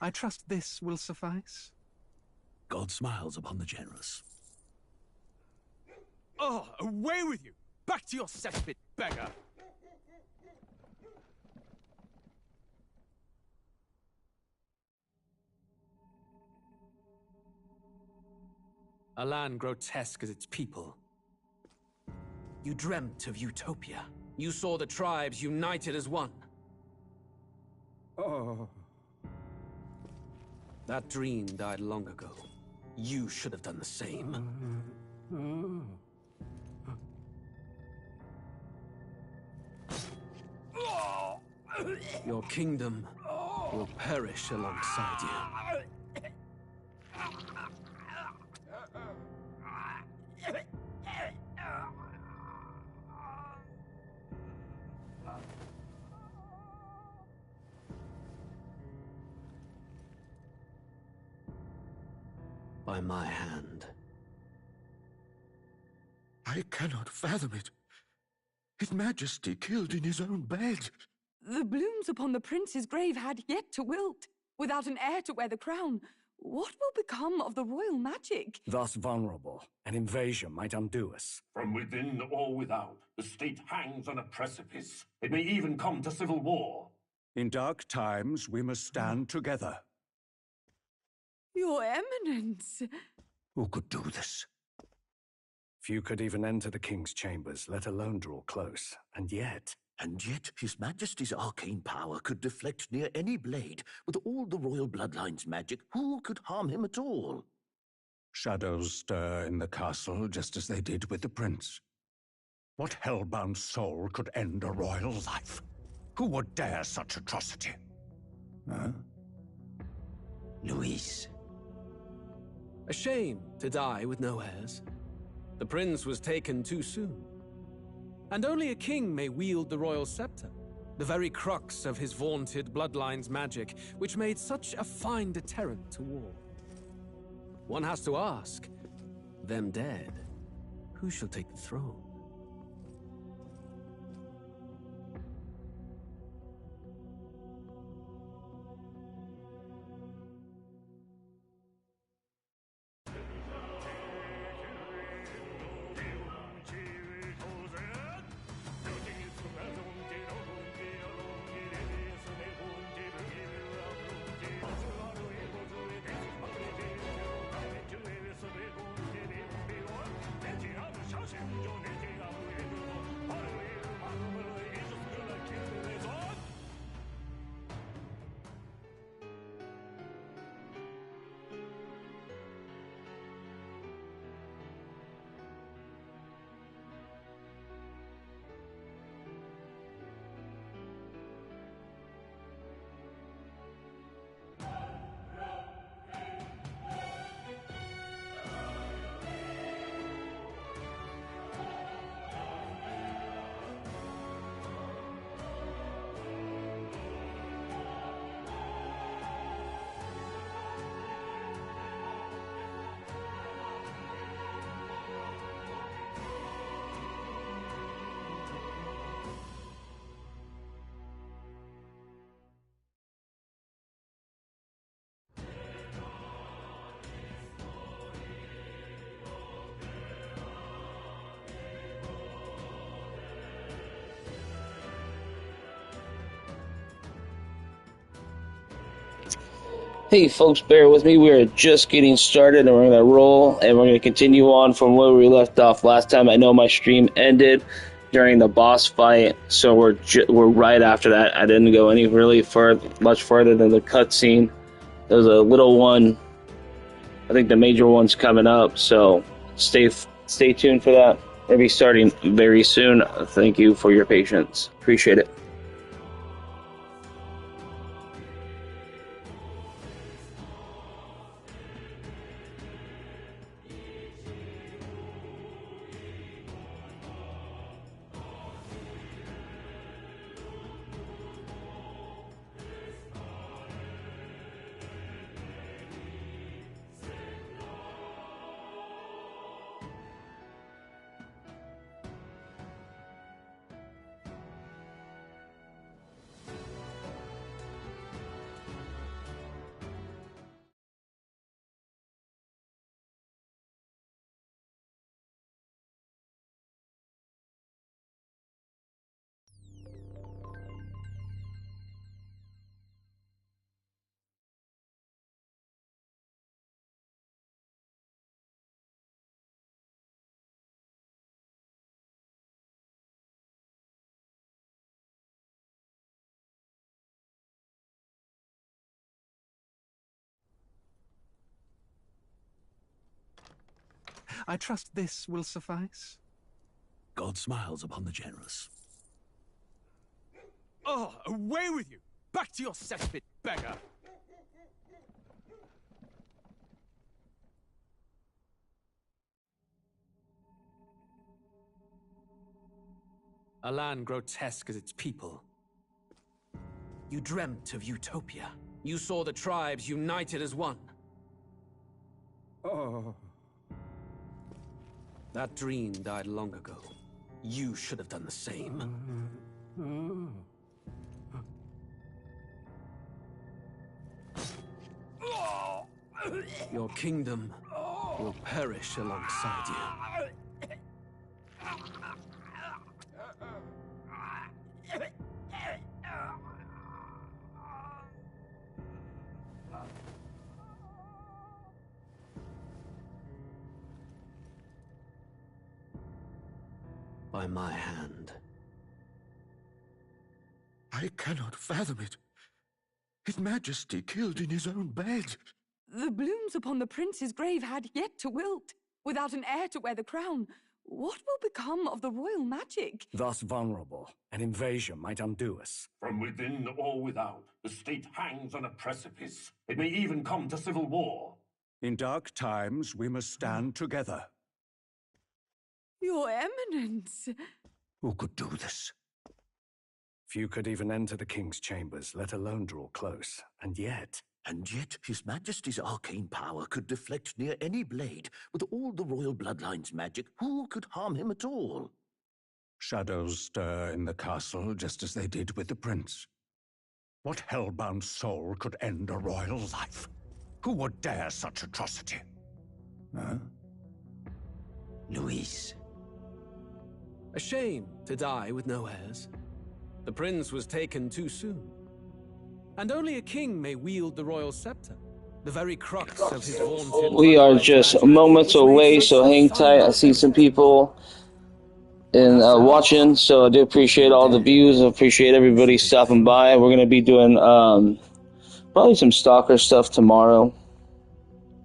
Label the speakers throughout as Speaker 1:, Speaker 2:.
Speaker 1: I trust this will suffice.
Speaker 2: God smiles upon the generous.
Speaker 3: Oh, away with you! Back to your cesspit, beggar! A land grotesque as its people. You dreamt of utopia. You saw the tribes united as one.
Speaker 4: Oh.
Speaker 3: That dream died long ago. You should have done the same. Your kingdom will perish alongside you. By my hand.
Speaker 5: I cannot fathom it. His Majesty killed in his own bed.
Speaker 6: The blooms upon the prince's grave had yet to wilt. Without an heir to wear the crown, what will become of the royal magic?
Speaker 4: Thus vulnerable, an invasion might undo us.
Speaker 7: From within or without, the state hangs on a precipice. It may even come to civil war.
Speaker 4: In dark times, we must stand together.
Speaker 6: Your Eminence!
Speaker 4: Who could do this? Few could even enter the king's chambers, let alone draw close. And yet,
Speaker 5: His Majesty's arcane power could deflect near any blade. With all the royal bloodline's magic, who could harm him at all?
Speaker 4: shadows stir in the castle just as they did with the prince. What hellbound soul could end a royal life? Who would dare such atrocity? Huh?
Speaker 5: Luis.
Speaker 3: A shame to die with no heirs. The prince was taken too soon. And only a king may wield the royal scepter, the very crux of his vaunted bloodline's magic, which made such a fine deterrent to war. One has to ask, them dead, who shall take the throne?
Speaker 8: Hey folks, bear with me. We are just getting started and we're going to roll and we're going to continue on from where we left off last time. I know my stream ended during the boss fight, so we're right after that. I didn't go much further than the cutscene. There's a little one. I think the major one's coming up, so stay tuned for that. We'll be starting very soon. Thank you for your patience. Appreciate it.
Speaker 1: I trust this will suffice.
Speaker 2: God smiles upon the generous.
Speaker 9: Oh, away with you! Back to your cesspit, beggar!
Speaker 3: A land grotesque as its people. You dreamt of utopia. You saw the tribes united as one.
Speaker 9: Oh.
Speaker 3: That dream died long ago. You should have done the same. Your kingdom will perish alongside you. By my hand.
Speaker 5: I cannot fathom it. His Majesty killed in his own bed.
Speaker 6: The blooms upon the prince's grave had yet to wilt. Without an heir to wear the crown, what will become of the royal magic?
Speaker 10: Thus vulnerable, an invasion might undo us.
Speaker 7: From within or without, the state hangs on a precipice. It may even come to civil war.
Speaker 4: In dark times, we must stand together.
Speaker 6: Your Eminence!
Speaker 4: Who could do this?
Speaker 10: Few could even enter the king's chambers, let alone draw close. And yet
Speaker 5: His Majesty's arcane power could deflect near any blade. With all the royal bloodline's magic, who could harm him at all?
Speaker 4: Shadows stir in the castle just as they did with the prince. What hellbound soul could end a royal life? Who would dare such atrocity? Huh?
Speaker 5: Luis.
Speaker 3: A shame to die with no heirs. The prince was taken too soon. And only a king may wield the royal scepter. The very crux of his vaunted...
Speaker 8: We are just moments away, so hang tight. I see some people watching, so I do appreciate all the views. I appreciate everybody stopping by. We're going to be doing probably some Stalker stuff tomorrow.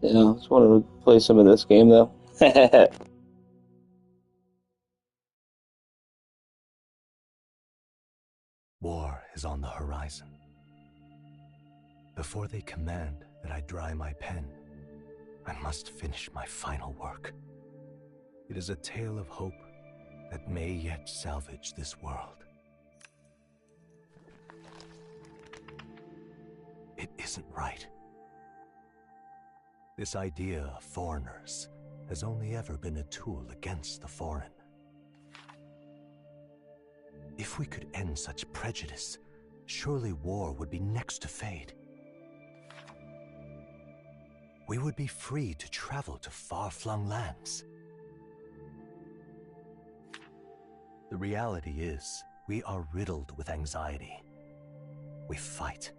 Speaker 8: Yeah, I just want to play some of this game, though.
Speaker 11: War is on the horizon. Before they command that I dry my pen, I must finish my final work. It is a tale of hope that may yet salvage this world. It isn't right. This idea of foreigners has only ever been a tool against the foreign. If we could end such prejudice, surely war would be next to fade. We would be free to travel to far-flung lands. The reality is, we are riddled with anxiety. We fight,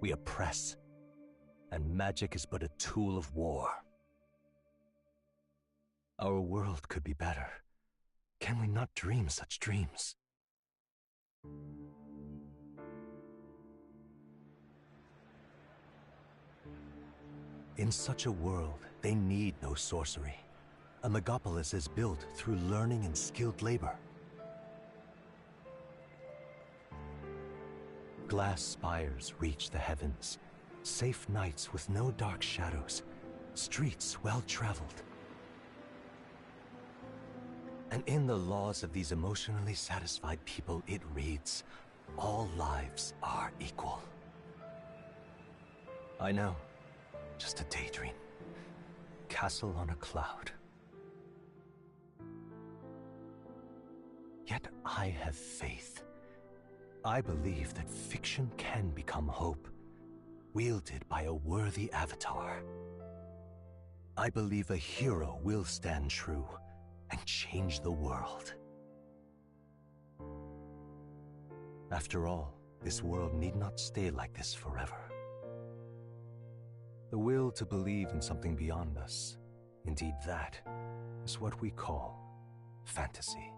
Speaker 11: we oppress, and magic is but a tool of war. Our world could be better. Can we not dream such dreams? In such a world, they need no sorcery. A megapolis is built through learning and skilled labor. Glass spires reach the heavens, safe nights with no dark shadows, streets well-traveled. And in the laws of these emotionally satisfied people, it reads, all lives are equal. I know, just a daydream. Castle on a cloud. Yet I have faith. I believe that fiction can become hope, wielded by a worthy avatar. I believe a hero will stand true and change the world. After all, this world need not stay like this forever. The will to believe in something beyond us, indeed that, is what we call fantasy.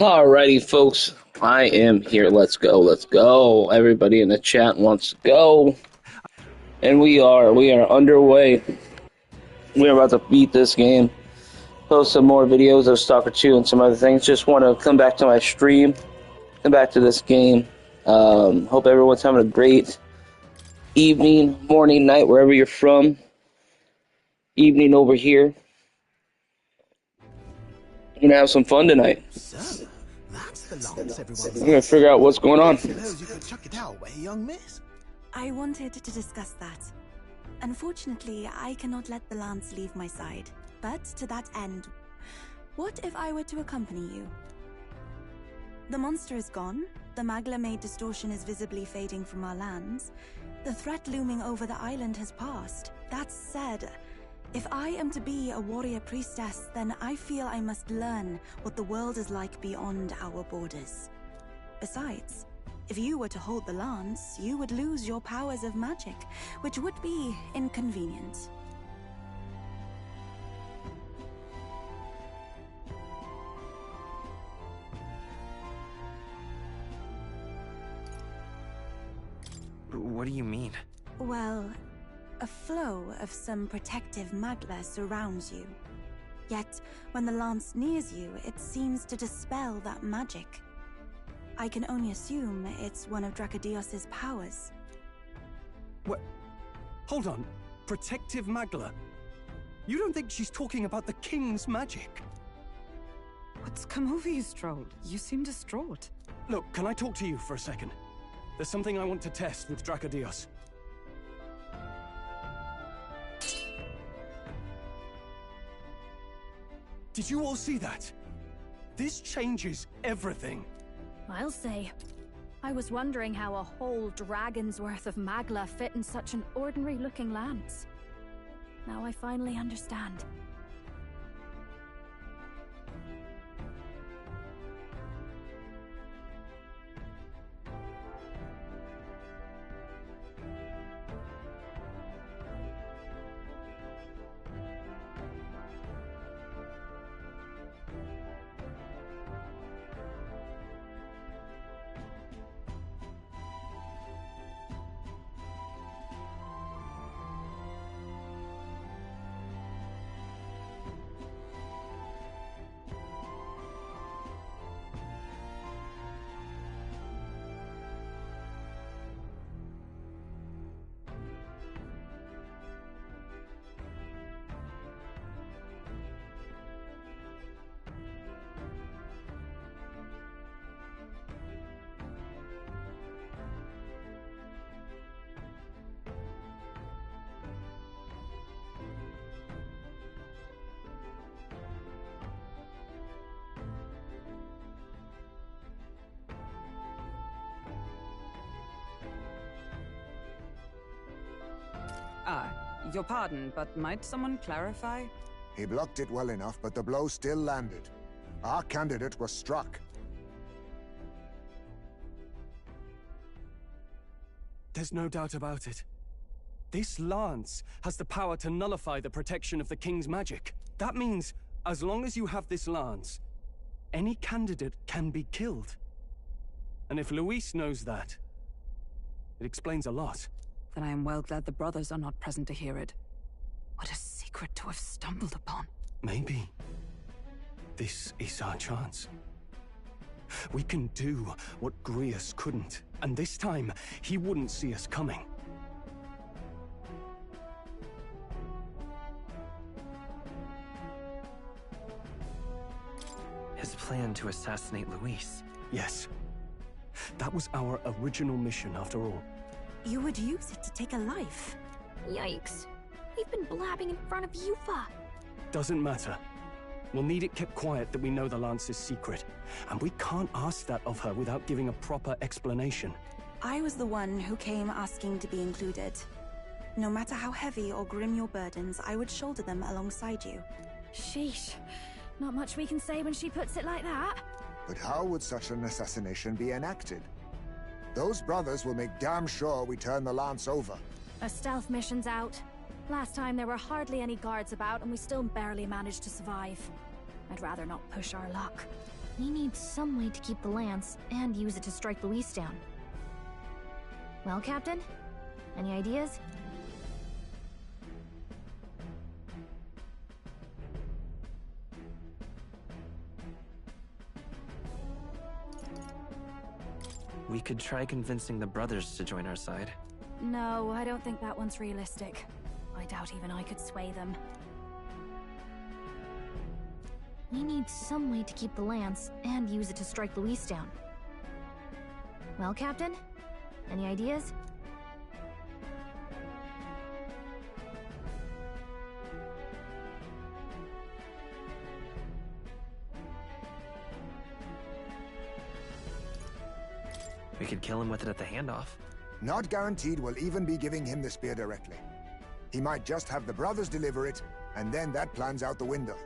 Speaker 8: Alrighty, folks. I am here. Let's go. Let's go. Everybody in the chat wants to go. And we are underway. We're about to beat this game. Post some more videos of Stalker 2 and some other things. Just want to come back to my stream. Come back to this game. Hope everyone's having a great evening, morning, night, wherever you're from. Evening over here. We're going to have some fun tonight.
Speaker 11: So, that's the lance everyone's
Speaker 8: We're going to figure out what's going on.
Speaker 11: Suppose you could chuck it our way, young miss.
Speaker 12: I wanted to discuss that. Unfortunately, I cannot let the lance leave my side. But to that end, what if I were to accompany you? The monster is gone. The Magla-made distortion is visibly fading from our lands. The threat looming over the island has passed. That said, if I am to be a warrior priestess, then I feel I must learn what the world is like beyond our borders. Besides, if you were to hold the lance, you would lose your powers of magic, which would be inconvenient.
Speaker 13: What do you mean?
Speaker 12: Well, a flow of some protective magla surrounds you. Yet, when the lance nears you, it seems to dispel that magic. I can only assume it's one of Dracodios's powers.
Speaker 9: What? Hold on. Protective Magla? You don't think she's talking about the king's magic?
Speaker 6: What's come over you, Stroll? You seem distraught.
Speaker 9: Look, can I talk to you for a second? There's something I want to test with Dracodios. Did you all see that? This changes everything.
Speaker 14: I'll say. I was wondering how a whole dragon's worth of magla fit in such an ordinary-looking lance. Now I finally understand.
Speaker 6: Your pardon, but might someone clarify?
Speaker 15: He blocked it well enough, but the blow still landed. Our candidate was struck.
Speaker 9: There's no doubt about it. This lance has the power to nullify the protection of the king's magic. That means, as long as you have this lance, any candidate can be killed. And if Luis knows that, it explains a lot.
Speaker 6: Then I am well glad the brothers are not present to hear it. What a secret to have stumbled upon.
Speaker 9: Maybe this is our chance. We can do what Grius couldn't, and this time he wouldn't see us coming.
Speaker 13: His plan to assassinate Luis.
Speaker 9: Yes. That was our original mission, after all.
Speaker 12: You would use it to take a life.
Speaker 14: Yikes. We've been blabbing in front of Yufa.
Speaker 9: Doesn't matter. We'll need it kept quiet that we know the lance is secret. And we can't ask that of her without giving a proper explanation.
Speaker 12: I was the one who came asking to be included. No matter how heavy or grim your burdens, I would shoulder them alongside you.
Speaker 14: Sheesh. Not much we can say when she puts it like that.
Speaker 15: But how would such an assassination be enacted? Those brothers will make damn sure we turn the lance over.
Speaker 14: A stealth mission's out. Last time there were hardly any guards about and we still barely managed to survive. I'd rather not push our luck. We need some way to keep the lance and use it to strike Luis down. Well, Captain? Any ideas?
Speaker 13: We could try convincing the brothers to join our side.
Speaker 14: No, I don't think that one's realistic. I doubt even I could sway them. We need some way to keep the lance and use it to strike Luis down. Well, Captain? Any ideas?
Speaker 13: We could kill him with it at the handoff.
Speaker 15: Not guaranteed we'll even be giving him the spear directly. He might just have the brothers deliver it, and then that plan's out the window.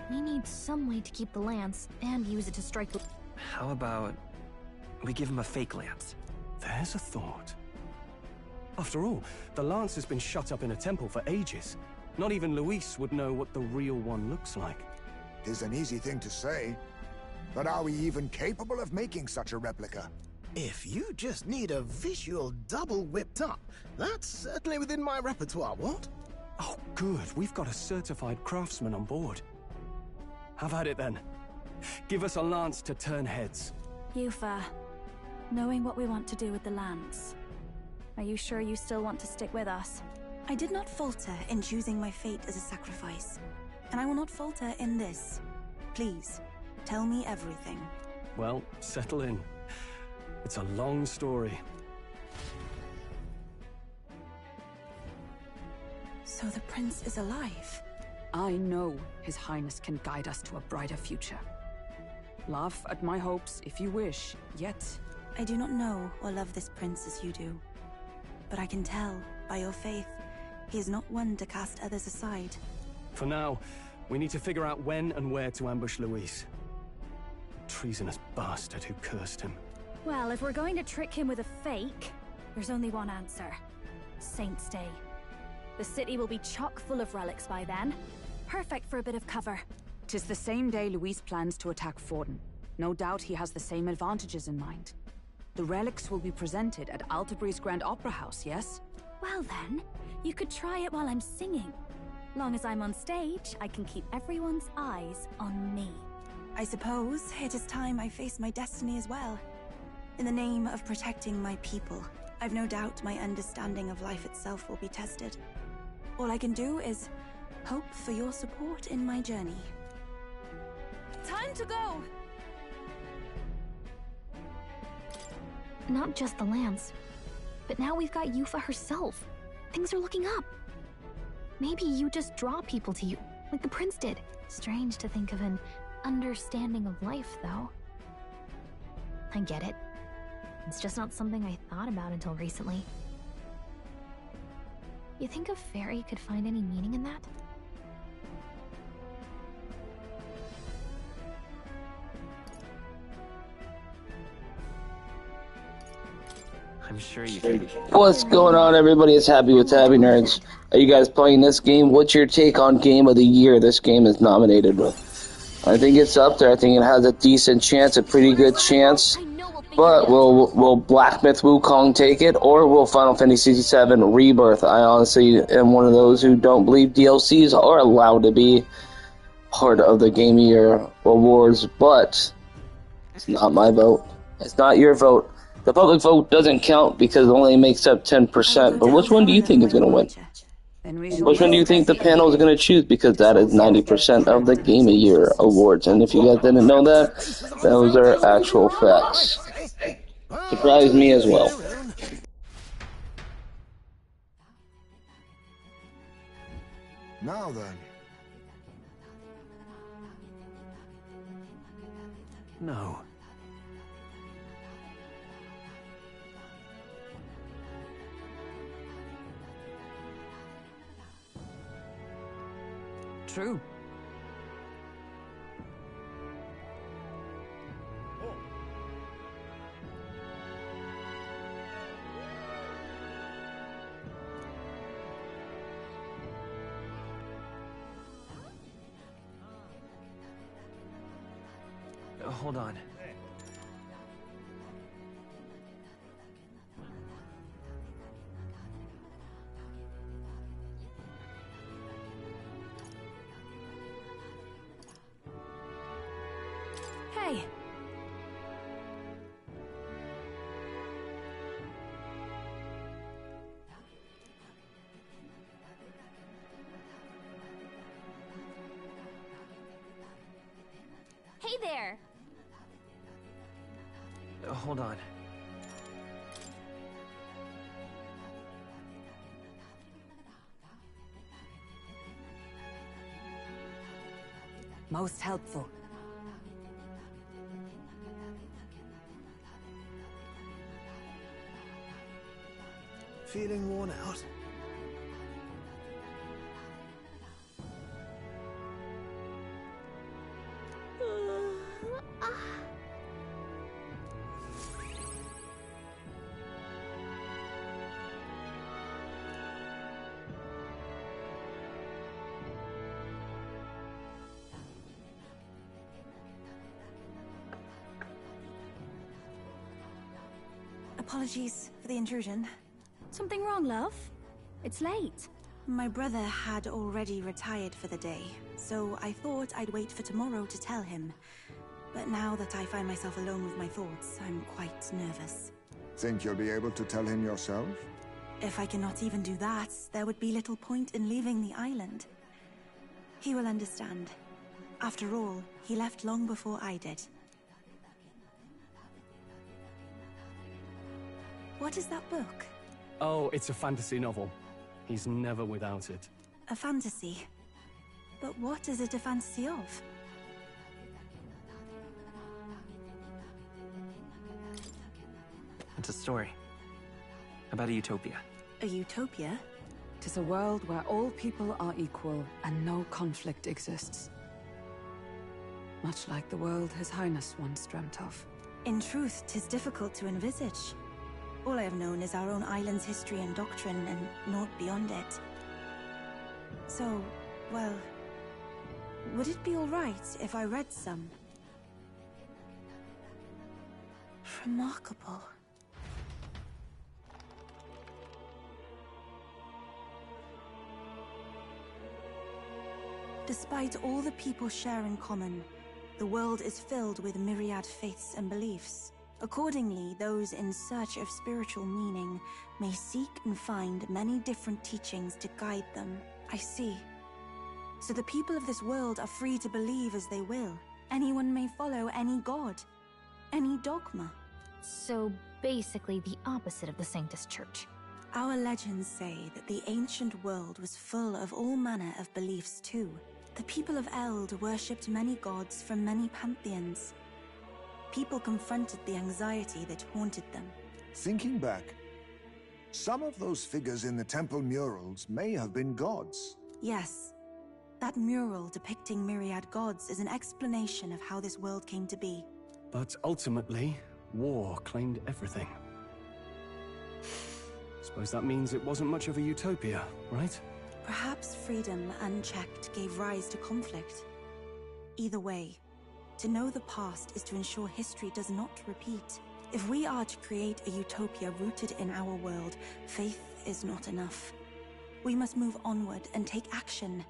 Speaker 14: We need some way to keep the lance and use it to strike.
Speaker 13: How about we give him a fake lance?
Speaker 9: There's a thought. After all, the lance has been shut up in a temple for ages. Not even Luis would know what the real one looks like.
Speaker 15: Tis an easy thing to say, but are we even capable of making such a replica?
Speaker 16: If you just need a visual double whipped up, that's certainly within my repertoire, what?
Speaker 9: Oh, good. We've got a certified craftsman on board. Have at it then. Give us a lance to turn heads.
Speaker 14: Yufa, knowing what we want to do with the lance, are you sure you still want to stick with us?
Speaker 12: I did not falter in choosing my fate as a sacrifice, and I will not falter in this. Please, tell me everything.
Speaker 9: Well, settle in. It's a long story.
Speaker 12: So the prince is alive?
Speaker 6: I know His Highness can guide us to a brighter future. Laugh at my hopes if you wish, yet...
Speaker 12: I do not know or love this prince as you do. But I can tell, by your faith, he is not one to cast others aside.
Speaker 9: For now, we need to figure out when and where to ambush Luis. Treasonous bastard who cursed him.
Speaker 14: Well, if we're going to trick him with a fake, there's only one answer. Saint's Day. The city will be chock full of relics by then. Perfect for a bit of cover.
Speaker 6: 'Tis the same day Luis plans to attack Forden. No doubt he has the same advantages in mind. The relics will be presented at Altabri's Grand Opera House, yes?
Speaker 14: Well then, you could try it while I'm singing. Long as I'm on stage, I can keep everyone's eyes on me.
Speaker 12: I suppose it is time I face my destiny as well. In the name of protecting my people, I've no doubt my understanding of life itself will be tested. All I can do is hope for your support in my journey. Time to go!
Speaker 14: Not just the lance, but now we've got Yufa herself. Things are looking up. Maybe you just draw people to you, like the prince did. Strange to think of an understanding of life, though. I get it. It's just not something I thought about until recently. You think a fairy could find any meaning in that?
Speaker 13: I'm sure you can.
Speaker 8: What's going on, everybody? It's Happy with Happy Nerds. Are you guys playing this game? What's your take on Game of the Year this game is nominated with? I think it's up there. I think it has a decent chance, a pretty good chance. But will Black Myth Wukong take it, or will Final Fantasy VII Rebirth? I honestly am one of those who don't believe DLCs are allowed to be part of the Game of the Year awards, but it's not my vote. It's not your vote. The public vote doesn't count because it only makes up 10%, but which one do you think is going to win? Which one do you think the panel is going to choose? Because that is 90% of the Game of the Year awards. And if you guys didn't know that, those are actual facts. Surprised me as well.
Speaker 15: Now then.
Speaker 9: No.
Speaker 6: True.
Speaker 13: Hold on.
Speaker 6: Hey!
Speaker 14: Hey there!
Speaker 13: Hold on.
Speaker 6: Most helpful.
Speaker 16: Feeling worn out?
Speaker 12: Apologies for the intrusion.
Speaker 14: Something wrong, love? It's late.
Speaker 12: My brother had already retired for the day, so I thought I'd wait for tomorrow to tell him. But now that I find myself alone with my thoughts, I'm quite nervous.
Speaker 15: Think you'll be able to tell him yourself?
Speaker 12: If I cannot even do that, there would be little point in leaving the island. He will understand. After all, he left long before I did. What is that book?
Speaker 9: Oh, it's a fantasy novel. He's never without it.
Speaker 12: A fantasy? But what is it a fantasy of?
Speaker 13: It's a story. About a utopia.
Speaker 12: A utopia?
Speaker 6: 'Tis a world where all people are equal and no conflict exists. Much like the world His Highness once dreamt of.
Speaker 12: In truth, 'tis difficult to envisage. All I have known is our own island's history and doctrine, and naught beyond it. So, well, would it be all right if I read some? Remarkable. Despite all the people share in common, the world is filled with myriad faiths and beliefs. Accordingly, those in search of spiritual meaning may seek and find many different teachings to guide them. I see. So the people of this world are free to believe as they will. Anyone may follow any god, any dogma.
Speaker 14: So basically the opposite of the Sanctus Church.
Speaker 12: Our legends say that the ancient world was full of all manner of beliefs too. The people of Eld worshipped many gods from many pantheons. People confronted the anxiety that haunted them.
Speaker 15: Thinking back, some of those figures in the temple murals may have been gods.
Speaker 12: Yes. That mural depicting myriad gods is an explanation of how this world came to be.
Speaker 9: But ultimately, war claimed everything. Suppose that means it wasn't much of a utopia, right?
Speaker 12: Perhaps freedom unchecked gave rise to conflict. Either way, to know the past is to ensure history does not repeat. If we are to create a utopia rooted in our world, faith is not enough. We must move onward and take action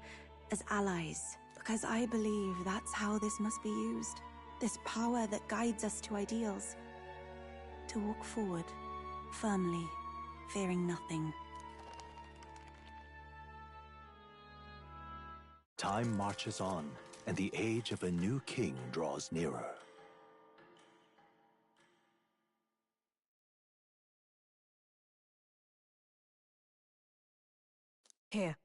Speaker 12: as allies, because I believe that's how this must be used. This power that guides us to ideals. To walk forward, firmly, fearing nothing.
Speaker 11: Time marches on, and the age of a new king draws nearer.
Speaker 6: Here.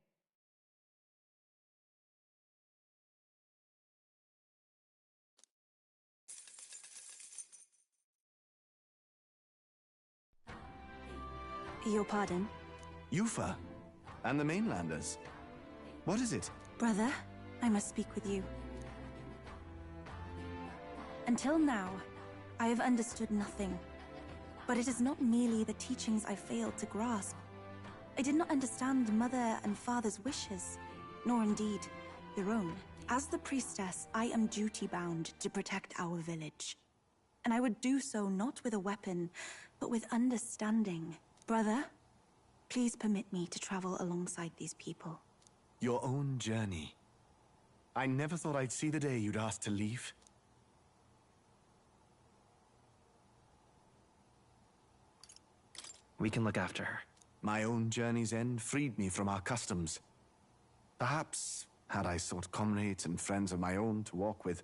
Speaker 12: Your pardon?
Speaker 17: Yufa, and the mainlanders. What is it?
Speaker 12: Brother, I must speak with you. Until now, I have understood nothing. But it is not merely the teachings I failed to grasp. I did not understand mother and father's wishes, nor indeed your own. As the priestess, I am duty-bound to protect our village. And I would do so not with a weapon, but with understanding. Brother, please permit me to travel alongside these people.
Speaker 17: Your own journey. I never thought I'd see the day you'd ask to leave.
Speaker 13: We can look after her.
Speaker 17: My own journey's end freed me from our customs. Perhaps, had I sought comrades and friends of my own to walk with,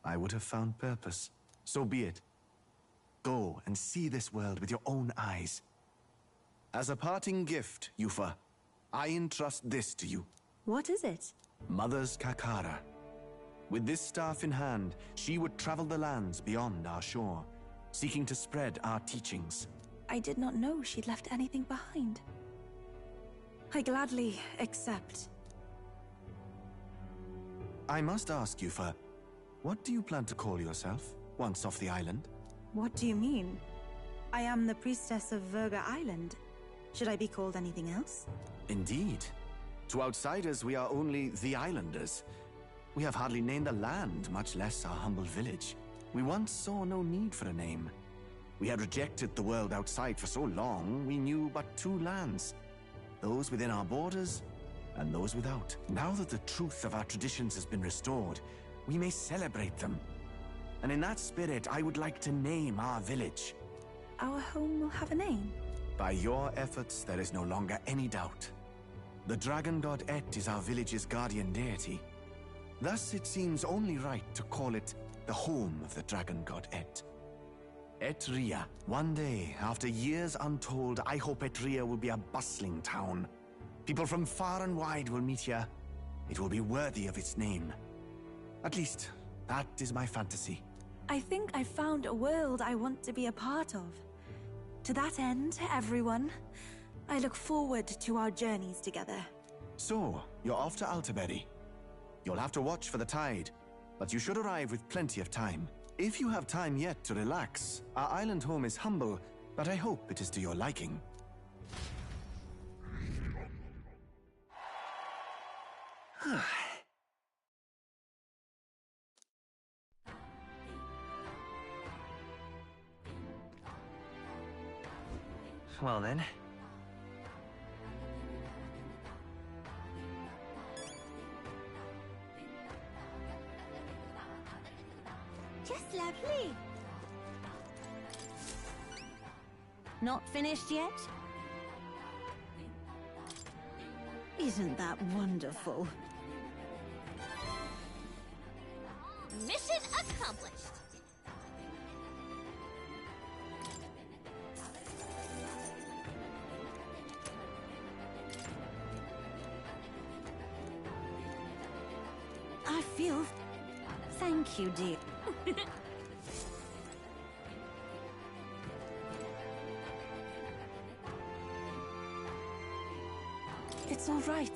Speaker 17: I would have found purpose. So be it. Go and see this world with your own eyes. As a parting gift, Yufa, I entrust this to you.
Speaker 12: What is it?
Speaker 17: Mother's Kakara. With this staff in hand, she would travel the lands beyond our shore, seeking to spread our teachings.
Speaker 12: I did not know she'd left anything behind. I gladly accept.
Speaker 17: I must ask, Yufa, what do you plan to call yourself, once off the island?
Speaker 12: What do you mean? I am the priestess of Verga Island. Should I be called anything else?
Speaker 17: Indeed. To outsiders, we are only the islanders. We have hardly named the land, much less our humble village. We once saw no need for a name. We had rejected the world outside for so long, we knew but two lands. Those within our borders, and those without. Now that the truth of our traditions has been restored, we may celebrate them. And in that spirit, I would like to name our village.
Speaker 12: Our home will have a name?
Speaker 17: By your efforts, there is no longer any doubt. The dragon god Et is our village's guardian deity. Thus, it seems only right to call it the home of the dragon god Et. Etria. One day, after years untold, I hope Etria will be a bustling town. People from far and wide will meet here. It will be worthy of its name. At least, that is my fantasy.
Speaker 12: I think I found a world I want to be a part of. To that end, everyone, I look forward to our journeys together.
Speaker 17: So, you're off to Altaberry. You'll have to watch for the tide, but you should arrive with plenty of time. If you have time yet to relax, our island home is humble, but I hope it is to your liking.
Speaker 13: Well then.
Speaker 18: Just lovely. Not finished yet? Isn't that wonderful?
Speaker 14: Mission accomplished.
Speaker 18: I feel... Thank you, dear.
Speaker 12: It's all right.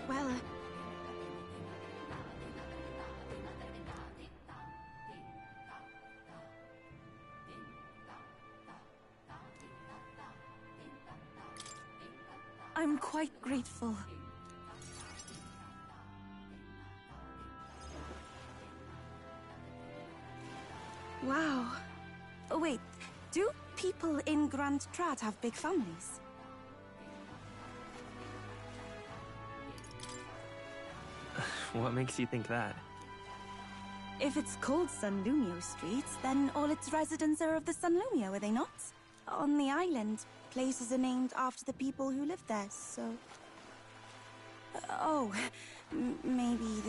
Speaker 12: Well... I'm quite grateful. Wow. Oh, wait. Do people in Grand Trat have big families?
Speaker 13: What makes you think that?
Speaker 12: If it's called Sunlumio Street, then all its residents are of the Sunlumio, are they not? On the island, places are named after the people who live there, so... maybe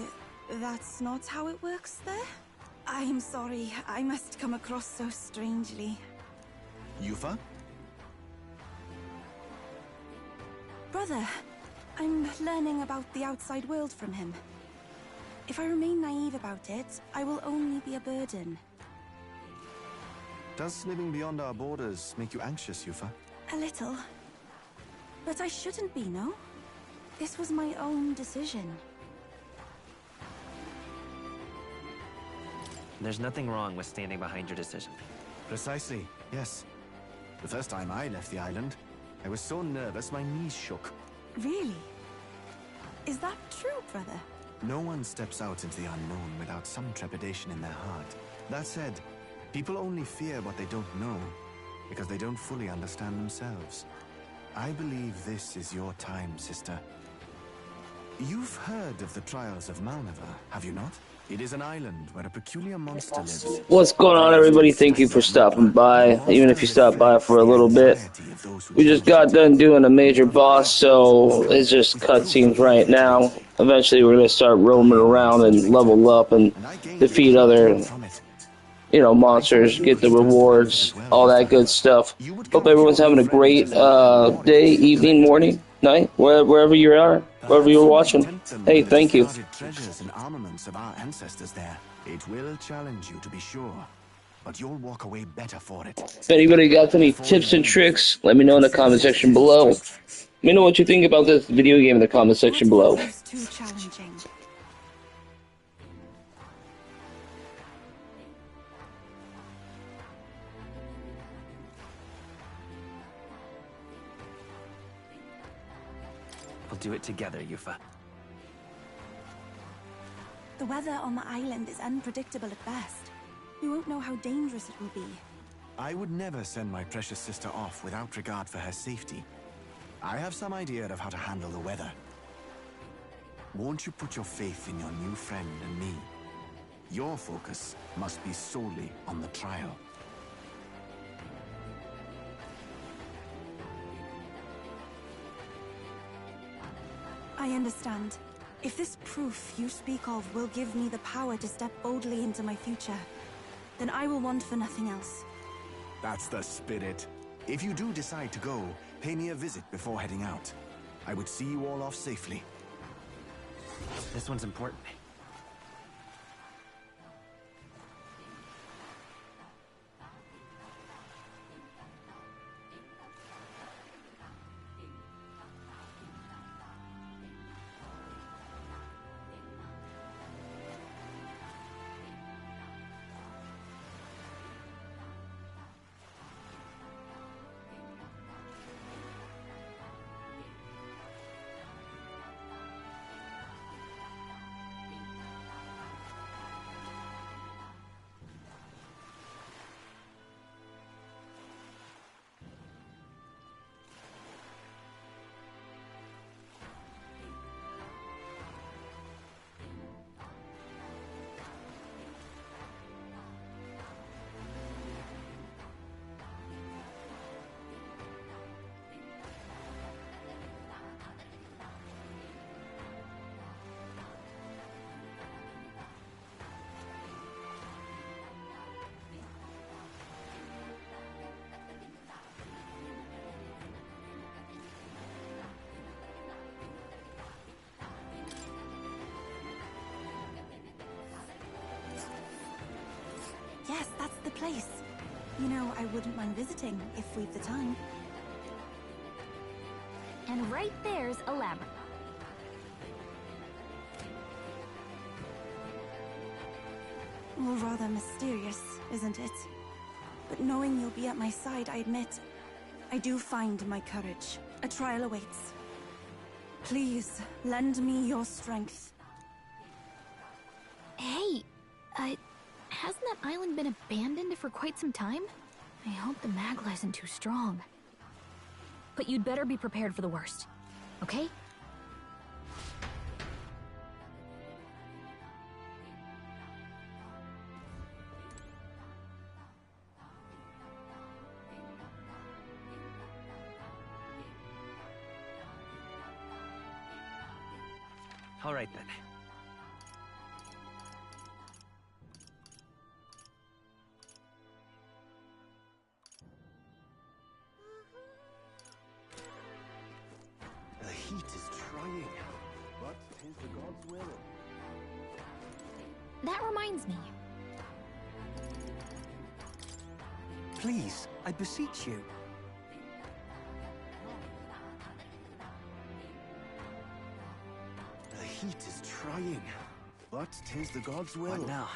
Speaker 12: that's not how it works there? I'm sorry, I must come across so strangely.
Speaker 17: Yufa?
Speaker 12: Brother, I'm learning about the outside world from him. If I remain naive about it, I will only be a burden.
Speaker 17: Does living beyond our borders make you anxious, Yufa?
Speaker 12: A little. But I shouldn't be, no? This was my own decision.
Speaker 13: There's nothing wrong with standing behind your decision.
Speaker 17: Precisely, yes. The first time I left the island, I was so nervous my knees shook.
Speaker 12: Really? Is that true, brother?
Speaker 17: No one steps out into the unknown without some trepidation in their heart. That said, people only fear what they don't know because they don't fully understand themselves. I believe this is your time, sister. You've heard of the trials of Malnever, have you not? It is an island where a peculiar monster lives.
Speaker 8: What's going on, everybody? Thank you for stopping by, even if you stopped by for a little bit. We just got done doing a major boss, so it's just cutscenes right now. Eventually, we're going to start roaming around and level up and defeat other, monsters, get the rewards, all that good stuff. Hope everyone's having a great day, evening, morning, night, wherever you are, wherever you're watching. Hey, thank you.
Speaker 17: Treasures and armaments of our ancestors there. It will challenge you, to be sure, but you'll walk away better for it.
Speaker 8: If anybody got any tips and tricks, let me know in the comment section below. Let me know what you think about this video game in the comment section below.
Speaker 12: Proves too challenging.
Speaker 13: We'll do it together, Yufa.
Speaker 12: The weather on the island is unpredictable at best. We won't know how dangerous it will be.
Speaker 17: I would never send my precious sister off without regard for her safety. I have some idea of how to handle the weather. Won't you put your faith in your new friend and me? Your focus must be solely on the trial.
Speaker 12: I understand. If this proof you speak of will give me the power to step boldly into my future, then I will want for nothing else.
Speaker 17: That's the spirit. If you do decide to go, pay me a visit before heading out. I would see you all off safely.
Speaker 13: This one's important.
Speaker 12: Yes, that's the place. You know, I wouldn't mind visiting if we've the time.
Speaker 14: And right there's a labyrinth.
Speaker 12: Well, rather mysterious, isn't it? But knowing you'll be at my side, I admit, I do find my courage. A trial awaits. Please, lend me your strength.
Speaker 14: Hey, hasn't that island been abandoned for quite some time? I hope the Magla isn't too strong. But you'd better be prepared for the worst, okay?
Speaker 13: All right then.
Speaker 11: The heat is trying, but 'tis the god's will.
Speaker 14: That reminds me.
Speaker 1: Please, I beseech you.
Speaker 11: The heat is trying, but 'tis the god's will.
Speaker 13: What now?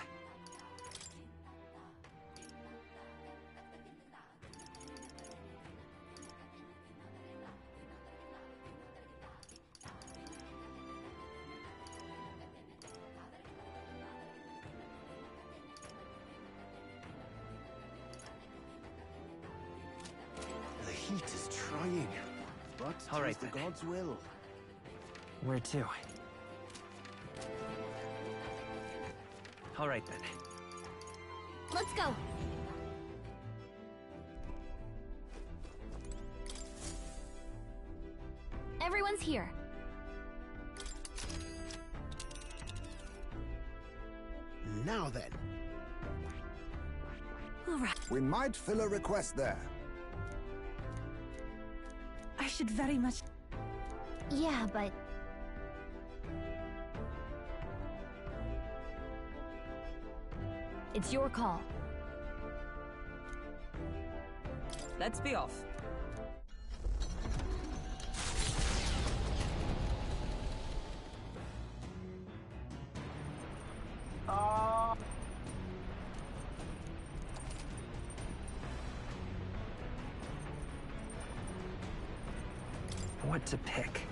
Speaker 13: All right,
Speaker 16: the
Speaker 13: then.
Speaker 16: God's will.
Speaker 13: Where to? All right, then.
Speaker 14: Let's go. Everyone's here.
Speaker 16: Now then.
Speaker 12: All right.
Speaker 15: We might fill a request there.
Speaker 12: I should very much...
Speaker 14: Yeah, but... It's your call.
Speaker 6: Let's be off.
Speaker 13: What to pick?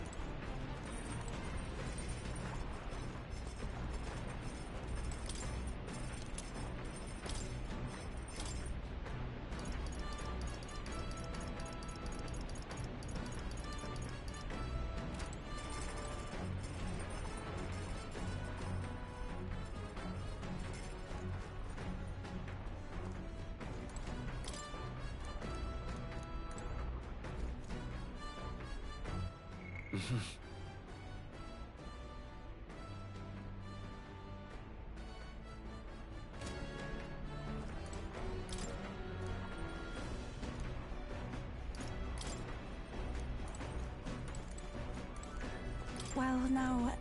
Speaker 12: Well, now...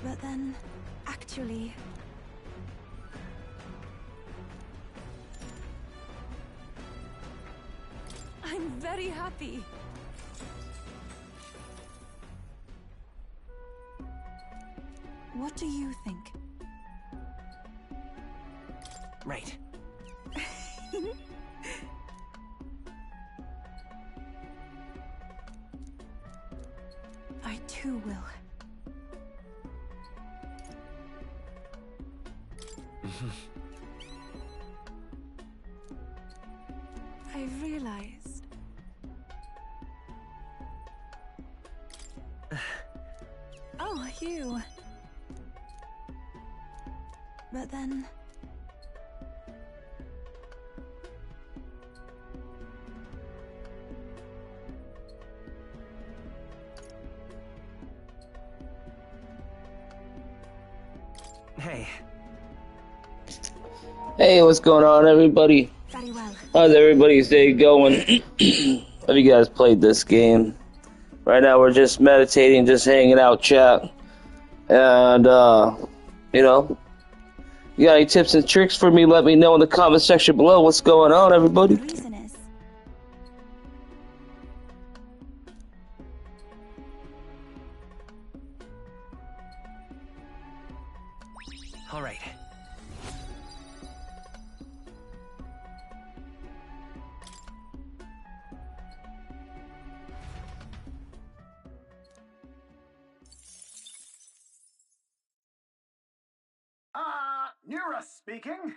Speaker 12: But then, actually... I'm very happy. What do you think?
Speaker 13: Right.
Speaker 12: I too will. I've realized. Oh, you. But then...
Speaker 13: Hey.
Speaker 8: Hey, what's going on, everybody?
Speaker 12: Very well.
Speaker 8: How's everybody's day going? Have you guys played this game? Right now, we're just meditating, just hanging out, chat. And, you know, you got any tips and tricks for me? Let me know in the comment section below. What's going on, everybody?
Speaker 12: The reason is...
Speaker 13: All right.
Speaker 10: Nura speaking.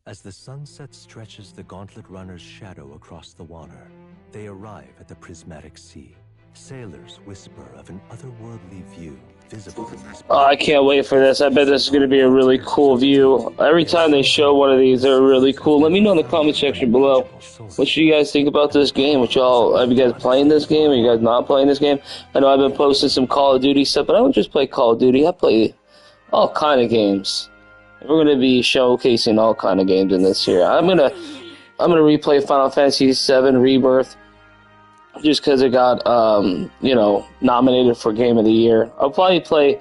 Speaker 11: As the sunset stretches the gauntlet runner's shadow across the water, they arrive at the prismatic sea. Sailors whisper of an otherworldly view visible from the
Speaker 8: Oh, I can't wait for this. I bet this is going to be a really cool view. Every time they show one of these, they're really cool. Let me know in the comment section below. What should you guys think about this game? Have you guys playing this game? Are you guys not playing this game? I know I've been posting some Call of Duty stuff, but I don't just play Call of Duty. I play all kind of games. We're going to be showcasing all kind of games in this here. I'm gonna replay Final Fantasy VII Rebirth just because it got you know, nominated for Game of the Year. I'll probably play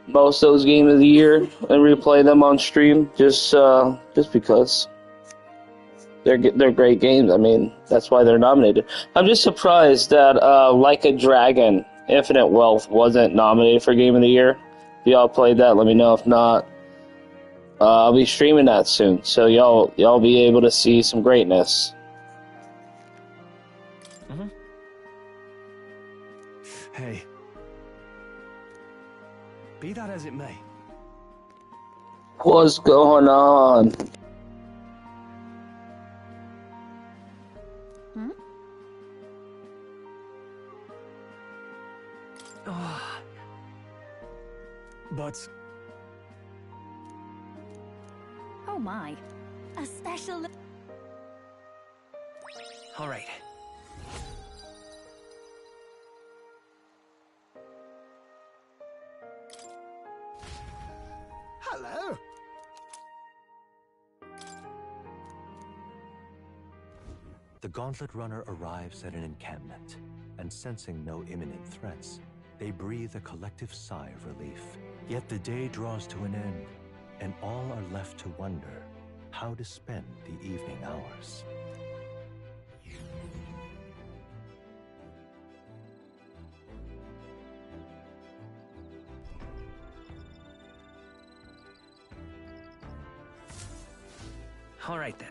Speaker 8: most of those games of the year and replay them on stream just because they're great games. I mean, that's why they're nominated. I'm just surprised that Like a Dragon Infinite Wealth wasn't nominated for Game of the Year. If y'all played that, let me know. If not, I'll be streaming that soon, so y'all be able to see some greatness.
Speaker 9: Hey. Be that as it may.
Speaker 8: What's going on?
Speaker 9: But
Speaker 14: Oh my. A special...
Speaker 13: All right.
Speaker 16: Hello.
Speaker 11: The Gauntlet Runner arrives at an encampment, and sensing no imminent threats, they breathe a collective sigh of relief. Yet the day draws to an end, and all are left to wonder how to spend the evening hours.
Speaker 13: All right then.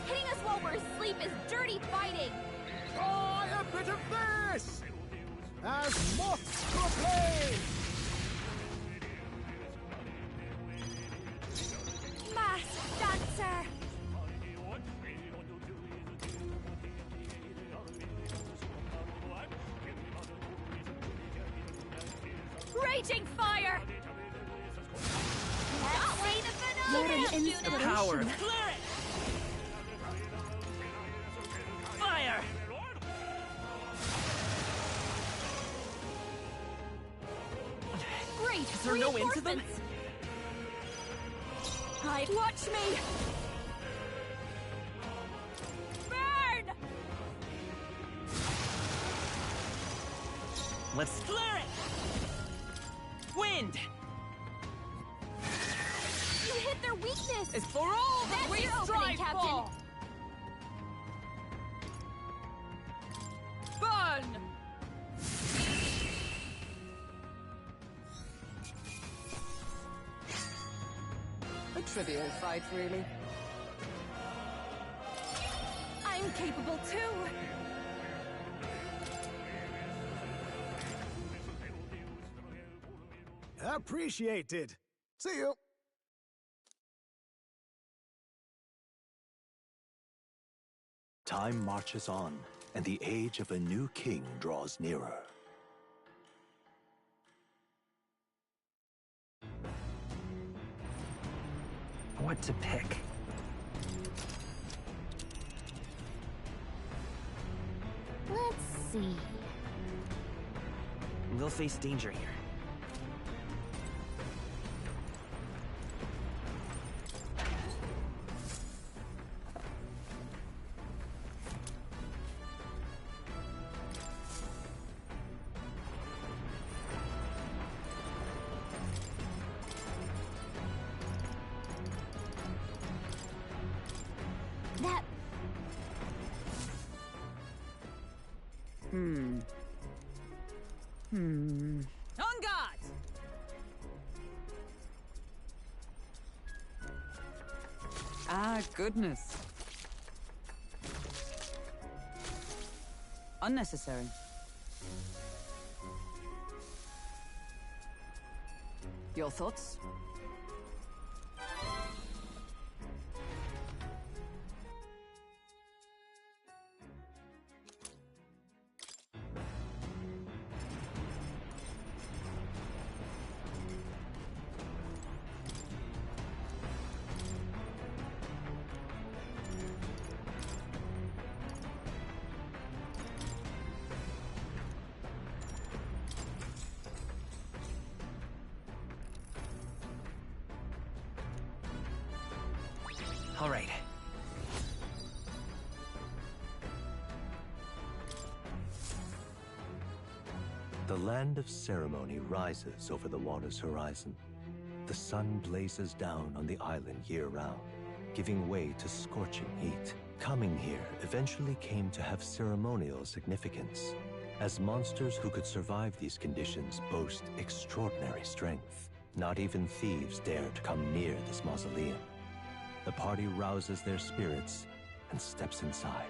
Speaker 14: Hitting us while we're asleep is dirty fighting!
Speaker 16: Try a bit of this! As moths to a flame!
Speaker 14: Masked dancer! Raging fire! Let's see the finale!
Speaker 13: The power! Clear it! Fire!
Speaker 14: Great!
Speaker 13: Is there no end to them?
Speaker 14: Watch me! Burn!
Speaker 13: Let's clear it! Wind!
Speaker 14: You hit their weakness!
Speaker 13: It's for all that
Speaker 14: That's
Speaker 13: we
Speaker 14: your opening,
Speaker 13: strive
Speaker 14: Captain!
Speaker 13: for! Burn!
Speaker 6: A trivial fight, really.
Speaker 14: I'm capable too!
Speaker 16: Appreciated. See you.
Speaker 11: Time marches on, and the age of a new king draws nearer.
Speaker 13: What to pick?
Speaker 14: Let's see...
Speaker 13: We'll face danger here.
Speaker 14: That...
Speaker 13: On guard!
Speaker 6: Ah, goodness. Unnecessary. Your thoughts?
Speaker 13: All right.
Speaker 11: The land of ceremony rises over the water's horizon. The sun blazes down on the island year-round, giving way to scorching heat. Coming here eventually came to have ceremonial significance, as monsters who could survive these conditions boast extraordinary strength. Not even thieves dare to come near this mausoleum. The party rouses their spirits and steps inside.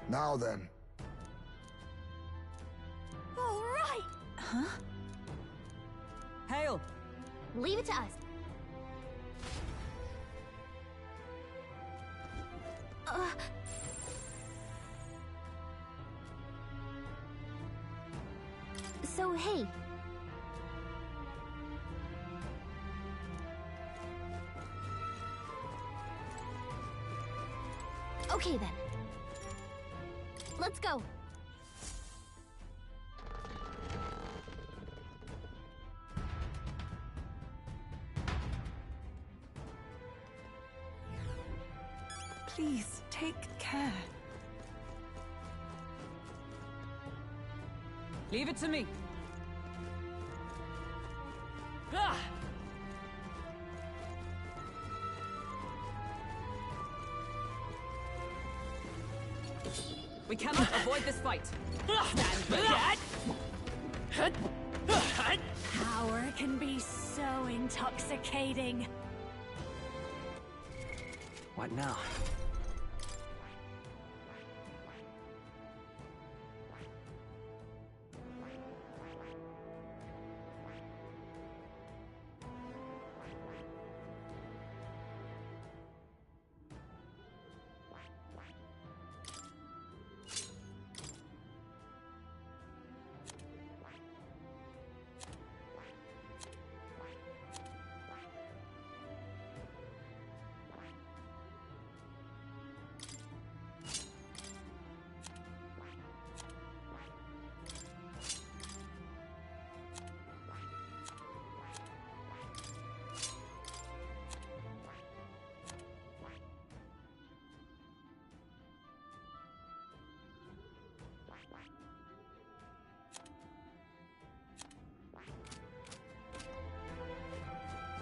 Speaker 15: Now then.
Speaker 14: All right!
Speaker 12: Huh?
Speaker 6: Hail!
Speaker 14: Leave it to us. So, hey. Okay then. Let's go.
Speaker 12: Please, take care.
Speaker 6: Leave it to me. Ah! We cannot avoid this fight. Stand for that.
Speaker 14: Power can be so intoxicating.
Speaker 13: What now?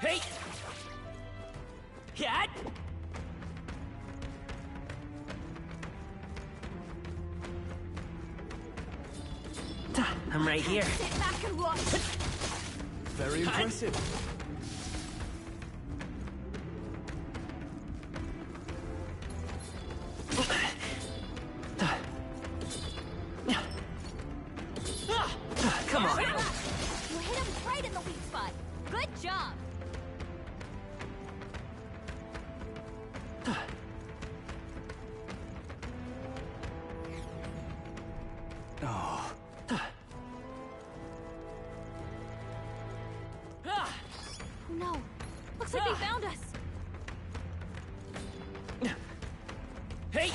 Speaker 19: Hey! Cat!
Speaker 13: I'm right here.
Speaker 14: Sit back and watch.
Speaker 9: Very impressive.
Speaker 13: Come on.
Speaker 14: You hit him right in the weak spot. Good job.
Speaker 9: Oh.
Speaker 14: No. Looks like they found us.
Speaker 19: Hey!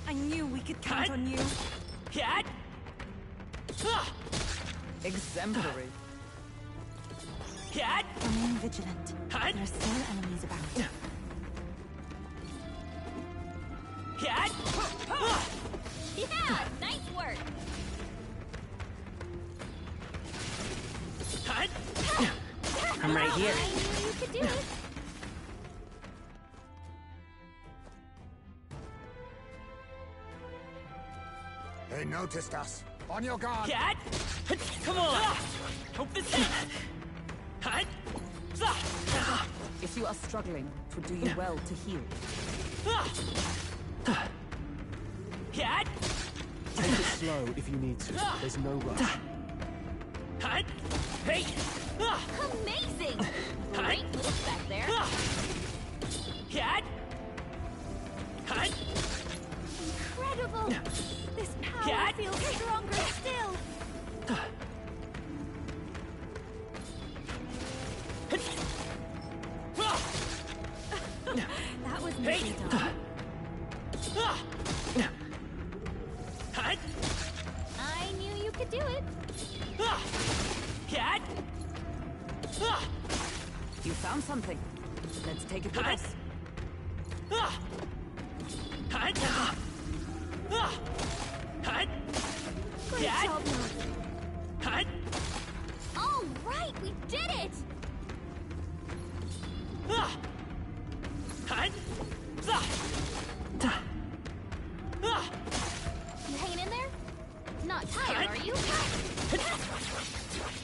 Speaker 12: I knew we could count on you.
Speaker 19: Cat!
Speaker 6: Exemplary.
Speaker 19: Cat!
Speaker 12: Remain vigilant. There are still enemies about.
Speaker 19: Cat!
Speaker 14: Yeah, nice work.
Speaker 13: I'm right here.
Speaker 14: I knew you could do it.
Speaker 15: They noticed us. On your guard.
Speaker 19: Cat! Come on! Hope this
Speaker 6: If you are struggling, it would do you well to heal.
Speaker 19: Cat!
Speaker 9: Take it slow if you need to. There's no rush.
Speaker 19: Hey!
Speaker 14: Amazing! Great moves back there.
Speaker 19: Cat!
Speaker 14: Incredible! This power feels stronger still. That was nicely done. I knew you could do it.
Speaker 19: Cat!
Speaker 6: You found something. Let's take it with us.
Speaker 14: Great job, Nod. All right, we did it! You hanging in there? Not tired, are you?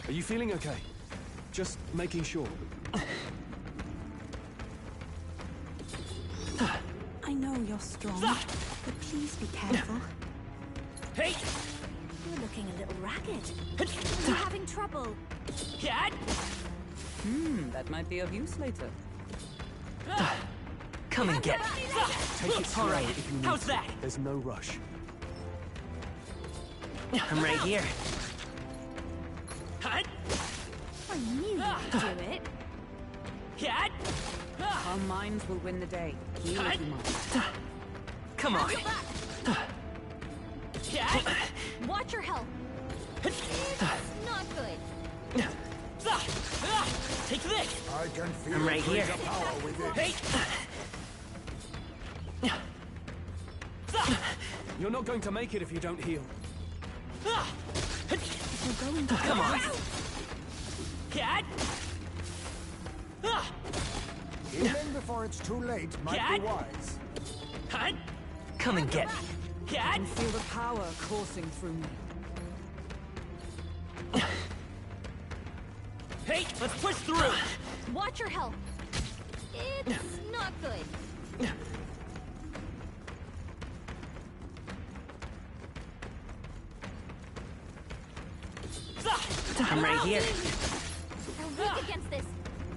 Speaker 9: Are you feeling okay? Just making sure.
Speaker 12: I know you're strong, but please be careful.
Speaker 19: Hey!
Speaker 18: You're looking a little ragged. Are you having trouble?
Speaker 19: Cat!
Speaker 6: That might be of use later.
Speaker 19: Come and get it.
Speaker 9: Take it slow
Speaker 19: Alright,
Speaker 9: if you need
Speaker 19: how's
Speaker 9: to.
Speaker 19: that?
Speaker 9: There's no rush.
Speaker 19: I'm right here.
Speaker 18: I knew you could do it.
Speaker 19: Cat!
Speaker 6: Our minds will win the day. Heal if you must.
Speaker 19: Come on. Cat!
Speaker 14: Watch your health. It's not good.
Speaker 19: Take this!
Speaker 15: I can feel
Speaker 19: I'm right here.
Speaker 15: the power with it.
Speaker 19: Hey!
Speaker 9: You're not going to make it if you don't heal.
Speaker 12: You're going to
Speaker 19: Come on. Cat!
Speaker 15: Healing before it's too late might
Speaker 19: Cat?
Speaker 15: be wise.
Speaker 19: Come and get me.
Speaker 6: I
Speaker 19: Cat!
Speaker 6: can feel the power coursing through me.
Speaker 19: Hey, let's push through!
Speaker 14: Watch your health. It's not good.
Speaker 19: I'm right here.
Speaker 14: You're weak against this.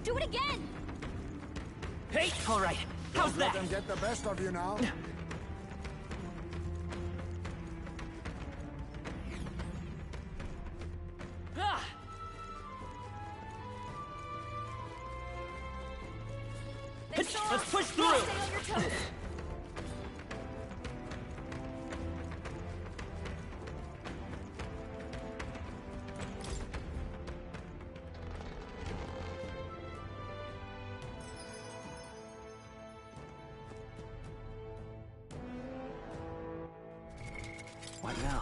Speaker 14: Do it again.
Speaker 19: Hey, all right. How's
Speaker 15: Don't let
Speaker 19: that?
Speaker 15: them get the best of you now.
Speaker 19: Let's push through!
Speaker 14: Stay on your toes.
Speaker 13: What now?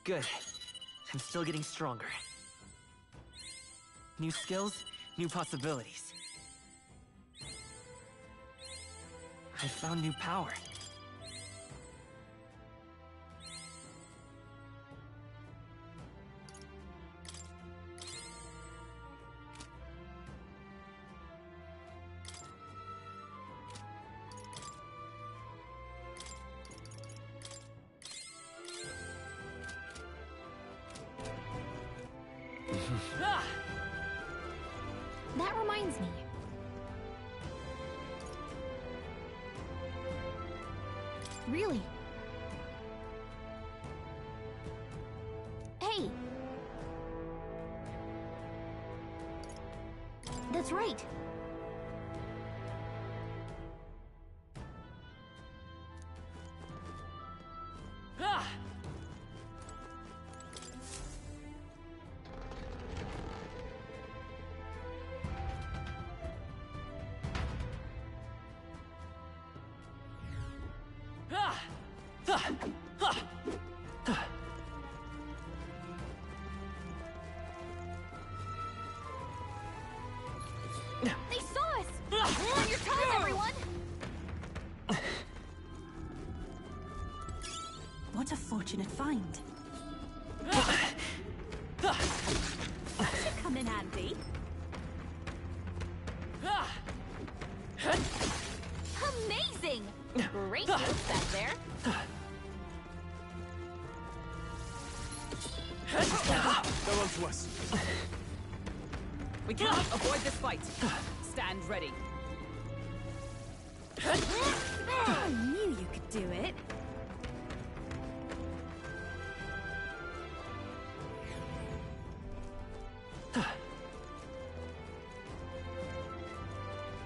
Speaker 13: Good. I'm still getting stronger. New skills, new possibilities. I found new power.
Speaker 14: That reminds me. Really? Hey! That's right. They saw us! On your toes, everyone!
Speaker 12: What a fortunate find.
Speaker 18: Should come in handy.
Speaker 14: Amazing! Great move back there.
Speaker 9: They're onto us.
Speaker 6: We cannot avoid this fight. Stand ready.
Speaker 18: I knew you could do it.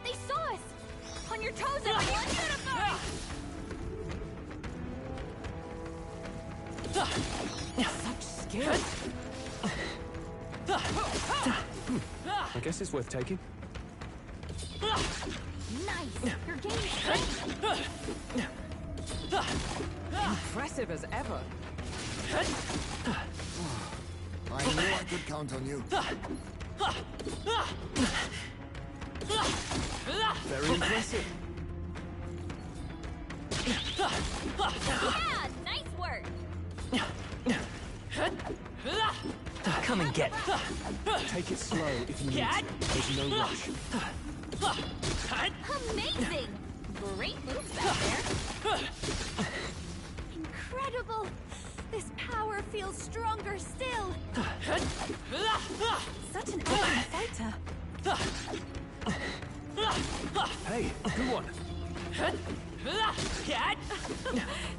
Speaker 14: They saw us! On your toes, everyone!
Speaker 6: Such skill.
Speaker 9: I guess it's worth taking.
Speaker 14: Nice! You're gaining strength!
Speaker 6: Impressive as ever.
Speaker 15: I knew I could count on you.
Speaker 9: Very impressive.
Speaker 14: Yeah! Nice work!
Speaker 19: Come and get it.
Speaker 9: Take it slow if you need to. There's no rush.
Speaker 14: Amazing! Great moves back there.
Speaker 18: Incredible! This power feels stronger still.
Speaker 12: Such an excellent fighter.
Speaker 9: Hey, good one.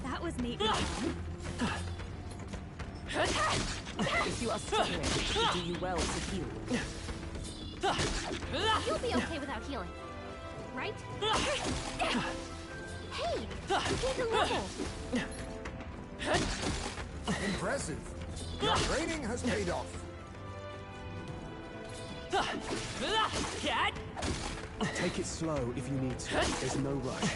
Speaker 18: That was neat.
Speaker 6: If you are struggling, it will do you well to heal.
Speaker 14: You'll be okay without healing. Right? Hey! You gained a level!
Speaker 15: Impressive. Your training has paid off.
Speaker 9: Take it slow if you need to. There's no rush.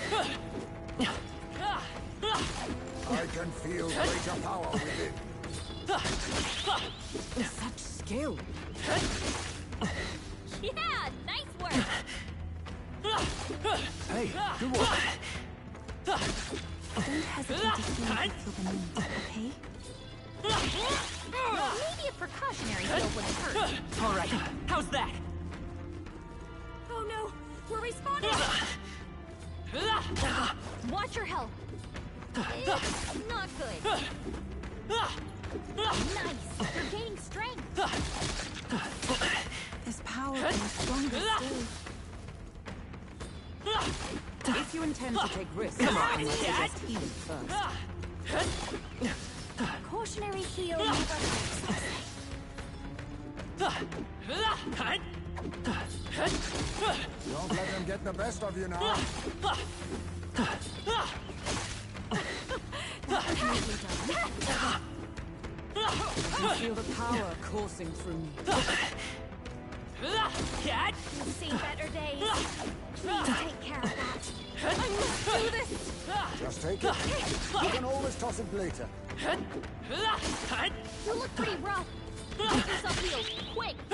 Speaker 15: I can feel greater power within.
Speaker 6: Such skill.
Speaker 14: Yeah! Nice work!
Speaker 9: Hey, good one.
Speaker 12: Don't hesitate to heal if you feel the need, okay?
Speaker 14: Maybe a precautionary heal wouldn't hurt.
Speaker 19: All right, how's that?
Speaker 18: Oh no! We're respawning!
Speaker 14: Watch your health. It's not good. Nice! You're gaining strength.
Speaker 12: This power feels stronger still.
Speaker 6: If you intend to take risks,
Speaker 19: Come on,
Speaker 6: I
Speaker 19: Dad.
Speaker 6: suggest healing first.
Speaker 18: Cautionary heal never hurts.
Speaker 15: Don't let them get the best of you now.
Speaker 6: I feel the power coursing through me.
Speaker 18: You've seen better days. Please take care of that. I must do this!
Speaker 15: Just take it. You can always toss it later.
Speaker 14: You look pretty rough. Get yourself healed, quick!
Speaker 18: I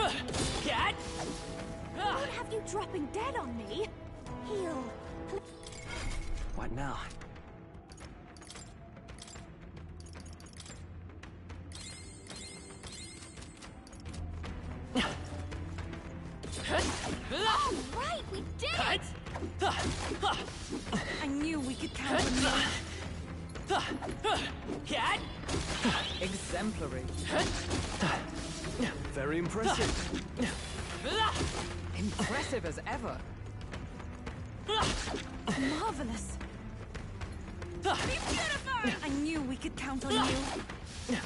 Speaker 18: won't have you dropping dead on me. Heal.
Speaker 13: What now?
Speaker 18: All right, we did it!
Speaker 12: I knew we could count on you.
Speaker 6: Exemplary.
Speaker 9: Very impressive.
Speaker 6: Impressive as ever.
Speaker 12: Marvelous. I knew we could count on you.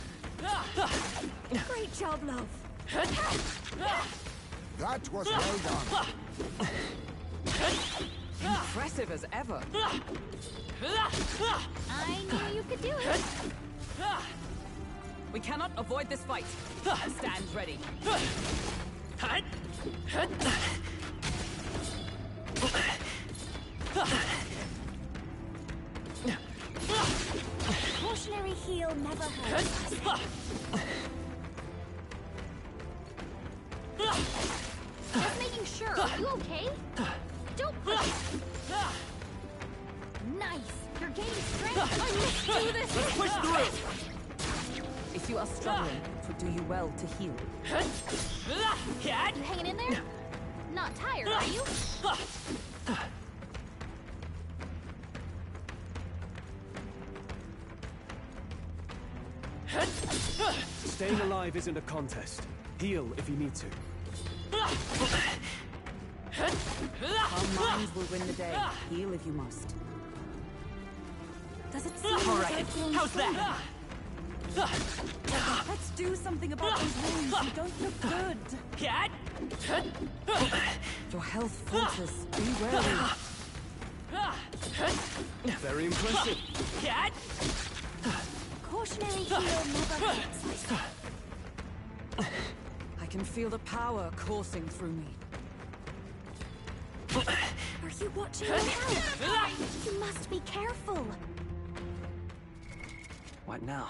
Speaker 18: Great job, love.
Speaker 15: That was well done.
Speaker 6: Impressive as ever.
Speaker 14: I knew you could do it.
Speaker 6: We cannot avoid this fight. Stand ready.
Speaker 18: Cautionary heal never hurts.
Speaker 14: Just making sure. Are you okay? Don't push. Nice. You're gaining strength. I must do this.
Speaker 19: Let's push through!
Speaker 6: If you are struggling, it would do you well to heal.
Speaker 14: You hanging in there? Not tired, are you?
Speaker 9: Staying alive isn't a contest. Heal if you need to.
Speaker 6: Our minds will win the day. Heal if you must.
Speaker 12: Does it seem
Speaker 19: All right, how's that?
Speaker 12: Let's do something about those wounds. You don't look good.
Speaker 19: Cat?
Speaker 6: Your health falters. Be wary.
Speaker 9: Very impressive.
Speaker 19: Cat?
Speaker 12: Cautionary heal never hurts.
Speaker 6: I can feel the power coursing through me.
Speaker 12: Are you watching your health?
Speaker 14: You must be careful.
Speaker 13: What now?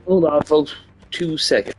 Speaker 8: Hold on, folks. 2 seconds.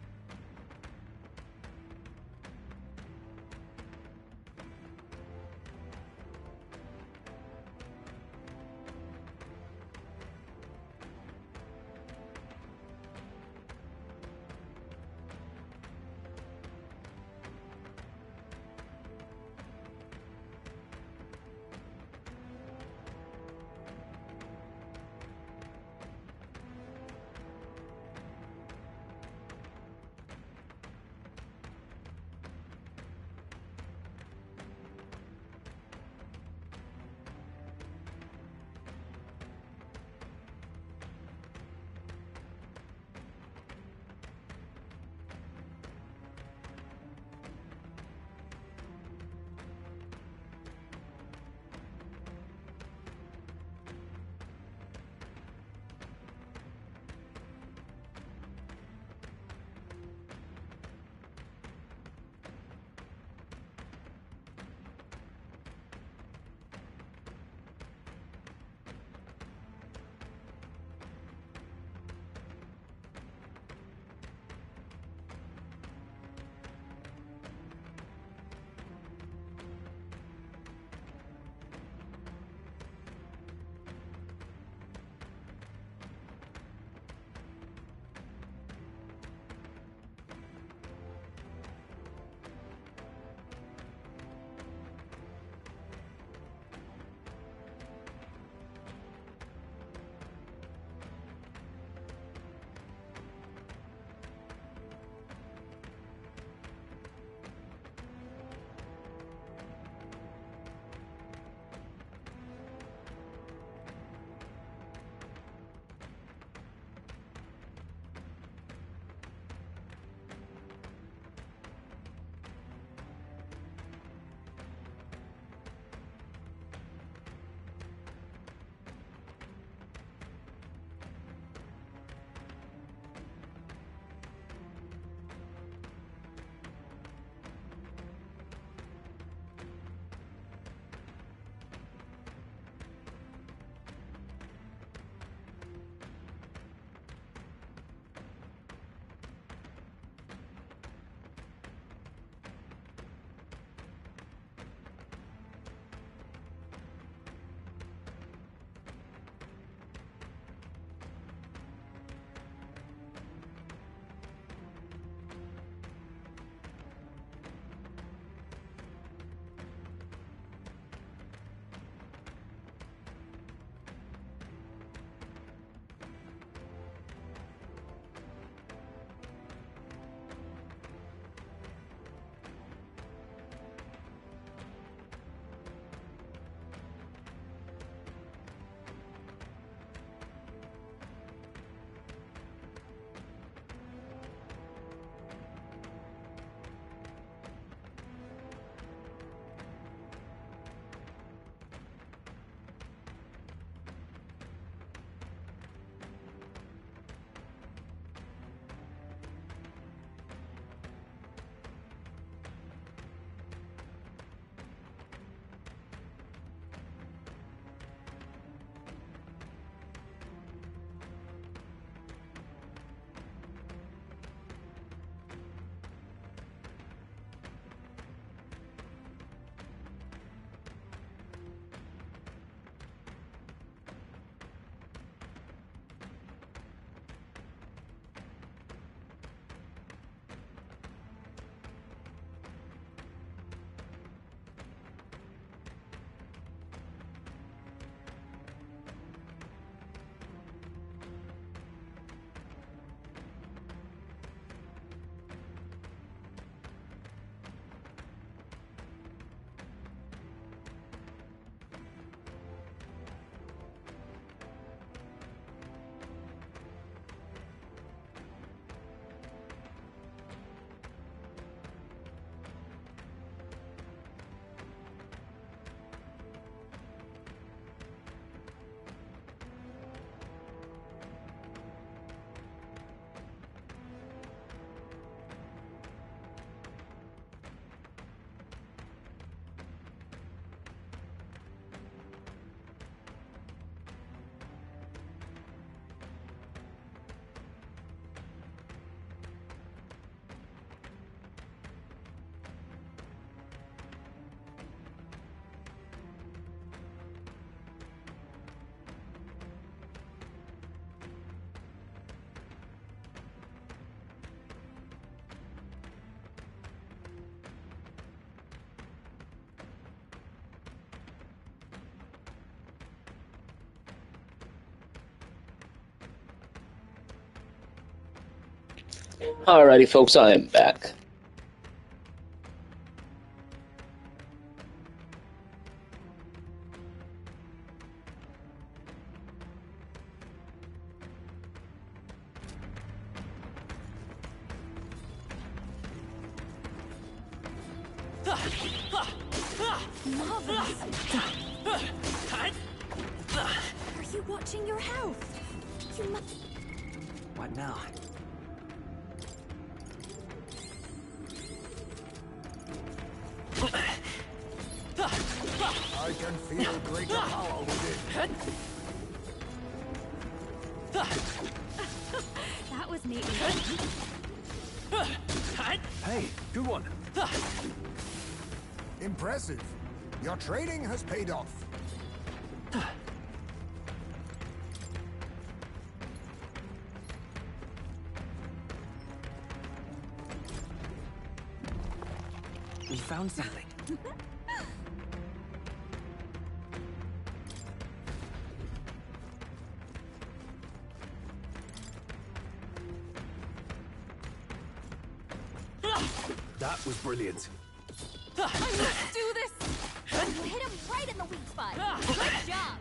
Speaker 8: Alrighty, folks, I am back.
Speaker 12: Marvelous. Are you watching your health? You must...
Speaker 13: What now?
Speaker 15: I can feel greater power within.
Speaker 18: That was neat.
Speaker 9: Hey, good one.
Speaker 15: Impressive. Your training has paid off.
Speaker 13: We found something.
Speaker 9: That was brilliant.
Speaker 18: Let's do this! You hit him right in the weak spot. Good job.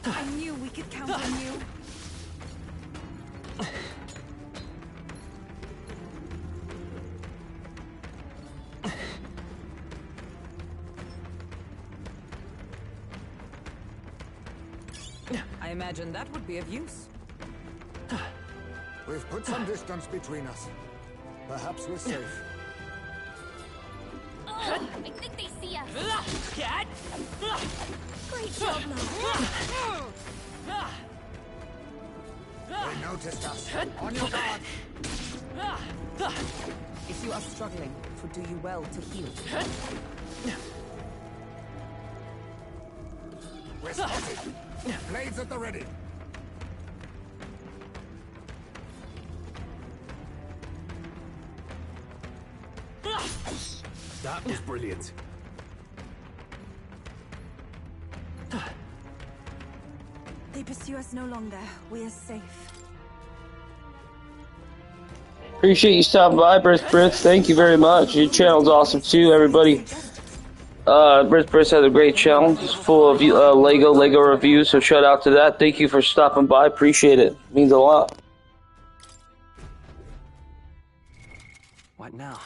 Speaker 12: I knew we could count on you.
Speaker 6: I imagine that would be of use.
Speaker 15: We've put some distance between us. Perhaps we're safe.
Speaker 18: Oh, I think they see us.
Speaker 19: Cat!
Speaker 18: Great job, Lo.
Speaker 15: They noticed us. On your guard.
Speaker 6: If you are struggling, it would do you well to heal.
Speaker 15: We're spotted. Blades at the ready.
Speaker 9: That was brilliant.
Speaker 12: They pursue us no longer. We are safe.
Speaker 8: Appreciate you stopping by, Brith. Thank you very much. Your channel's awesome too, everybody. Brith has a great channel. It's full of Lego reviews, so shout out to that. Thank you for stopping by. Appreciate it. It means a lot.
Speaker 13: What now?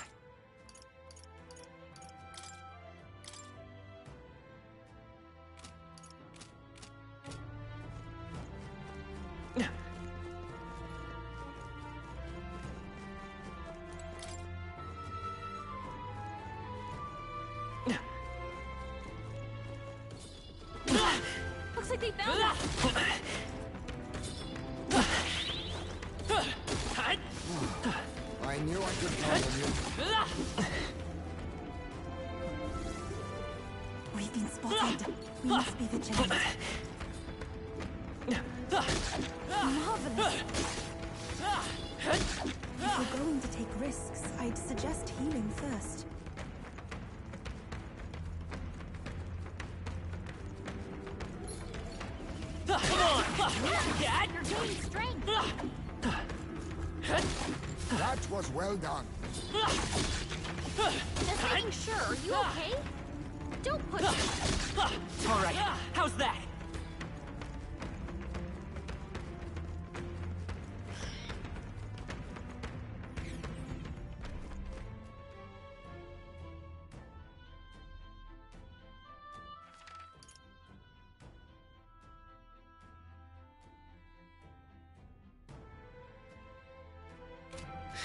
Speaker 18: Looks like they found us.
Speaker 15: I knew I could count on you.
Speaker 12: We've been spotted. We must be vigilant. Marvelous. If we're going to take risks, I'd suggest healing first.
Speaker 19: Cat!
Speaker 18: You're gaining strength.
Speaker 15: That was well done.
Speaker 18: Just making sure. Are you okay? Don't push.
Speaker 19: All right, how's that?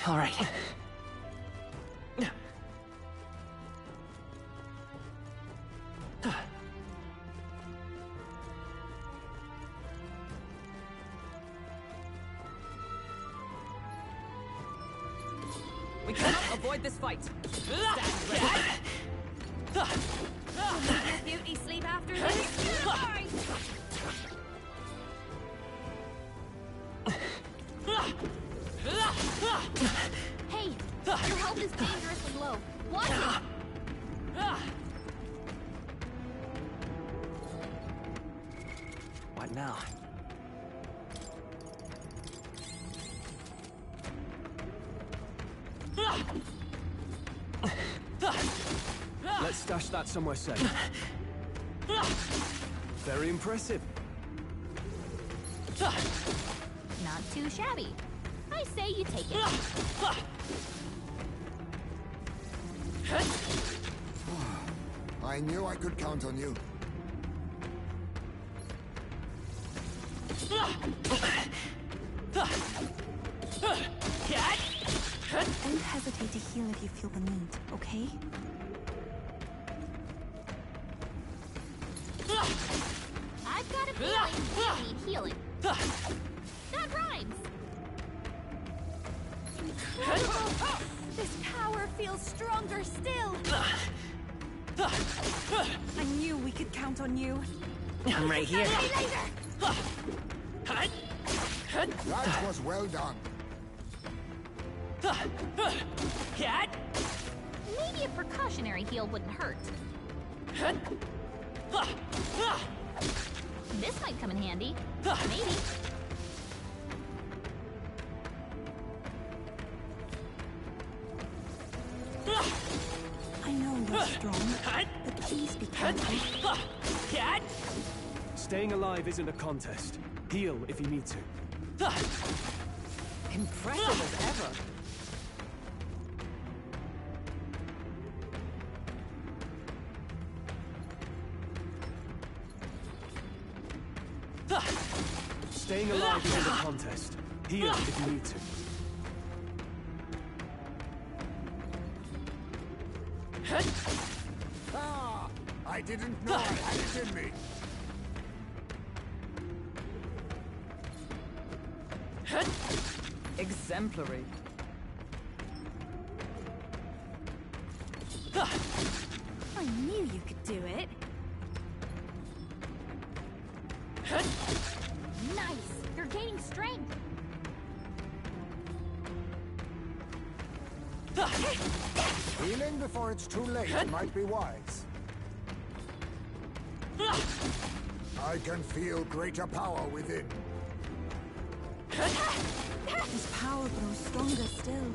Speaker 13: All right.
Speaker 6: We cannot avoid this fight.
Speaker 18: Beauty sleep after this. Sorry. Hey, your health is dangerously low. Watch it.
Speaker 13: What now?
Speaker 9: Let's stash that somewhere safe. Very impressive.
Speaker 14: Not too shabby. I say you take it.
Speaker 15: I knew I could count on you.
Speaker 12: Don't hesitate to heal if you feel the need, okay?
Speaker 14: I've got a feeling you need healing. That rhymes.
Speaker 18: Incredible! This power feels stronger still!
Speaker 12: I knew we could count on you.
Speaker 19: I'm right here.
Speaker 15: That was well done.
Speaker 14: Maybe a precautionary heal wouldn't hurt. This might come in handy. Maybe.
Speaker 12: I know you're strong, but please be careful.
Speaker 9: Staying alive isn't a contest. Heal if you need to.
Speaker 19: Impressive as ever.
Speaker 9: Staying alive isn't a contest. Heal if you need to.
Speaker 15: Ah! I didn't know I had it in me.
Speaker 19: Exemplary.
Speaker 18: I knew you could do it.
Speaker 14: Nice! You're gaining strength.
Speaker 15: Healing before it's too late might be wise. I can feel greater power within.
Speaker 12: His power grows stronger still.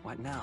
Speaker 13: What now?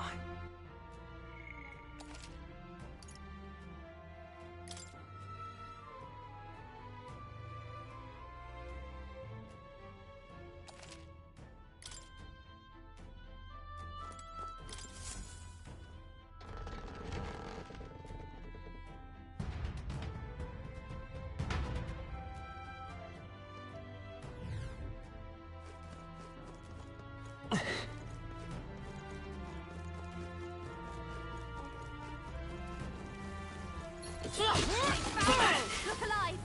Speaker 14: Look alive!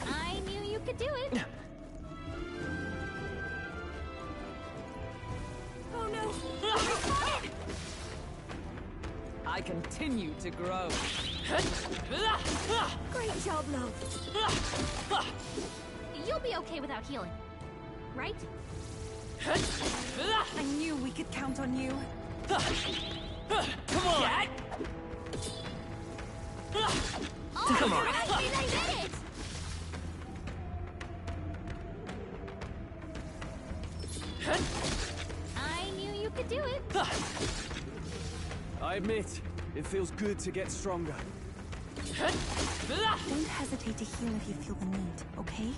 Speaker 14: I knew you could do it.
Speaker 18: Oh no!
Speaker 19: I continue to grow.
Speaker 18: Great job, love.
Speaker 14: You'll be okay without healing, right?
Speaker 12: I knew we could count on you.
Speaker 19: Come on! Come on!
Speaker 14: Right, we did it! I knew you could do it.
Speaker 9: I admit, it feels good to get stronger.
Speaker 12: Don't hesitate to heal if you feel the need, okay?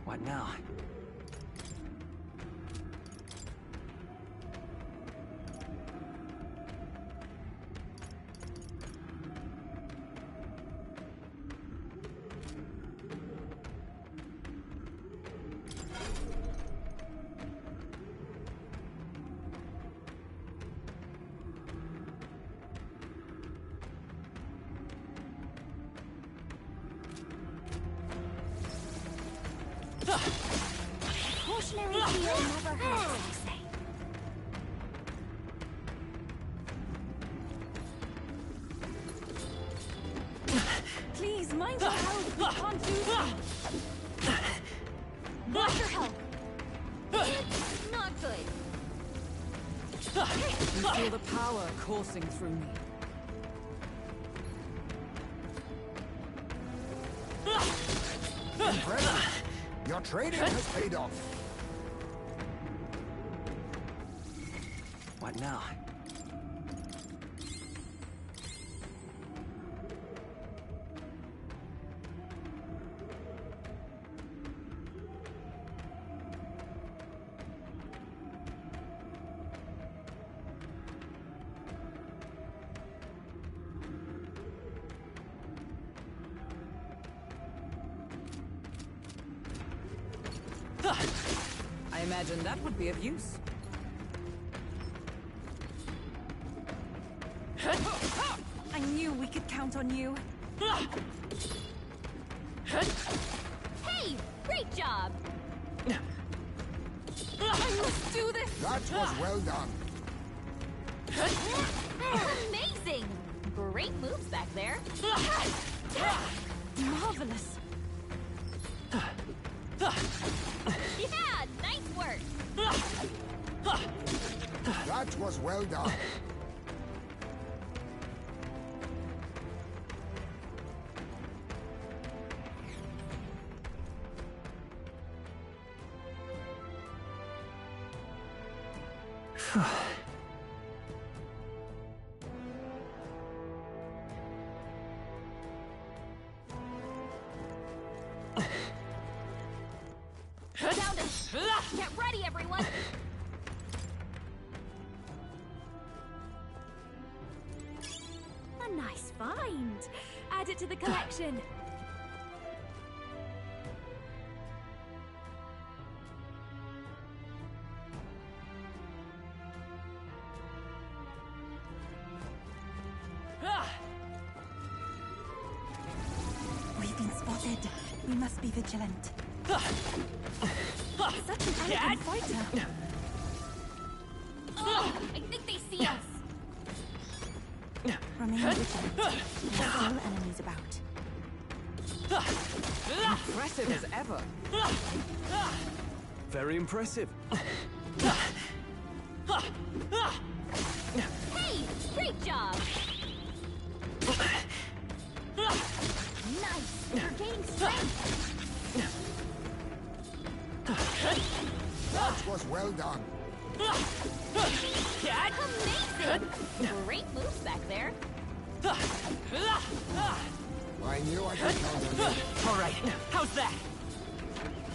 Speaker 13: What now?
Speaker 14: Ordinary fear never hurts, they say.
Speaker 12: Please, mind your health. We can't do that.
Speaker 18: Watch your health. It's not good.
Speaker 19: You feel the power coursing through me.
Speaker 15: Impressive. Your trading has paid off.
Speaker 13: What now?
Speaker 19: I imagine that would be of use.
Speaker 12: I knew we could count on you.
Speaker 18: Hey, great job.
Speaker 12: I must do this.
Speaker 15: That was well done.
Speaker 18: Amazing. Great moves back there.
Speaker 12: Marvelous.
Speaker 18: Yeah, nice work.
Speaker 15: That was well done.
Speaker 18: Down to... Get ready, everyone.
Speaker 12: A nice find. Add it to the collection. We've been spotted. We must be vigilant. Such an elegant fighter.
Speaker 18: Oh, I think they see us.
Speaker 12: Remain vigilant. There are still enemies about.
Speaker 19: Impressive as ever.
Speaker 9: Very impressive.
Speaker 18: Hey, great job. Nice. You're gaining strength.
Speaker 15: That was well done.
Speaker 18: Amazing. Great moves back there.
Speaker 15: I knew I could count on you.
Speaker 19: All right, how's that?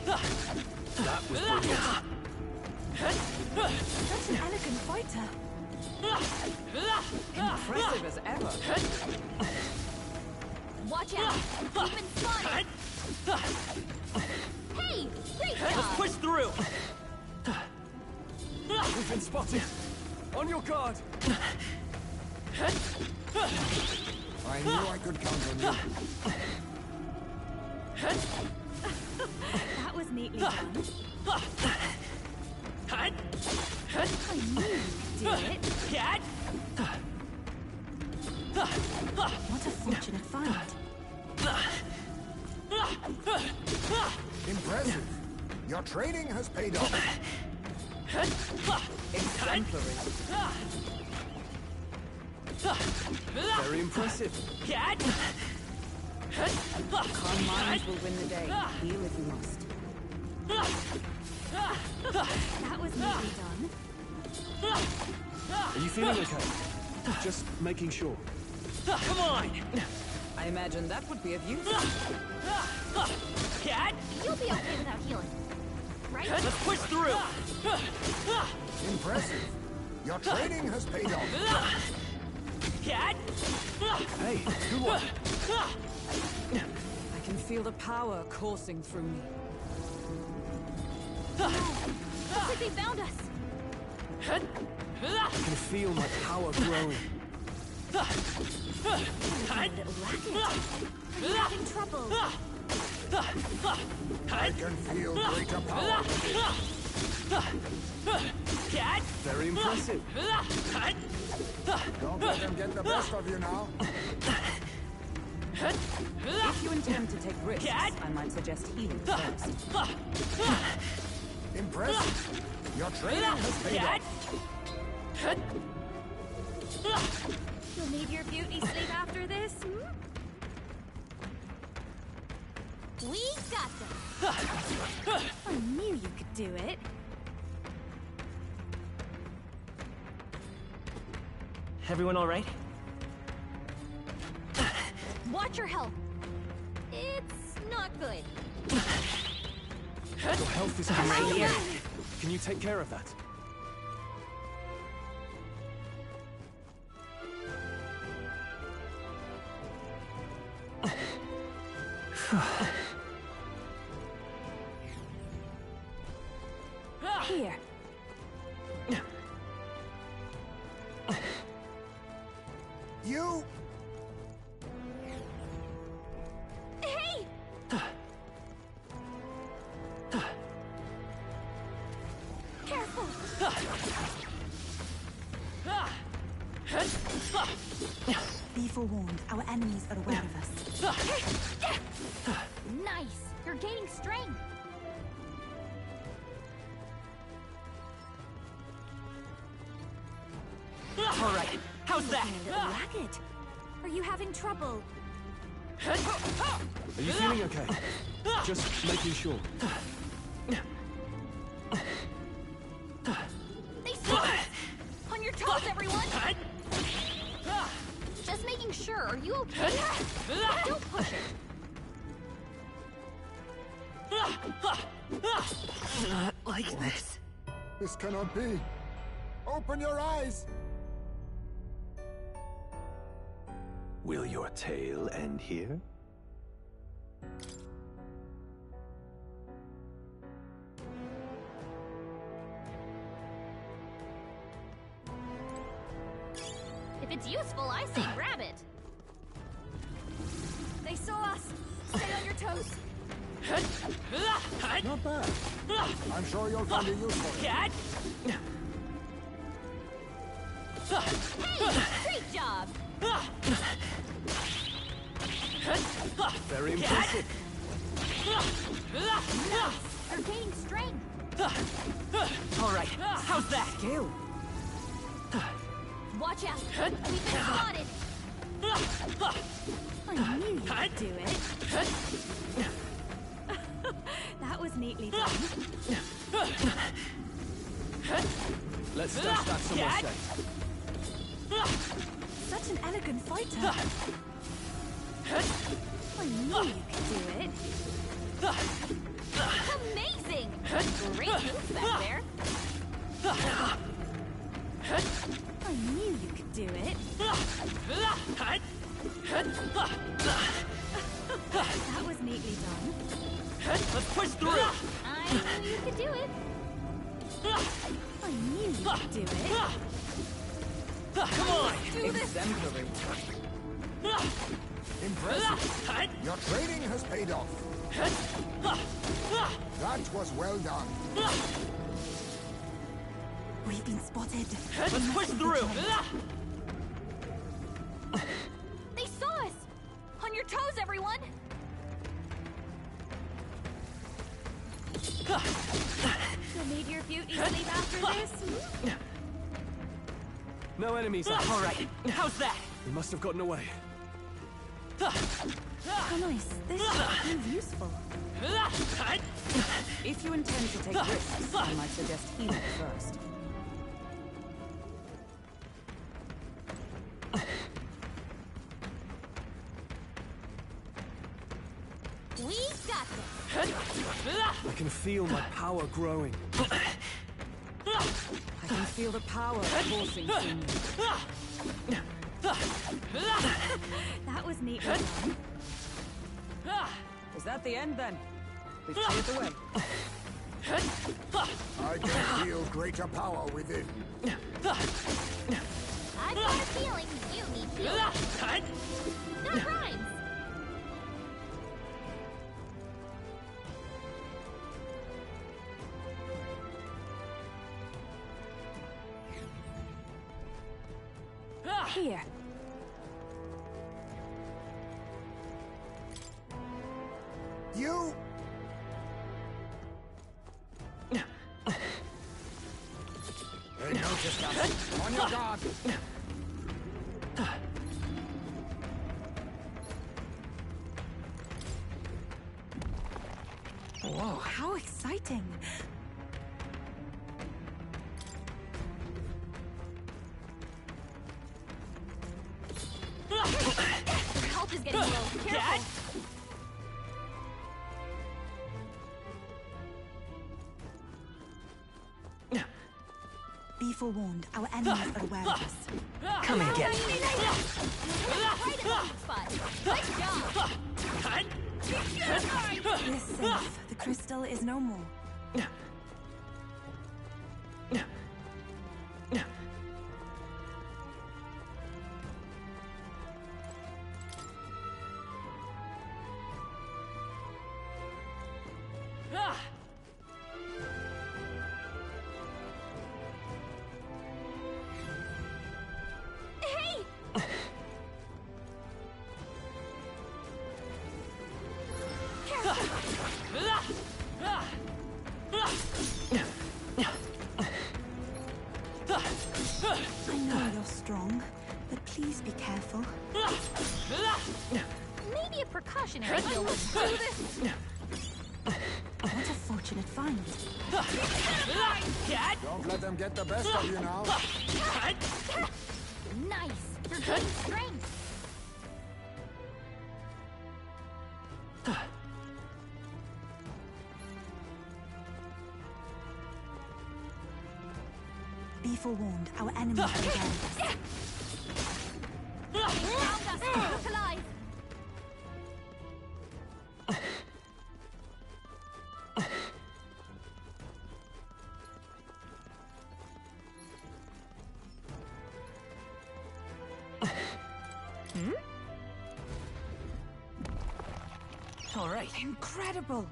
Speaker 9: That was brilliant.
Speaker 12: Such an elegant fighter.
Speaker 19: Impressive as ever.
Speaker 18: Watch out. You've been spotted. Hey, great job.
Speaker 19: Let's push through.
Speaker 9: We've been spotted. On your guard.
Speaker 15: I knew I could count on you.
Speaker 12: That was neatly done. I knew you could do it. What a fortunate find.
Speaker 15: Impressive. Your trading has paid off.
Speaker 19: Exemplary.
Speaker 9: Very impressive.
Speaker 19: Calm minds will win the day. Heal if you must.
Speaker 12: That was neatly done.
Speaker 9: Are you feeling okay? Just making sure.
Speaker 19: Come on! I imagine that would be of use.
Speaker 18: You'll be okay without healing. Right?
Speaker 19: Let's push through!
Speaker 15: Impressive. Your trading has paid off.
Speaker 9: Hey, good one.
Speaker 19: I can feel the power coursing through me.
Speaker 18: Looks like they found us.
Speaker 9: I can feel my power growing.
Speaker 12: A little racket. I'm having trouble.
Speaker 15: I can feel greater power.
Speaker 9: Very impressive.
Speaker 15: Don't let them get the best of you now.
Speaker 6: If you intend to take risks, I might suggest healing first.
Speaker 15: Impressive. Your training has paid off.
Speaker 18: You'll need your beauty sleep after this, hmm? We got this! I knew you could do it.
Speaker 13: Everyone all right?
Speaker 18: Watch your health. It's not good.
Speaker 9: Your health is right here. Can you take care of that?
Speaker 6: Here.
Speaker 15: You...
Speaker 18: Hey! Careful!
Speaker 12: Be forewarned, our enemies are aware of us.
Speaker 18: Nice! You're gaining strength!
Speaker 13: All right, how's that?
Speaker 18: Racket! Are you having trouble?
Speaker 9: Are you feeling okay? Just making sure.
Speaker 18: They see us! On your toes, everyone! Just making sure, are you okay? Don't push it!
Speaker 13: Not like this.
Speaker 15: This cannot be. Open your eyes!
Speaker 11: Will your tale end here?
Speaker 18: If it's useful, I say grab it. They saw us. Stay on your toes.
Speaker 15: Not bad. I'm sure you'll find a use for it.
Speaker 18: Hey, great job.
Speaker 9: Very impressive.
Speaker 18: Nice. You're gaining strength.
Speaker 13: All right, how's that?
Speaker 6: Skill.
Speaker 18: Watch out. We've been spotted. I knew you could do it.
Speaker 12: That was neatly done.
Speaker 9: Let's stash that somewhere safe.
Speaker 12: Such an elegant fighter.
Speaker 18: I knew you could do it. Amazing. Great moves back there. I knew you could do it.
Speaker 12: That was neatly done.
Speaker 13: Let's push through.
Speaker 18: I knew you could do it.
Speaker 12: I knew you could do it.
Speaker 13: Come on!
Speaker 18: Do this.
Speaker 9: Exemplary.
Speaker 15: Impressive. Your training has paid off. That was well done.
Speaker 12: We've been spotted.
Speaker 13: Let's push through.
Speaker 18: They saw us. On your toes, everyone. You'll need your beauty sleep after this.
Speaker 9: No enemies.
Speaker 13: All right, how's that?
Speaker 9: We must have gotten away.
Speaker 12: How nice. This seems useful.
Speaker 6: If you intend to take risks, I might suggest healing first.
Speaker 18: We got this.
Speaker 9: I can feel my power growing.
Speaker 6: I can feel the power coursing through me.
Speaker 12: That was neatly done.
Speaker 6: Is that the end then? We've cleared the way.
Speaker 15: I can feel greater power within.
Speaker 18: I've got a feeling you need healing. That rhymes.
Speaker 6: Here.
Speaker 15: You... They noticed us. On your guard.
Speaker 12: Whoa, how exciting!
Speaker 18: Your health is getting low. Careful.
Speaker 12: Be forewarned, our enemies are aware of us.
Speaker 13: Come and get me.
Speaker 18: Right in the weak spot. Nice job.
Speaker 12: We're safe. The crystal is no more. I know you're strong, but please be careful.
Speaker 18: Maybe a precautionary deal will do this.
Speaker 12: What a fortunate find.
Speaker 15: Don't let them get the best of you now.
Speaker 18: Nice. You're gaining strength.
Speaker 12: Be forewarned, our enemies are aware of us.
Speaker 18: Found us. Look alive.
Speaker 12: All right. Incredible.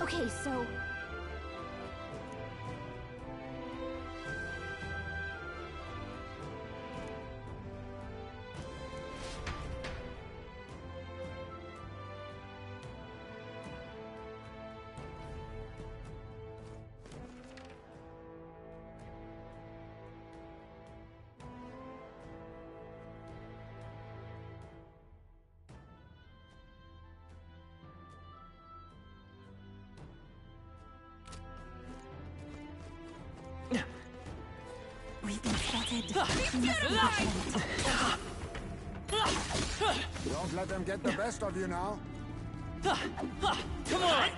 Speaker 18: Okay, so...
Speaker 12: We've been spotted. We must be vigilant.
Speaker 15: Don't let them get the best of you now.
Speaker 13: Come on!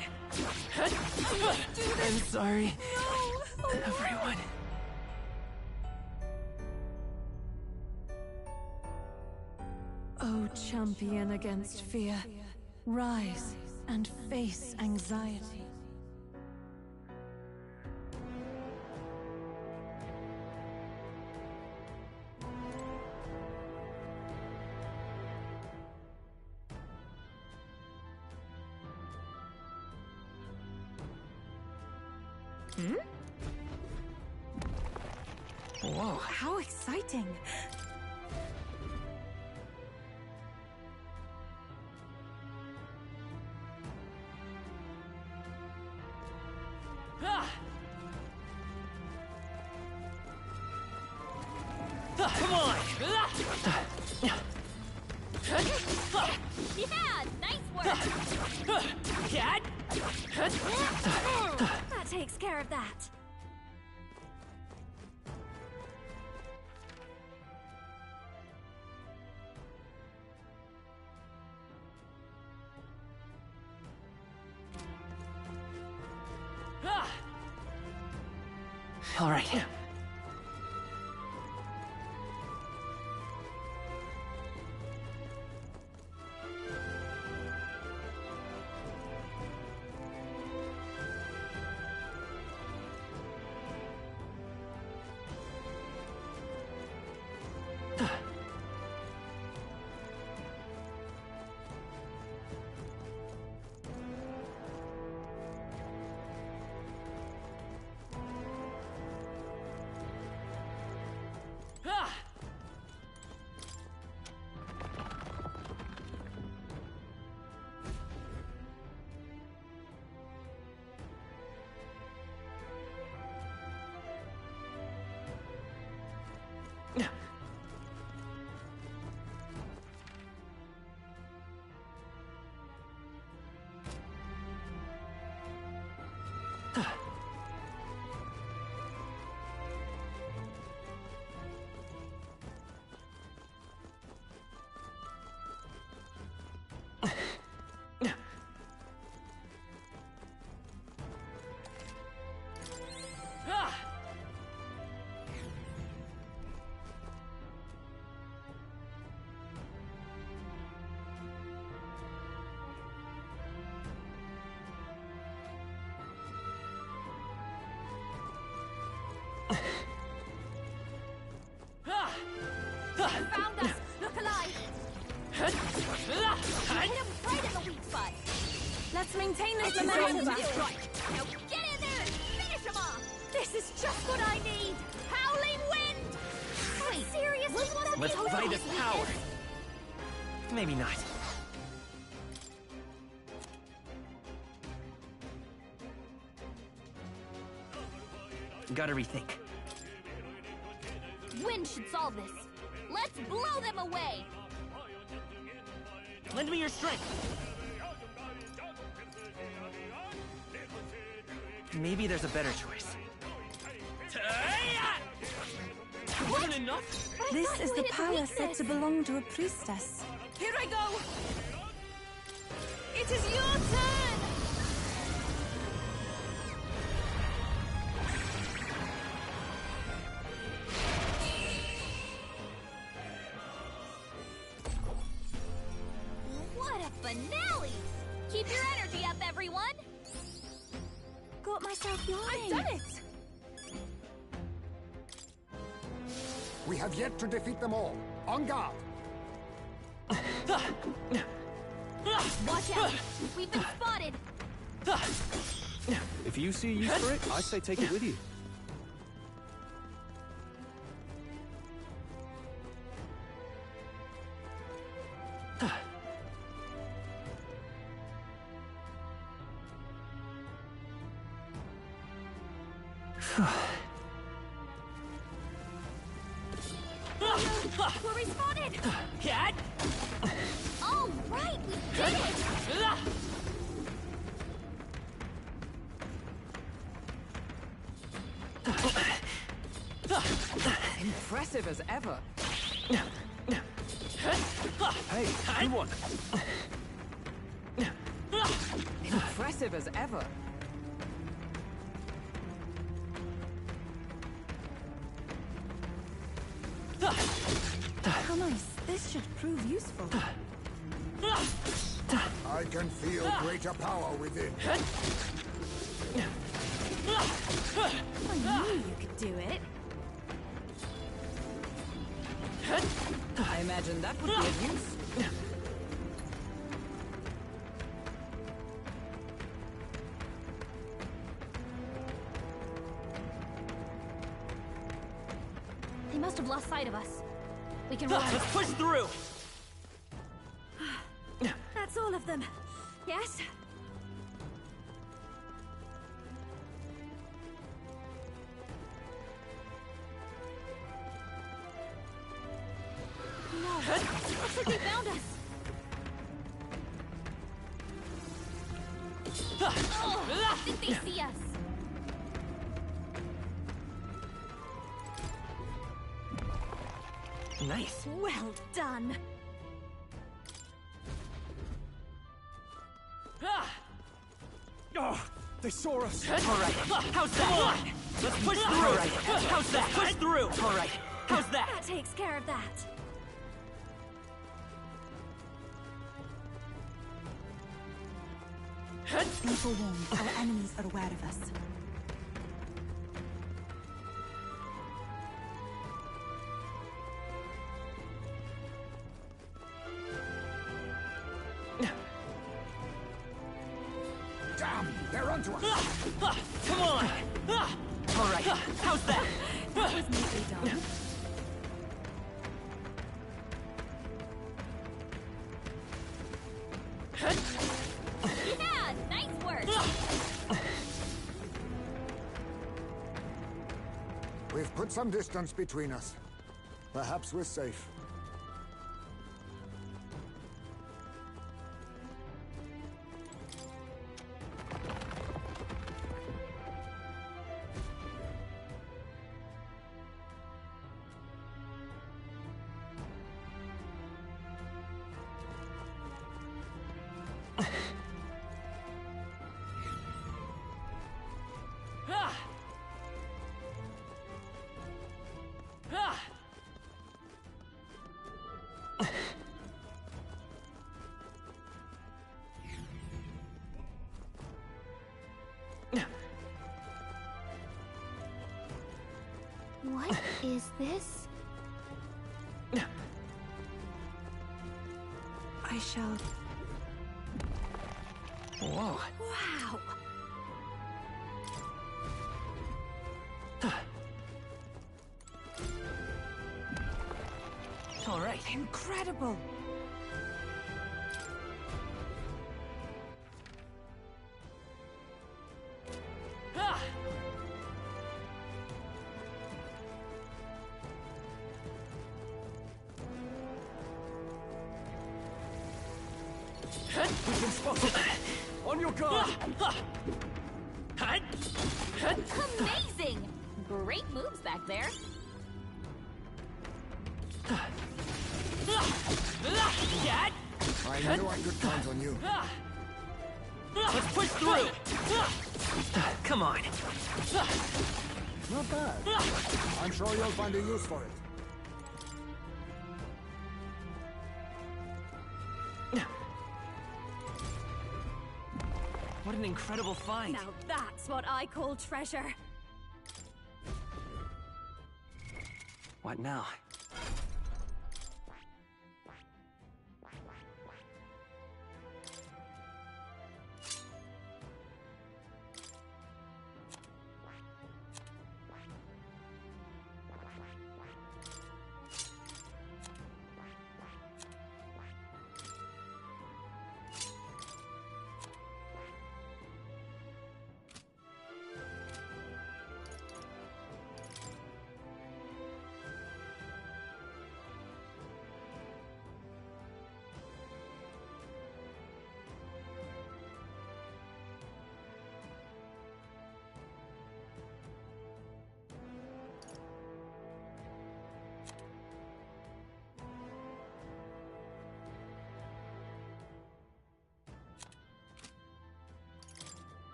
Speaker 13: I'm sorry. No! Everyone.
Speaker 19: O champion against fear, rise and face anxiety.
Speaker 12: Whoa, how exciting!
Speaker 13: Come on!
Speaker 18: Yeah, nice work. That takes care of that.
Speaker 13: All right.
Speaker 18: Found us! Look alive! Hit him right in the weak spot!
Speaker 19: Let's maintain this
Speaker 18: Right.
Speaker 19: momentum.
Speaker 18: Now get in there and finish him off! This is just what I need! Howling wind! Wait, seriously?
Speaker 13: Let's fight his power. Maybe not. Gotta rethink.
Speaker 18: Wind should solve this. Let's blow them away!
Speaker 13: Lend me your strength. Maybe there's a better choice. Wasn't enough?
Speaker 12: This is the power said to belong to a priestess.
Speaker 19: Here I go! It is your turn!
Speaker 18: What a finale! Keep your energy up, everyone!
Speaker 12: Got myself yawning.
Speaker 19: I've done it!
Speaker 15: We have yet to defeat them all. On guard!
Speaker 18: Watch out! We've been spotted!
Speaker 9: If you see a use for it, I say take it with you.
Speaker 18: We're respotted!
Speaker 13: Cat!
Speaker 18: All right, we did it!
Speaker 6: Impressive as ever.
Speaker 9: Hey, good one.
Speaker 6: Impressive as ever.
Speaker 12: How nice. This should prove useful.
Speaker 15: I can feel greater power within.
Speaker 12: I knew you could do it.
Speaker 6: I imagine that would be of use.
Speaker 18: They must have lost sight of us. We can run.
Speaker 13: Let's push through!
Speaker 12: That's all of them. Yes?
Speaker 18: No, looks like they found us. Oh, I think they see us.
Speaker 13: Nice.
Speaker 12: Well done.
Speaker 9: Oh, they saw us.
Speaker 13: All right. How's that? Let's push through. All right. How's that? Push through. All right. How's that?
Speaker 12: That takes care of that. Be forewarned, our enemies are aware of us.
Speaker 15: Damn, they're onto us!
Speaker 13: Come on! All right, how's that?
Speaker 12: That was neatly done.
Speaker 18: Yeah, nice work.
Speaker 15: We've put some distance between us. Perhaps we're safe.
Speaker 14: Is this?
Speaker 12: I shall...
Speaker 13: Whoa.
Speaker 12: Wow!
Speaker 13: All right.
Speaker 12: Incredible!
Speaker 9: We've been spotted! On your guard!
Speaker 18: Amazing! Great moves back there.
Speaker 15: I know I could count on you.
Speaker 13: Let's push through! Come on.
Speaker 15: Not bad. I'm sure you'll find a use for it.
Speaker 13: What an incredible find.
Speaker 18: Now that's what I call treasure.
Speaker 13: What now?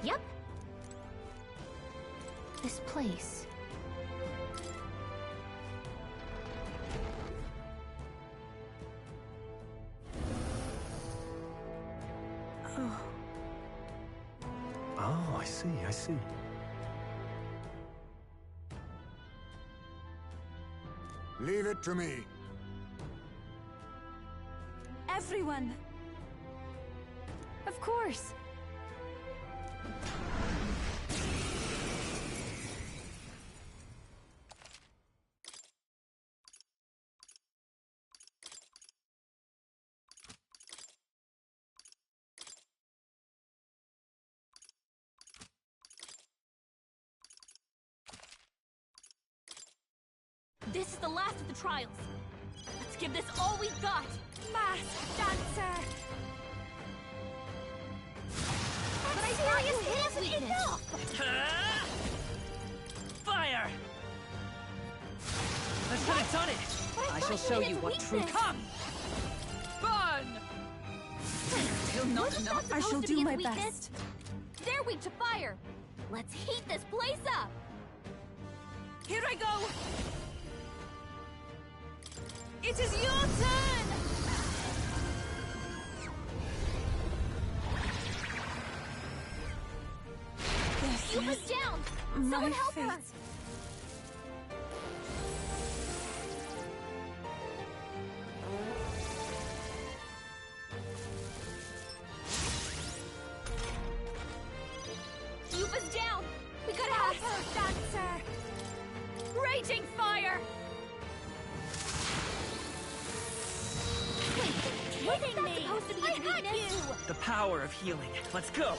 Speaker 14: Yep. This place.
Speaker 12: Oh.
Speaker 11: Oh, I see, I see.
Speaker 15: Leave it to me.
Speaker 12: Everyone!
Speaker 14: Of course.
Speaker 18: This is the last of the trials. Let's give this all we've got.
Speaker 12: Masked dancer!
Speaker 18: But I serious hit weakness.
Speaker 12: Enough!
Speaker 13: Fire! I should have done it! I shall show you what true comes!
Speaker 18: Burn! Still not enough.
Speaker 12: I shall do my best.
Speaker 18: They're weak to fire. Let's heat this place up.
Speaker 12: Here I go! It is your turn!
Speaker 18: Yuba's down! Someone help her! Yuba's down! hitting me! Supposed to be a weakness.
Speaker 13: The power of healing. Let's go.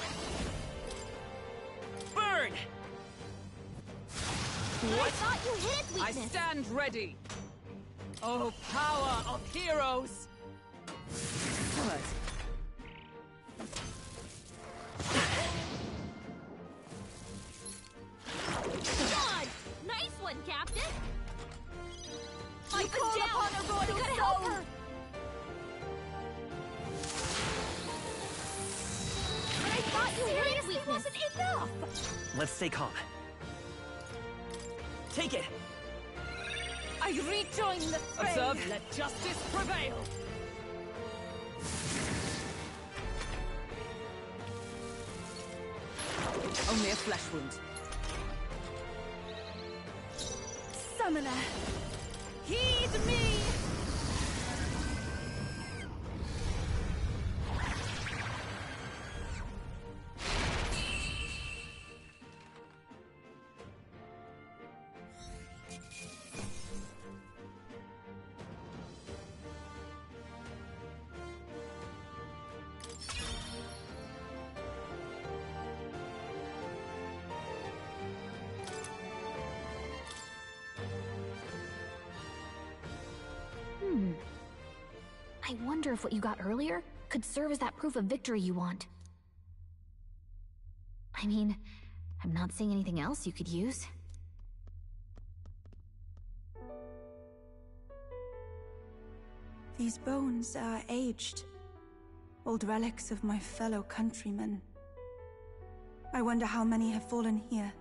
Speaker 13: Burn!
Speaker 18: I thought you hit its
Speaker 3: I
Speaker 18: weakness.
Speaker 3: stand ready. Oh, power of heroes! Good.
Speaker 18: God! Nice one, Captain!
Speaker 19: I
Speaker 18: Keep us
Speaker 19: call
Speaker 18: down!
Speaker 19: upon a royal
Speaker 18: We gotta help
Speaker 19: soul.
Speaker 18: her! I thought you hit its weakness!
Speaker 19: Wasn't enough.
Speaker 13: Let's stay calm. Take it!
Speaker 19: I rejoin the fray.
Speaker 3: Observe, let justice prevail! Only a flesh wound.
Speaker 19: Summoner, heed me.
Speaker 14: I wonder if what you got earlier could serve as that proof of victory you want. I mean, I'm not seeing anything else you could use.
Speaker 12: These bones are aged. Old relics of my fellow countrymen. I wonder how many have fallen here.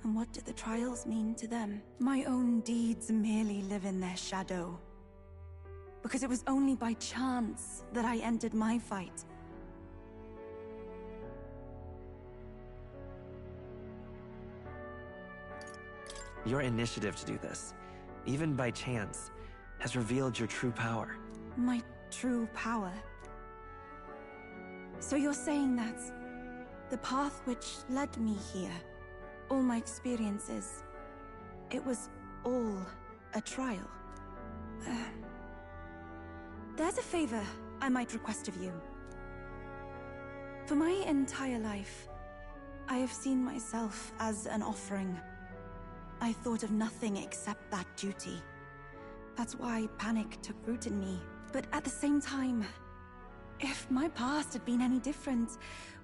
Speaker 12: And what do the trials mean to them? My own deeds merely live in their shadow. Because it was only by chance that I entered my fight.
Speaker 13: Your initiative to do this, even by chance, has revealed your true power.
Speaker 12: My true power. So you're saying that the path which led me here, all my experiences, it was all a trial. There's a favor I might request of you. For my entire life, I have seen myself as an offering. I thought of nothing except that duty. That's why panic took root in me. But at the same time, if my past had been any different,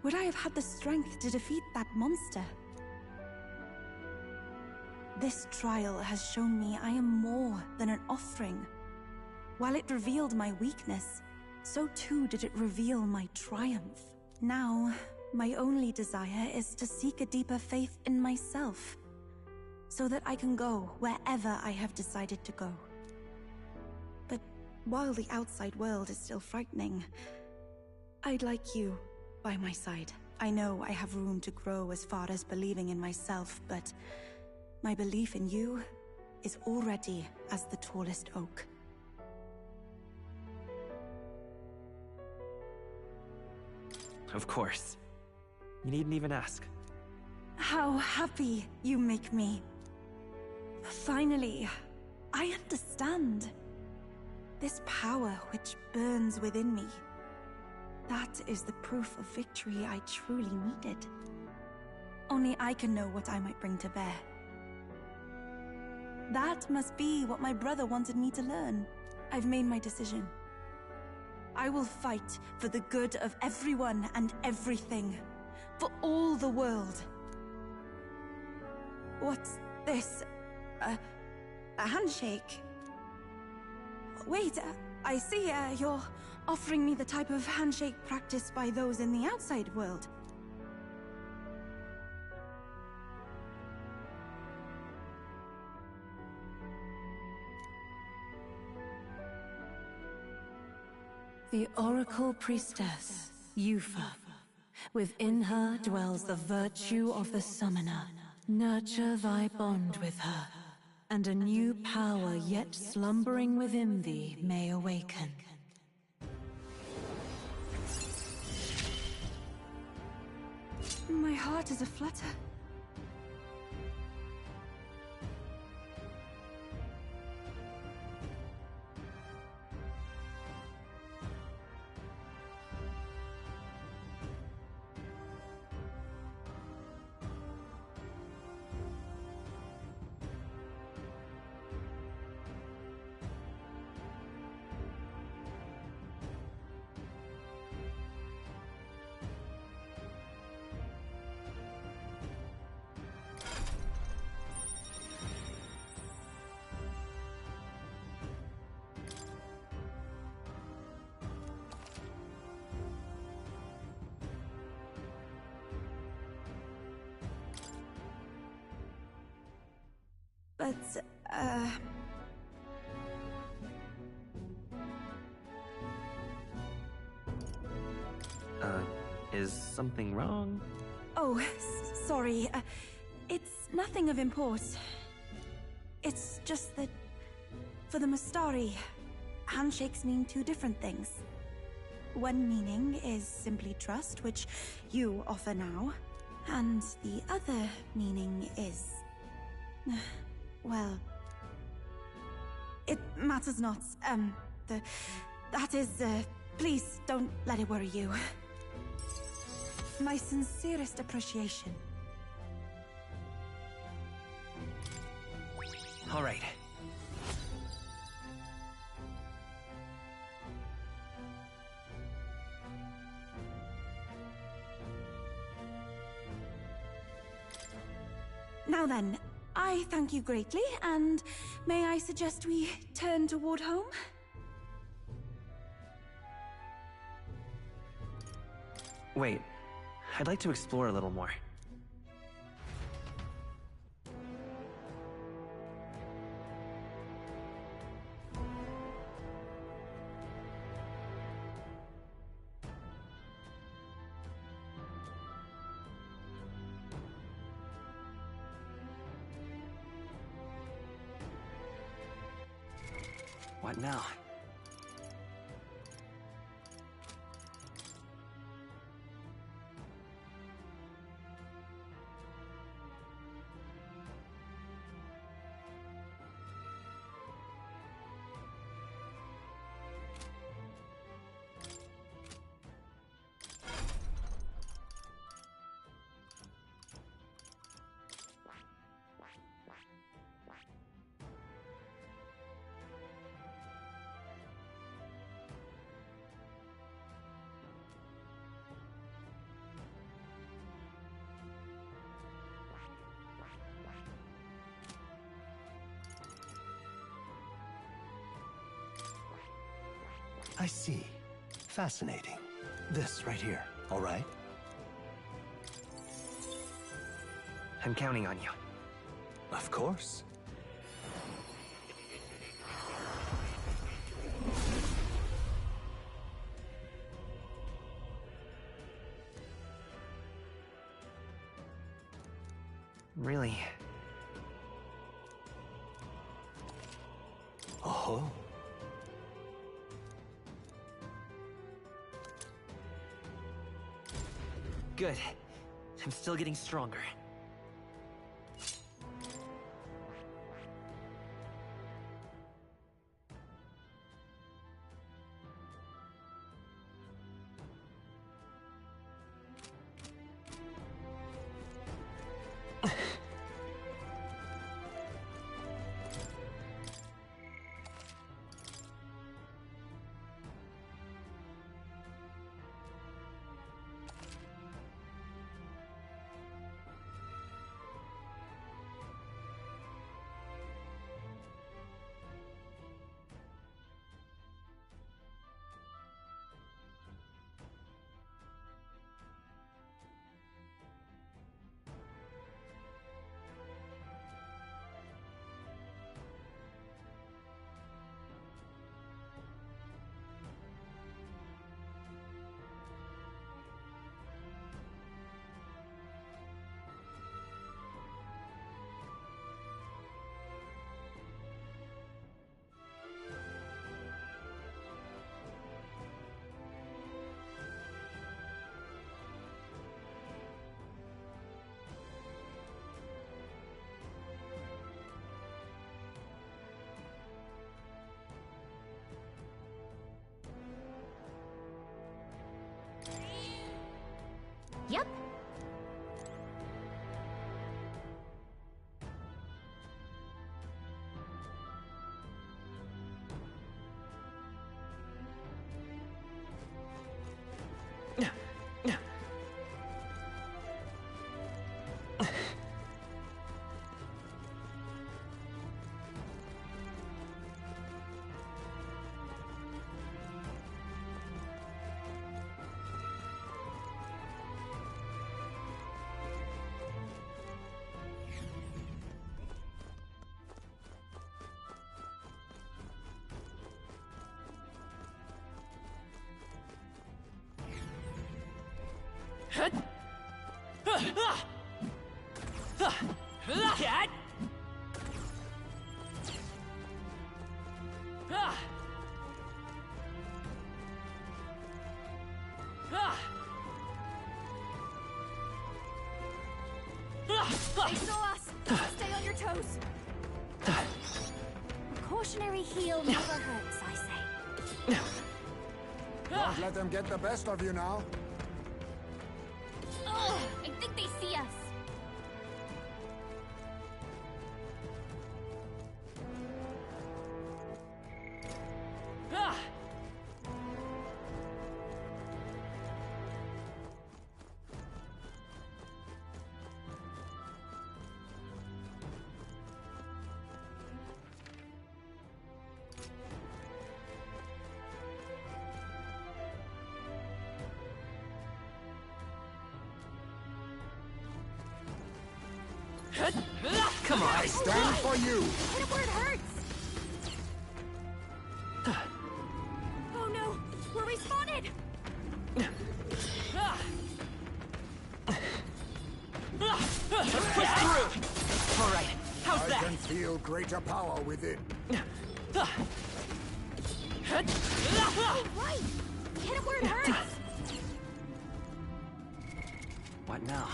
Speaker 12: would I have had the strength to defeat that monster? This trial has shown me I am more than an offering. While it revealed my weakness, so too did it reveal my triumph. Now, my only desire is to seek a deeper faith in myself, so that I can go wherever I have decided to go. But while the outside world is still frightening, I'd like you by my side. I know I have room to grow as far as believing in myself, but my belief in you is already as the tallest oak.
Speaker 13: Of course. You needn't even ask.
Speaker 12: How happy you make me. Finally, I understand. This power which burns within me. That is the proof of victory I truly needed. Only I can know what I might bring to bear. That must be what my brother wanted me to learn. I've made my decision. I will fight for the good of everyone and everything. For all the world. What's this? A handshake? Wait, I see you're offering me the type of handshake practiced by those in the outside world.
Speaker 19: The Oracle Priestess, Yufa. Within her dwells the virtue of the Summoner. Nurture thy bond with her, and a new power yet slumbering within thee may awaken.
Speaker 12: My heart is aflutter. But,
Speaker 13: Is something wrong?
Speaker 12: Oh, sorry. It's nothing of import. It's just that, for the Mustari, handshakes mean two different things. One meaning is simply trust, which you offer now. And the other meaning is... well... it matters not. That is, please don't let it worry you. My sincerest appreciation.
Speaker 13: All right.
Speaker 12: Now then, I thank you greatly, and may I suggest we turn toward home?
Speaker 13: Wait, I'd like to explore a little more. What now?
Speaker 11: I see. Fascinating. This right here, all right?
Speaker 13: I'm counting on you.
Speaker 11: Of course.
Speaker 13: Really?
Speaker 11: Oh.
Speaker 13: Good. I'm still getting stronger.
Speaker 14: Yep.
Speaker 18: They saw us. Stay on your toes. A cautionary heel never hurts, I say.
Speaker 15: Don't let them get the best of you now.
Speaker 18: Ugh, I think they see us.
Speaker 15: Come on, I stand for you.
Speaker 18: Hit him where it hurts. Oh no, we're respawning.
Speaker 20: Let's push through. All right, how's that?
Speaker 15: I can feel greater power within.
Speaker 18: Oh, right. Hit him where it hurts.
Speaker 13: What now?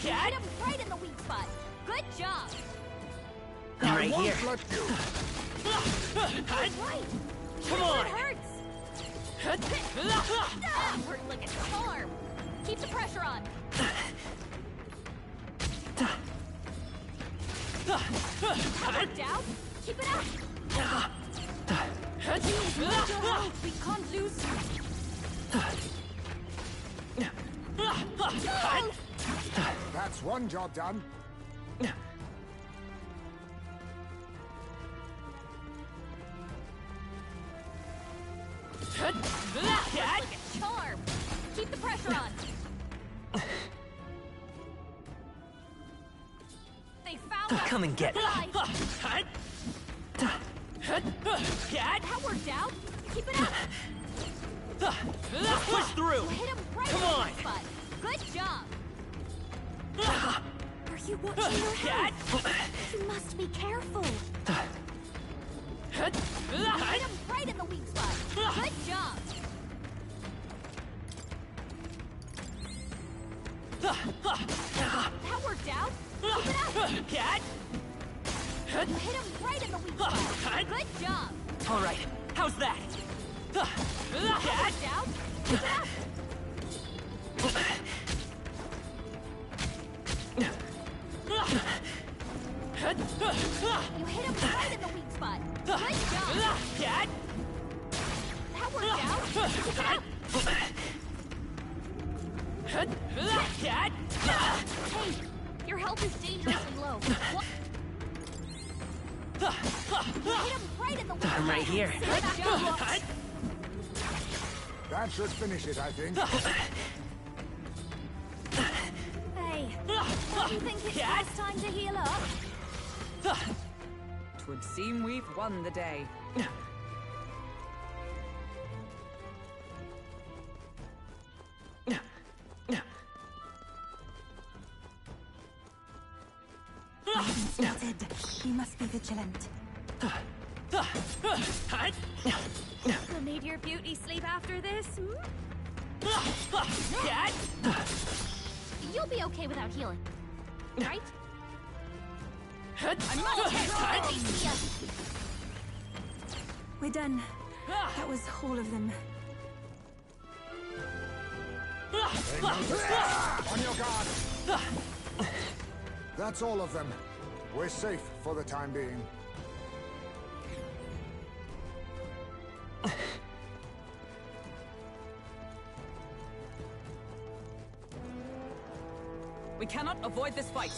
Speaker 18: Hit him right in the weak spot. Good job.
Speaker 20: I'm right here.
Speaker 18: Right.
Speaker 20: Come
Speaker 18: Hit him where
Speaker 20: on.
Speaker 18: it hurts. Worked like a charm. Keep the pressure on. That worked out. Keep it up. Jeez, we need your help. We can't lose.
Speaker 15: That's one job done.
Speaker 18: Like a charm. Keep the pressure on. They found us.
Speaker 20: Come and get it.
Speaker 18: That worked out. Keep it up.
Speaker 20: Let's push through.
Speaker 18: You hit him right
Speaker 20: Come
Speaker 18: in the
Speaker 20: on.
Speaker 18: weak spot. Good job. Are you watching your head? You must be careful. Hit him right in the weak spot. Good job. That worked out. Keep it up. You hit him right in the weak spot. Good job.
Speaker 20: All right, how's that?
Speaker 18: That worked out. Keep it up. You hit him right in the weak spot. Good job. That worked out. Keep it up. Hey, your health is dangerously low. What? You hit him right in the weak spot.
Speaker 20: I'm right here.
Speaker 18: Good job.
Speaker 15: That should finish it, I think.
Speaker 18: Hey, don't you think it's last time to heal up?
Speaker 6: Twould seem we've won the day.
Speaker 12: Spotted. We must be vigilant.
Speaker 18: You'll need your beauty sleep after this. You'll be okay without healing, right? I'm not okay if they see us.
Speaker 12: We're done. That was all of them.
Speaker 15: On your guard! That's all of them. We're safe for the time being.
Speaker 6: We cannot avoid this fight.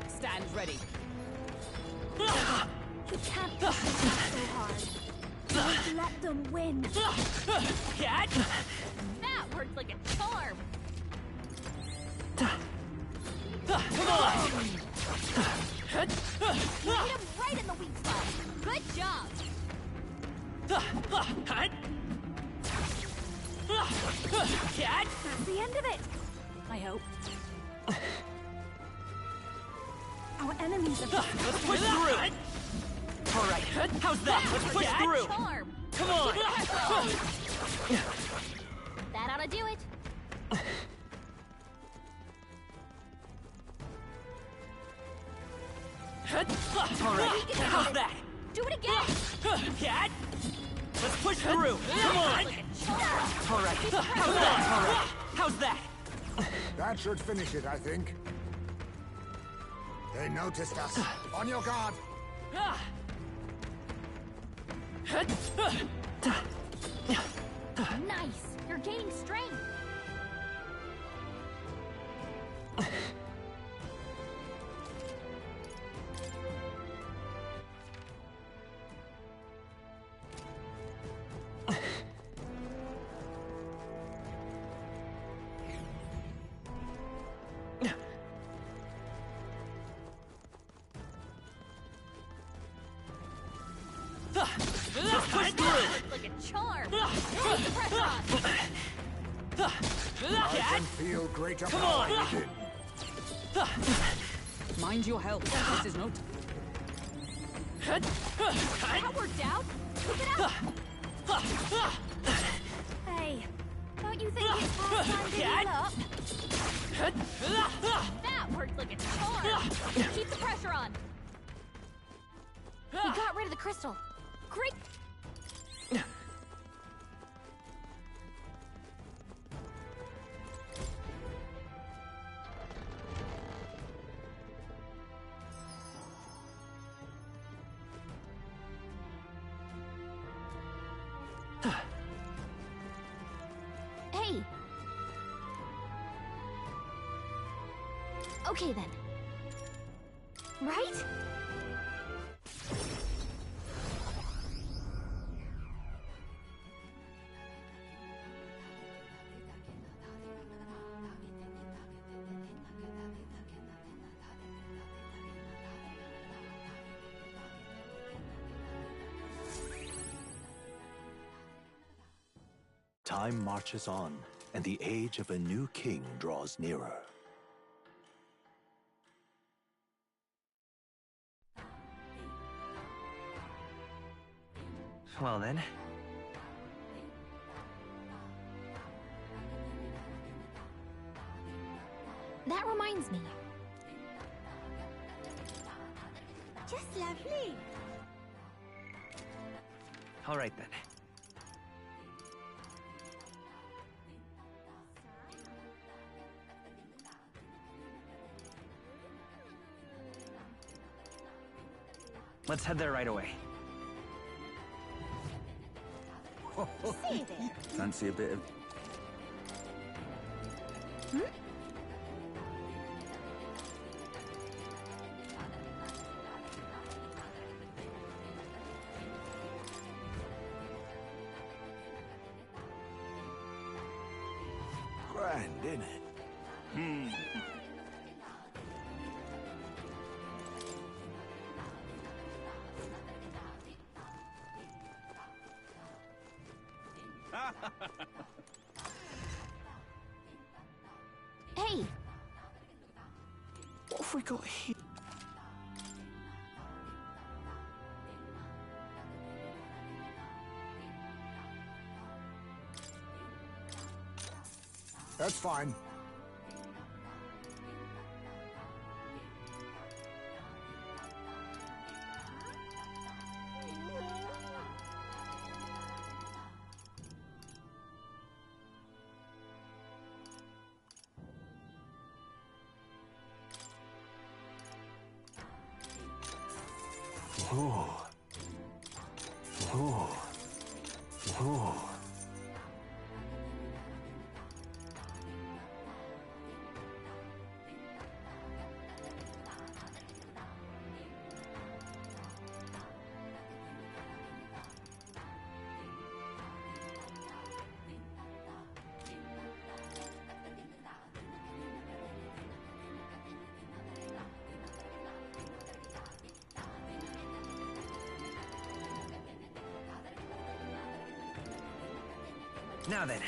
Speaker 6: Stand ready.
Speaker 18: You can't push them back so hard. Don't let them win.
Speaker 20: That
Speaker 18: worked like a charm.
Speaker 20: Come on!
Speaker 18: You hit him right in the weak spot. Good job. That's the end of it. I hope. Our enemies have
Speaker 20: Let's push through! Alright, how's that? Let's push through!
Speaker 18: Charm.
Speaker 20: Come on!
Speaker 18: That ought to do it.
Speaker 20: Alright, how's that?
Speaker 18: Do it again.
Speaker 20: Cat! Let's push through! Come on! Alright, how's that? Alright, how's that?
Speaker 15: That should finish it, I think. They noticed us. On your guard.
Speaker 18: Nice. You're gaining strength.
Speaker 20: Let's push through!
Speaker 18: Like a charm. Take the pressure on.
Speaker 15: I can feel greater
Speaker 20: Come
Speaker 15: power
Speaker 20: on.
Speaker 15: within.
Speaker 6: Mind your health. This is no time.
Speaker 18: That worked out. Keep it up. Hey, don't you think it's past time to heal up? That worked like a charm. Keep the pressure on.
Speaker 14: We got rid of the crystal.
Speaker 18: Great.
Speaker 14: Hey. Okay then. Right?
Speaker 11: Time marches on, and the age of a new king draws nearer.
Speaker 13: Well then.
Speaker 14: That reminds me.
Speaker 18: Just lovely.
Speaker 13: Alright then. Let's head there right away.
Speaker 18: See there.
Speaker 5: Fancy a bit of...
Speaker 11: Grand, isn't it?
Speaker 14: Hey.
Speaker 5: What have we got here?
Speaker 15: That's fine.
Speaker 11: Ooh. Ooh. Ooh.
Speaker 13: Now then.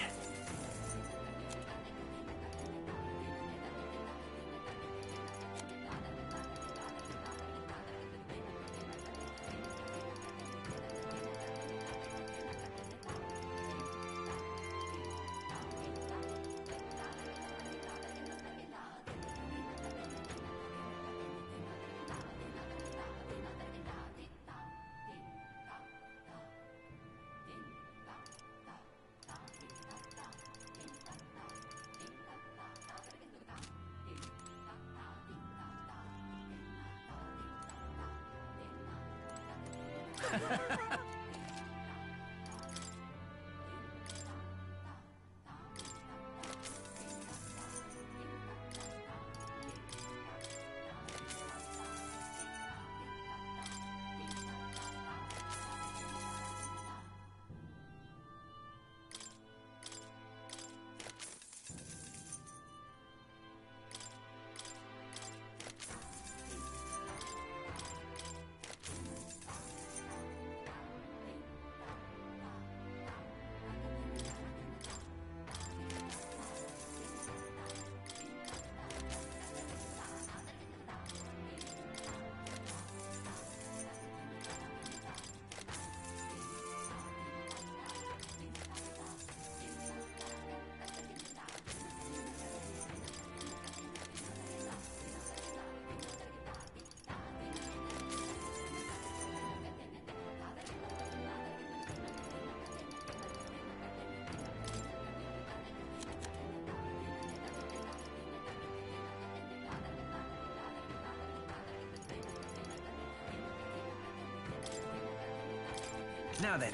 Speaker 13: Now then.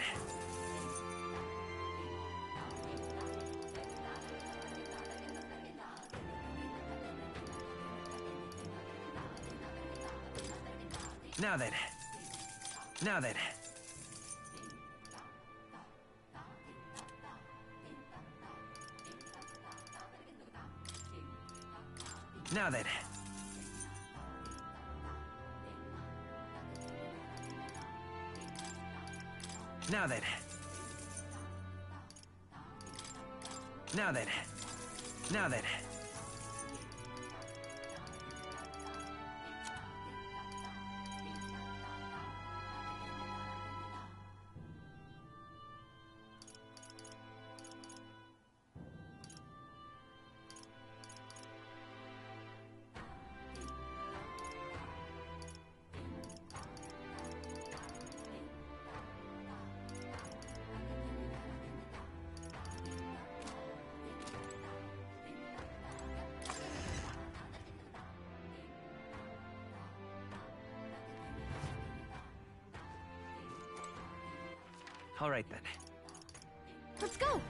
Speaker 13: Now then. Now then. Now then. Now then. Now then. Now then. All right, then.
Speaker 14: Let's go!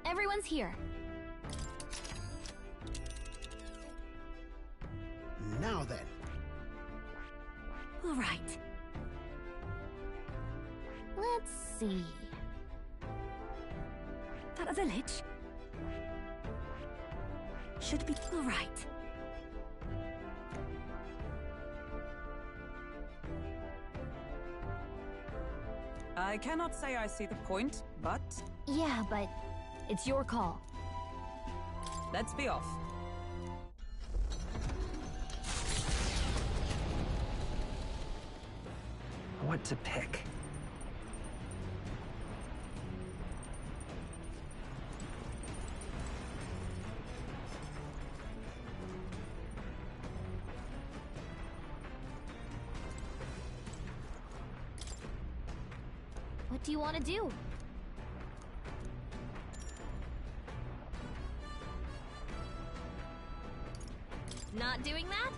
Speaker 14: Everyone's here.
Speaker 16: Now then.
Speaker 14: All right. Let's see.
Speaker 12: That a village? Should be all right.
Speaker 6: I cannot say I see the point, but...
Speaker 14: Yeah, but it's your call.
Speaker 6: Let's be off.
Speaker 13: What to pick?
Speaker 14: What do you want to do? Not doing that?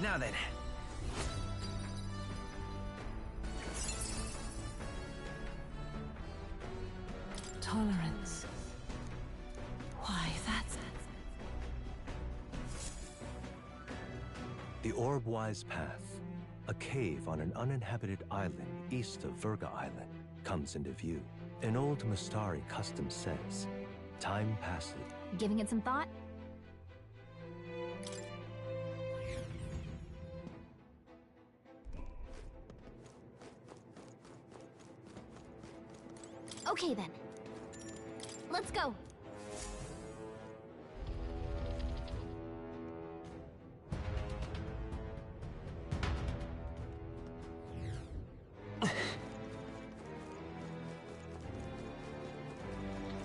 Speaker 13: Now then.
Speaker 19: Tolerance. Why, that's...
Speaker 11: The Orbwise Path, a cave on an uninhabited island east of Virga Island, comes into view. An old Mustari custom says, time passes.
Speaker 14: Giving it some thought? Okay then. Let's go.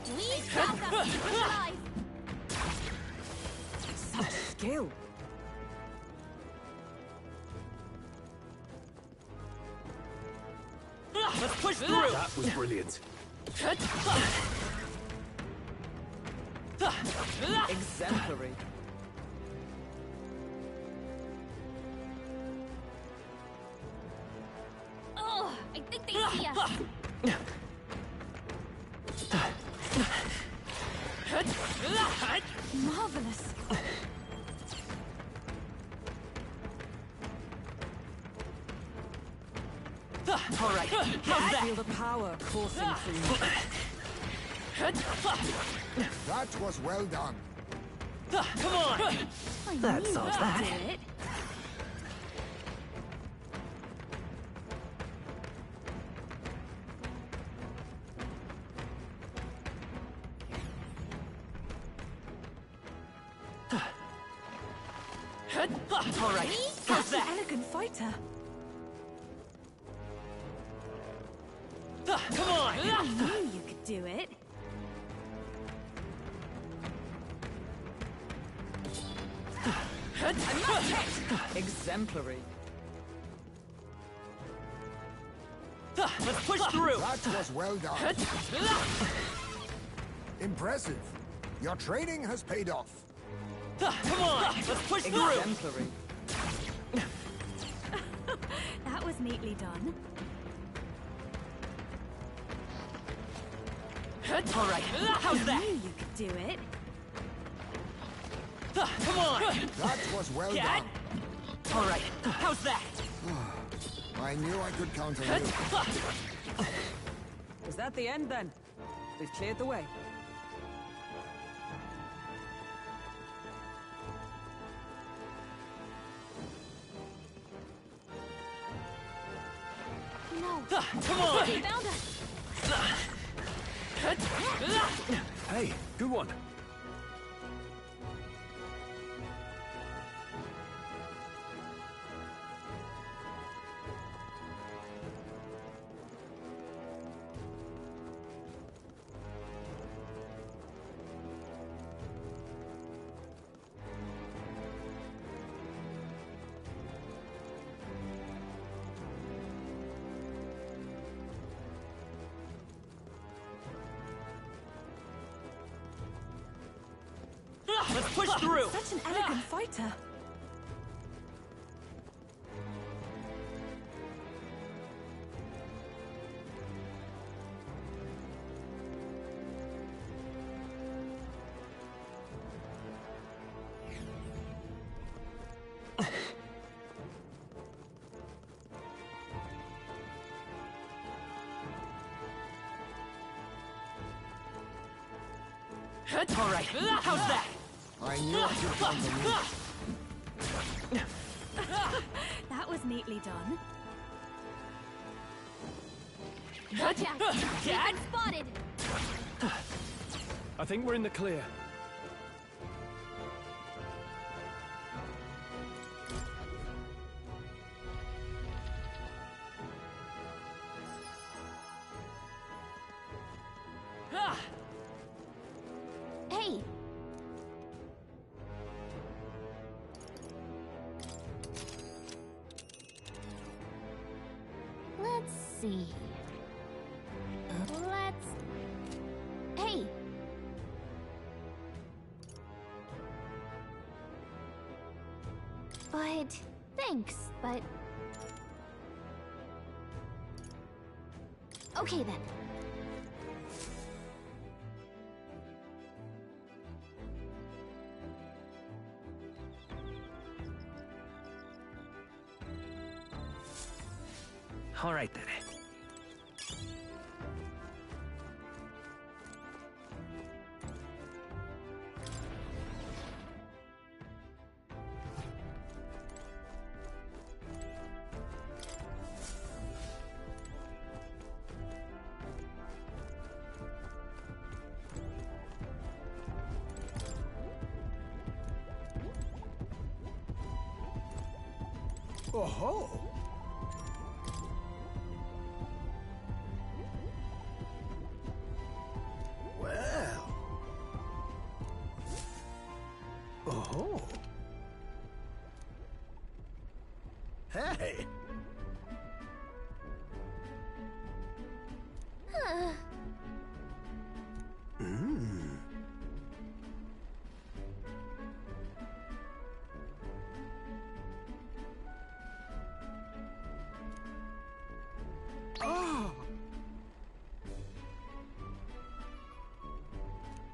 Speaker 14: Please back up. Alive.
Speaker 6: Such skill.
Speaker 20: Let's push through!
Speaker 10: That was brilliant.
Speaker 6: Exemplary.
Speaker 14: Oh, I think they see us.
Speaker 6: Marvelous.
Speaker 20: All right, how's that?
Speaker 6: Feel the power coursing through me.
Speaker 15: That was well done.
Speaker 20: Come on!
Speaker 14: That solves that. Did it.
Speaker 20: All right, how's
Speaker 6: Such an
Speaker 20: that?
Speaker 6: elegant fighter.
Speaker 20: Come on!
Speaker 14: I knew you could do it.
Speaker 6: Exemplary.
Speaker 20: Let's push through!
Speaker 15: That was well done. Impressive. Your training has paid off.
Speaker 20: Come on! Let's push through!
Speaker 6: Exemplary.
Speaker 12: That was neatly done.
Speaker 20: All right, how's
Speaker 12: I
Speaker 20: that?
Speaker 12: knew you could do it.
Speaker 20: Come on!
Speaker 15: That was well
Speaker 20: Cat?
Speaker 15: done.
Speaker 20: All right, how's that?
Speaker 15: I knew I could count on you.
Speaker 6: Is that the end then? We've cleared the way.
Speaker 14: No.
Speaker 20: Come on!
Speaker 14: They found us.
Speaker 10: Hey, good one.
Speaker 20: Let's push through!
Speaker 6: Such an elegant fighter.
Speaker 20: All right, how's that?
Speaker 15: I knew I could count on you.
Speaker 12: That was neatly done.
Speaker 14: Watch out. We've been spotted.
Speaker 9: I think we're in the clear.
Speaker 14: Hey. Let's see. Hey. But thanks, but okay then.
Speaker 13: All right then.
Speaker 16: Oh-ho! Well. Oh-ho! Hey! Mmm. Oh!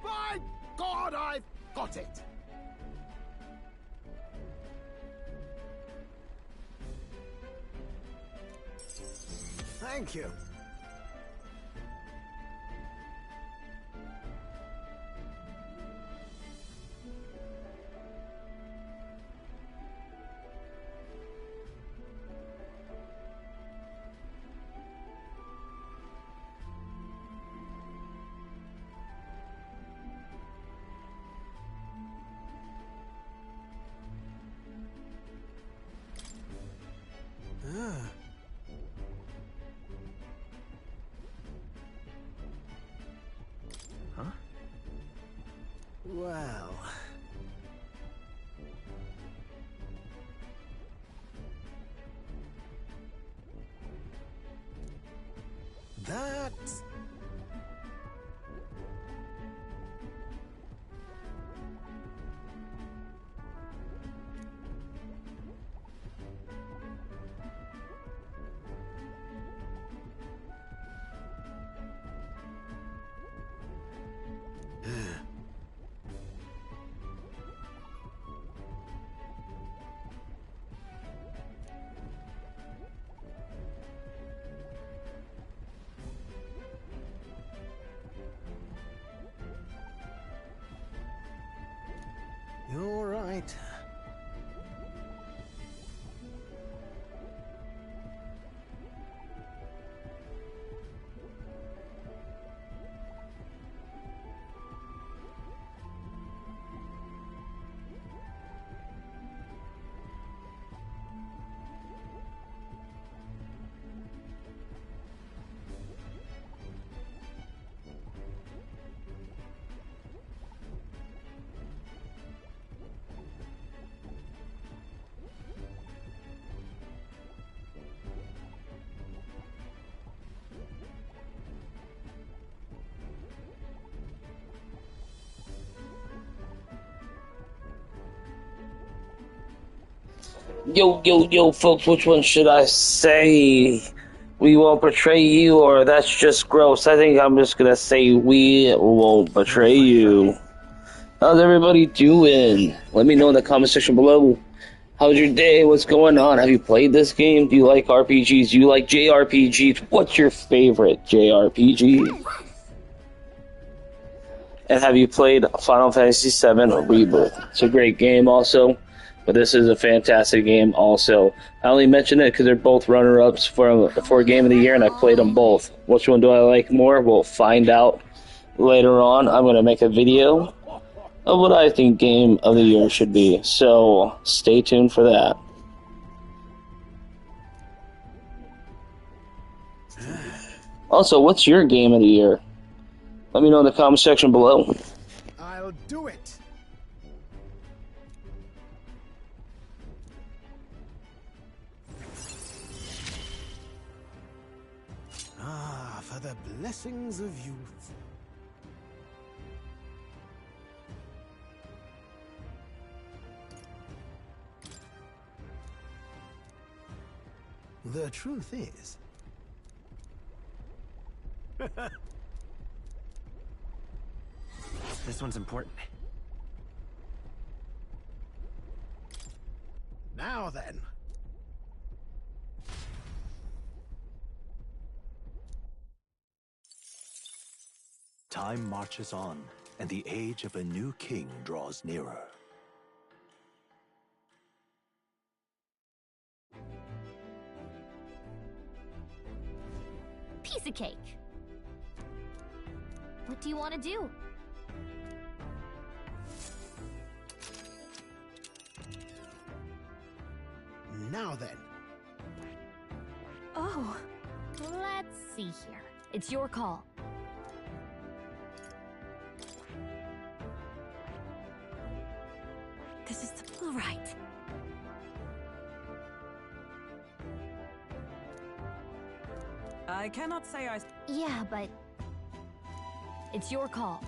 Speaker 16: By God, I've got it! Thank you. Ah.
Speaker 13: Huh?
Speaker 16: Well. That... You're right.
Speaker 8: Yo, folks, which one should I say? We won't betray you, or that's just gross. I think I'm just gonna say we won't betray you. How's everybody doing? Let me know in the comment section below. How's your day? What's going on? Have you played this game? Do you like RPGs? Do you like JRPGs? What's your favorite JRPG? And have you played Final Fantasy VII Rebirth? It's a great game also, but this is a fantastic game also. I only mention it because they're both runner-ups for Game of the Year, and I played them both. Which one do I like more? We'll find out later on. I'm going to make a video of what I think Game of the Year should be, so stay tuned for that. Also, what's your Game of the Year? Let me know in the comment section below.
Speaker 16: I'll do it. Ah, for the blessings of youth. The truth is...
Speaker 13: This one's important.
Speaker 16: Now then.
Speaker 11: Time marches on, and the age of a new king draws nearer.
Speaker 14: Piece of cake. What do you want to do?
Speaker 16: Now then.
Speaker 14: Oh. Let's see here. It's your call.
Speaker 12: This is all right.
Speaker 6: I cannot say I...
Speaker 14: Yeah, but... It's your call.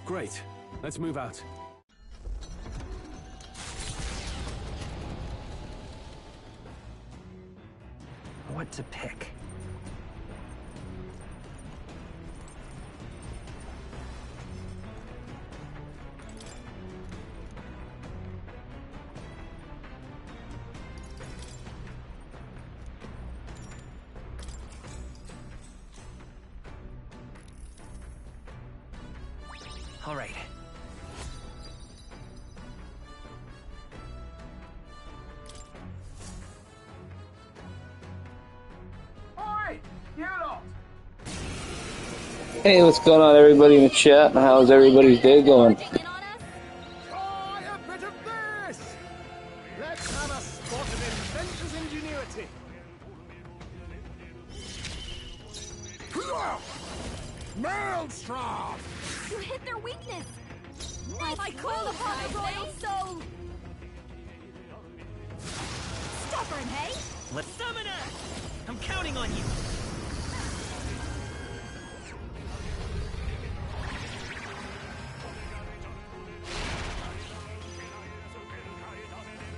Speaker 3: Great. Let's move out.
Speaker 13: What to pick? All right.
Speaker 3: Oi! You lot!
Speaker 8: Hey, what's going on, everybody in the chat? How's everybody's day going?
Speaker 16: Try a bit of this! Let's have a spot of inventor's ingenuity.
Speaker 15: Maelstrom!
Speaker 18: You hit their weakness! I call upon the royal soul! Stubborn, hey?
Speaker 20: Let's summon her! I'm counting on you!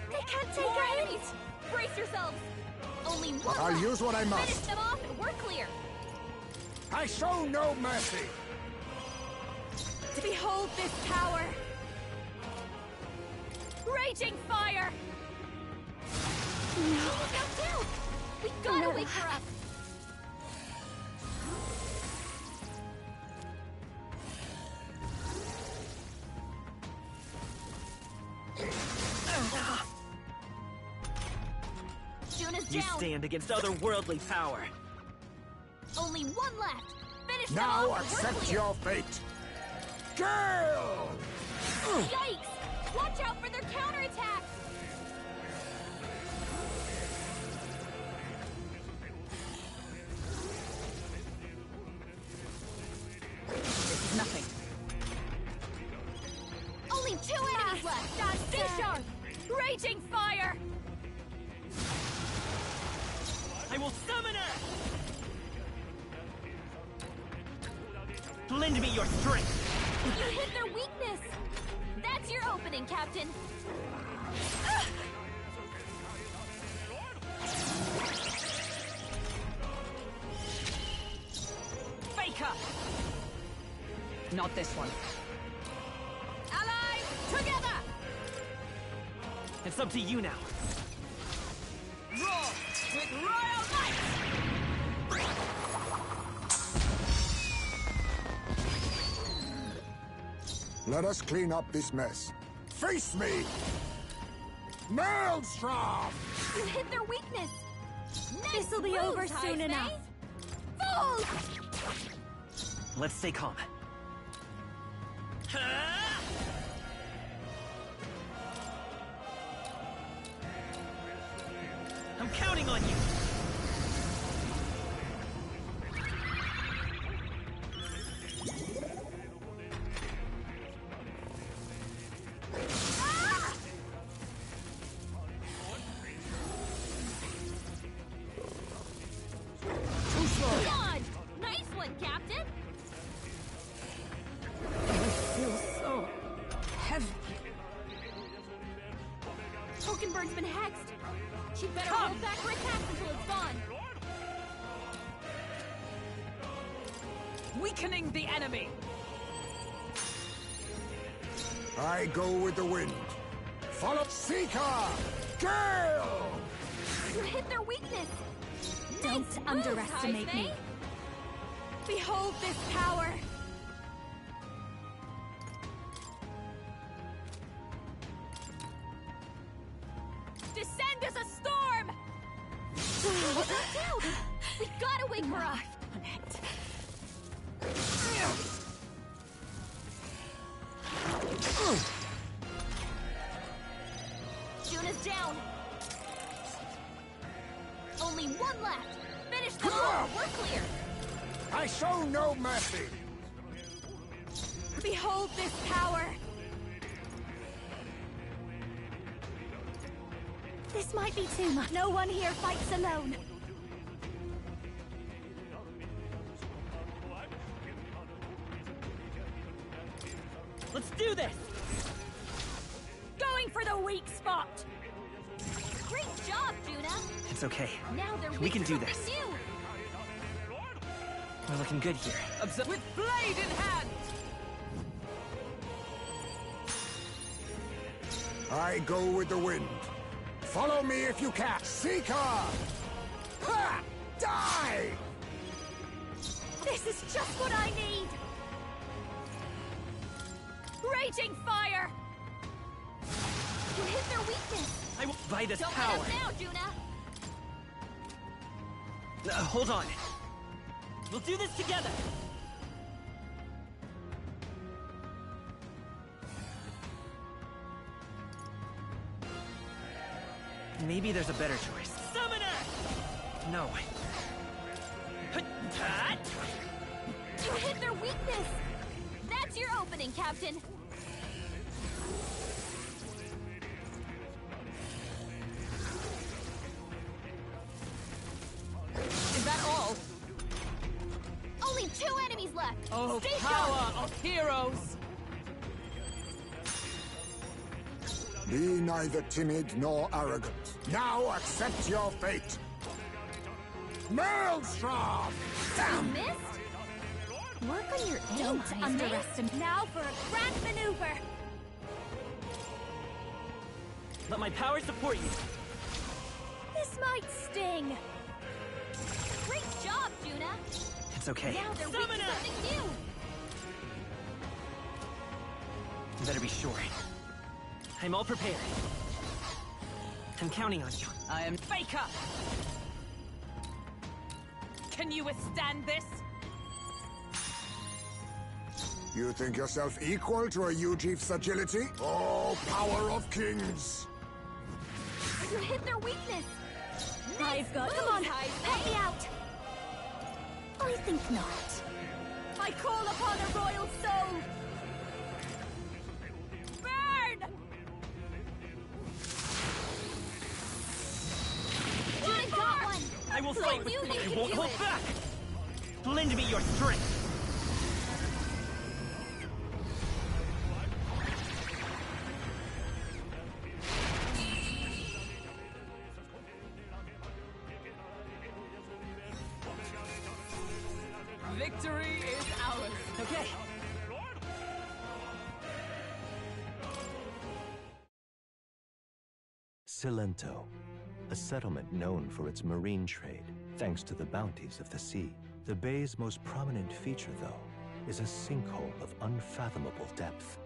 Speaker 18: They can't take our enemies! Brace yourselves! Only one
Speaker 15: I'll
Speaker 18: left.
Speaker 15: use what I must.
Speaker 18: Finish them off and we're clear!
Speaker 15: I show no mercy!
Speaker 18: To behold this power! Raging fire! No! Down! We gotta wake her up! Juna's
Speaker 20: You
Speaker 18: down!
Speaker 20: stand against otherworldly power.
Speaker 18: Only one left! Finish them
Speaker 15: Now
Speaker 18: off and we're
Speaker 15: accept
Speaker 18: clear.
Speaker 15: your fate! Gale!
Speaker 18: Yikes! Watch out for their counterattacks!
Speaker 6: This is nothing.
Speaker 18: Only 2 enemies left! Stay sharp! Raging fire!
Speaker 20: I will summon her! Lend me your strength!
Speaker 18: You hit their weakness! That's your opening, Captain!
Speaker 6: Faker! Not this one.
Speaker 18: Allies, together!
Speaker 20: It's up to you now.
Speaker 18: Roar with royal might!
Speaker 15: Let us clean up this mess. Face me! Maelstrom!
Speaker 18: You hit their weakness! Nice
Speaker 12: This'll be
Speaker 18: moves,
Speaker 12: over soon
Speaker 18: Heisei.
Speaker 12: enough.
Speaker 18: Fools!
Speaker 20: Let's stay calm. I'm counting on you!
Speaker 18: God! Nice one, Captain!
Speaker 6: Feels so heavy.
Speaker 18: Hulkenberg's been hexed! She'd better hold back her attacks until it's gone!
Speaker 6: Weakening the enemy.
Speaker 15: I go with the wind. Follow Seeker! Gale!
Speaker 18: You hit their weakness! Don't underestimate me. Behold this power! Descend as a storm! What did I do? We gotta wake her up! Juna's down! Only one left! Finish them all! We're clear!
Speaker 15: I show no mercy!
Speaker 18: Behold this power! This might be too much. No one here fights alone.
Speaker 20: Let's do this!
Speaker 18: Going for the weak spot! Great job, Juna!
Speaker 13: It's okay.
Speaker 18: Now they're
Speaker 13: We can do
Speaker 18: something
Speaker 13: this.
Speaker 18: new.
Speaker 13: We're looking good here.
Speaker 20: With blade in hand!
Speaker 15: I go with the wind. Follow me if you can. Seeker! Ha! Die!
Speaker 18: This is just what I need! Raging fire! You hit their weakness!
Speaker 13: I will by this
Speaker 18: Don't
Speaker 13: power.
Speaker 18: let us now, Juna!
Speaker 13: Hold on.
Speaker 20: We'll do this together!
Speaker 13: Maybe there's a better choice.
Speaker 20: Summoner!
Speaker 13: No.
Speaker 18: You hit their weakness! That's your opening, Captain!
Speaker 20: Is that all?
Speaker 18: Only 2 enemies left!
Speaker 20: Oh,
Speaker 18: Stay
Speaker 20: power
Speaker 18: sharp!
Speaker 20: of heroes!
Speaker 15: Be neither timid nor arrogant. Now accept your fate. Maelstrom! Damn!
Speaker 18: Missed? Work on your aim, Don't underestimate. Now for a grand maneuver!
Speaker 20: Let my power support you.
Speaker 18: This might sting! Great job, Juna!
Speaker 13: It's okay.
Speaker 18: Now they're weak to something new!
Speaker 13: You better be sure. I'm all prepared. I'm counting on you.
Speaker 20: I am Faker! Can you withstand this?
Speaker 15: You think yourself equal to a Ujief's agility? Oh, power of kings!
Speaker 18: You hit their weakness! I've got... Come on, help me out! I think not. I call upon a royal soul! Burn! You got one!
Speaker 20: I will fight with
Speaker 18: you
Speaker 20: you!
Speaker 18: can
Speaker 20: I won't
Speaker 18: do
Speaker 20: hold
Speaker 18: it.
Speaker 20: back!
Speaker 13: Lend me your strength.
Speaker 20: Victory is ours!
Speaker 13: Okay.
Speaker 11: Cilento, a settlement known for its marine trade, thanks to the bounties of the sea. The bay's most prominent feature, though, is a sinkhole of unfathomable depth.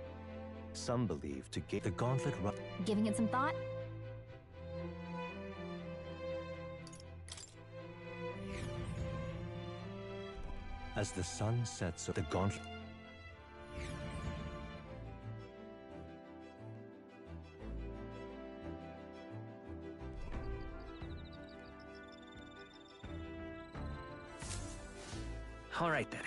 Speaker 11: Some believe to get the gauntlet run.
Speaker 14: Giving it some thought?
Speaker 11: As the sun sets, the gauntlet.
Speaker 13: All right then.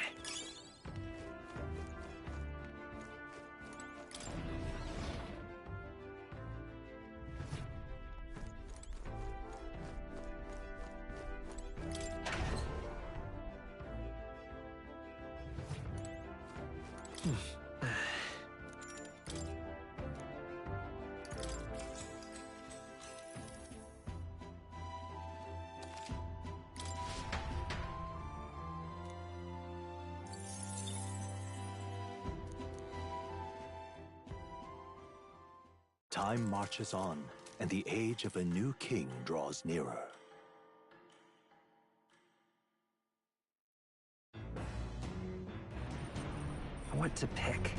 Speaker 11: Time marches on, and the age of a new king draws nearer.
Speaker 13: What to pick?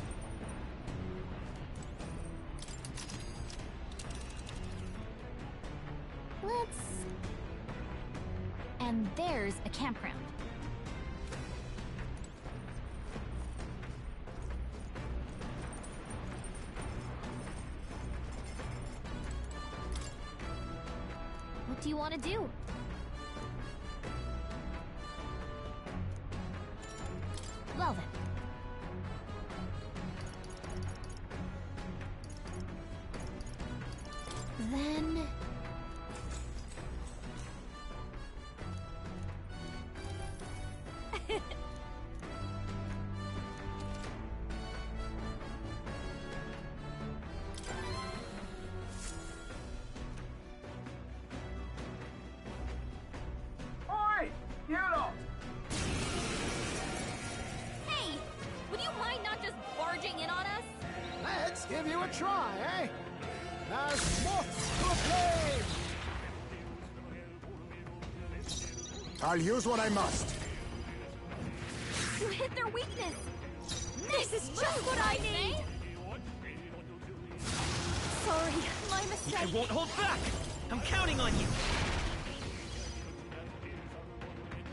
Speaker 14: Let's... And there's a campground. What do you want to do? Well then. Then...
Speaker 20: Oi! You lot!
Speaker 18: Hey! Would you mind not just barging in on us?
Speaker 16: Let's give you a try, eh? As moths to a flame!
Speaker 15: I'll use what I must.
Speaker 18: You hit their weakness! This is just what I need! Sorry, my mistake.
Speaker 20: I won't hold back! I'm counting on you!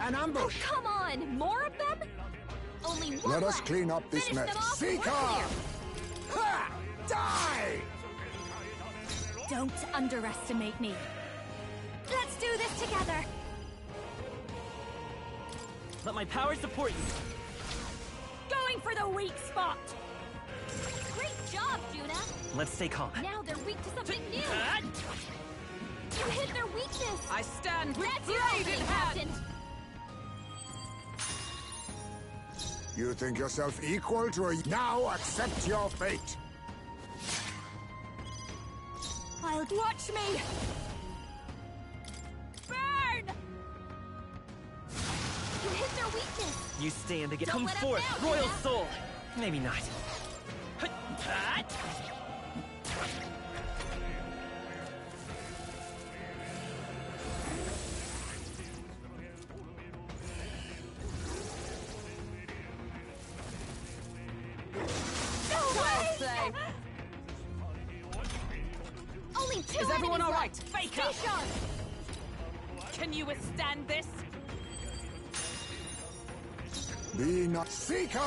Speaker 15: An ambush!
Speaker 18: Oh, come on! More of them? Only one
Speaker 15: Let us
Speaker 18: left.
Speaker 15: clean up this
Speaker 18: Finish
Speaker 15: mess.
Speaker 18: them off, we're
Speaker 15: Seeker!
Speaker 18: clear.
Speaker 15: Ha! Die!
Speaker 18: Don't underestimate me. Let's do this together!
Speaker 20: Let my power support you!
Speaker 18: Going for the weak spot! Great job, Juna!
Speaker 13: Let's stay calm.
Speaker 18: Now they're weak to something new! You hit their weakness!
Speaker 3: I stand with
Speaker 18: That's your
Speaker 3: blade
Speaker 18: opening,
Speaker 3: in hand!
Speaker 18: Captain!
Speaker 15: You think yourself equal to a... Now accept your fate!
Speaker 18: I'll watch me! Burn! You hit their weakness!
Speaker 13: You stand again.
Speaker 18: Don't
Speaker 13: Come
Speaker 18: let up
Speaker 13: forth,
Speaker 18: now,
Speaker 13: Royal
Speaker 18: Juna.
Speaker 13: Soul! Maybe not.
Speaker 18: No way! Only two
Speaker 3: Is everyone
Speaker 18: enemies
Speaker 3: all right?
Speaker 18: left.
Speaker 3: Fake
Speaker 18: Stay
Speaker 3: up.
Speaker 18: sharp.
Speaker 3: Can you withstand this?
Speaker 15: Be not... Seeker!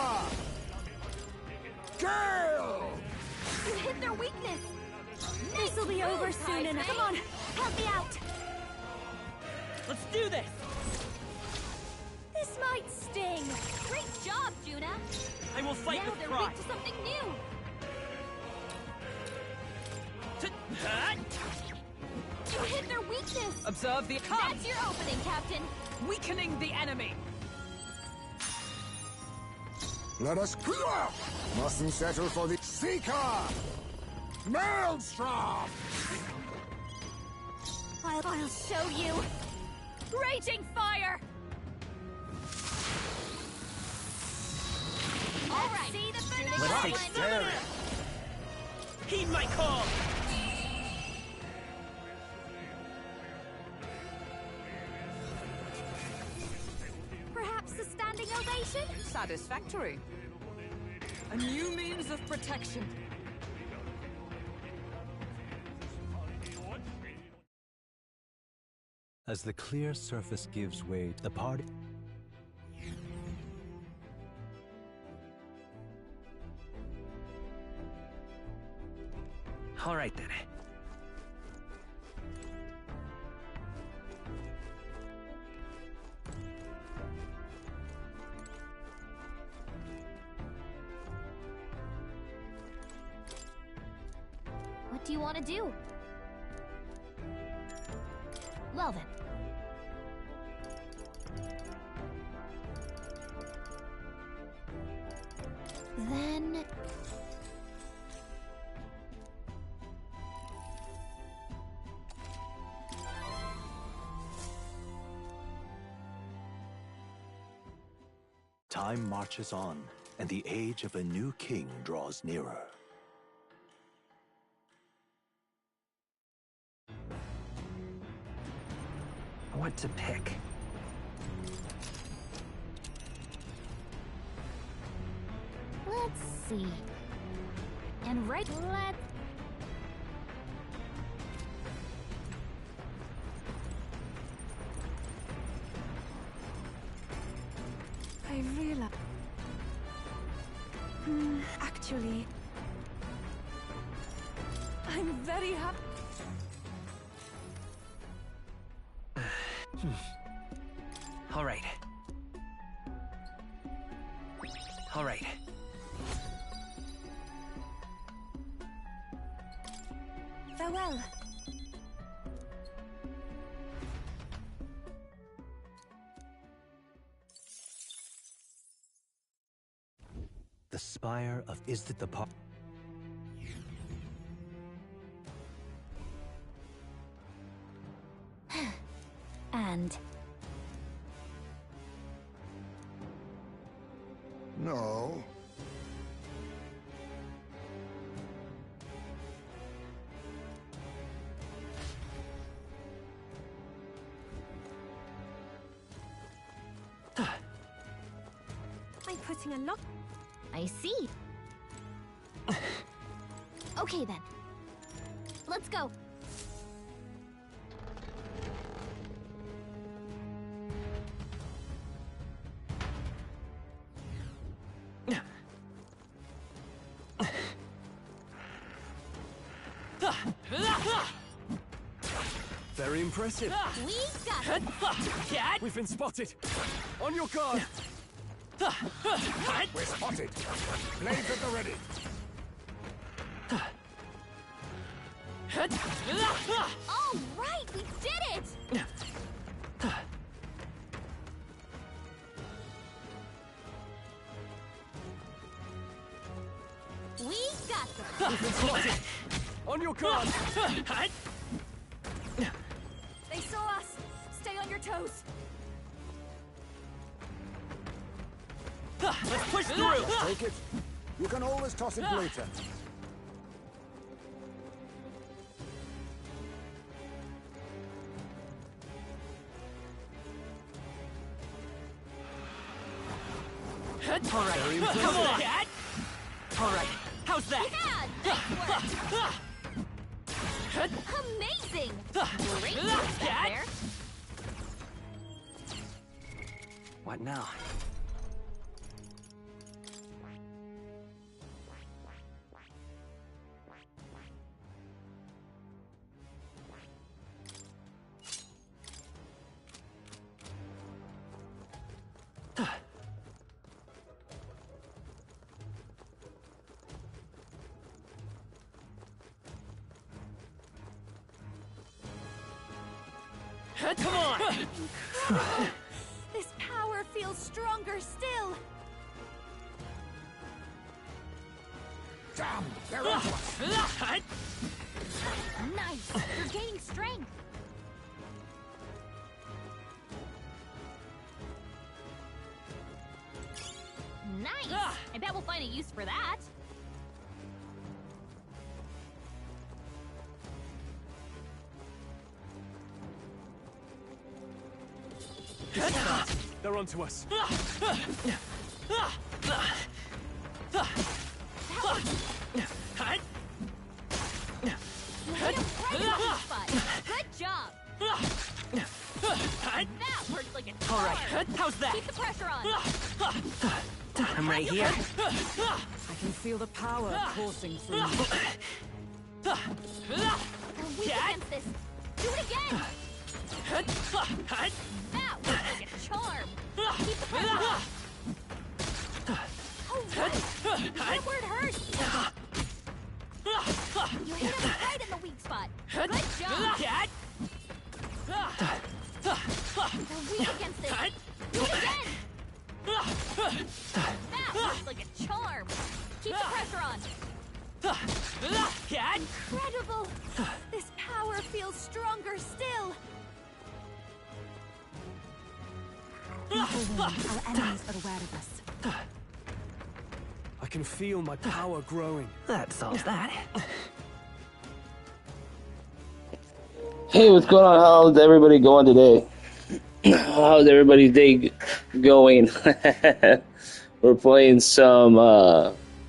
Speaker 15: Girl!
Speaker 18: You hit their weakness! This'll be over soon enough. Come on, help me out!
Speaker 20: Let's do this!
Speaker 18: This might sting! Great job, Juna!
Speaker 20: I will fight
Speaker 18: now
Speaker 20: with
Speaker 18: they're
Speaker 20: pride!
Speaker 18: weak to something new! You hit their weakness!
Speaker 3: Observe the... Come!
Speaker 18: That's your opening, Captain!
Speaker 3: Weakening the enemy!
Speaker 15: Let us... Mustn't settle for the... Seeker! Maelstrom!
Speaker 18: I'll show you! Raging fire! All right, see the finish
Speaker 13: Let's
Speaker 18: line!
Speaker 13: take care.
Speaker 20: Heed my call!
Speaker 18: Perhaps a standing ovation?
Speaker 3: Satisfactory. A new means of protection.
Speaker 11: As the clear surface gives way, the party...
Speaker 13: All right then.
Speaker 14: What do you want to do? Well then. Then...
Speaker 11: Time marches on, and the age of a new king draws nearer.
Speaker 13: What to pick?
Speaker 14: Let's... see. And let's...
Speaker 12: I realize... actually... I'm very happy...
Speaker 13: All right. All right.
Speaker 12: Farewell.
Speaker 11: The spire of Isdet the Par...
Speaker 14: And...
Speaker 15: No.
Speaker 18: I'm putting a lock.
Speaker 14: I see. Okay then. Let's go.
Speaker 9: Very impressive.
Speaker 18: We got it.
Speaker 9: We've been spotted. On your guard.
Speaker 15: We're spotted. Blades at the ready.
Speaker 18: All right, we did it. We got them.
Speaker 9: We've been spotted. On your guard.
Speaker 18: They saw us. Stay on your toes.
Speaker 20: Let's push through.
Speaker 15: Take it. You can always toss it later.
Speaker 20: All right. Come on. All right. How's that?
Speaker 18: Yeah, nice work. Amazing. Great work there.
Speaker 13: What now?
Speaker 20: Come on!
Speaker 18: Incredible. This power feels stronger still.
Speaker 15: Damn, they're onto us.
Speaker 18: Nice. You're gaining strength. Nice. I bet we'll find a use for that.
Speaker 9: They're onto us.
Speaker 18: You hit him right in the weak spot. Good job. That worked like a charm.
Speaker 20: All right. How's that?
Speaker 18: Keep the pressure on.
Speaker 13: I'm right here.
Speaker 6: I can feel the power coursing through me.
Speaker 18: We're weak against this. Do it again. That worked like a charm. Keep the pressure on. Oh, right. You hit where it hurts. You hit him right in the weak spot. Good job. We're weak against this. Do it again. That worked like a charm. Keep the pressure on. Incredible. This power feels stronger still.
Speaker 6: Our enemies are aware of us.
Speaker 9: I can feel my power growing.
Speaker 13: That solves that.
Speaker 8: Hey, what's going on? How's everybody going today? How's everybody's day going? We're playing some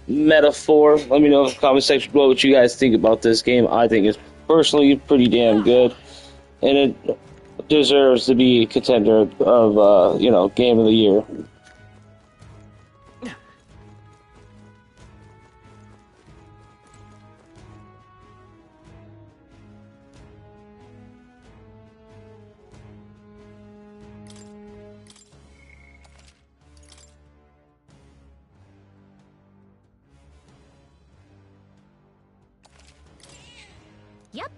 Speaker 8: metaphor. Let me know in the comment section below what you guys think about this game. I think it's personally pretty damn good, and it deserves to be a contender of game of the year.
Speaker 18: Yep.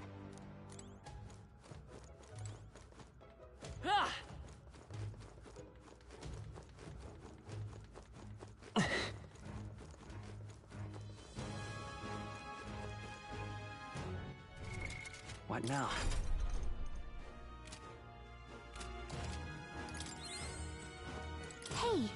Speaker 20: What now?
Speaker 18: Hey.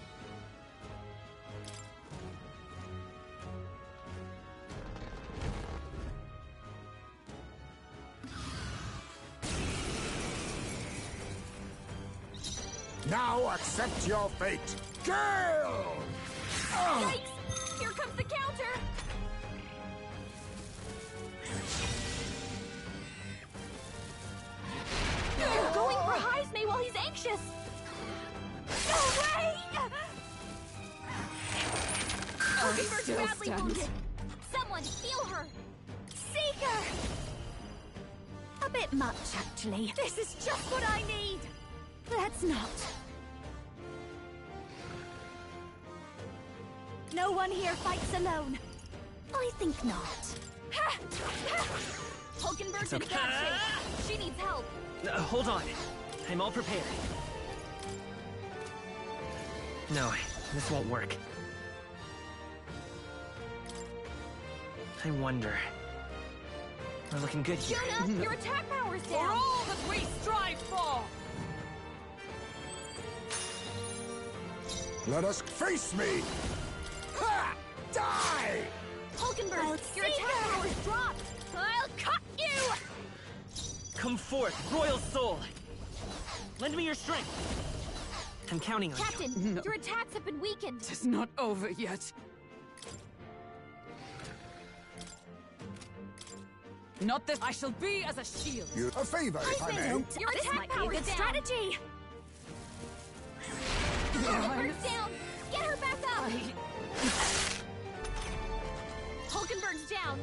Speaker 15: Now accept your fate. Gale!
Speaker 18: Yikes! Here comes the counter! You're going for Heisme while he's anxious! No way! Mockingbird
Speaker 6: still
Speaker 18: badly
Speaker 6: stand.
Speaker 18: wounded! Someone heal her! Seeker! A bit much, actually. This is just what I need! Let's not. No one here fights alone. I think not. Hulkenberg's in bad shape. She needs help.
Speaker 20: Hold on. I'm all prepared. No, this won't work. I wonder. We're looking good here.
Speaker 18: Jonah, your attack power's down.
Speaker 21: For all that we strive for!
Speaker 15: Let us face me! Ha! Die!
Speaker 18: Hulkenberg, your attack power's dropped. I'll cut you!
Speaker 20: Come forth, Royal Soul! Lend me your strength. I'm counting on
Speaker 18: Captain,
Speaker 20: you.
Speaker 18: your attacks have been weakened.
Speaker 21: It's not over yet. Not that I shall be as a shield.
Speaker 15: A favor, if I may.
Speaker 18: Your attack power's down. Strategy. Hulkenberg's down. Get her back up. Hulkenberg's down.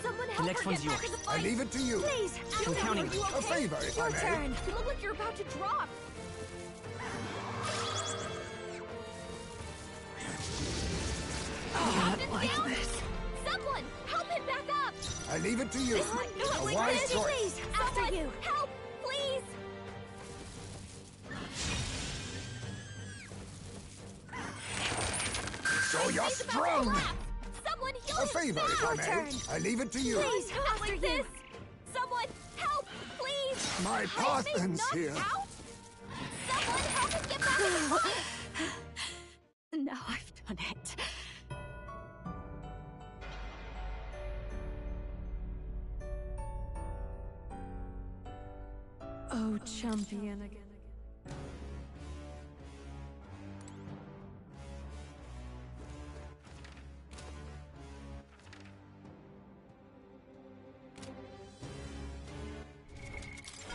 Speaker 18: Someone help
Speaker 20: The next
Speaker 18: her
Speaker 20: one's
Speaker 18: get back
Speaker 20: yours.
Speaker 18: in the fight.
Speaker 15: I leave it to you.
Speaker 18: Please.
Speaker 20: I'm counting on
Speaker 18: you.
Speaker 20: you.
Speaker 15: A favor, if I
Speaker 18: Your
Speaker 15: may.
Speaker 18: turn. You look like you're about to drop. Captain's down. Someone help him back up.
Speaker 15: I leave it to you.
Speaker 18: This might be
Speaker 15: A wise choice.
Speaker 18: Please, after you. Help, please.
Speaker 15: So you're strong.
Speaker 18: Someone heal
Speaker 15: A
Speaker 18: his
Speaker 15: favor, if I may.
Speaker 18: turn.
Speaker 15: I leave it to you.
Speaker 18: Please, after you. Someone help, please.
Speaker 15: My
Speaker 18: Heisme's
Speaker 15: path ends
Speaker 18: knocked
Speaker 15: here.
Speaker 18: out? Someone help him get back in the fight.
Speaker 6: Now I've done it. Oh, champion again.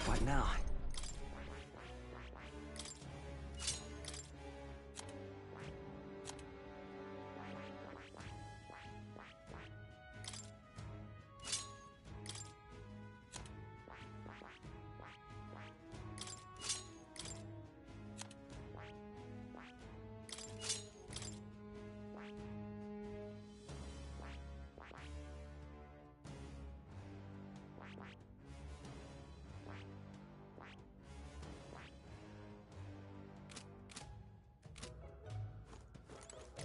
Speaker 20: What now?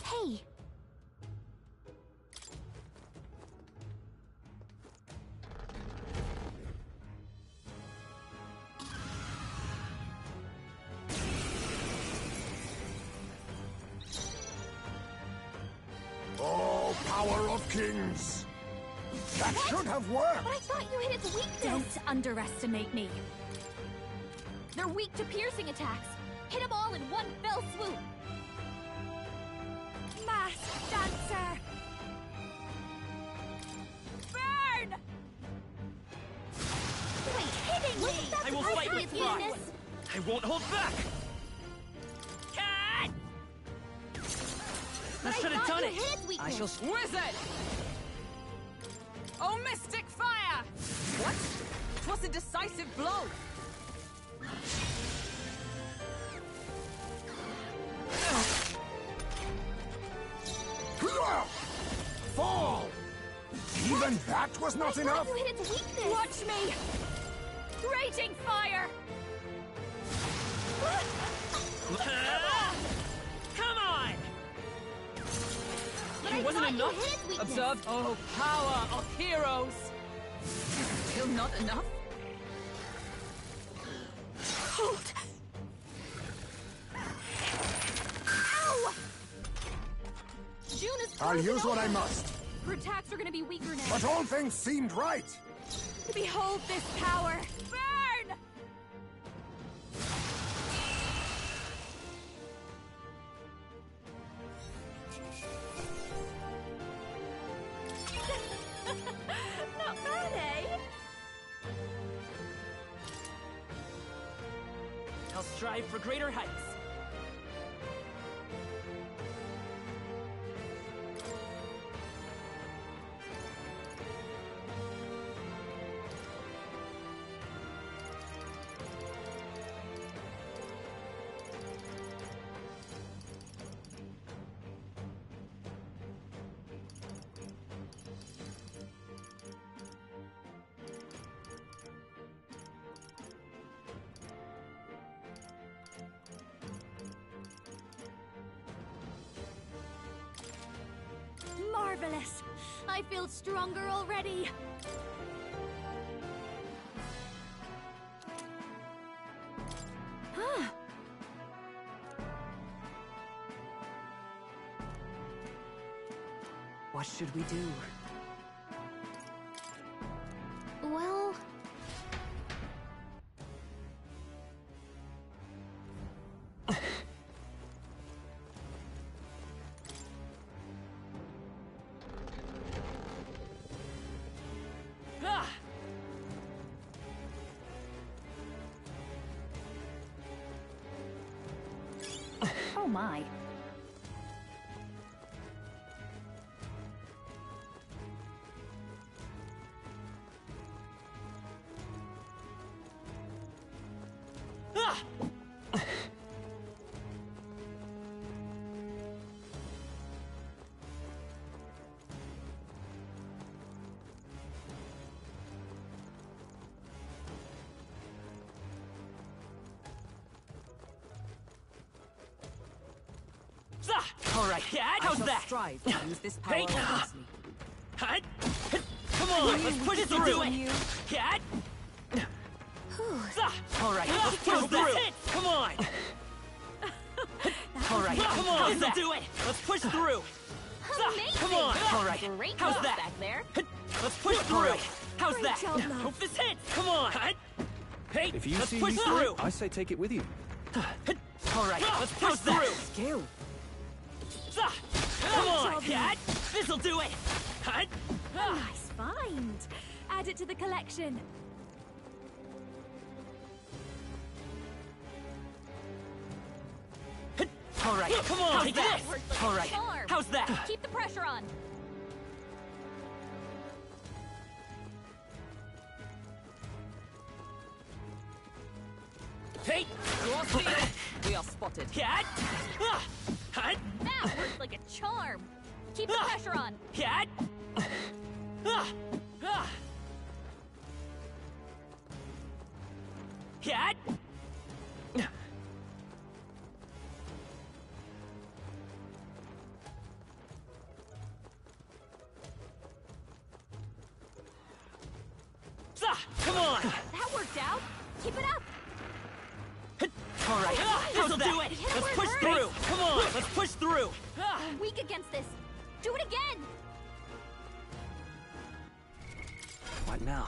Speaker 18: Hey.
Speaker 15: Oh, power of kings! That should have worked!
Speaker 18: But I thought you hit its weakness. Don't underestimate me. They're weak to piercing attacks. Hit them all in one fell swoop. Masked Dancer! Burn! Quit hitting me!
Speaker 20: I will fight with pride. I won't hold back. Cat! That should have done it.
Speaker 21: I shall wizard. Oh, mystic fire! What? 'Twas a decisive blow.
Speaker 15: Fall! Even that was not enough?
Speaker 18: You hit its weakness!
Speaker 21: Watch me!
Speaker 18: Raging fire!
Speaker 20: Come on!
Speaker 18: But
Speaker 20: It wasn't enough?
Speaker 21: Observe. Oh, power of heroes! Still not enough?
Speaker 18: Hold! Ow! June is
Speaker 15: I'll use what I must.
Speaker 18: Her attacks are gonna be weaker now.
Speaker 15: But all things seemed right.
Speaker 18: Behold this power! Burn! Not bad, eh?
Speaker 20: I'll strive for greater heights.
Speaker 18: Marvelous! I feel stronger already. Huh.
Speaker 21: What should we do?
Speaker 14: Well...
Speaker 18: Oh my.
Speaker 20: All right, how's that?
Speaker 21: Strive to use this power
Speaker 20: Hey.
Speaker 21: wisely.
Speaker 20: Hut. Come on, let's push through. Cat. All right, let's push through. Come on. All right, come on, this'll do it. Let's push through. Come on. All right,
Speaker 18: Great
Speaker 20: how's
Speaker 18: work
Speaker 20: that?
Speaker 18: back there.
Speaker 20: Let's push through. How's
Speaker 18: Great
Speaker 20: that?
Speaker 18: job, love.
Speaker 20: Hope this hits. Come on. Hey,
Speaker 9: If you
Speaker 20: let's
Speaker 9: see
Speaker 20: push
Speaker 9: me
Speaker 20: through.
Speaker 9: I say take it with you.
Speaker 20: All right, let's push through.
Speaker 21: Skill.
Speaker 20: Come on, cat. This'll do it.
Speaker 18: Nice find. Add it to the collection.
Speaker 20: All right, come on.
Speaker 18: How's that? Worked like
Speaker 20: All
Speaker 18: a
Speaker 20: right,
Speaker 18: charm.
Speaker 20: how's that?
Speaker 18: Keep the pressure on.
Speaker 20: Hey,
Speaker 21: Your field. We are spotted.
Speaker 20: cat.
Speaker 18: That worked like a charm. Keep the pressure on.
Speaker 20: Cat. Cat. Come on.
Speaker 18: That worked out. Keep it up.
Speaker 20: All right, this'll do it.
Speaker 18: Hit it
Speaker 20: Let's
Speaker 18: where it
Speaker 20: push
Speaker 18: hurts.
Speaker 20: through. Come on, let's push through.
Speaker 18: I'm weak against this. Do it again.
Speaker 9: What now?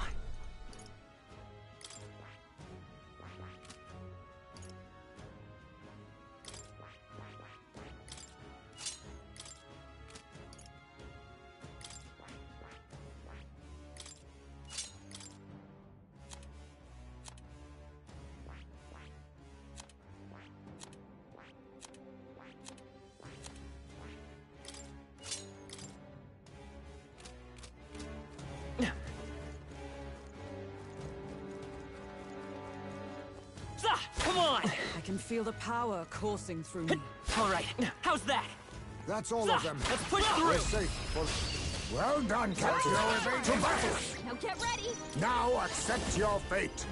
Speaker 6: can feel the power coursing through me.
Speaker 20: All right, how's that?
Speaker 15: That's all of them.
Speaker 20: Let's push
Speaker 15: We're
Speaker 20: through.
Speaker 15: safe. Well done, Captain. To battle!
Speaker 18: Now get ready!
Speaker 15: Now accept your fate.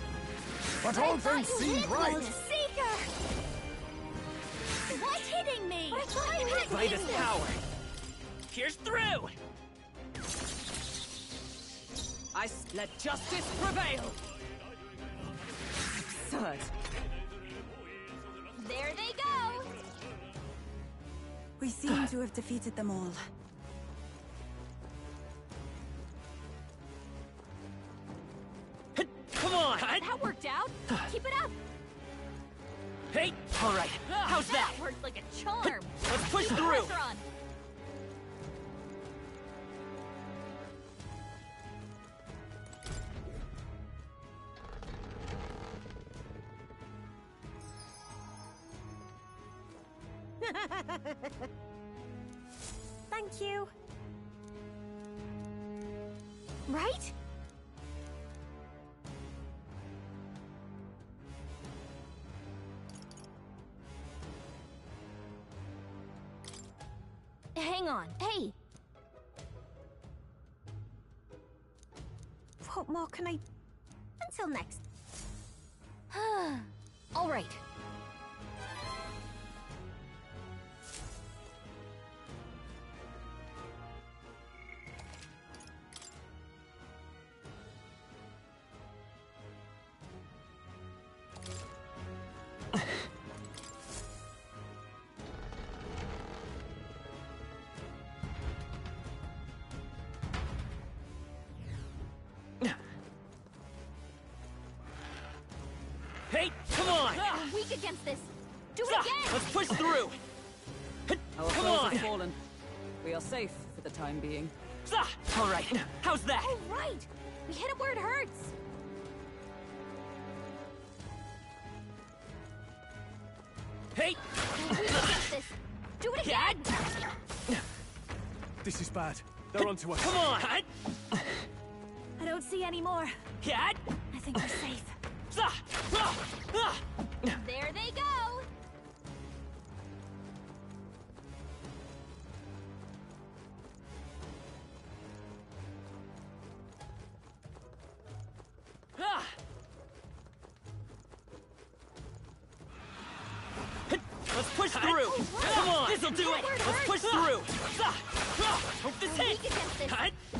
Speaker 15: But all things seemed right.
Speaker 18: Seeker! What's hitting me?
Speaker 20: By this power. Here's through!
Speaker 6: Let justice prevail! Absurd.
Speaker 18: There they go!
Speaker 12: We seem to have defeated them all.
Speaker 20: Come on!
Speaker 18: That worked out! Keep it up!
Speaker 20: Hey! All right, how's that?
Speaker 18: Worked like a charm!
Speaker 20: Let's push
Speaker 18: Keep the
Speaker 20: through!
Speaker 18: pressure on.
Speaker 2: Thank you.
Speaker 18: Right? Hang on. Hey!
Speaker 2: What more can I...
Speaker 18: Until next. All right.
Speaker 20: Hey, come on!
Speaker 18: We're weak against this. Do it again!
Speaker 20: Let's push through!
Speaker 6: Our
Speaker 20: Come
Speaker 6: foes
Speaker 20: on!
Speaker 6: have fallen. We are safe for the time being.
Speaker 20: All right, how's that?
Speaker 18: Oh, right! We hit it where it hurts!
Speaker 20: Hey!
Speaker 18: We're weak against this. Do it again!
Speaker 9: This is bad. They're onto us.
Speaker 20: Come on!
Speaker 2: I don't see any more.
Speaker 20: Cat!
Speaker 2: I think we're safe.
Speaker 18: There they go!
Speaker 20: Let's push through! Come on! This'll do it! Let's push through! Hope this
Speaker 18: We're
Speaker 20: hits!
Speaker 18: weak against this.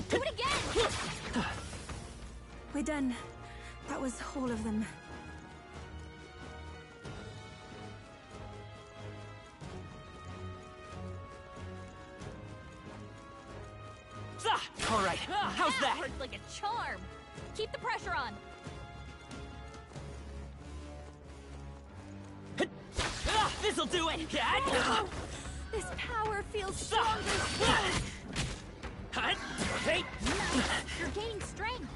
Speaker 18: Do it again!
Speaker 12: We're done. That was all of them.
Speaker 20: All right, how's that?
Speaker 18: Worked like a charm. Keep the pressure on.
Speaker 20: This'll do it! Cat!
Speaker 2: This power feels stronger still.
Speaker 20: Hey!
Speaker 18: You're gaining strength.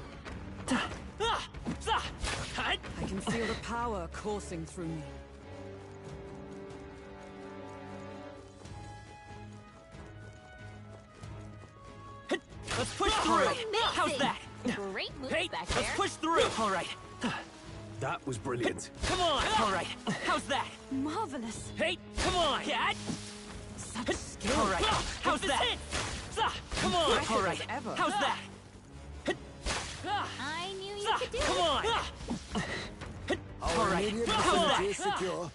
Speaker 6: I can feel the power coursing through me.
Speaker 20: Let's push through! How's that?
Speaker 18: Great moves
Speaker 20: Hey,
Speaker 18: back
Speaker 20: let's
Speaker 18: there.
Speaker 20: push through! All right.
Speaker 9: That was brilliant.
Speaker 20: Come on! All right, how's that?
Speaker 12: Marvelous.
Speaker 20: Hey, come on, Cat!
Speaker 6: Such skill.
Speaker 20: All right, how's that? Come on! All right,
Speaker 6: ever.
Speaker 20: how's that?
Speaker 18: I knew you could do
Speaker 20: Come
Speaker 18: it.
Speaker 20: on! All
Speaker 15: Our
Speaker 20: right,
Speaker 15: immediate
Speaker 20: how's
Speaker 15: vicinity is
Speaker 20: that?
Speaker 15: secure.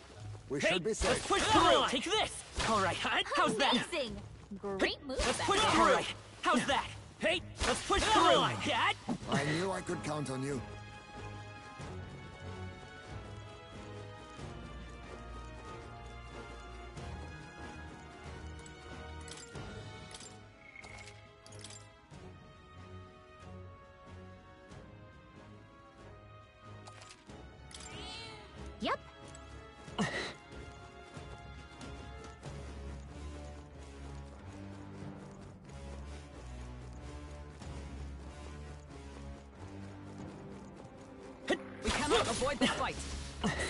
Speaker 15: We
Speaker 20: Hey,
Speaker 15: should be
Speaker 20: let's
Speaker 15: safe.
Speaker 20: push through! Take this! All right, how's that?
Speaker 18: Amazing. Great moves
Speaker 20: Let's
Speaker 18: back
Speaker 20: push
Speaker 18: there.
Speaker 20: through! How's that? Hey, let's push through! Cat!
Speaker 15: I knew I could count on you.
Speaker 18: Yep.
Speaker 6: We cannot avoid this fight.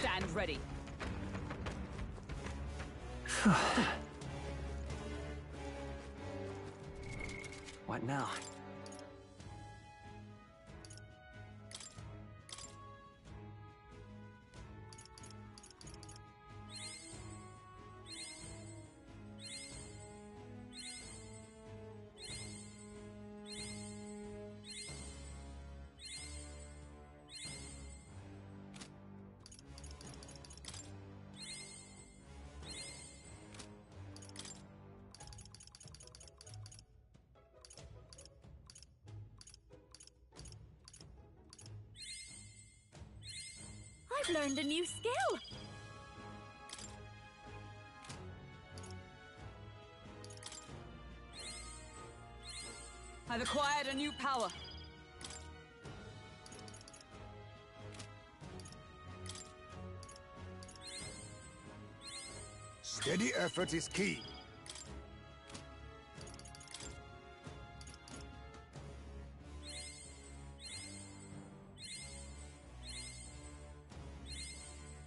Speaker 6: Stand ready.
Speaker 20: What now?
Speaker 2: I've learned a new skill.
Speaker 21: I've acquired a new power.
Speaker 15: Steady effort is key.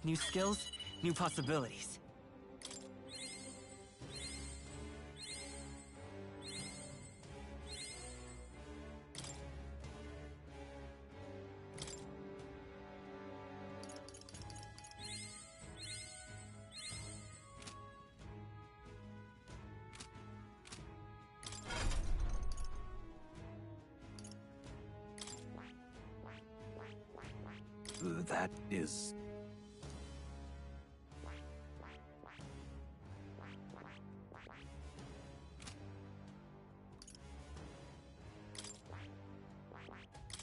Speaker 13: New skills, new possibilities.
Speaker 11: That is...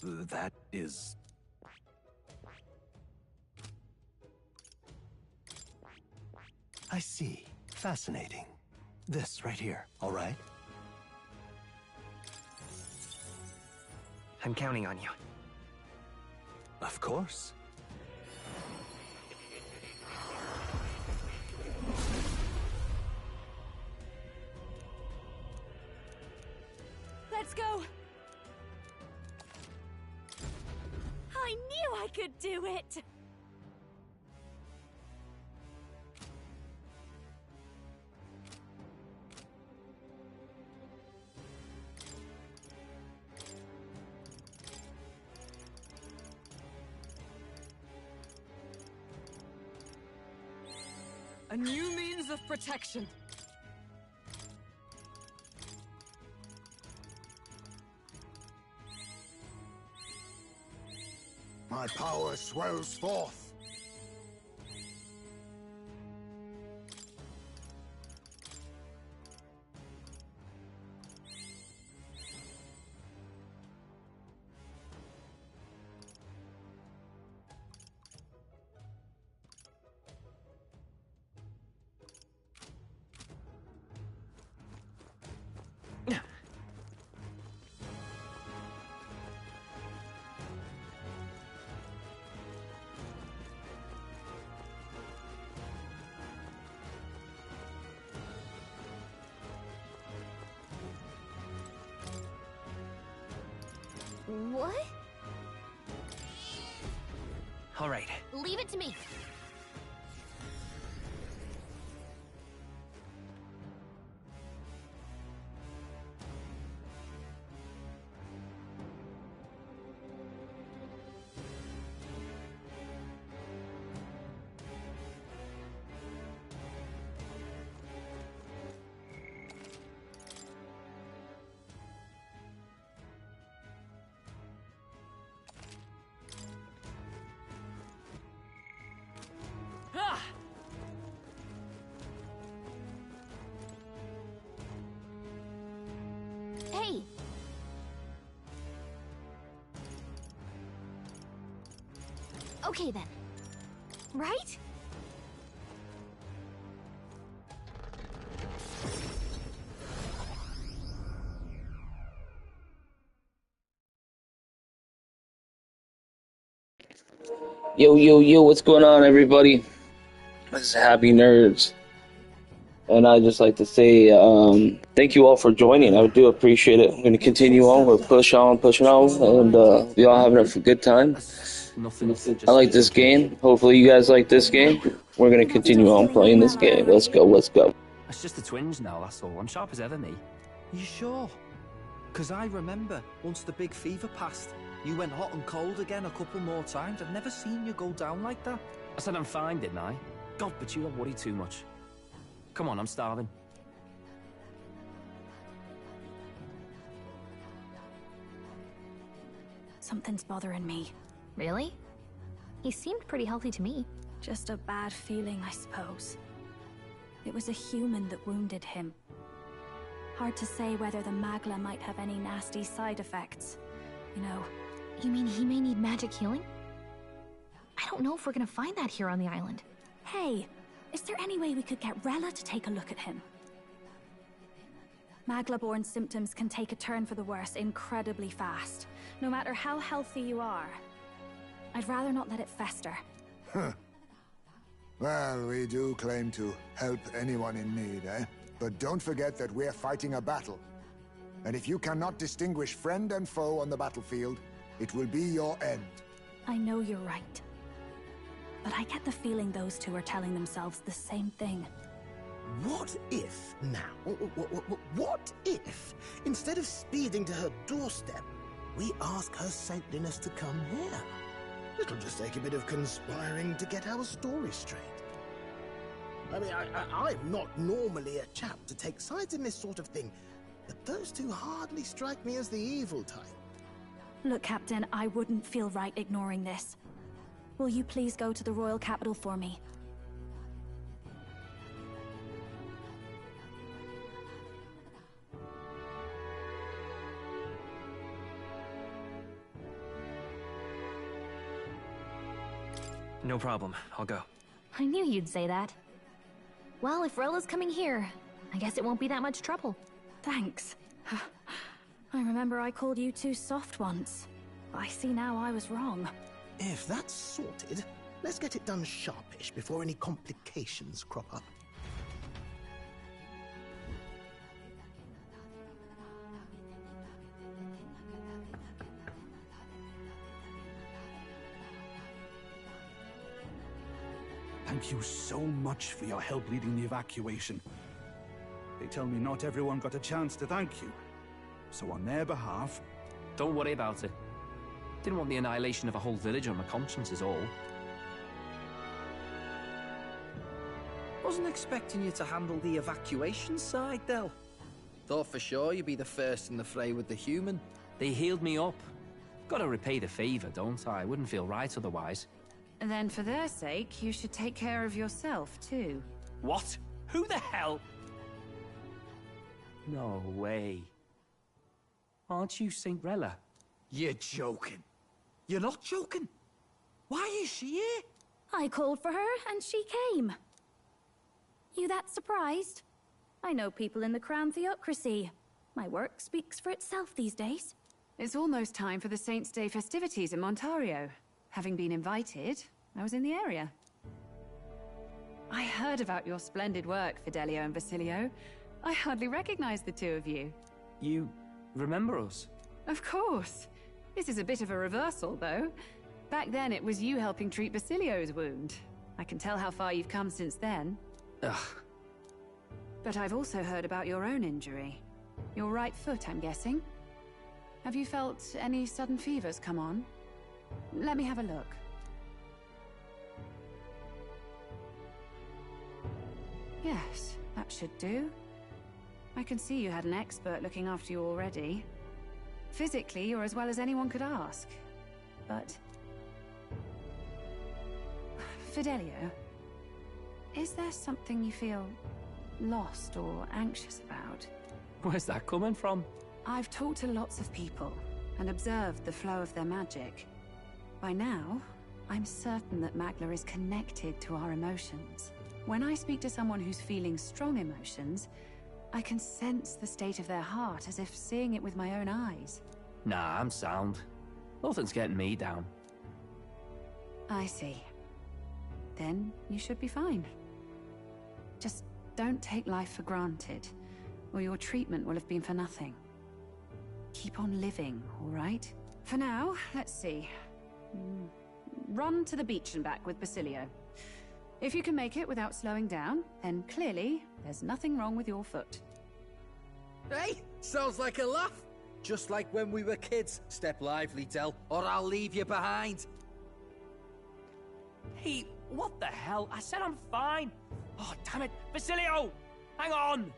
Speaker 11: That is... I see. Fascinating. This right here, all right?
Speaker 13: I'm counting on you.
Speaker 11: Of course.
Speaker 2: Let's go. I knew I could do it.
Speaker 21: A new means of protection.
Speaker 15: My power swells forth.
Speaker 14: What?
Speaker 13: All right.
Speaker 14: Leave it to me. Hey! Okay then. Right?
Speaker 8: Yo, yo, yo, what's going on, everybody? This is Happy Nerds. And I'd just like to say thank you all for joining. I do appreciate it. I'm going to continue on. We'll pushing on, and we all having a good time. I like this game. Hopefully you guys like this game. We're going to continue on playing this game. Let's go, let's go.
Speaker 20: It's just the twins now, that's all. I'm sharp as ever, me.
Speaker 7: You sure? Because I remember, once the big fever passed, you went hot and cold again a couple more times. I've never seen you go down like that.
Speaker 20: I said I'm fine, didn't I? God, but you don't worry too much. Come on, I'm starving.
Speaker 2: Something's bothering me.
Speaker 14: Really? He seemed pretty healthy to me.
Speaker 2: Just a bad feeling, I suppose. It was a human that wounded him. Hard to say whether the Magla might have any nasty side effects. You know.
Speaker 14: You mean he may need magic healing? I don't know if we're gonna find that here on the island.
Speaker 2: Hey, is there any way we could get Rella to take a look at him? Magla-born symptoms can take a turn for the worse incredibly fast, no matter how healthy you are. I'd rather not let it fester.
Speaker 15: Huh. Well, we do claim to help anyone in need, eh? But don't forget that we're fighting a battle. And if you cannot distinguish friend and foe on the battlefield, it will be your end.
Speaker 2: I know you're right. But I get the feeling those two are telling themselves the same thing.
Speaker 16: What if, now, what if, instead of speeding to her doorstep, we ask her saintliness to come here? It'll just take a bit of conspiring to get our story straight. I mean, I'm not normally a chap to take sides in this sort of thing, but those two hardly strike me as the evil type.
Speaker 2: Look, Captain, I wouldn't feel right ignoring this. Will you please go to the royal capital for me?
Speaker 13: No problem. I'll go.
Speaker 14: I knew you'd say that. Well, if Rella's coming here, I guess it won't be that much trouble.
Speaker 2: Thanks. I remember I called you too soft once. I see now I was wrong.
Speaker 16: If that's sorted, let's get it done sharpish before any complications crop up.
Speaker 4: Thank you so much for your help leading the evacuation. They tell me not everyone got a chance to thank you. So on their behalf...
Speaker 20: Don't worry about it. Didn't want the annihilation of a whole village on my conscience is all.
Speaker 7: Wasn't expecting you to handle the evacuation side, Del. Thought for sure you'd be the first in the fray with the human.
Speaker 20: They healed me up. Gotta repay the favor, don't I? Wouldn't feel right otherwise.
Speaker 6: Then for their sake, you should take care of yourself, too.
Speaker 20: What? Who the hell? No way. Aren't you Saint Rella?
Speaker 1: You're joking. You're not joking. Why is she here?
Speaker 2: I called for her and she came. You that surprised? I know people in the Crown Theocracy. My work speaks for itself these days.
Speaker 6: It's almost time for the Saints' Day festivities in Montario. Having been invited, I was in the area. I heard about your splendid work, Fidelio and Basilio. I hardly recognized the two of you.
Speaker 20: You remember us?
Speaker 6: Of course. This is a bit of a reversal, though. Back then, it was you helping treat Basilio's wound. I can tell how far you've come since then.
Speaker 20: Ugh.
Speaker 6: But I've also heard about your own injury. Your right foot, I'm guessing. Have you felt any sudden fevers come on? Let me have a look. Yes, that should do. I can see you had an expert looking after you already. Physically, you're as well as anyone could ask. But... Fidelio, is there something you feel lost or anxious about?
Speaker 20: Where's that coming from?
Speaker 6: I've talked to lots of people and observed the flow of their magic. By now, I'm certain that Magla is connected to our emotions. When I speak to someone who's feeling strong emotions, I can sense the state of their heart as if seeing it with my own eyes.
Speaker 20: Nah, I'm sound. Nothing's getting me down.
Speaker 6: I see. Then you should be fine. Just don't take life for granted, or your treatment will have been for nothing. Keep on living, all right? For now, let's see. Run to the beach and back with Basilio. If you can make it without slowing down, then clearly there's nothing wrong with your foot.
Speaker 7: Hey, sounds like a laugh. Just like when we were kids. Step lively, Del, or I'll leave you behind.
Speaker 20: Hey, what the hell? I said I'm fine. Oh, damn it. Basilio! Hang on!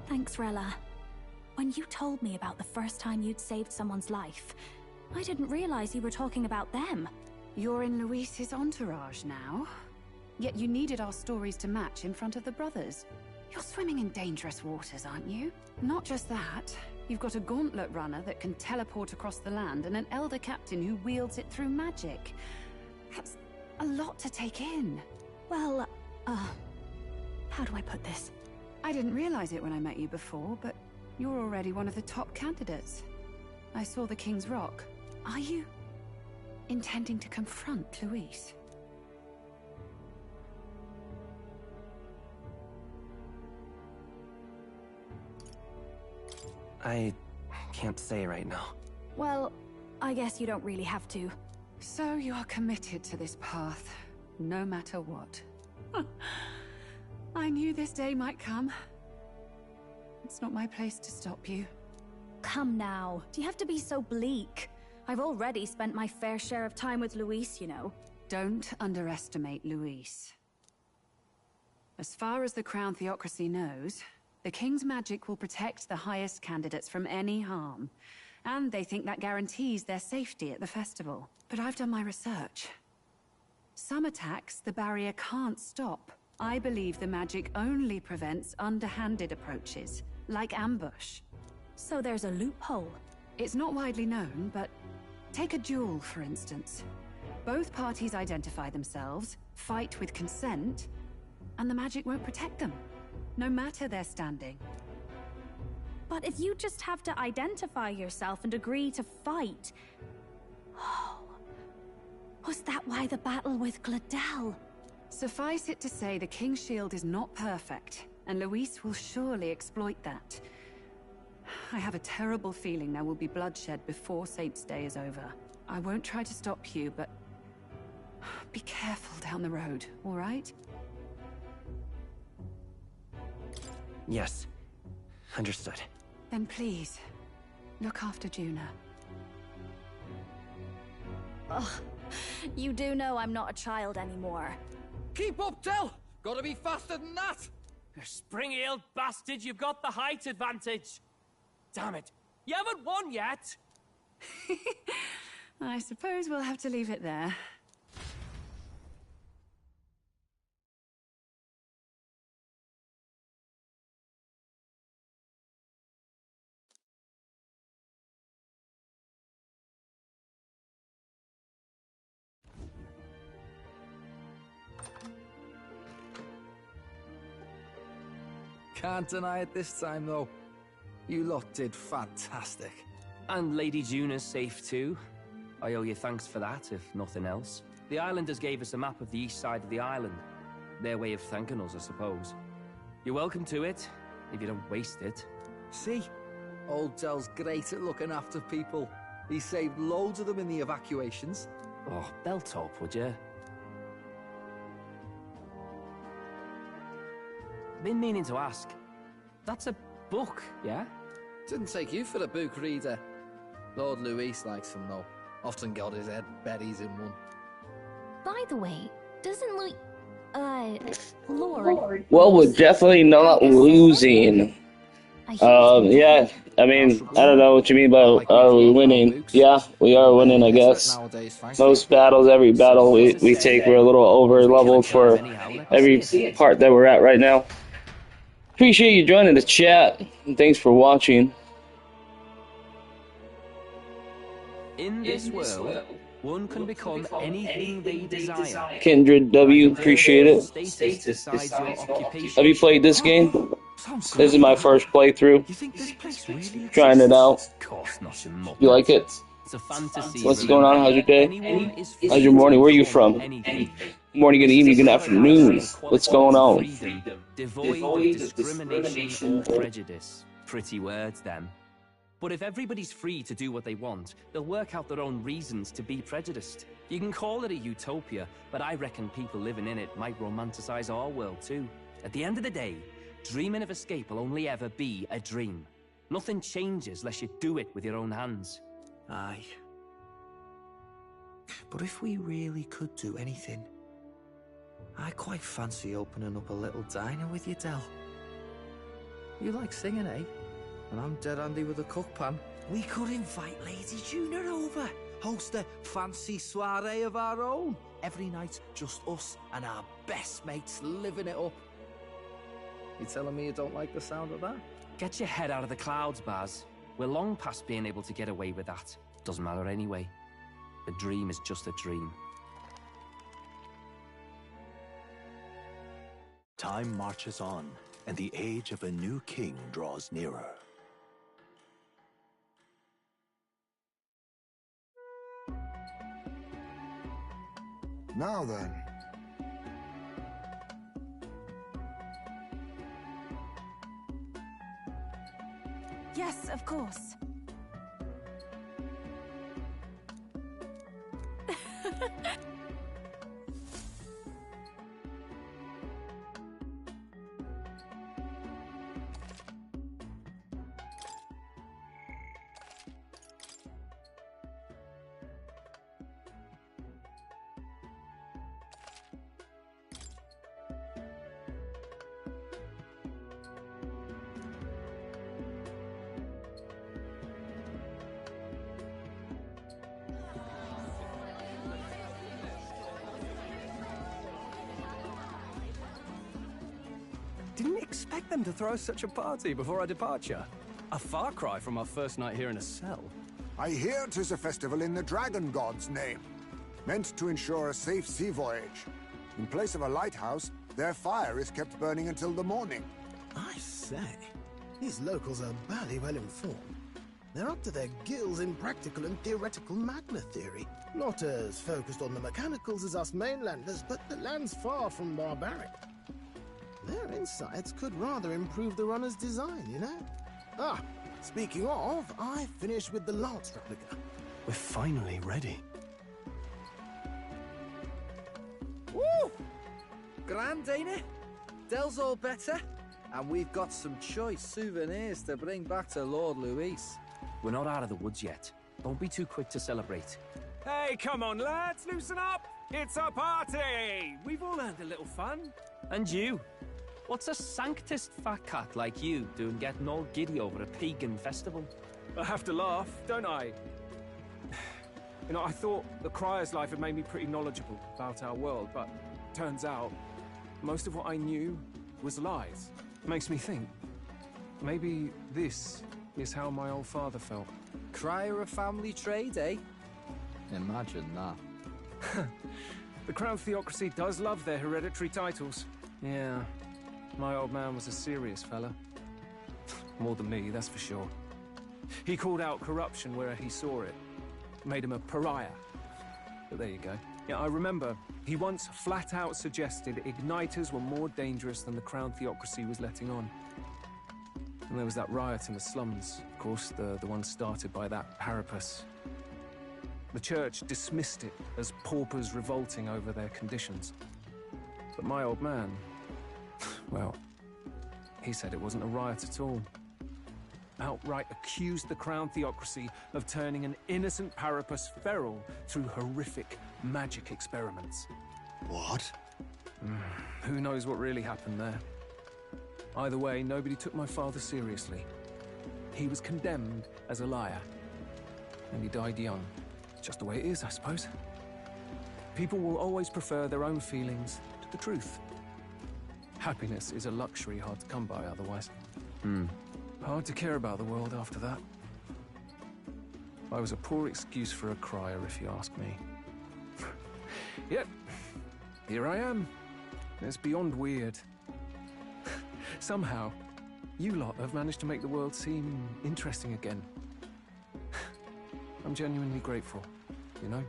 Speaker 2: Thanks, Rella. When you told me about the first time you'd saved someone's life, I didn't realize you were talking about them.
Speaker 6: You're in Luis's entourage now. Yet you needed our stories to match in front of the brothers. You're swimming in dangerous waters, aren't you? Not just that, You've got a gauntlet runner that can teleport across the land and an elder captain who wields it through magic. That's a lot to take in.
Speaker 2: Well, how do I put this?
Speaker 6: I didn't realize it when I met you before, but you're already one of the top candidates. I saw the King's Rock. Are you intending to confront Luis?
Speaker 13: I can't say right now.
Speaker 2: Well, I guess you don't really have to.
Speaker 6: So you are committed to this path, no matter what. I knew this day might come. It's not my place to stop you.
Speaker 2: Come now, do you have to be so bleak? I've already spent my fair share of time with Luis, you know.
Speaker 6: Don't underestimate Luis. As far as the Crown Theocracy knows, the King's magic will protect the highest candidates from any harm. And they think that guarantees their safety at the festival. But I've done my research. Some attacks the barrier can't stop. I believe the magic only prevents underhanded approaches, like ambush.
Speaker 2: So there's a loophole.
Speaker 6: It's not widely known, but take a duel, for instance. Both parties identify themselves, fight with consent, and the magic won't protect them, no matter their standing.
Speaker 2: But if you just have to identify yourself and agree to fight... Oh, was that why the battle with Gladel?
Speaker 6: Suffice it to say, the King's Shield is not perfect, and Luis will surely exploit that. I have a terrible feeling there will be bloodshed before Saint's Day is over. I won't try to stop you, but be careful down the road, all right?
Speaker 13: Yes. Understood.
Speaker 6: Then please, look after Juna.
Speaker 2: Ugh, you do know I'm not a child anymore.
Speaker 21: Keep up, Del! Gotta be faster than that! You springy old bastard, you've got the height advantage! Damn it, you haven't won yet!
Speaker 6: I suppose we'll have to leave it there.
Speaker 7: Can't deny it this time, though. You lot did fantastic.
Speaker 20: And Lady Juna's safe too. I owe you thanks for that, if nothing else. The islanders gave us a map of the east side of the island. Their way of thanking us, I suppose. You're welcome to it, if you don't waste it.
Speaker 7: See? Old Del's great at looking after people. He saved loads of them in the evacuations.
Speaker 20: Oh, belt up, would you? Been meaning to ask. That's a book, yeah?
Speaker 7: Didn't take you for a book reader. Lord Luis likes them, though. Often got his head berries in one.
Speaker 14: By the way, doesn't Lord...
Speaker 8: Well, we're definitely not losing. Yeah, I mean, I don't know what you mean by are we winning. Yeah, we are winning, I guess. Most battles, every battle we take, we're a little over-leveled for every part that we're at right now. Appreciate you joining the chat, and thanks for watching.
Speaker 20: In this world, one can become anything they desire.
Speaker 8: Kindred W, appreciate it. Have you played this game? This is my first playthrough. Trying it out. You like it? What's going on? How's your day? How's your morning? Where are you from? Morning, good evening, good afternoon. What's going on?
Speaker 20: Devoid of discrimination or prejudice. Pretty words, then. But if everybody's free to do what they want, they'll work out their own reasons to be prejudiced. You can call it a utopia, but I reckon people living in it might romanticize our world too. At the end of the day, dreaming of escape will only ever be a dream. Nothing changes unless you do it with your own hands.
Speaker 16: Aye. But if we really could do anything, I quite fancy opening up a little diner with you, Del.
Speaker 7: You like singing, eh? And I'm dead handy with a cook pan.
Speaker 16: We could invite Lady Juna over, host a fancy soiree of our own. Every night, just us and our best mates living it up.
Speaker 7: You telling me you don't like the sound of that?
Speaker 20: Get your head out of the clouds, Baz. We're long past being able to get away with that. Doesn't matter anyway. A dream is just a dream.
Speaker 11: Time marches on, and the age of a new king draws nearer.
Speaker 15: Now then.
Speaker 12: Yes, of course.
Speaker 9: Didn't expect them to throw such a party before our departure. A far cry from our first night here in a cell.
Speaker 15: I hear 'tis a festival in the Dragon God's name, meant to ensure a safe sea voyage. In place of a lighthouse, their fire is kept burning until the morning.
Speaker 16: I say, these locals are barely well informed. They're up to their gills in practical and theoretical magna theory. Not as focused on the mechanicals as us mainlanders, but the land's far from barbaric. Their insights could rather improve the runner's design, you know? Ah, speaking of, I finished with the lance replica.
Speaker 9: We're finally ready.
Speaker 7: Woo! Grand, ain't it? Del's all better, and we've got some choice souvenirs to bring back to Lord Luis.
Speaker 20: We're not out of the woods yet. Don't be too quick to celebrate.
Speaker 3: Hey, come on, lads, loosen up! It's a party! We've all earned a little fun.
Speaker 20: And you? What's a sanctist fat cat like you doing getting all giddy over a pagan festival?
Speaker 3: I have to laugh, don't I? You know, I thought the Crier's life had made me pretty knowledgeable about our world, but turns out most of what I knew was lies. Makes me think, maybe this is how my old father felt.
Speaker 7: Crier a family trade, eh? Imagine that.
Speaker 3: The Crown Theocracy does love their hereditary titles. Yeah, my old man was a serious fella. More than me, that's for sure. He called out corruption where he saw it. Made him a pariah. But there you go. Yeah, I remember he once flat out suggested igniters were more dangerous than the Crown Theocracy was letting on. And there was that riot in the slums, of course, the one started by that Parapus. The church dismissed it as paupers revolting over their conditions. But my old man, well, he said it wasn't a riot at all. Outright accused the Crown Theocracy of turning an innocent Parapus feral through horrific magic experiments.
Speaker 15: What?
Speaker 3: Who knows what really happened there? Either way, nobody took my father seriously. He was condemned as a liar, and he died young. Just the way it is, I suppose. People will always prefer their own feelings to the truth. Happiness is a luxury hard to come by otherwise. Hard to care about the world after that. I was a poor excuse for a crier, if you ask me. Yep, here I am. It's beyond weird. Somehow, you lot have managed to make the world seem interesting again. I'm genuinely grateful, you know?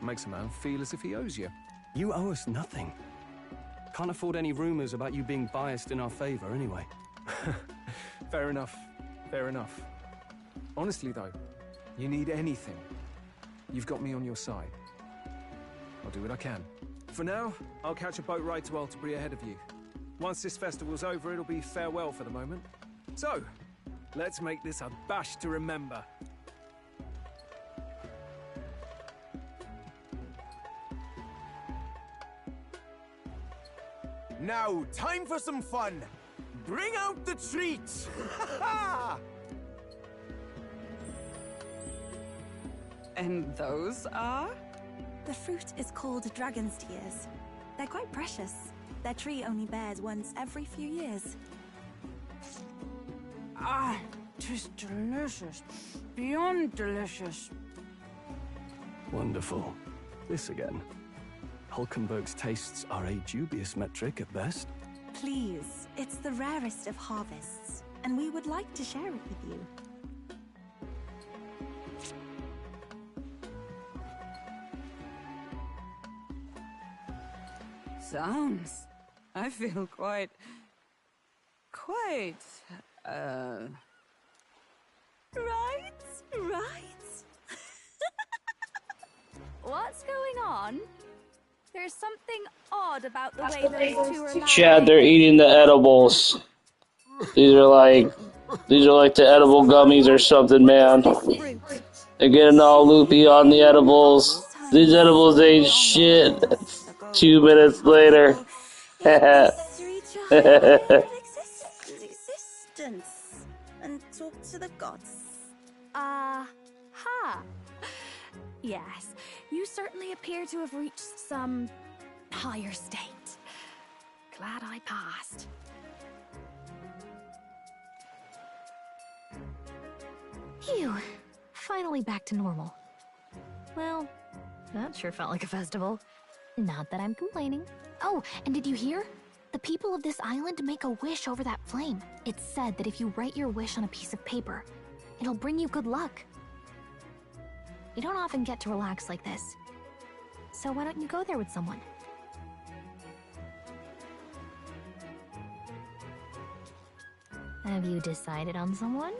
Speaker 3: Makes a man feel as if he owes you.
Speaker 9: You owe us nothing. Can't afford any rumors about you being biased in our favor, anyway.
Speaker 3: Fair enough. Fair enough. Honestly, though, you need anything, you've got me on your side. I'll do what I can. For now, I'll catch a boat ride to Altabury ahead of you. Once this festival's over, it'll be farewell for the moment. So, let's make this a bash to remember.
Speaker 17: Now, time for some fun. Bring out the treats!
Speaker 12: And those are? The fruit is called dragon's tears. They're quite precious. Their tree only bears once every few years.
Speaker 17: Ah,
Speaker 19: 'Tis delicious. Beyond delicious.
Speaker 9: Wonderful. This again. Hulkenberg's tastes are a dubious metric at best.
Speaker 12: Please, it's the rarest of harvests, and we would like to share it with you.
Speaker 19: Sounds. I feel quite...
Speaker 12: Right?
Speaker 2: What's going on? There's something odd about the way those two are
Speaker 8: Chad, they're eating the edibles. These are like the edible gummies or something, man. They're getting all loopy on the edibles. These edibles ain't shit. 2 minutes later.
Speaker 12: Existence. And talk to the gods.
Speaker 2: Ha. Yes, you certainly appear to have reached some higher state. Glad I passed.
Speaker 14: Phew. Finally back to normal. Well, that sure felt like a festival. Not that I'm complaining. Oh, and did you hear? The people of this island make a wish over that flame. It's said that if you write your wish on a piece of paper, it'll bring you good luck. You don't often get to relax like this. So why don't you go there with someone? Have you decided on someone?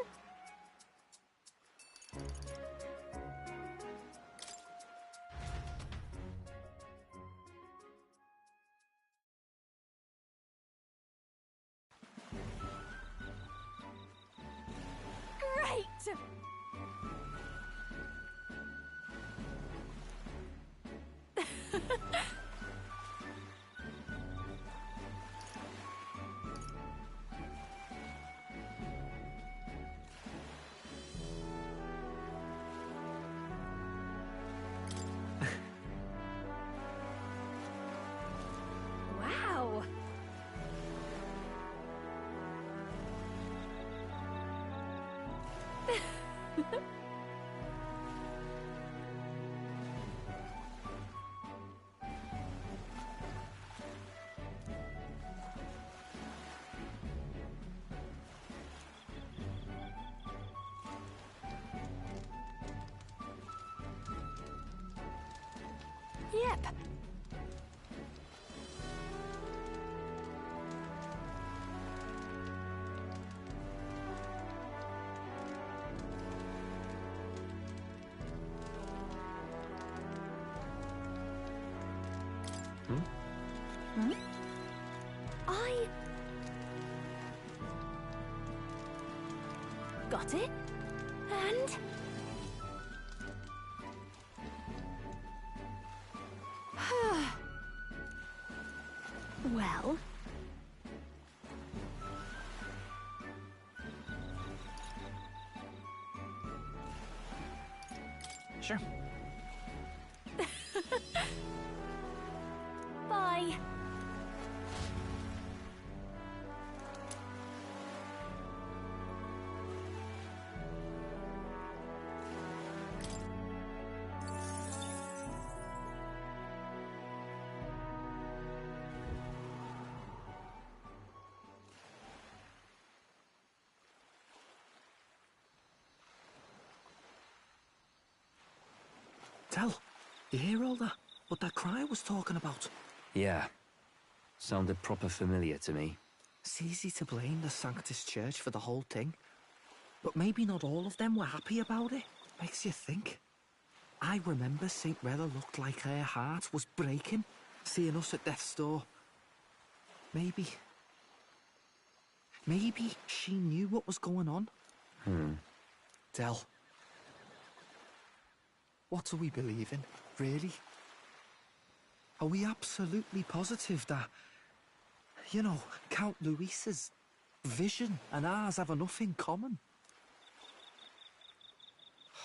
Speaker 2: Great! Wow! Yep. Hmm? I... got it. And... well...
Speaker 20: Sure.
Speaker 2: Bye.
Speaker 17: Tell, you hear all that? What that cry was talking about?
Speaker 20: Yeah. Sounded proper familiar to me.
Speaker 17: It's easy to blame the Sanctus Church for the whole thing. But maybe not all of them were happy about it. Makes you think. I remember St. Rella looked like her heart was breaking, seeing us at death's door. Maybe she knew what was going on. Del. What are we believing, really? Are we absolutely positive that, you know, Count Luis's vision and ours have enough in common?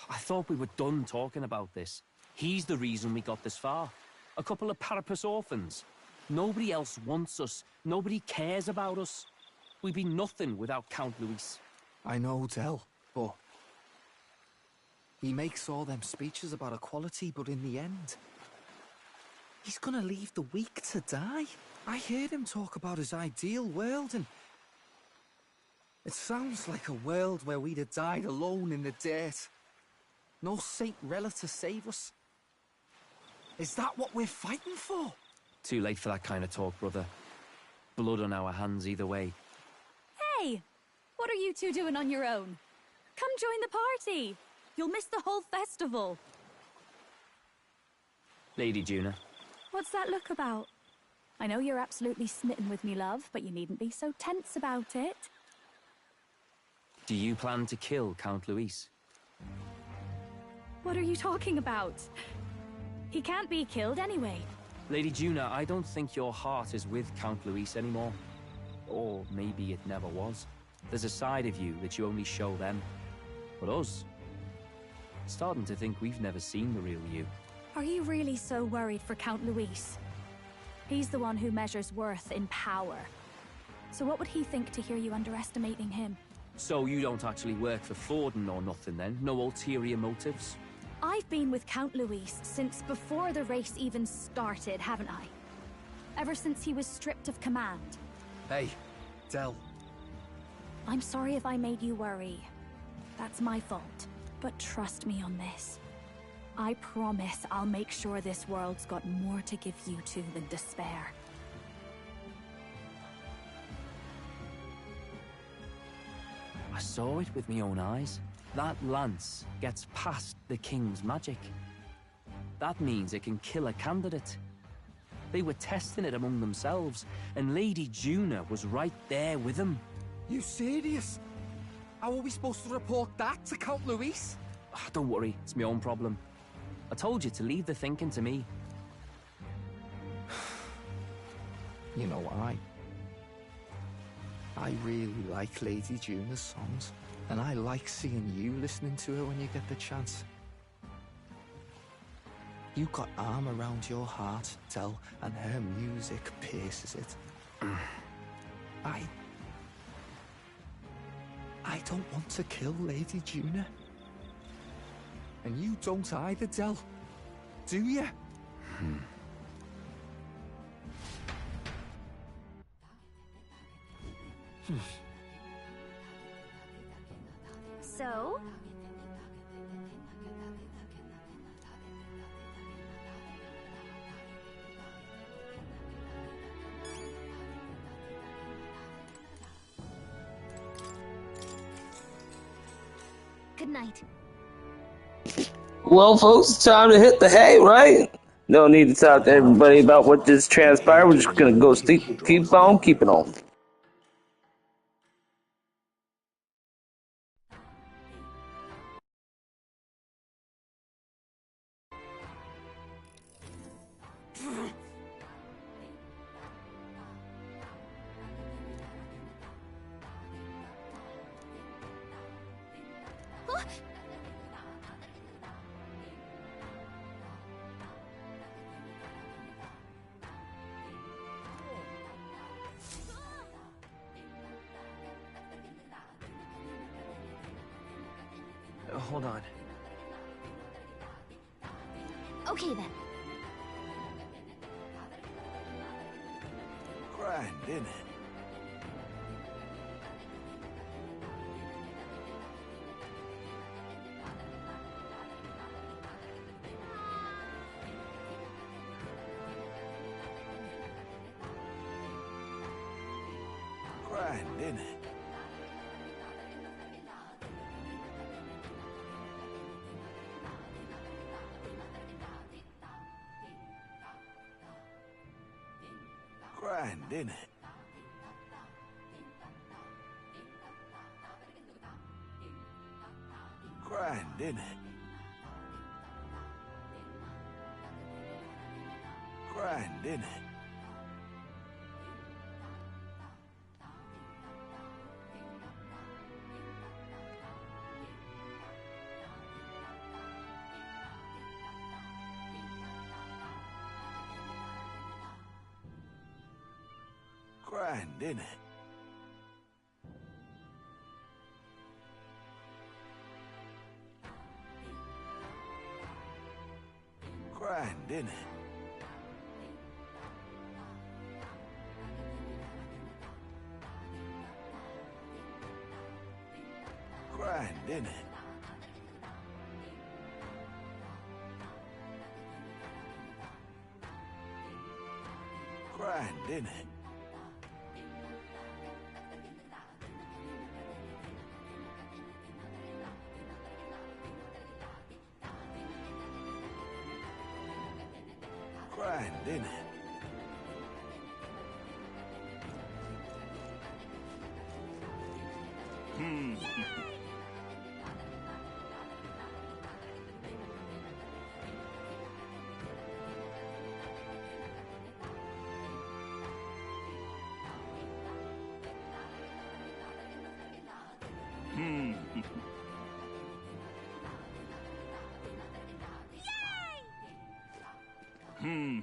Speaker 20: I thought we were done talking about this. He's the reason we got this far. A couple of Parapus orphans. Nobody else wants us. Nobody cares about us. We'd be nothing without Count Luis.
Speaker 17: I know, Del, but... He makes all them speeches about equality, but in the end... he's gonna leave the weak to die. I heard him talk about his ideal world, and... it sounds like a world where we'd have died alone in the dirt. No Saint Rella to save us. Is that what we're fighting for?
Speaker 20: Too late for that kind of talk, brother. Blood on our hands either way.
Speaker 2: Hey! What are you two doing on your own? Come join the party! You'll miss the whole festival.
Speaker 20: Lady Juna.
Speaker 2: What's that look about? I know you're absolutely smitten with me, love, but you needn't be so tense about it.
Speaker 20: Do you plan to kill Count Luis?
Speaker 2: What are you talking about? He can't be killed anyway.
Speaker 20: Lady Juna, I don't think your heart is with Count Luis anymore. Or maybe it never was. There's a side of you that you only show them. But us? Starting to think we've never seen the real you.
Speaker 2: Are you really so worried for Count Luis? He's the one who measures worth in power. So what would he think to hear you underestimating him?
Speaker 20: So you don't actually work for Forden or nothing then? No ulterior motives?
Speaker 2: I've been with Count Luis since before the race even started, haven't I? Ever since he was stripped of command.
Speaker 17: Hey, Del.
Speaker 2: I'm sorry if I made you worry. That's my fault. But trust me on this. I promise I'll make sure this world's got more to give you two than despair.
Speaker 20: I saw it with my own eyes. That lance gets past the king's magic. That means it can kill a candidate. They were testing it among themselves, and Lady Juna was right there with them.
Speaker 17: You serious? How are we supposed to report that to Count Luis?
Speaker 20: Don't worry, it's my own problem. I told you to leave the thinking to me.
Speaker 17: You know, I really like Lady Juna's songs, and I like seeing you listening to her when you get the chance. You got arm around your heart, Del, and her music pierces it. I don't want to kill Lady Juna. And you don't either, Del. Do you?
Speaker 14: So? Good night.
Speaker 8: Well, folks, it's time to hit the hay, right? No need to talk to everybody about what just transpired. We're just gonna go keep on keeping on.
Speaker 13: Hold on.
Speaker 14: Okay then.
Speaker 15: Grand, isn't it? Grand, isn't it? Grand, isn't it? Grand, isn't it? Grand, isn't it? Grand, isn't it?
Speaker 11: innit? Grand, innit? Grand, innit? Grand, innit? Hmm. Hmm. Hmm.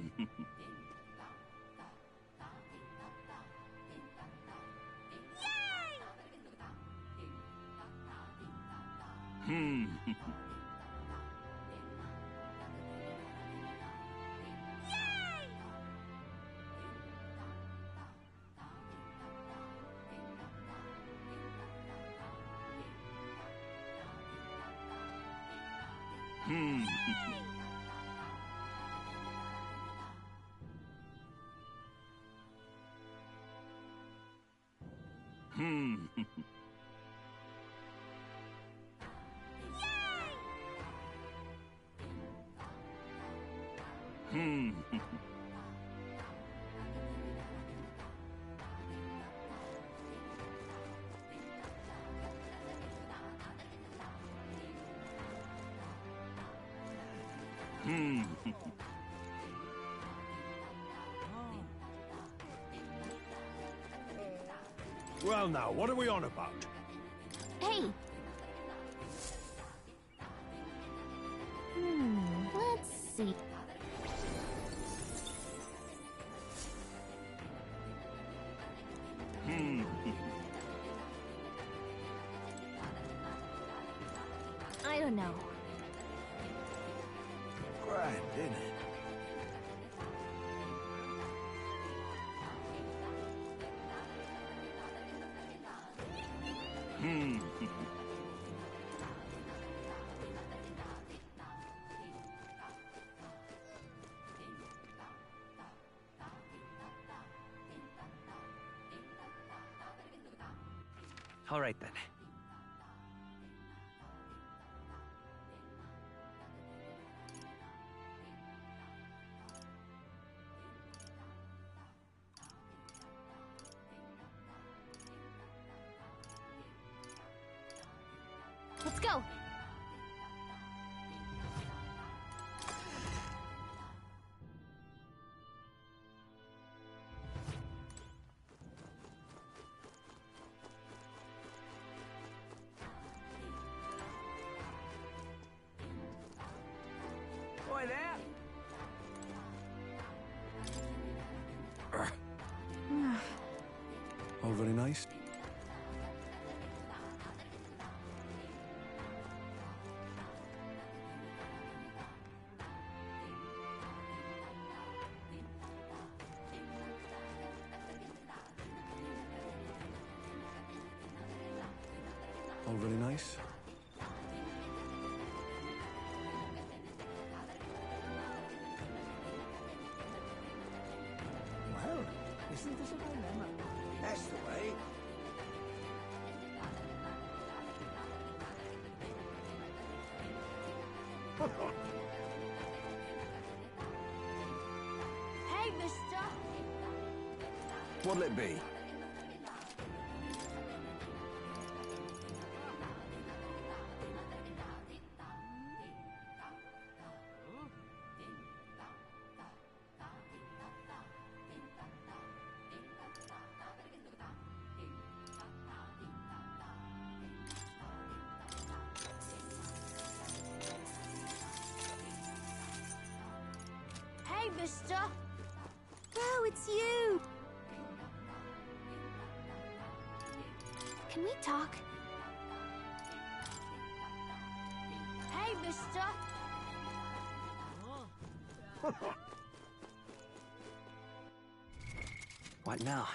Speaker 11: Hmm. Hmm. Hmm. Hmm. Hmm.
Speaker 10: Well now, what are we on about?
Speaker 14: Hey! Let's see.
Speaker 11: Hmm.
Speaker 14: I don't know.
Speaker 11: Grand, innit? Hmm.
Speaker 13: All right then.
Speaker 14: Let's go!
Speaker 21: Boy there!
Speaker 10: All very nice. All very nice.
Speaker 16: Well, isn't this a dilemma? That's the way.
Speaker 18: Hey, mister!
Speaker 10: What'll it be?
Speaker 18: Hey, mister! Oh, it's you!
Speaker 14: Can we talk?
Speaker 18: Hey, mister!
Speaker 13: What now?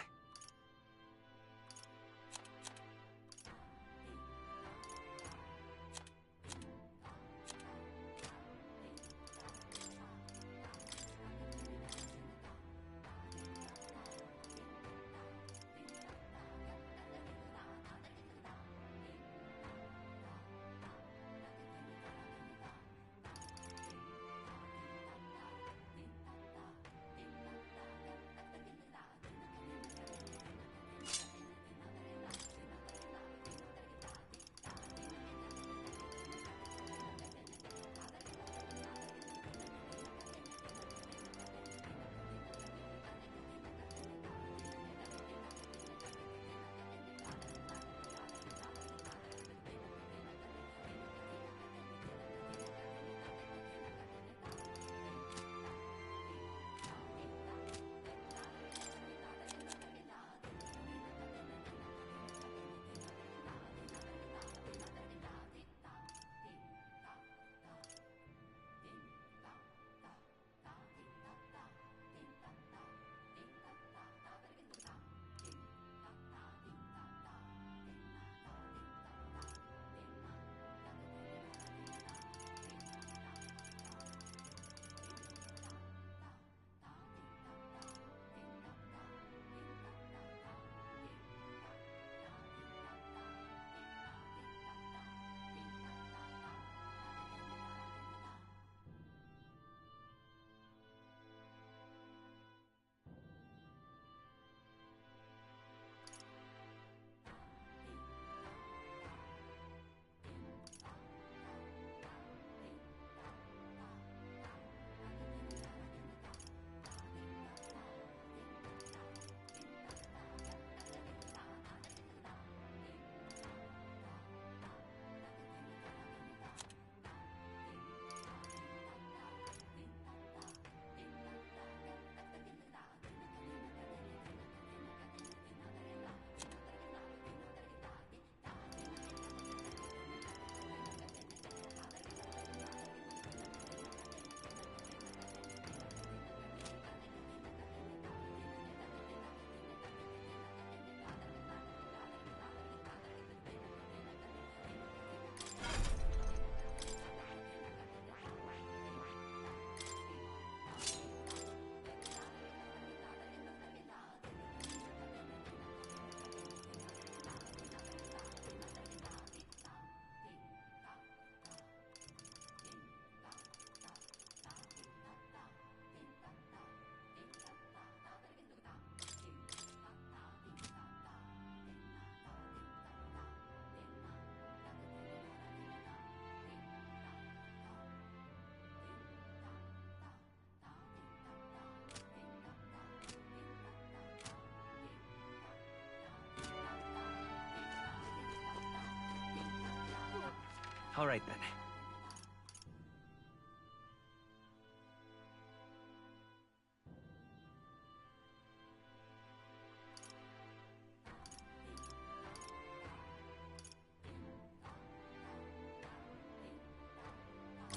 Speaker 13: All right, then.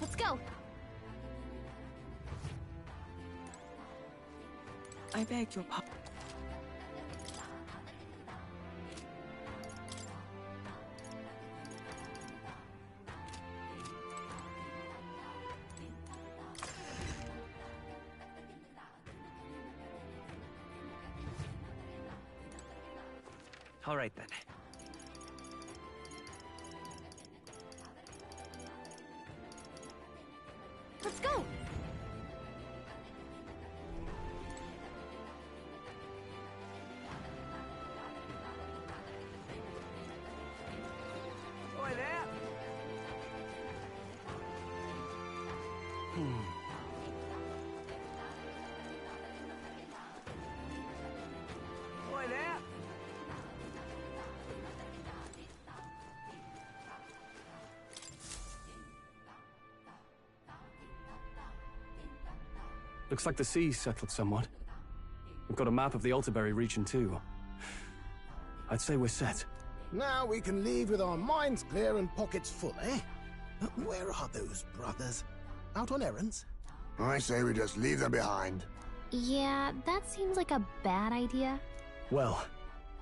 Speaker 14: Let's go.
Speaker 5: I beg your pardon.
Speaker 13: All right, then.
Speaker 14: Let's go.
Speaker 21: Oi there! Oi there!
Speaker 9: Looks like the sea's settled somewhat. We've got a map of the Altaberry region too. I'd say we're set.
Speaker 16: Now we can leave with our minds clear and pockets full, eh? Where are those brothers? Out on errands?
Speaker 15: I say we just leave them behind.
Speaker 14: Yeah, that seems like a bad idea.
Speaker 9: Well,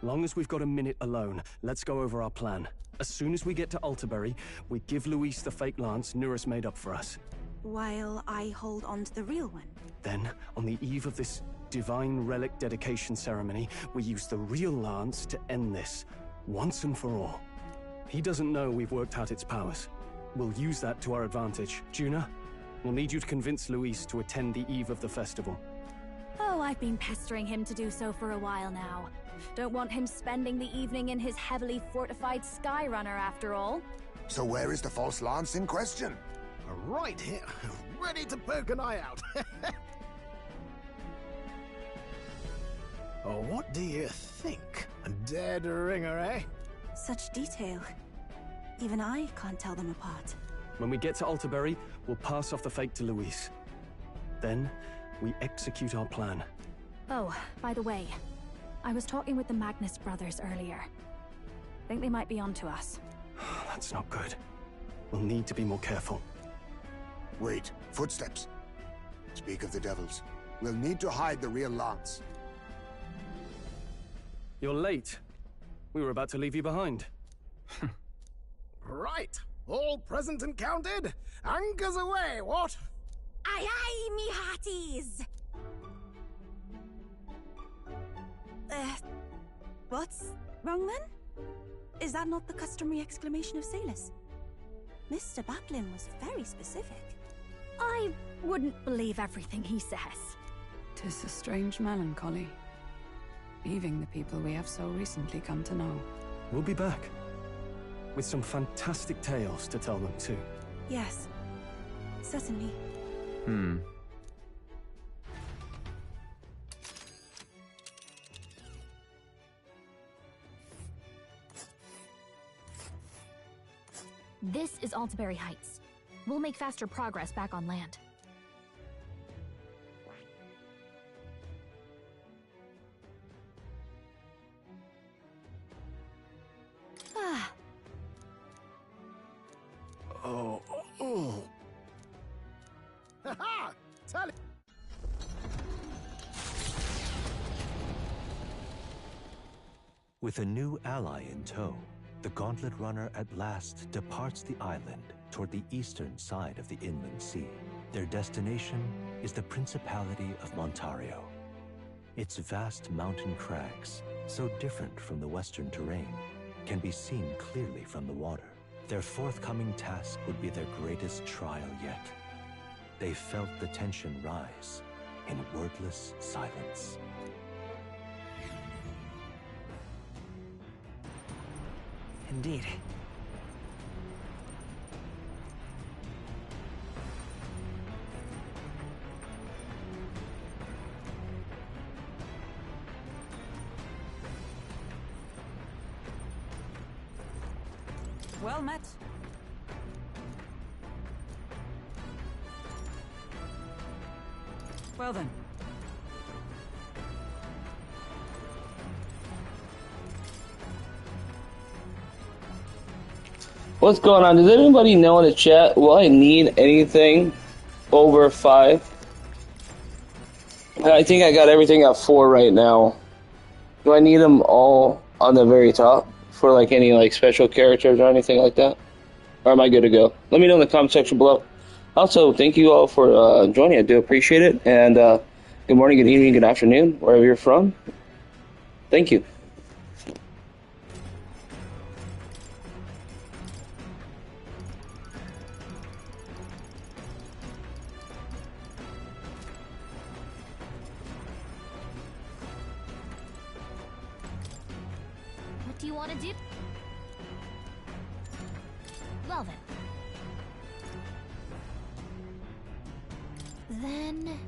Speaker 9: long as we've got a minute alone, let's go over our plan. As soon as we get to Altabury, we give Luis the fake lance Nurus made up for us.
Speaker 12: While I hold on to the real one.
Speaker 9: Then, on the eve of this divine relic dedication ceremony, we use the real lance to end this, once and for all. He doesn't know we've worked out its powers. We'll use that to our advantage. Juna, we'll need you to convince Luis to attend the eve of the festival.
Speaker 2: Oh, I've been pestering him to do so for a while now. Don't want him spending the evening in his heavily fortified Skyrunner after all.
Speaker 15: So where is the false lance in question?
Speaker 16: Right here, ready to poke an eye out. Oh, what do you think? A dead ringer, eh?
Speaker 12: Such detail. Even I can't tell them apart.
Speaker 9: When we get to Altabury, we'll pass off the fake to Luis. Then, we execute our plan.
Speaker 2: Oh, by the way, I was talking with the Magnus brothers earlier. Think they might be onto us.
Speaker 9: That's not good. We'll need to be more careful.
Speaker 15: Wait, footsteps. Speak of the devils. We'll need to hide the real lance.
Speaker 9: You're late. We were about to leave you behind.
Speaker 16: Right, all present and counted. Anchors away, what?
Speaker 12: Aye aye, me hearties! What's wrong then? Is that not the customary exclamation of sailors? Mr. Batlin was very specific.
Speaker 2: I wouldn't believe everything he says.
Speaker 6: 'Tis a strange melancholy, leaving the people we have so recently come to know.
Speaker 9: We'll be back, with some fantastic tales to tell them too.
Speaker 12: Yes, certainly.
Speaker 14: This is Altabury Heights. We'll make faster progress back on land.
Speaker 2: Ah.
Speaker 16: Oh. Ha-ha! Tell it.
Speaker 11: With a new ally in tow, the Gauntlet Runner at last departs the island toward the eastern side of the inland sea. Their destination is the Principality of Montario. Its vast mountain crags, so different from the western terrain, can be seen clearly from the water. Their forthcoming task would be their greatest trial yet. They felt the tension rise in wordless silence.
Speaker 13: Indeed.
Speaker 6: Well met. Well then.
Speaker 8: What's going on? Does anybody know in the chat, will I need anything over 5? I think I got everything at 4 right now. Do I need them all on the very top for like any like special characters or anything like that? Or am I good to go? Let me know in the comment section below. Also, thank you all for joining. I do appreciate it. And good morning, good evening, good afternoon, wherever you're from. Thank you.
Speaker 14: What do you want to do? Well then. Then...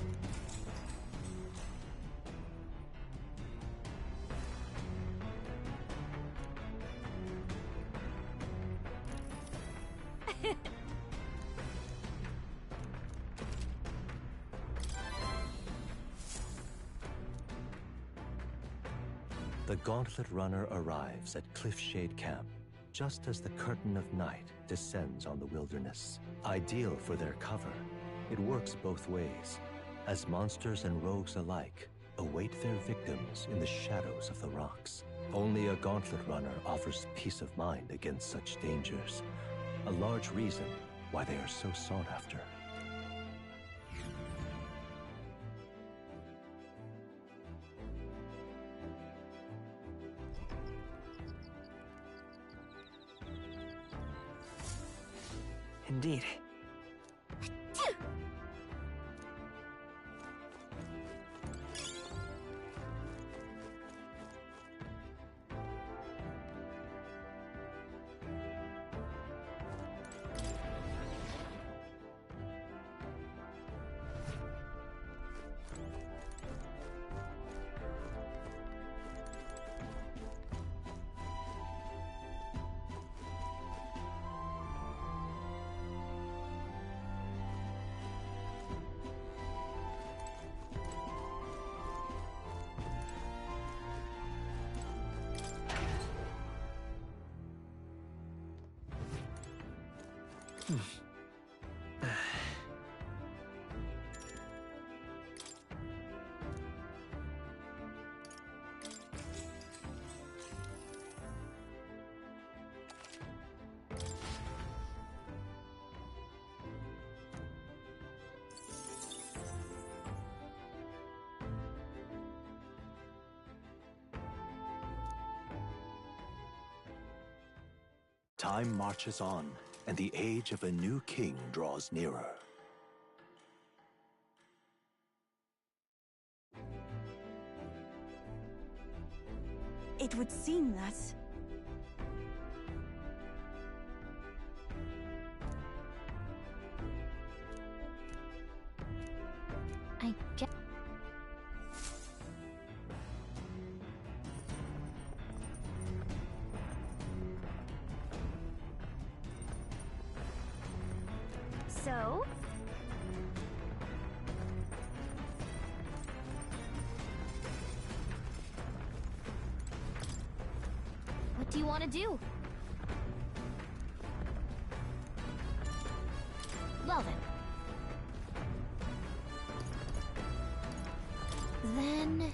Speaker 11: The Gauntlet Runner arrives at Cliffshade Camp, just as the curtain of night descends on the wilderness. Ideal for their cover, It works both ways, as monsters and rogues alike await their victims in the shadows of the rocks. Only a gauntlet runner offers peace of mind against such dangers, a large reason why they are so sought after.
Speaker 13: Indeed.
Speaker 11: Time marches on, and the age of a new king draws nearer.
Speaker 12: It would seem that...
Speaker 14: I get... So? What do you want to do? Well then. Then...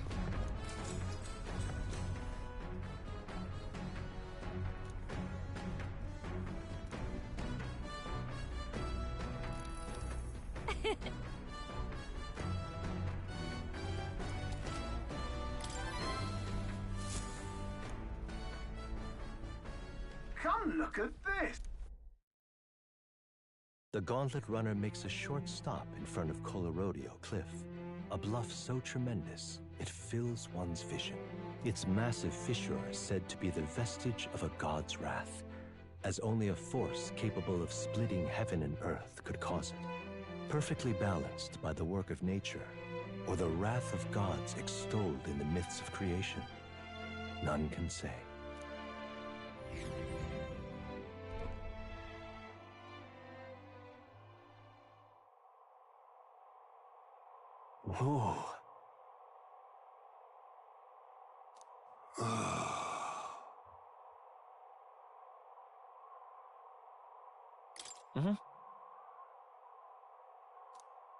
Speaker 1: Come look at this!
Speaker 11: The Gauntlet Runner makes a short stop in front of Colorodeo Cliff, a bluff so tremendous it fills one's vision. Its massive fissure is said to be the vestige of a god's wrath, as only a force capable of splitting heaven and earth could cause it. Perfectly balanced by the work of nature, or the wrath of gods extolled in the myths of creation, none can say. Whoa.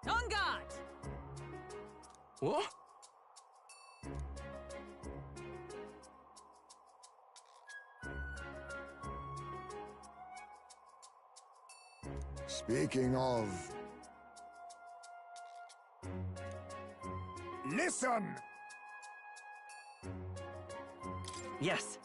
Speaker 18: On guard!
Speaker 3: What?
Speaker 15: Speaking of... Listen!
Speaker 13: Yes.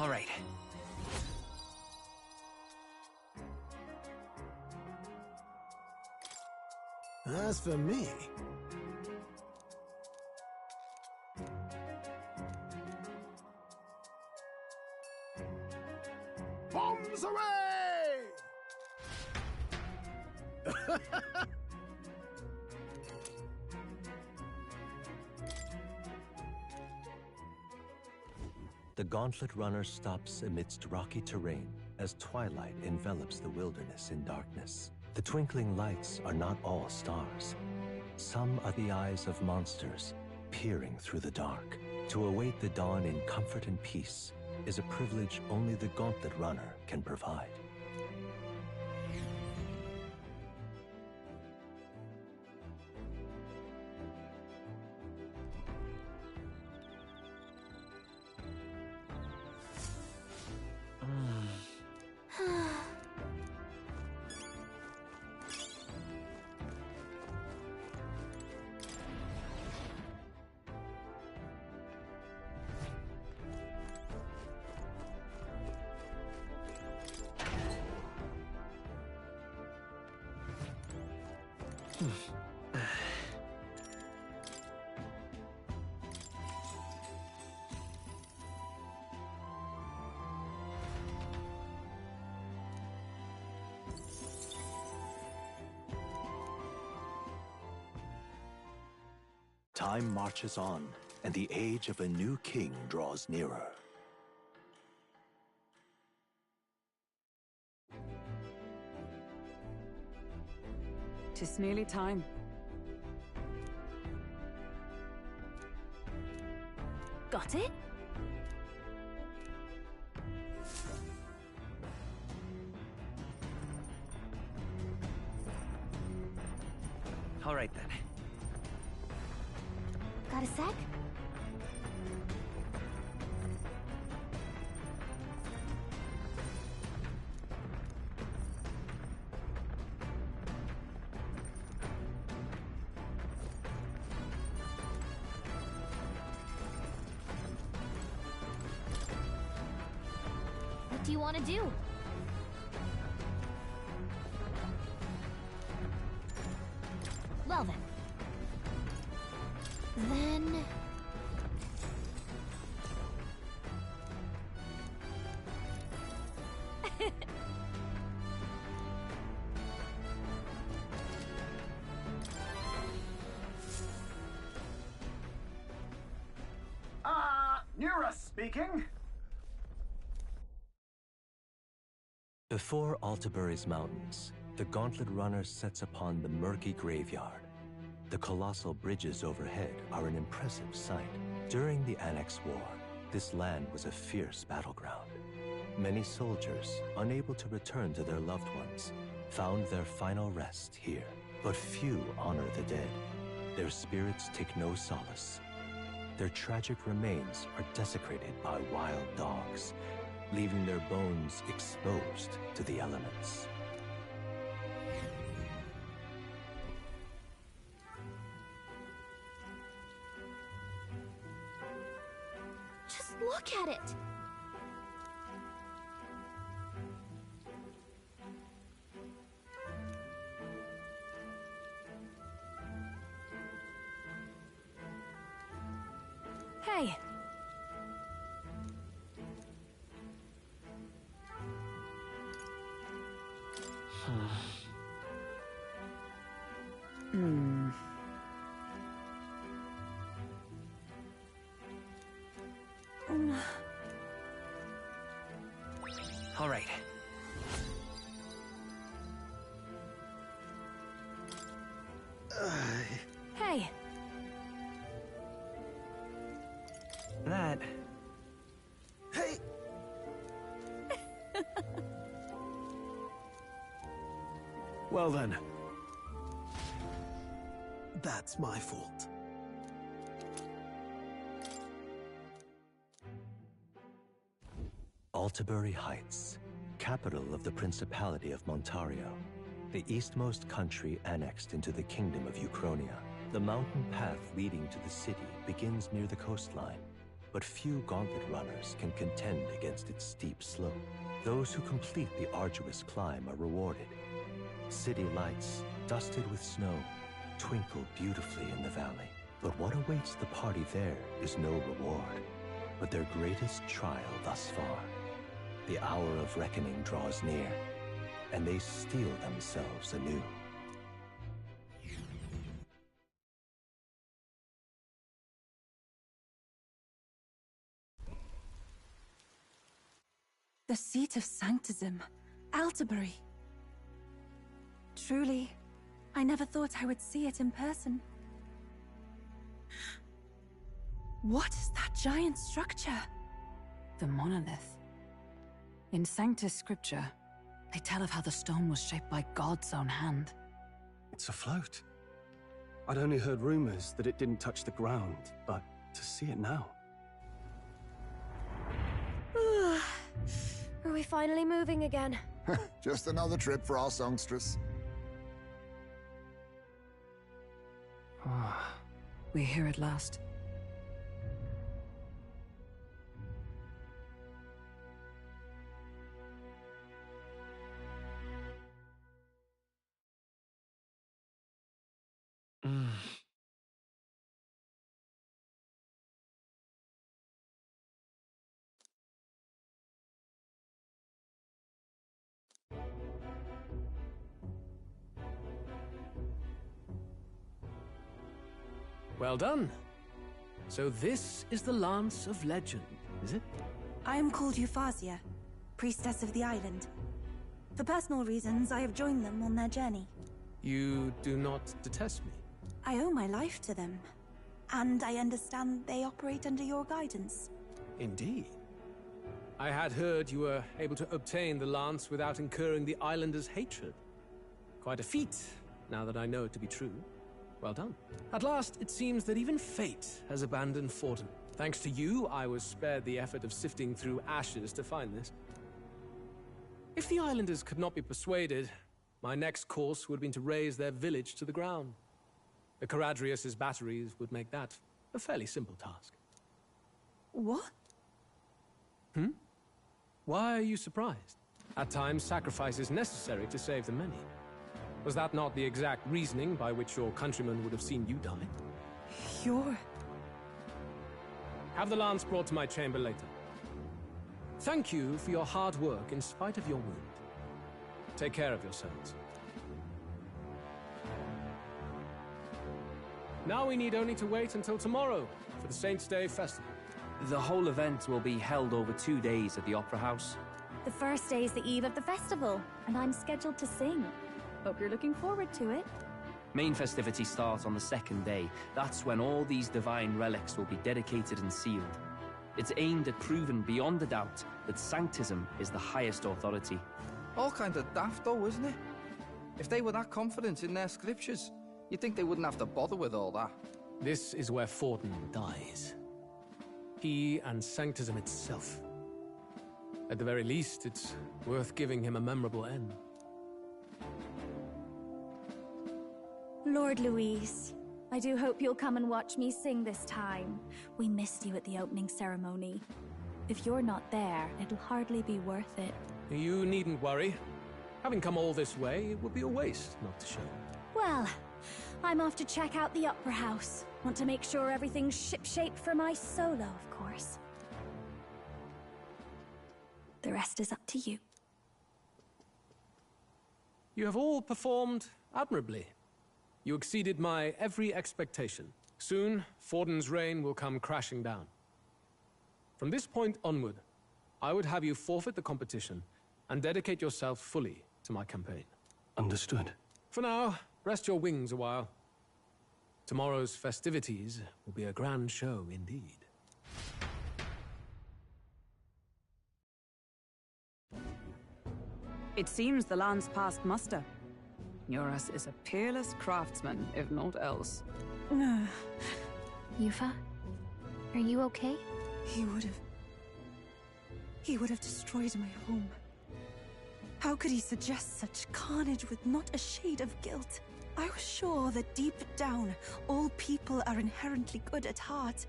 Speaker 13: All right.
Speaker 16: As for me...
Speaker 15: Bombs away!
Speaker 11: The Gauntlet Runner stops amidst rocky terrain as twilight envelops the wilderness in darkness. The twinkling lights are not all stars. Some are the eyes of monsters, peering through the dark. To await the dawn in comfort and peace is a privilege only the Gauntlet Runner can provide. Time marches on, and the age of a new king draws nearer.
Speaker 6: Tis nearly time.
Speaker 2: Got it?
Speaker 13: All right then.
Speaker 14: Got a sec? What do you want to do? Well then. Then...
Speaker 4: Nura speaking.
Speaker 11: Before Altabury's mountains, the Gauntlet Runner sets upon the murky graveyard. The colossal bridges overhead are an impressive sight. During the Annex War, this land was a fierce battleground. Many soldiers, unable to return to their loved ones, found their final rest here. But few honor the dead. Their spirits take no solace. Their tragic remains are desecrated by wild dogs, leaving their bones exposed to the elements.
Speaker 14: Just look at it!
Speaker 2: Hey!
Speaker 13: All right.
Speaker 2: Hey!
Speaker 13: That...
Speaker 16: Hey!
Speaker 4: Well then. That's my fault.
Speaker 11: Altabury Heights, capital of the Principality of Montario, the eastmost country annexed into the Kingdom of Uchronia. The mountain path leading to the city begins near the coastline, but few Gauntlet runners can contend against its steep slope. Those who complete the arduous climb are rewarded. City lights, dusted with snow, twinkle beautifully in the valley. But what awaits the party there is no reward, but their greatest trial thus far. The hour of reckoning draws near, and they steel themselves anew.
Speaker 12: The seat of Sanctism, Altabury. Truly, I never thought I would see it in person. What is that giant structure?
Speaker 6: The monolith. In Sanctus Scripture, they tell of how the stone was shaped by God's own hand.
Speaker 9: It's afloat. I'd only heard rumors that it didn't touch the ground, but to see it now.
Speaker 18: Are we finally moving again?
Speaker 15: Just another trip for our songstress.
Speaker 6: We're here at last.
Speaker 3: Well done. So this is the Lance of Legend, is it?
Speaker 12: I am called Refantazio, priestess of the island. For personal reasons, I have joined them on their journey.
Speaker 3: You do not detest me?
Speaker 12: I owe my life to them, and I understand they operate under your guidance.
Speaker 3: Indeed. I had heard you were able to obtain the lance without incurring the islanders' hatred. Quite a feat, now that I know it to be true. Well done. At last, it seems that even fate has abandoned Forden. Thanks to you, I was spared the effort of sifting through ashes to find this. If the islanders could not be persuaded, my next course would have been to raise their village to the ground. The Caradrius' batteries would make that a fairly simple task.
Speaker 12: What?
Speaker 3: Why are you surprised? At times, sacrifice is necessary to save the many. Was that not the exact reasoning by which your countrymen would have seen you die?
Speaker 12: You're...
Speaker 3: Have the lance brought to my chamber later. Thank you for your hard work in spite of your wound. Take care of yourselves. Now we need only to wait until tomorrow for the Saints' Day festival.
Speaker 20: The whole event will be held over 2 days at the Opera House.
Speaker 2: The first day is the eve of the festival, and I'm scheduled to sing. Hope you're looking forward to it.
Speaker 20: Main festivities start on the second day. That's when all these divine relics will be dedicated and sealed. It's aimed at proving beyond a doubt that Sanctism is the highest authority.
Speaker 17: All kind of daft though, isn't it? If they were that confident in their scriptures, you'd think they wouldn't have to bother with all that.
Speaker 3: This is where Forden dies. He and Sanctism itself. At the very least, it's worth giving him a memorable end.
Speaker 2: Lord Louise, I do hope you'll come and watch me sing this time. We missed you at the opening ceremony. If you're not there, it'll hardly be worth it.
Speaker 3: You needn't worry. Having come all this way, it would be a waste not to show.
Speaker 2: Well, I'm off to check out the Opera House. Want to make sure everything's shipshape for my solo, of course. The rest is up to you.
Speaker 3: You have all performed admirably. You exceeded my every expectation. Soon, Forden's reign will come crashing down. From this point onward, I would have you forfeit the competition and dedicate yourself fully to my campaign.
Speaker 9: Understood.
Speaker 3: For now, rest your wings a while. Tomorrow's festivities will be a grand show indeed.
Speaker 6: It seems the lance passed muster. Eurus is a peerless craftsman, if not else.
Speaker 14: Yufa? Are you okay?
Speaker 12: He would have destroyed my home. How could he suggest such carnage with not a shade of guilt? I was sure that deep down, all people are inherently good at heart.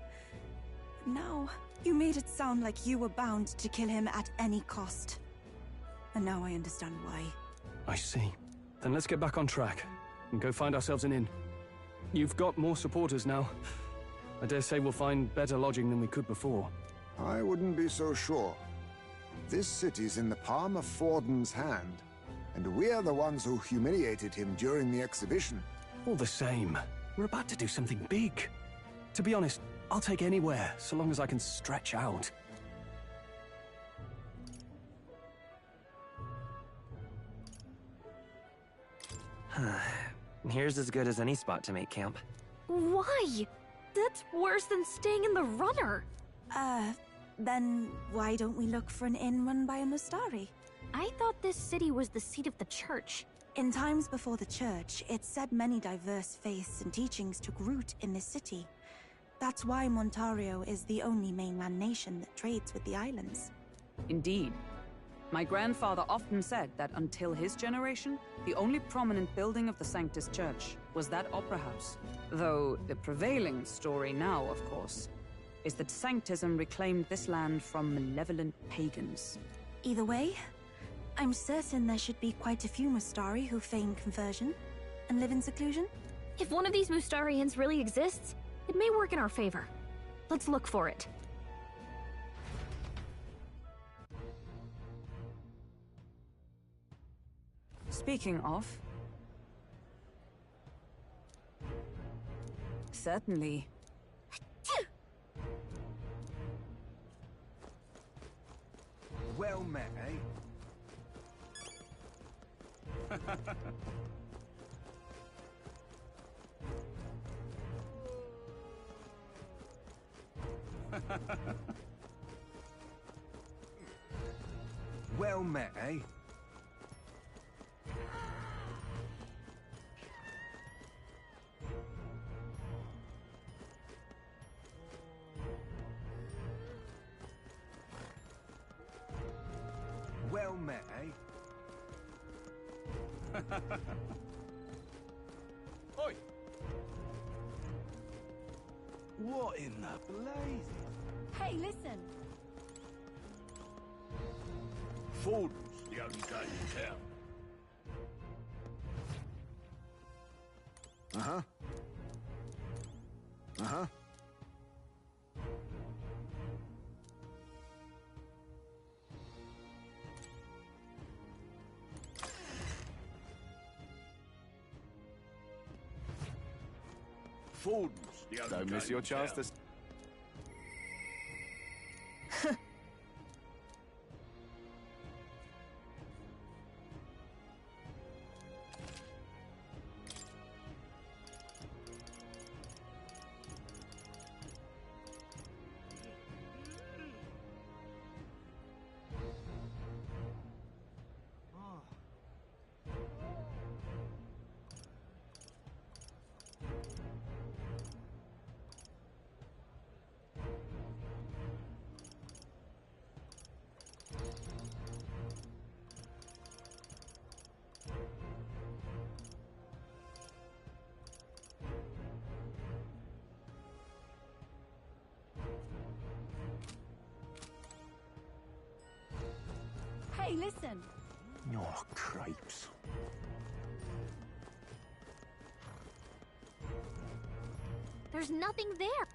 Speaker 12: But now, you made it sound like you were bound to kill him at any cost. And now I understand why.
Speaker 9: I see. Then let's get back on track and go find ourselves an inn. You've got more supporters now. I dare say we'll find better lodging than we could before.
Speaker 15: I wouldn't be so sure. This city's in the palm of Forden's hand, and we're the ones who humiliated him during the exhibition.
Speaker 9: All the same, we're about to do something big. To be honest, I'll take anywhere, so long as I can stretch out.
Speaker 13: Here's as good as any spot to make camp.
Speaker 14: Why?
Speaker 2: That's worse than staying in the runner.
Speaker 12: Then why don't we look for an inn run by a Mustari?
Speaker 2: I thought this city was the seat of the church.
Speaker 12: In times before the church, it's said many diverse faiths and teachings took root in this city. That's why Montario is the only mainland nation that trades with the islands.
Speaker 7: Indeed. My grandfather often said that until his generation, the only prominent building of the Sanctus Church was that opera house. Though the prevailing story now, of course, is that Sanctism reclaimed this land from malevolent pagans.
Speaker 12: Either way, I'm certain there should be quite a few Mustari who feign conversion and live in seclusion.
Speaker 14: If one of these Mustarians really exists, it may work in our favor. Let's look for it.
Speaker 7: Speaking of... Certainly.
Speaker 22: Well met, eh? Well met, eh? Well met, eh? Oi! What in the blazes?
Speaker 12: Hey, listen!
Speaker 22: Fordham's the only game in town. Uh-huh. Uh-huh. Fordham's the only
Speaker 10: Don't miss
Speaker 22: game
Speaker 10: your
Speaker 22: in
Speaker 10: chance
Speaker 22: town.
Speaker 10: to...
Speaker 12: Hey, listen!
Speaker 22: Oh, crepes.
Speaker 14: There's nothing there.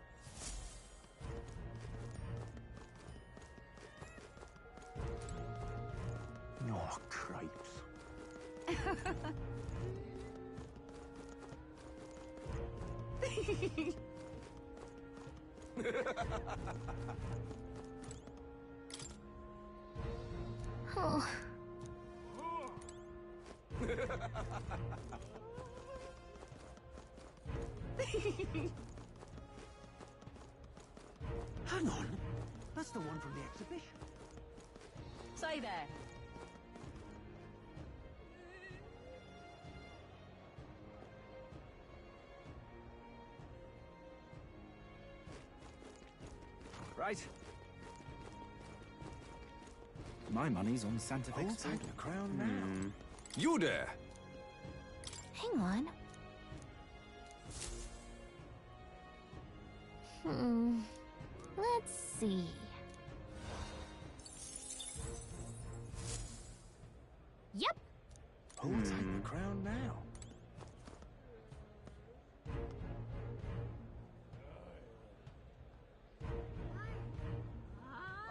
Speaker 22: Oh, crepes.
Speaker 14: Oh.
Speaker 1: Hang on. That's the one from the exhibition.
Speaker 7: Say there.
Speaker 1: Right. My money's on Santa Fe.
Speaker 22: I'll take the crown now.
Speaker 1: You there!
Speaker 14: Hang on. Let's see. Yep.
Speaker 22: I'll take the crown now.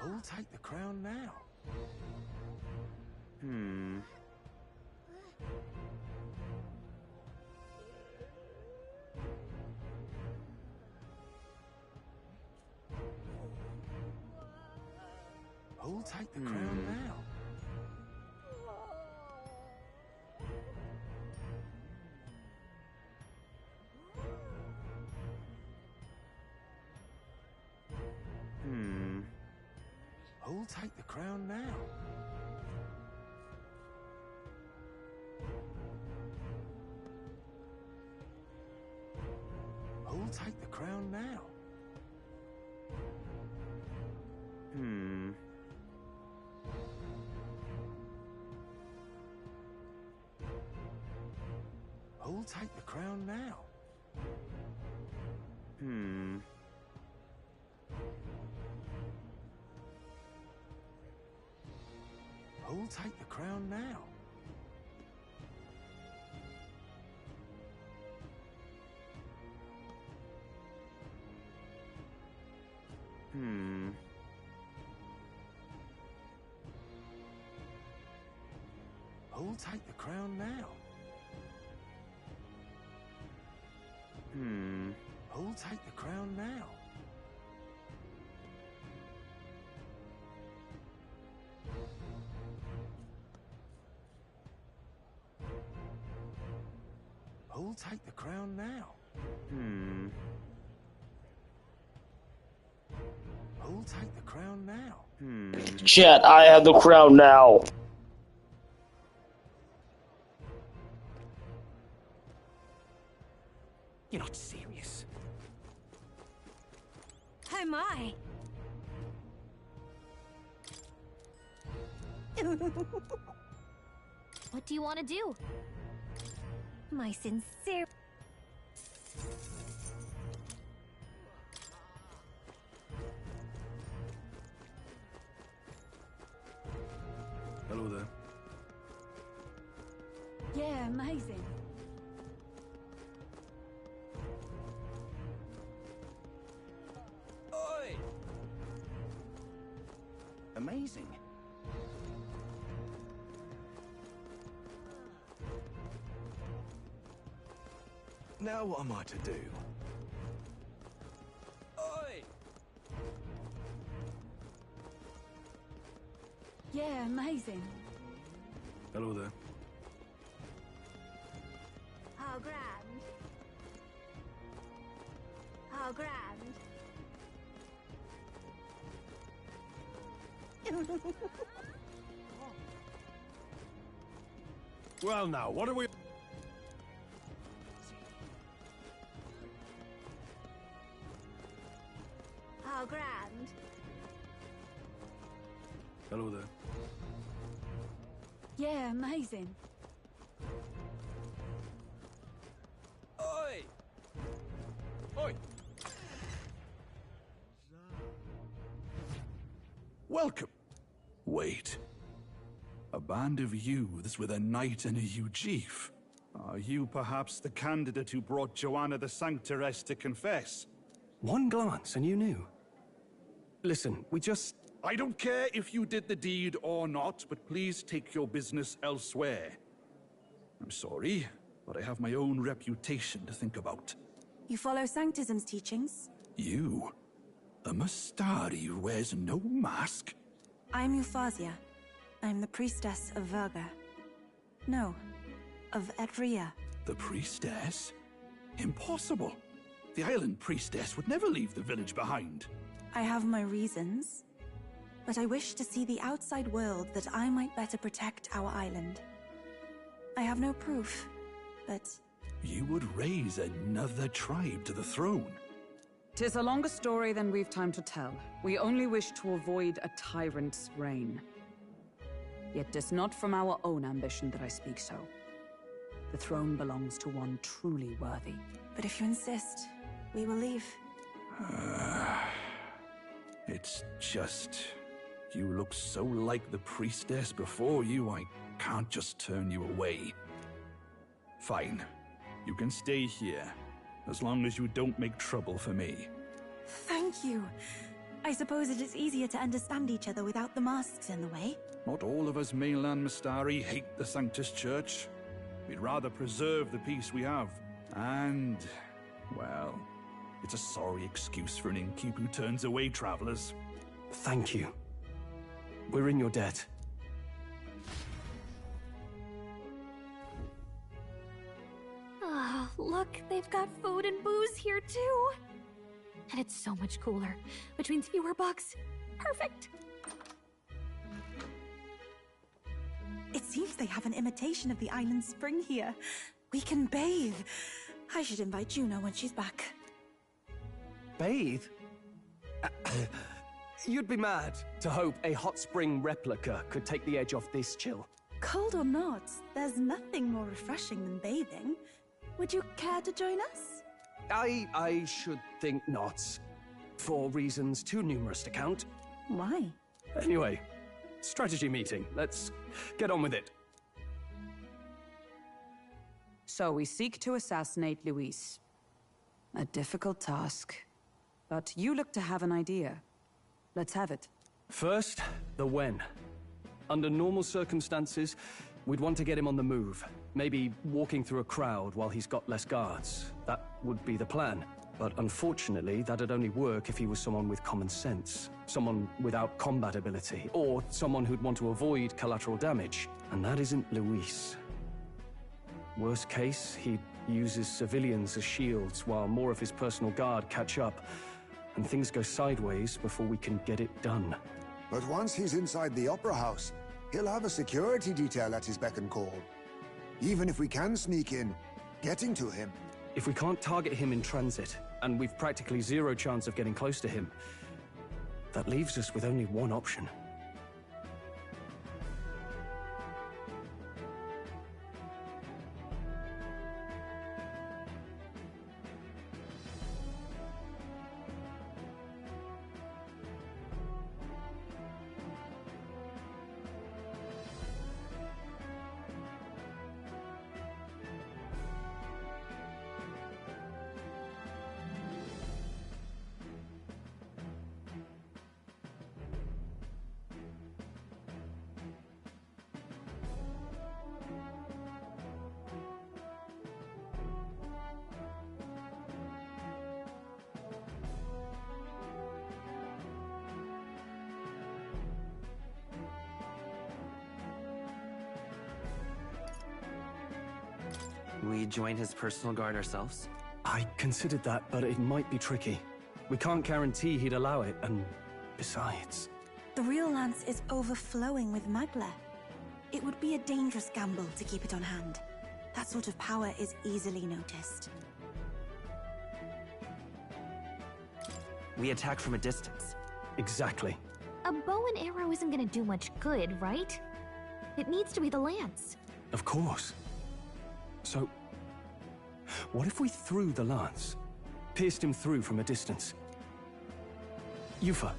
Speaker 22: I'll take the crown now. I'll take the crown now.
Speaker 10: Who'll take the crown now? Who'll take the crown now? Who'll take the crown now? Who'll take the crown now? Who'll take the crown now? Who'll take the crown now? Who'll take the crown now? Who'll take the crown now?
Speaker 8: Chat, I have the crown now.
Speaker 1: You're not serious.
Speaker 18: Oh my! What do you want to do? My sincere...
Speaker 10: Hello there.
Speaker 6: Yeah, amazing.
Speaker 21: Oi!
Speaker 1: Amazing.
Speaker 4: Now what am I to do?
Speaker 21: Oi!
Speaker 6: Yeah, amazing.
Speaker 10: Hello there.
Speaker 18: How grand. How grand.
Speaker 10: Well now, what are we...
Speaker 18: How grand.
Speaker 10: Hello there.
Speaker 6: Yeah, amazing.
Speaker 21: Oi! Oi!
Speaker 22: Welcome. Wait. A band of youths with a knight and a chief. Are you perhaps the candidate who brought Joanna the Sanctoress to confess?
Speaker 9: One glance and you knew. Listen, we just...
Speaker 22: I don't care if you did the deed or not, but please take your business elsewhere. I'm sorry, but I have my own reputation to think about.
Speaker 12: You follow Sanctism's teachings?
Speaker 22: You? A Mastari who wears no mask?
Speaker 12: I'm Euphazia. I'm the priestess of Verga. No, of Etria.
Speaker 22: The priestess? Impossible. The island priestess would never leave the village behind.
Speaker 12: I have my reasons, but I wish to see the outside world that I might better protect our island. I have no proof, but...
Speaker 22: You would raise another tribe to the throne.
Speaker 7: 'Tis a longer story than we've time to tell. We only wish to avoid a tyrant's reign. Yet 'tis not from our own ambition that I speak so. The throne belongs to one truly worthy.
Speaker 12: But if you insist, we will leave.
Speaker 22: It's just... You look so like the priestess before you, I can't just turn you away. Fine. You can stay here, as long as you don't make trouble for me.
Speaker 12: Thank you. I suppose it is easier to understand each other without the masks in the way.
Speaker 22: Not all of us mainland Mastari hate the Sanctus Church. We'd rather preserve the peace we have. And, well, it's a sorry excuse for an innkeep who turns away travelers.
Speaker 9: Thank you. We're in your debt.
Speaker 14: Ah, look, they've got food and booze here too. And it's so much cooler, which means fewer bugs. Perfect.
Speaker 12: seems they have an imitation of the island spring here. We can bathe. I should invite Juno when she's back.
Speaker 9: Bathe? You'd be mad to hope a hot spring replica could take the edge off this chill.
Speaker 12: Cold or not, there's nothing more refreshing than bathing. Would you care to join us?
Speaker 9: I should think not. For reasons too numerous to count.
Speaker 12: Why?
Speaker 9: Anyway, strategy meeting. Let's get on with it.
Speaker 7: So we seek to assassinate Luis. A difficult task. But you look to have an idea. Let's have it.
Speaker 9: First, the when. Under normal circumstances, we'd want to get him on the move. Maybe walking through a crowd while he's got less guards. That would be the plan. But unfortunately, that'd only work if he was someone with common sense. Someone without combat ability. Or someone who'd want to avoid collateral damage. And that isn't Luis. Worst case, he'd use his civilians as shields while more of his personal guard catch up. And things go sideways before we can get it done.
Speaker 15: But once he's inside the Opera House, he'll have a security detail at his beck and call. Even if we can sneak in, getting to him.
Speaker 9: If we can't target him in transit, and we've practically zero chance of getting close to him, that leaves us with only one option.
Speaker 13: We join his personal guard ourselves?
Speaker 9: I considered that, but it might be tricky. We can't guarantee he'd allow it, and besides...
Speaker 12: The real lance is overflowing with magla. It would be a dangerous gamble to keep it on hand. That sort of power is easily noticed.
Speaker 13: We attack from a distance.
Speaker 9: Exactly.
Speaker 14: A bow and arrow isn't gonna do much good, right? It needs to be the lance.
Speaker 9: Of course. So, what if we threw the lance? Pierced him through from a distance? Yufa,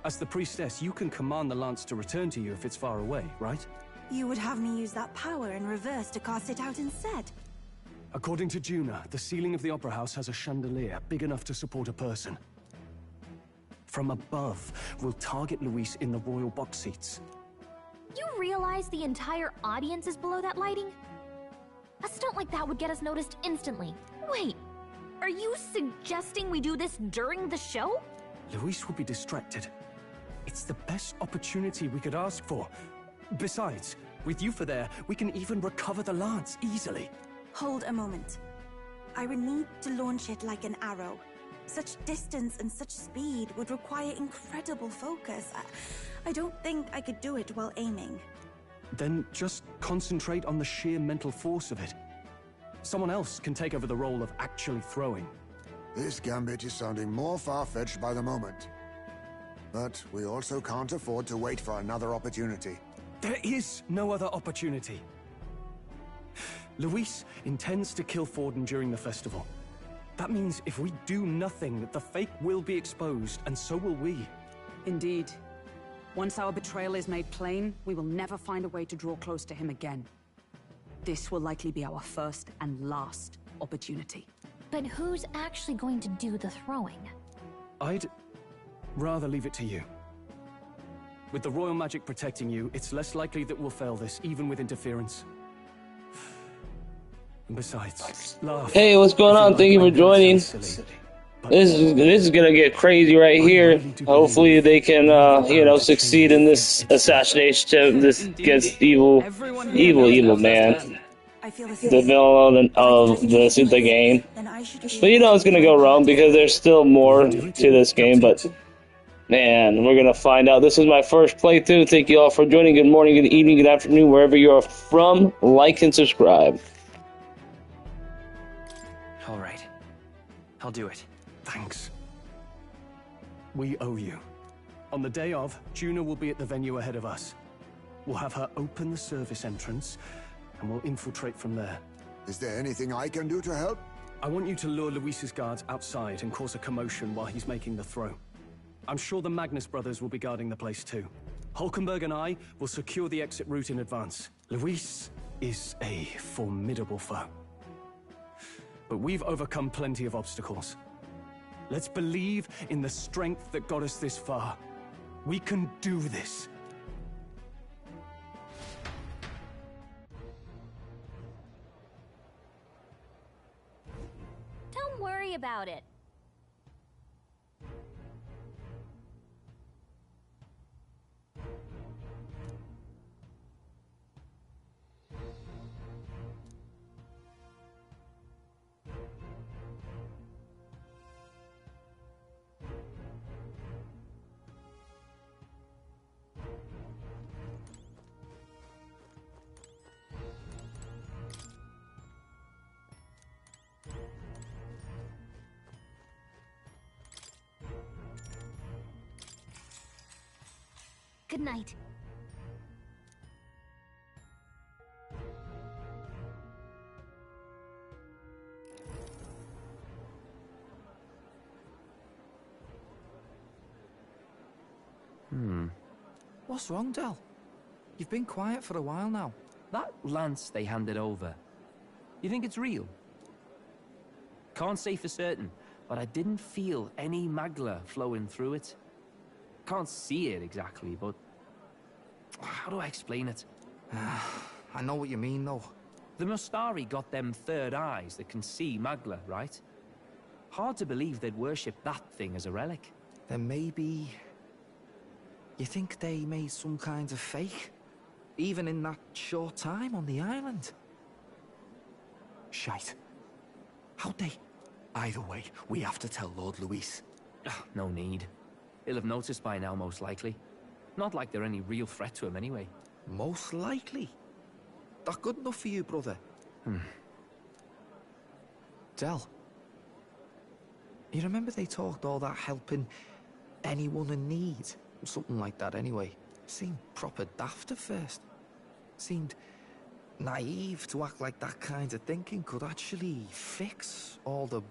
Speaker 9: as the priestess, you can command the lance to return to you if it's far away, right?
Speaker 12: You would have me use that power in reverse to cast it out instead?
Speaker 9: According to Juna, the ceiling of the Opera House has a chandelier big enough to support a person. From above, we'll target Luis in the royal box seats.
Speaker 14: You realize the entire audience is below that lighting? A stunt like that would get us noticed instantly. Wait, are you suggesting we do this during the show?
Speaker 9: Luis would be distracted. It's the best opportunity we could ask for. Besides, with Yufa there, we can even recover the lance easily.
Speaker 12: Hold a moment. I would need to launch it like an arrow. Such distance and such speed would require incredible focus. I don't think I could do it while aiming.
Speaker 9: Then just concentrate on the sheer mental force of it. Someone else can take over the role of actually throwing.
Speaker 15: This gambit is sounding more far-fetched by the moment. But we also can't afford to wait for another opportunity.
Speaker 9: There is no other opportunity. Luis intends to kill Forden during the festival. That means if we do nothing, the fake will be exposed, and so will we.
Speaker 7: Indeed. Once our betrayal is made plain, we will never find a way to draw close to him again. This will likely be our first and last opportunity.
Speaker 14: But who's actually going to do the throwing?
Speaker 9: I'd rather leave it to you. With the royal magic protecting you, it's less likely that we'll fail this, even with interference. And besides, laugh.
Speaker 8: Hey, what's going on? Thank you for joining. This is gonna get crazy right here. Hopefully they can, succeed in this assassination attempt. This gets evil man. The villain of the game. But it's gonna go wrong because there's still more to this game. But And we're going to find out. This is my first playthrough. Thank you all for joining. Good morning, good evening, good afternoon, wherever you are from. Like and subscribe.
Speaker 13: All right. I'll do it.
Speaker 9: Thanks. We owe you. On the day of, Juna will be at the venue ahead of us. We'll have her open the service entrance, and we'll infiltrate from there.
Speaker 15: Is there anything I can do to help?
Speaker 9: I want you to lure Luis's guards outside and cause a commotion while he's making the throw. I'm sure the Magnus brothers will be guarding the place too. Hulkenberg and I will secure the exit route in advance. Luis is a formidable foe. But we've overcome plenty of obstacles. Let's believe in the strength that got us this far. We can do this.
Speaker 18: Don't worry about it. Good night.
Speaker 17: What's wrong, Del? You've been quiet for a while now.
Speaker 20: That lance they handed over, you think it's real? Can't say for certain, but I didn't feel any magla flowing through it. Can't see it exactly, but how do I explain it?
Speaker 17: I know what you mean, though.
Speaker 20: The Mustari got them third eyes that can see magla, right? Hard to believe they'd worship that thing as a relic.
Speaker 17: Then maybe... You think they made some kind of fake? Even in that short time on the island?
Speaker 11: Shite. How'd they? Either way, we have to tell Lord Luis.
Speaker 20: No need. He'll have noticed by now, most likely. Not like they're any real threat to him anyway.
Speaker 17: Most likely? That good enough for you, brother? Del. You remember they talked all that helping anyone in need? Something like that anyway. Seemed proper daft at first. Seemed naive to act like that kind of thinking could actually fix all the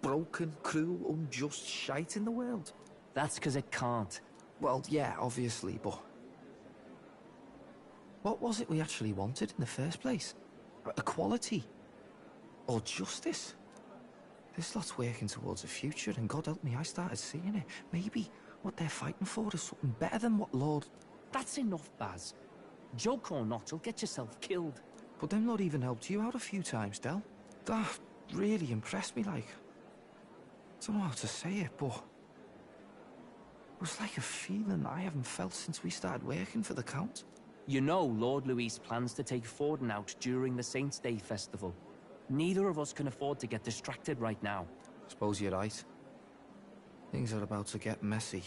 Speaker 17: broken, cruel, unjust shite in the world.
Speaker 20: That's because it can't.
Speaker 17: Well, yeah, obviously, but... What was it we actually wanted in the first place? Equality? Or justice? This lot's working towards a future, and God help me, I started seeing it. Maybe what they're fighting for is something better than what Lord...
Speaker 20: That's enough, Baz. Joke or not, you'll get yourself killed.
Speaker 17: But them not even helped you out a few times, Del. That really impressed me, like... I don't know how to say it, but... It was like a feeling I haven't felt since we started working for the Count.
Speaker 20: You know Lord Luis plans to take Forden out during the Saints' Day festival. Neither of us can afford to get distracted right now.
Speaker 17: Suppose you're right. Things are about to get messy.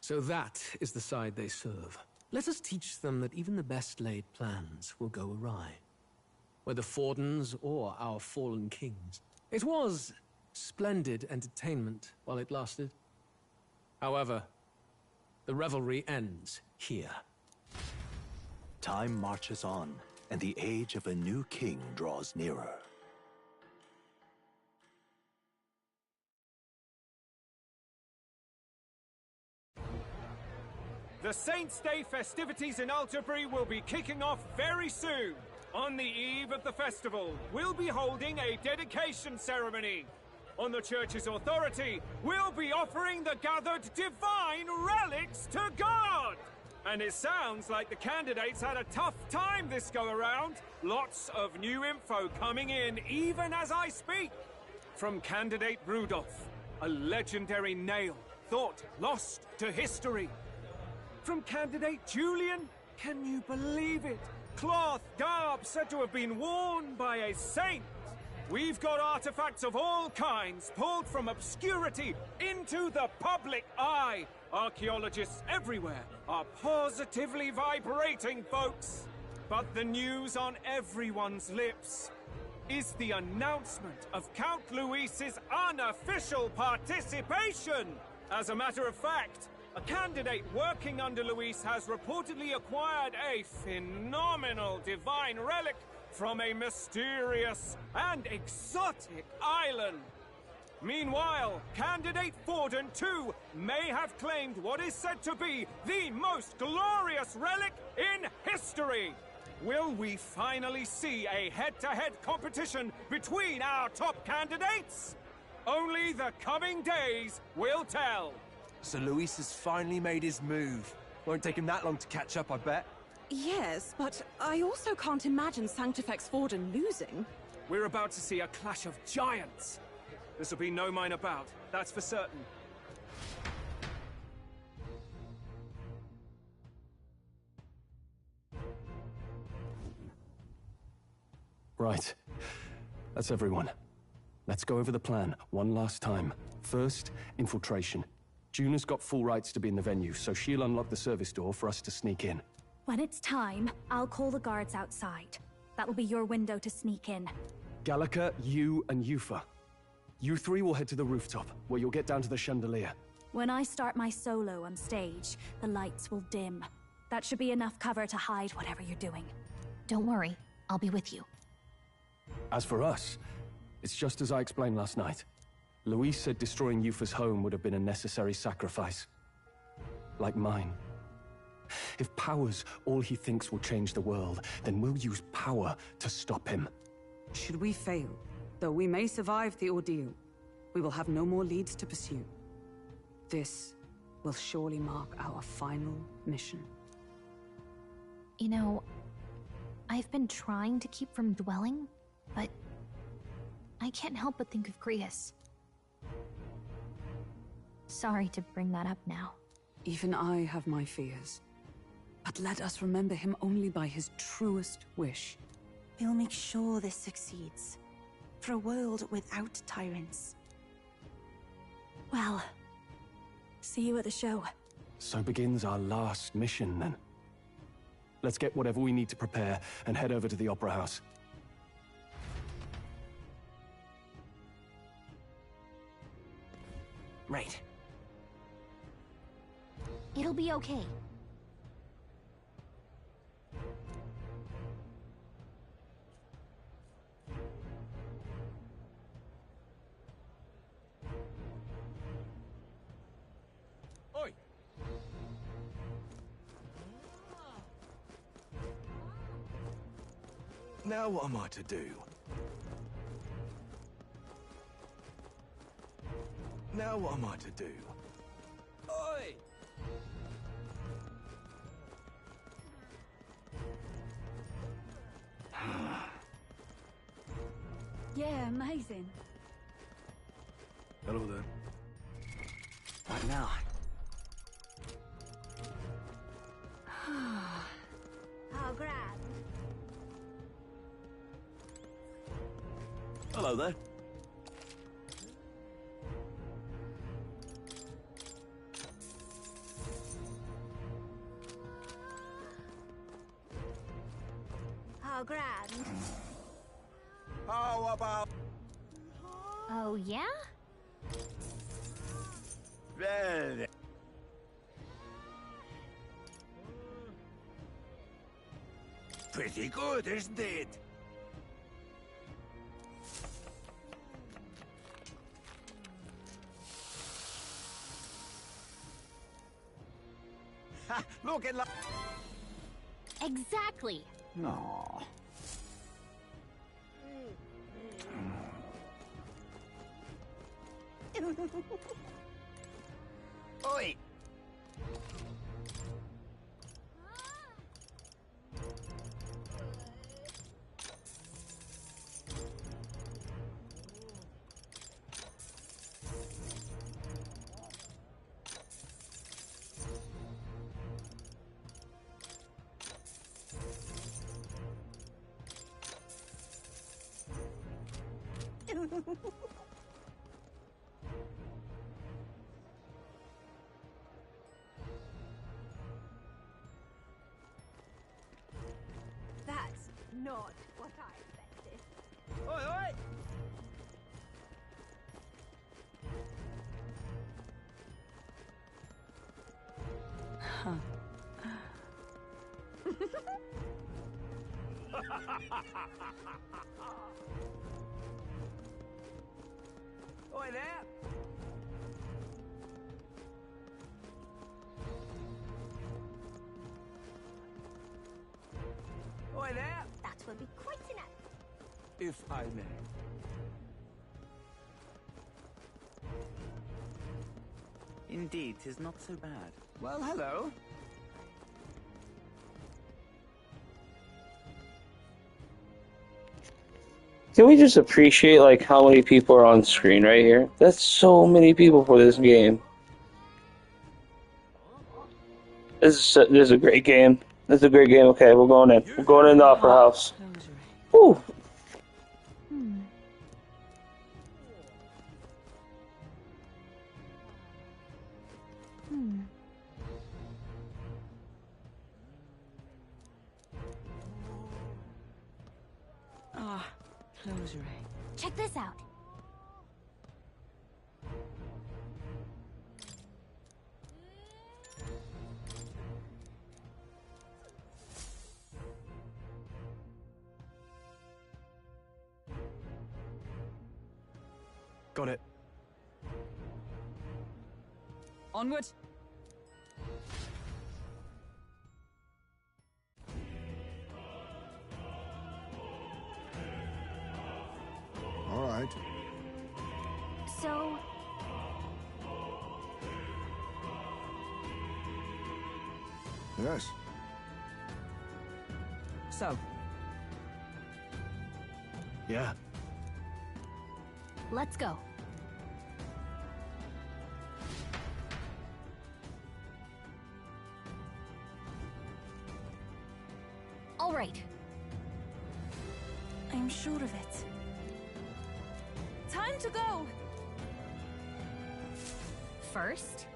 Speaker 3: So that is the side they serve. Let us teach them that even the best laid plans will go awry. Whether Forden's or our fallen kings. It was splendid entertainment while it lasted. However, the revelry ends here.
Speaker 11: Time marches on, and the age of a new king draws nearer.
Speaker 5: The Saints' Day festivities in Alderbury will be kicking off very soon. On the eve of the festival, we'll be holding a dedication ceremony. On the church's authority, we'll be offering the gathered divine relics to God. And it sounds like the candidates had a tough time this go-around. Lots of new info coming in even as I speak. From candidate Rudolph, a legendary nail thought lost to history. From candidate Julian, can you believe it? Cloth garb said to have been worn by a saint. We've got artifacts of all kinds pulled from obscurity into the public eye. Archaeologists everywhere are positively vibrating, folks. But the news on everyone's lips is the announcement of Count Luis's unofficial participation. As a matter of fact, a candidate working under Luis has reportedly acquired a phenomenal divine relic from a mysterious and exotic island. Meanwhile, candidate Forden, too, may have claimed what is said to be the most glorious relic in history. Will we finally see a head-to-head competition between our top candidates? Only the coming days will tell.
Speaker 16: So Luis has finally made his move. Won't take him that long to catch up, I bet.
Speaker 19: Yes, but I also can't imagine Sanctifex Forden losing.
Speaker 5: We're about to see a clash of giants. This'll be no minor bout, that's for certain.
Speaker 9: Right. That's everyone. Let's go over the plan one last time. First, infiltration. Juna's got full rights to be in the venue, so she'll unlock the service door for us to sneak in.
Speaker 2: When it's time, I'll call the guards outside. That'll be your window to sneak in.
Speaker 9: Gallica, you, and Yufa. You three will head to the rooftop, where you'll get down to the chandelier.
Speaker 2: When I start my solo on stage, the lights will dim. That should be enough cover to hide whatever you're doing.
Speaker 14: Don't worry, I'll be with you.
Speaker 9: As for us, it's just as I explained last night. Luis said destroying Yufa's home would have been a necessary sacrifice. Like mine. If power's all he thinks will change the world, then we'll use power to stop him.
Speaker 7: Should we fail, though we may survive the ordeal, we will have no more leads to pursue. This will surely mark our final mission.
Speaker 14: You know, I've been trying to keep from dwelling, but I can't help but think of Grius. Sorry to bring that up now.
Speaker 7: Even I have my fears. But let us remember him only by his truest wish.
Speaker 12: We'll make sure this succeeds. For a world without tyrants.
Speaker 2: Well, see you at the show.
Speaker 9: So begins our last mission, then. Let's get whatever we need to prepare and head over to the Opera House.
Speaker 17: Right.
Speaker 14: It'll be okay.
Speaker 16: Oi!
Speaker 4: Now what am I to do? Now what am I to do?
Speaker 16: Oi!
Speaker 2: Yeah, amazing.
Speaker 22: Hello there.
Speaker 17: What now?
Speaker 18: How grand.
Speaker 22: Hello there.
Speaker 18: How grand.
Speaker 16: How about...
Speaker 14: Oh, yeah?
Speaker 16: Well... Pretty good, isn't it? Ha! Looking like...
Speaker 14: Exactly.
Speaker 22: No.
Speaker 17: Oi!
Speaker 18: That's not what I expected.
Speaker 16: Oi, oi!
Speaker 6: Huh.
Speaker 16: Oi there! Oi there!
Speaker 18: That will be quite enough.
Speaker 16: If I may.
Speaker 1: Indeed, 'tis not so bad.
Speaker 16: Well, hello.
Speaker 8: Can we just appreciate like how many people are on screen right here? That's so many people for this game. This is a great game. This is a great game. Okay, we're going in. We're going in the Opera House. Woo!
Speaker 6: Ah, closure.
Speaker 18: Check this out.
Speaker 16: Got it.
Speaker 7: Onward.
Speaker 15: All right.
Speaker 18: So,
Speaker 15: Yes.
Speaker 7: So,
Speaker 16: Yeah.
Speaker 18: let's go. All right.
Speaker 12: I'm sure of it.
Speaker 19: Time to go!
Speaker 18: First,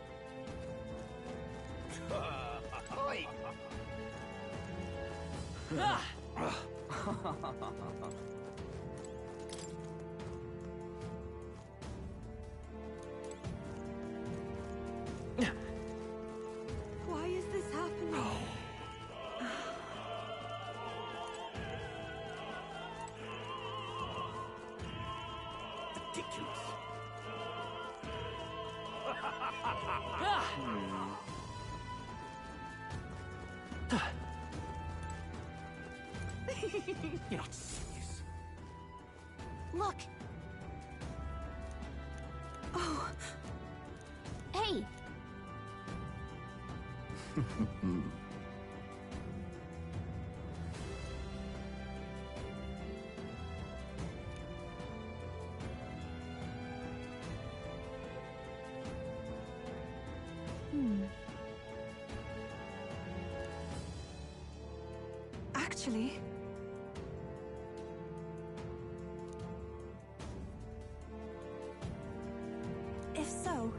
Speaker 19: Why is this happening?
Speaker 16: Ridiculous. You're not serious.
Speaker 18: look.
Speaker 12: Oh,
Speaker 18: Hey,
Speaker 12: actually, if so,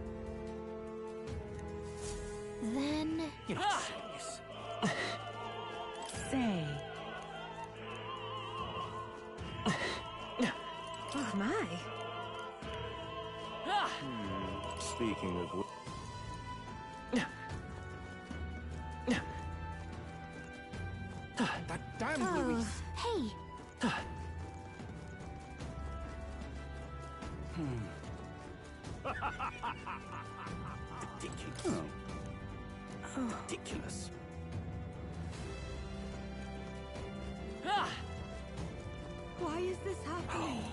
Speaker 18: then...
Speaker 16: You're not serious.
Speaker 19: Say. Oh my.
Speaker 4: Speaking of which...
Speaker 16: That damn
Speaker 12: Oh.
Speaker 16: Louise.
Speaker 18: Hey,
Speaker 16: Ridiculous. Ridiculous.
Speaker 19: Why is this happening?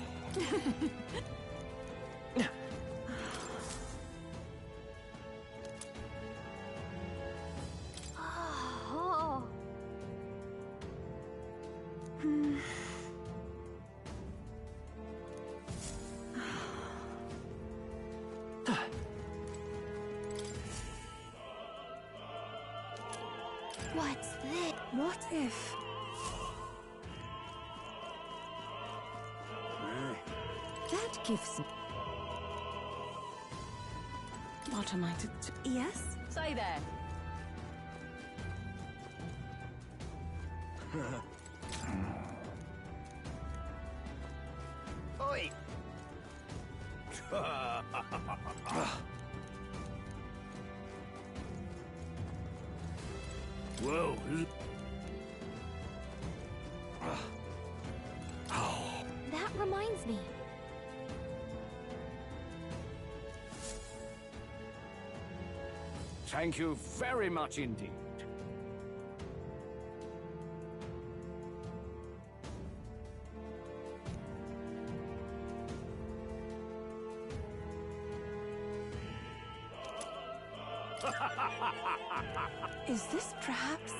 Speaker 18: oh, what's this?
Speaker 12: what if?
Speaker 19: That gives me. What am I to do?
Speaker 12: Yes?
Speaker 19: Say there.
Speaker 16: Oi!
Speaker 22: Whoa.
Speaker 14: That reminds me.
Speaker 5: Thank you very much indeed.
Speaker 12: Is this perhaps...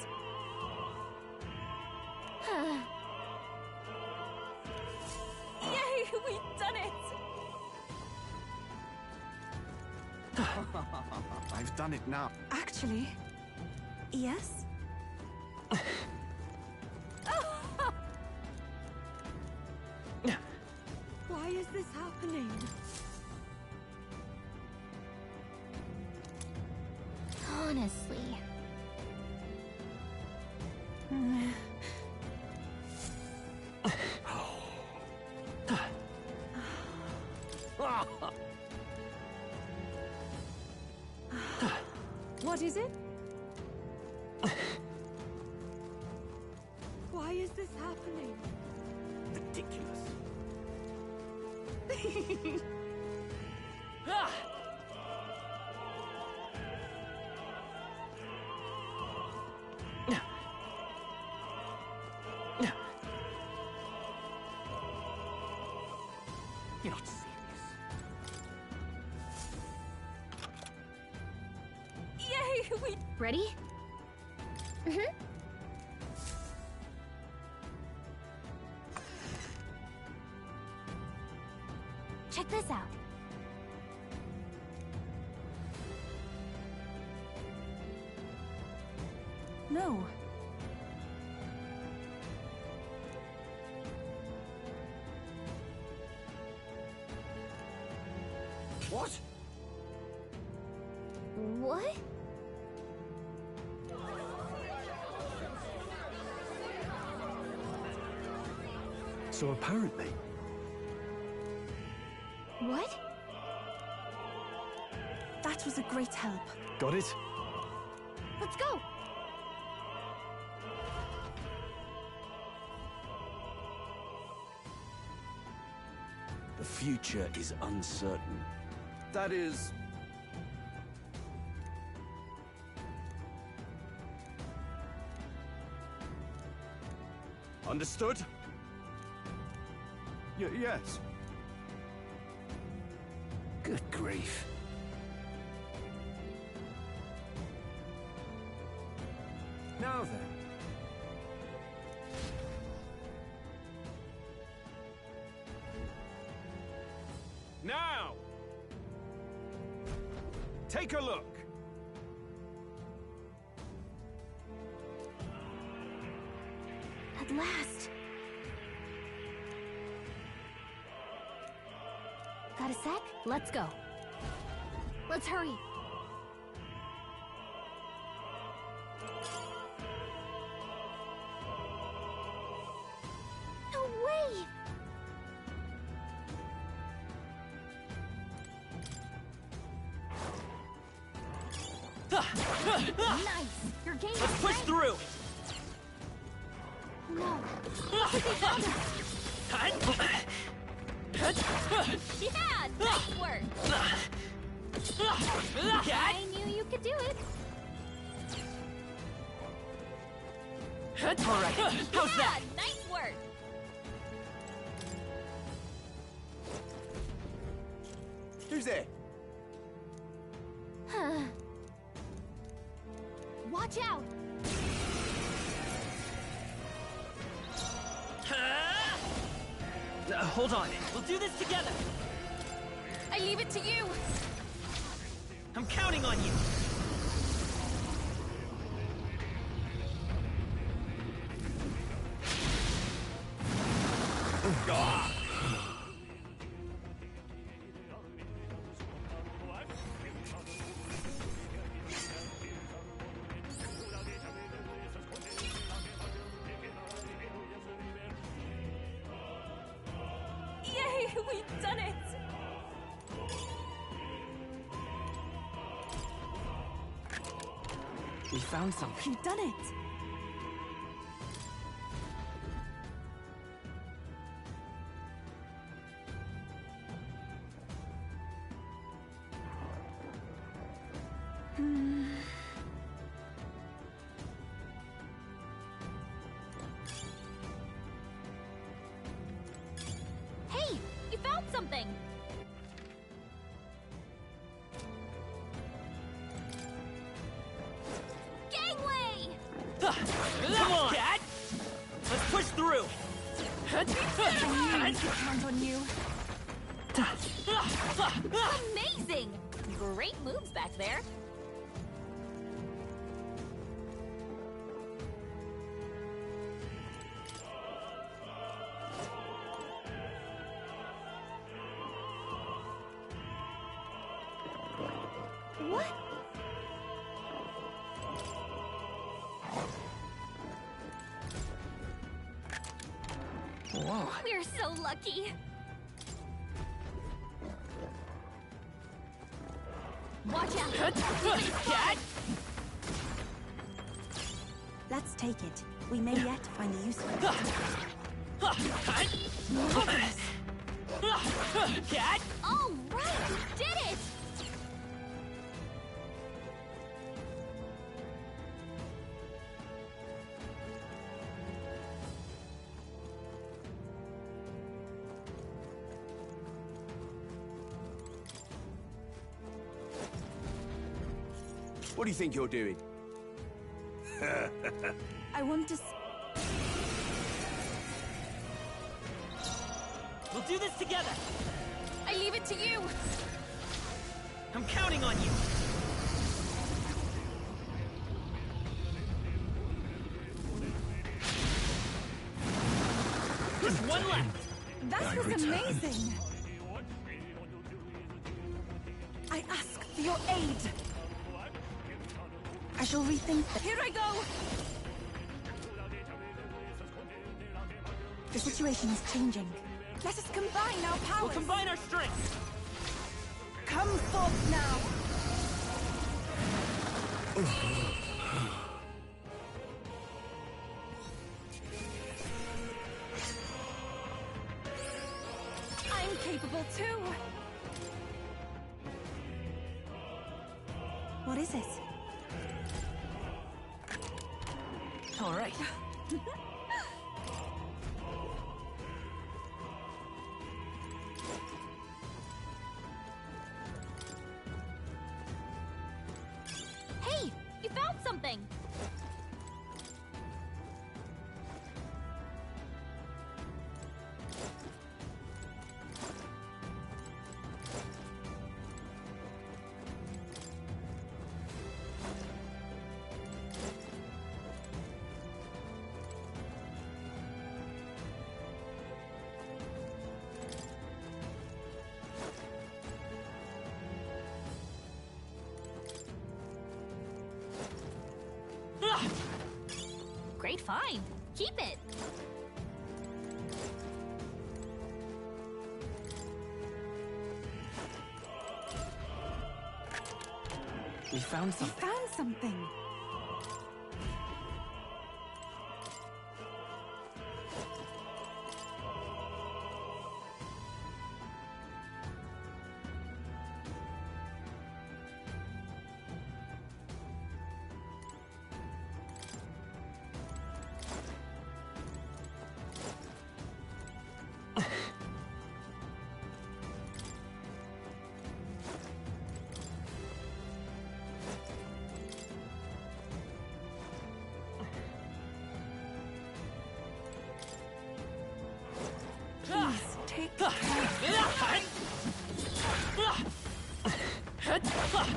Speaker 19: Yay, we've done it!
Speaker 16: I've done it now.
Speaker 12: Actually, yes?
Speaker 19: Why is this happening?
Speaker 14: Honestly.
Speaker 19: What is it? Why is this happening?
Speaker 5: Ridiculous. You're not serious.
Speaker 19: Yay, we...
Speaker 14: Ready? Mm-hmm. Check this out.
Speaker 12: No.
Speaker 5: What?
Speaker 14: What?
Speaker 9: So apparently...
Speaker 14: What?
Speaker 12: That was a great help.
Speaker 9: Got it?
Speaker 14: Let's go!
Speaker 11: The future is uncertain.
Speaker 16: That is...
Speaker 9: Understood?
Speaker 16: yes.
Speaker 11: Good grief.
Speaker 5: Now then. Now! Take a look.
Speaker 14: At last. Got a sec? Let's go. Let's hurry. No way! Nice! You're gaining
Speaker 20: Let's push
Speaker 14: strength.
Speaker 20: through!
Speaker 14: No. Look at the other. Yeah, nice work! I knew you could do it.
Speaker 20: Alright, how's that?
Speaker 14: Nice work!
Speaker 16: Who's there?
Speaker 14: Watch out!
Speaker 20: Hold on, we'll do this together!
Speaker 19: I leave it to you!
Speaker 20: I'm counting on you!
Speaker 18: We've done it!
Speaker 20: We found something.
Speaker 12: You've done it!
Speaker 18: Hey! You found something! Gangway!
Speaker 20: Come on, cat! Let's push through!
Speaker 18: I knew we could count on you. Amazing! Great moves back there. What?
Speaker 20: Whoa.
Speaker 18: We're so lucky. Watch out!
Speaker 20: Cat!
Speaker 12: Let's take it. We may yet find a use for it.
Speaker 20: Cat!
Speaker 18: All right, you did it!
Speaker 16: What do you think you're doing?
Speaker 12: I want to...
Speaker 20: We'll do this together!
Speaker 18: I leave it to you!
Speaker 20: I'm counting on you! Just one left!
Speaker 12: That was amazing! I ask for your aid! I shall rethink that.
Speaker 18: Here I go!
Speaker 12: The situation is changing. Let us combine our powers!
Speaker 20: We'll combine our strengths!
Speaker 12: Come forth now! I'm capable too! What is it?
Speaker 20: All right.
Speaker 18: Hey! You found something! Great find! Keep it!
Speaker 20: We found something.
Speaker 12: We found something!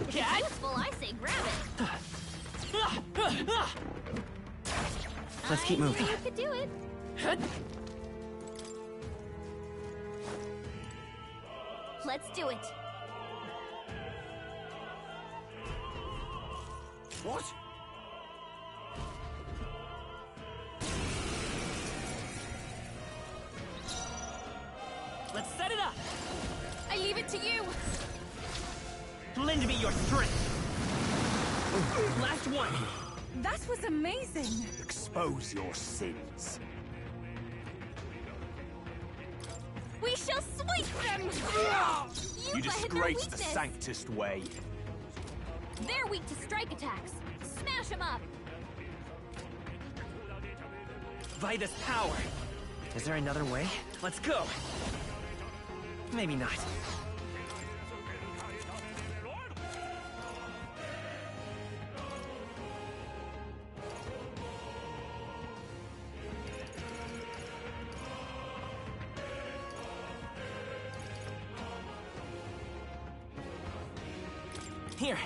Speaker 18: It's useful, I say grab it.
Speaker 13: Let's keep moving.
Speaker 18: I knew you could do it. Let's do it.
Speaker 16: What?
Speaker 20: Let's set it up!
Speaker 18: to you!
Speaker 17: Lend me your strength! Last one!
Speaker 19: That was amazing!
Speaker 10: Expose your sins.
Speaker 18: We shall sweep them!
Speaker 10: You disgrace the Sanctist way.
Speaker 14: They're weak to strike attacks. Smash them up!
Speaker 17: Vitus power! Is there another way? Let's go! Maybe not. Here.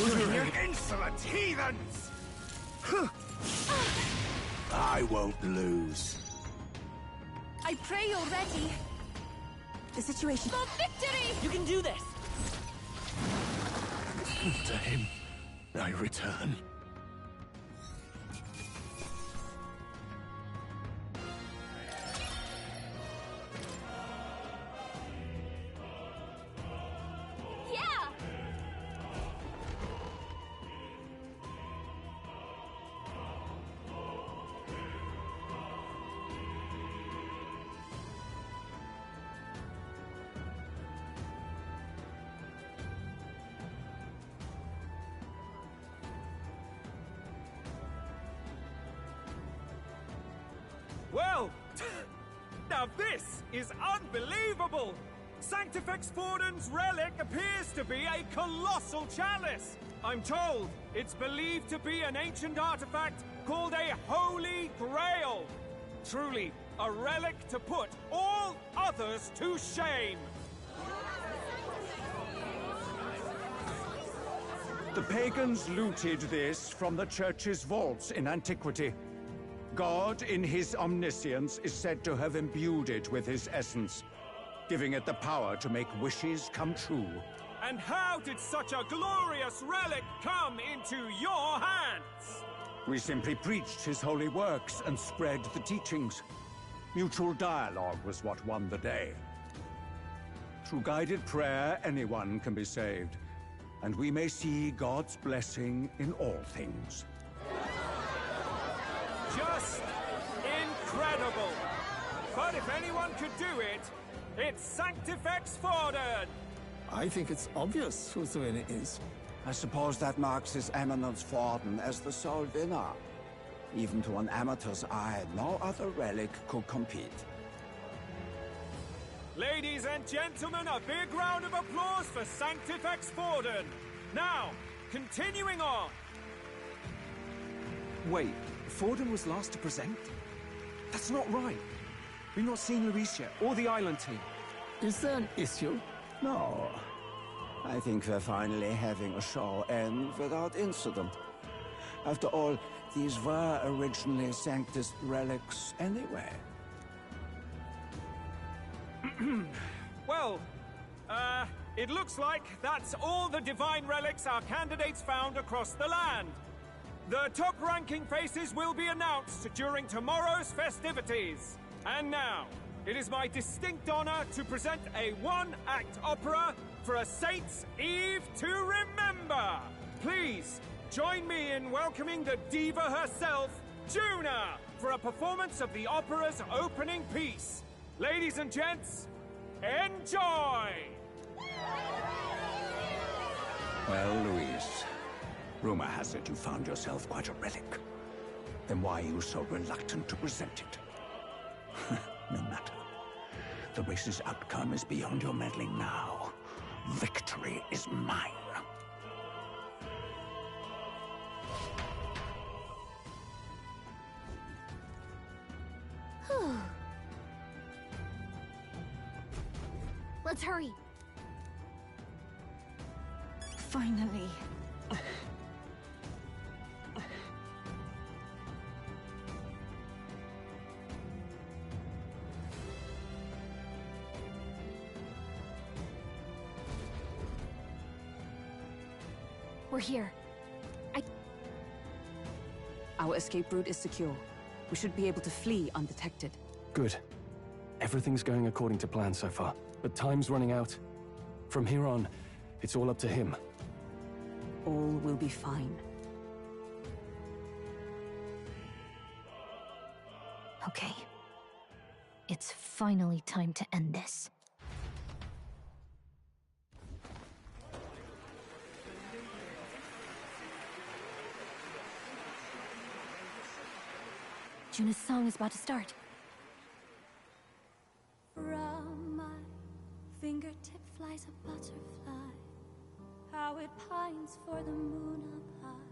Speaker 10: You insolent heathens! I won't lose.
Speaker 19: I pray you're ready.
Speaker 12: The situation...
Speaker 18: For victory!
Speaker 17: You can do this!
Speaker 10: To him, I return.
Speaker 18: Yeah!
Speaker 5: Well, now this is unbelievable! Sanctifex Forden's relic appears to be a colossal chalice! I'm told it's believed to be an ancient artifact called a Holy Grail! Truly, a relic to put all others to shame!
Speaker 21: The pagans looted this from the church's vaults in antiquity. God, in his omniscience, is said to have imbued it with his essence, giving it the power to make wishes come true.
Speaker 5: And how did such a glorious relic come into your hands?
Speaker 21: We simply preached his holy works and spread the teachings. Mutual dialogue was what won the day. Through guided prayer, anyone can be saved, and we may see God's blessing in all things.
Speaker 5: Just incredible! But if anyone could do it, it's Sanctifex Forden!
Speaker 23: I think it's obvious who the winner is.
Speaker 24: I suppose that marks His Eminence Forden as the sole winner. Even to an amateur's eye, no other relic could compete.
Speaker 5: Ladies and gentlemen, a big round of applause for Sanctifex Forden! Now, continuing on!
Speaker 25: Wait, Forden was last to present? That's not right. We've not seen Luis yet, or the island team.
Speaker 23: Is there an issue?
Speaker 24: No. I think we're finally having a show end without incident. After all, these were originally Sanctus relics anyway.
Speaker 5: Well, it looks like that's all the divine relics our candidates found across the land. The top-ranking faces will be announced during tomorrow's festivities. And now, it is my distinct honor to present a one-act opera for a Saint's Eve to remember. Please, join me in welcoming the diva herself, Juna, for a performance of the opera's opening piece. Ladies and gents, enjoy!
Speaker 24: Well, Luis, rumor has it you found yourself quite a relic. Then why are you so reluctant to present it? No matter. The race's outcome is beyond your meddling now. Victory is mine.
Speaker 14: Let's hurry.
Speaker 12: Finally.
Speaker 14: We're here.
Speaker 6: Our escape route is secure. We should be able to flee undetected.
Speaker 9: Good. Everything's going according to plan so far. but time's running out. From here on, it's all up to him.
Speaker 19: All will be fine.
Speaker 14: Okay. It's finally time to end this. Juna's song is about to start.
Speaker 18: From my fingertip flies a butterfly, how it pines for the moon up high.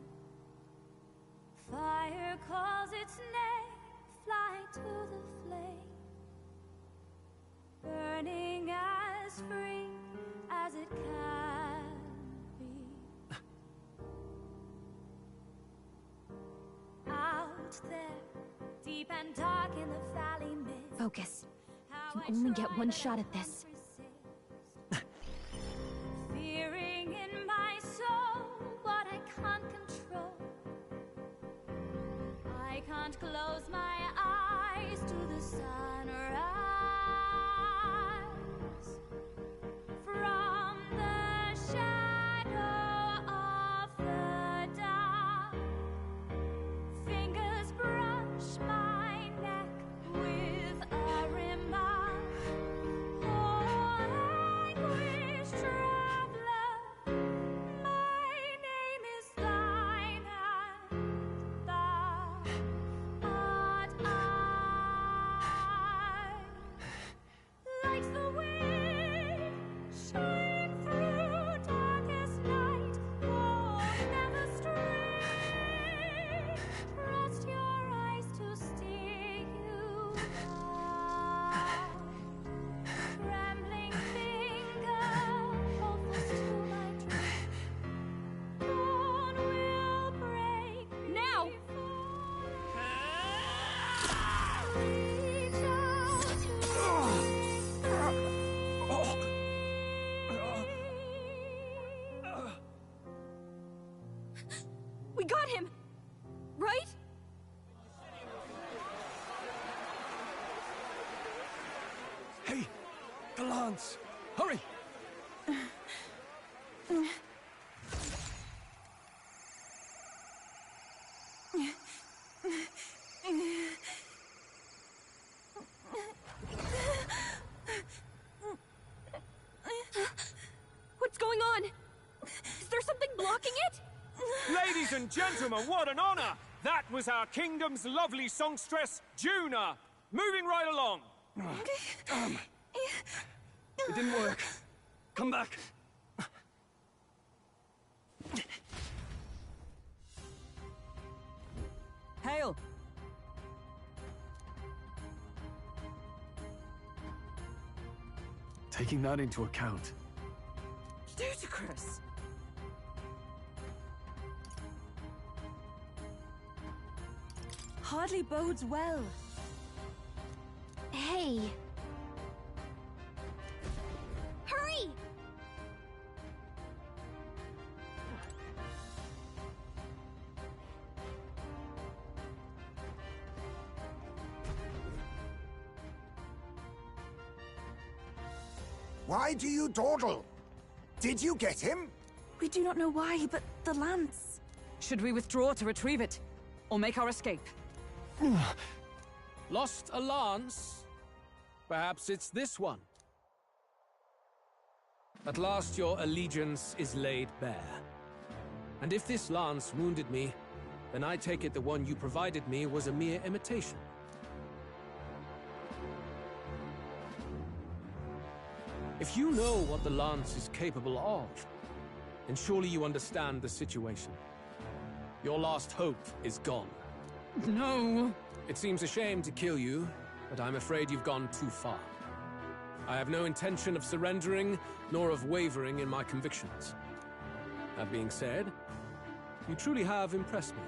Speaker 18: Fire calls its name, fly to the flame, burning as free as it can be. Out there, deep and dark in the valley mist.
Speaker 14: Focus. You can only get one shot at this.
Speaker 18: Fearing in my soul what I can't control. I can't close my eyes to the sunrise. From the shadow of the dawn, fingers brush my neck with a reminder. Oh, anguish traveler, my name is thine, and thou art I. Like the wind, shine through darkest night. Oh, never stray. Trust your eyes to steer you by. Trembling finger, hopeless to my dream. Dawn will break now. Reach out
Speaker 19: We got him! Right?
Speaker 9: Hey! The lance! Hurry!
Speaker 19: What's going on? Is there something blocking it?
Speaker 5: Ladies and gentlemen, what an honor! That was our kingdom's lovely songstress, Juna. Moving right along.
Speaker 9: It didn't work. Come back.
Speaker 7: Hail!
Speaker 9: Taking that into account,
Speaker 19: Ludicrous. Hardly bodes well.
Speaker 14: Hey! Hurry!
Speaker 1: Why do you dawdle? Did you get him?
Speaker 12: We do not know why, but the lance...
Speaker 7: Should we withdraw to retrieve it? Or make our escape?
Speaker 2: Lost a lance? Perhaps it's this one. At last your allegiance is laid bare. And if this lance wounded me, then I take it the one you provided me was a mere imitation. If you know what the lance is capable of, then surely you understand the situation. Your last hope is gone.
Speaker 7: No!
Speaker 2: It seems a shame to kill you, but I'm afraid you've gone too far. I have no intention of surrendering, nor of wavering in my convictions. That being said, you truly have impressed me.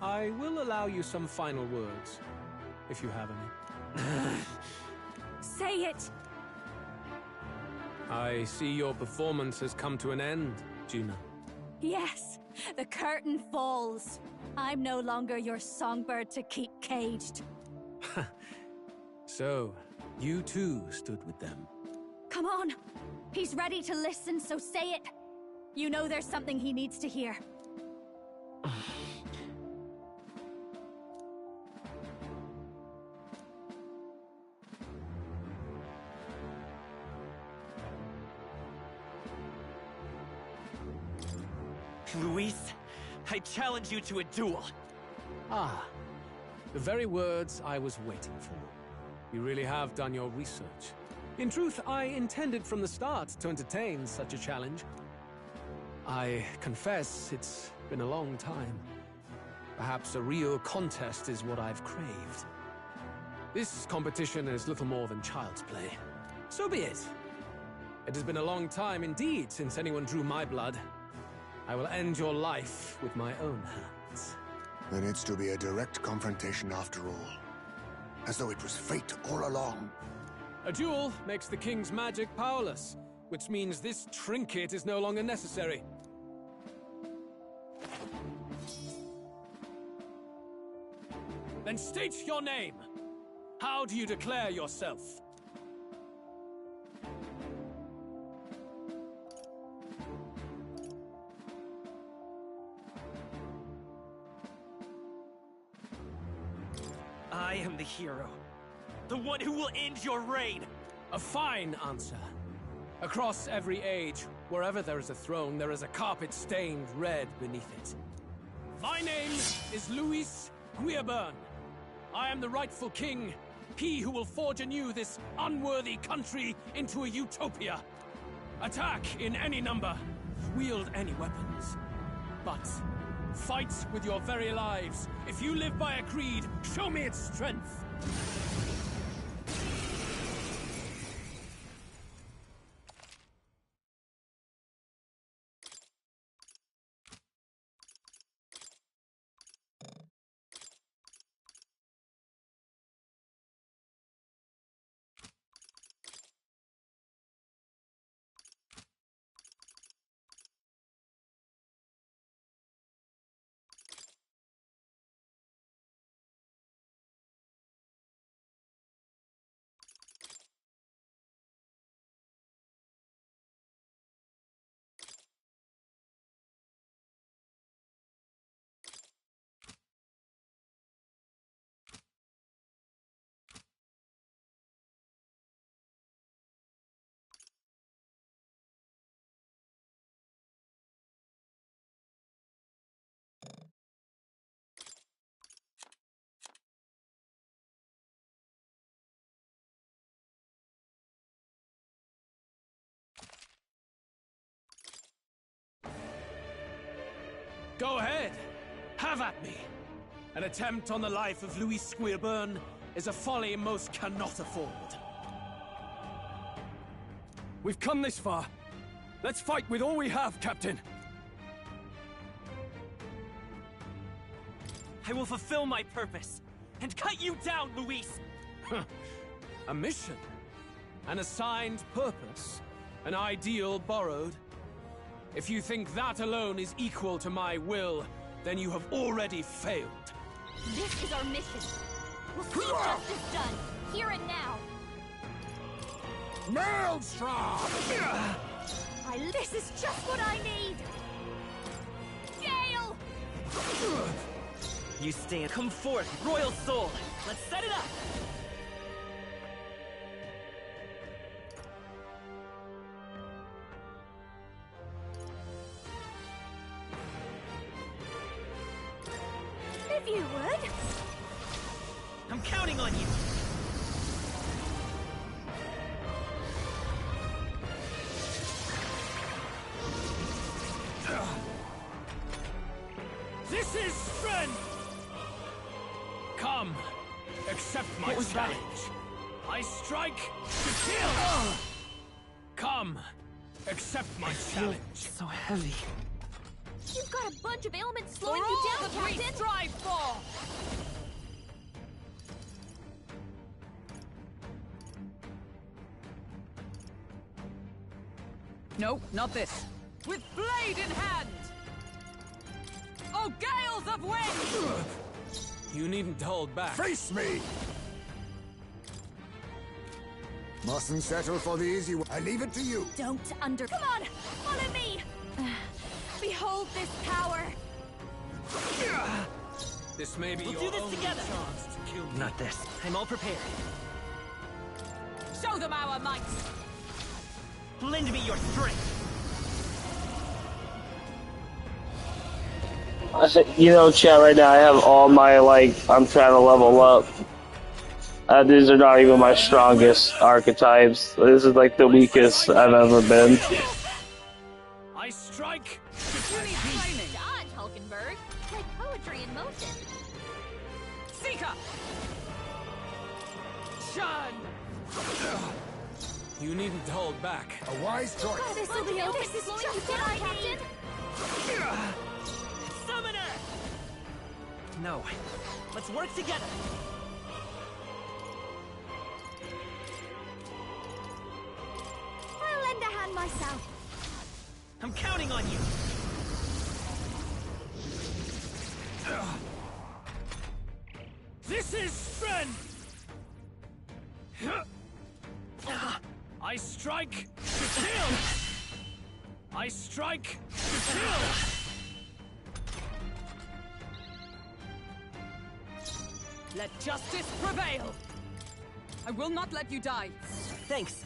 Speaker 2: I will allow you some final words, if you have any.
Speaker 19: Say it!
Speaker 2: I see your performance has come to an end, Juna.
Speaker 18: Yes, the curtain falls. I'm no longer your songbird to keep caged.
Speaker 2: So, you too stood with them.
Speaker 18: Come on. He's ready to listen, so say it. You know there's something he needs to hear.
Speaker 13: Luis, I challenge you to a duel.
Speaker 2: Ah, the very words I was waiting for. You really have done your research. In truth, I intended from the start to entertain such a challenge. I confess it's been a long time. Perhaps a real contest is what I've craved. This competition is little more than child's play. So be it. It has been a long time indeed since anyone drew my blood. I will end your life with my own hands.
Speaker 1: Then it's to be a direct confrontation after all. As though it was fate all along.
Speaker 2: A duel makes the king's magic powerless, which means this trinket is no longer necessary. Then state your name. How do you declare yourself?
Speaker 13: I am the hero. The one who will end your reign!
Speaker 2: A fine answer. Across every age, wherever there is a throne, there is a carpet stained red beneath it. My name is Luis Guiaburn. I am the rightful king, he who will forge anew this unworthy country into a utopia. Attack in any number, wield any weapons. But fight with your very lives. If you live by a creed, show me its strength. Go ahead! Have at me! An attempt on the life of Luis Guiaburn is a folly most cannot afford.
Speaker 9: We've come this far. Let's fight with all we have, Captain!
Speaker 13: I will fulfill my purpose, and cut you down, Luis!
Speaker 2: A mission? An assigned purpose? An ideal borrowed? If you think that alone is equal to my will, then you have already failed.
Speaker 18: This is our mission. We'll see justice done, here and now.
Speaker 1: Maelstrom!
Speaker 18: This is just what I need! Gale!
Speaker 13: You stand. Come forth, royal soul! Let's set it up!
Speaker 18: If you would.
Speaker 13: I'm counting on you!
Speaker 2: This is strength! Come, accept my challenge. I strike to kill! Come, accept my challenge.
Speaker 13: So heavy.
Speaker 18: You've got a bunch of ailments slowing you down, Captain!
Speaker 7: We strive for! No, not this. With blade in hand! Oh, gales of wind!
Speaker 2: You needn't hold back.
Speaker 1: Face me! Mustn't settle for the easy one. I leave it to you.
Speaker 18: Don't under... Come on! Follow me! Behold this power!
Speaker 2: This may be
Speaker 17: We'll
Speaker 2: your
Speaker 17: do this
Speaker 2: only
Speaker 17: together.
Speaker 2: chance to kill me.
Speaker 13: Not this. I'm all prepared.
Speaker 7: Show them our might!
Speaker 17: Lend me your strength!
Speaker 3: You know, chat, right now I have all my, I'm trying to level up. These are not even my strongest archetypes. This is like the weakest I've ever been.
Speaker 5: I strike!
Speaker 14: You need training. Dodge, Hulkenberg. Like poetry in motion.
Speaker 7: Seeker! Shun!
Speaker 2: You needn't hold back.
Speaker 1: A wise choice.
Speaker 18: This will be over. This is
Speaker 14: Slowing
Speaker 18: just
Speaker 14: you
Speaker 18: what
Speaker 14: down,
Speaker 18: I
Speaker 14: Captain.
Speaker 18: need.
Speaker 17: Summoner! No. Let's work together.
Speaker 18: I'll lend a hand myself.
Speaker 17: I'm counting on you.
Speaker 5: This is strength! I strike to kill! I strike to kill!
Speaker 7: Let justice prevail! I will not let you die.
Speaker 17: Thanks.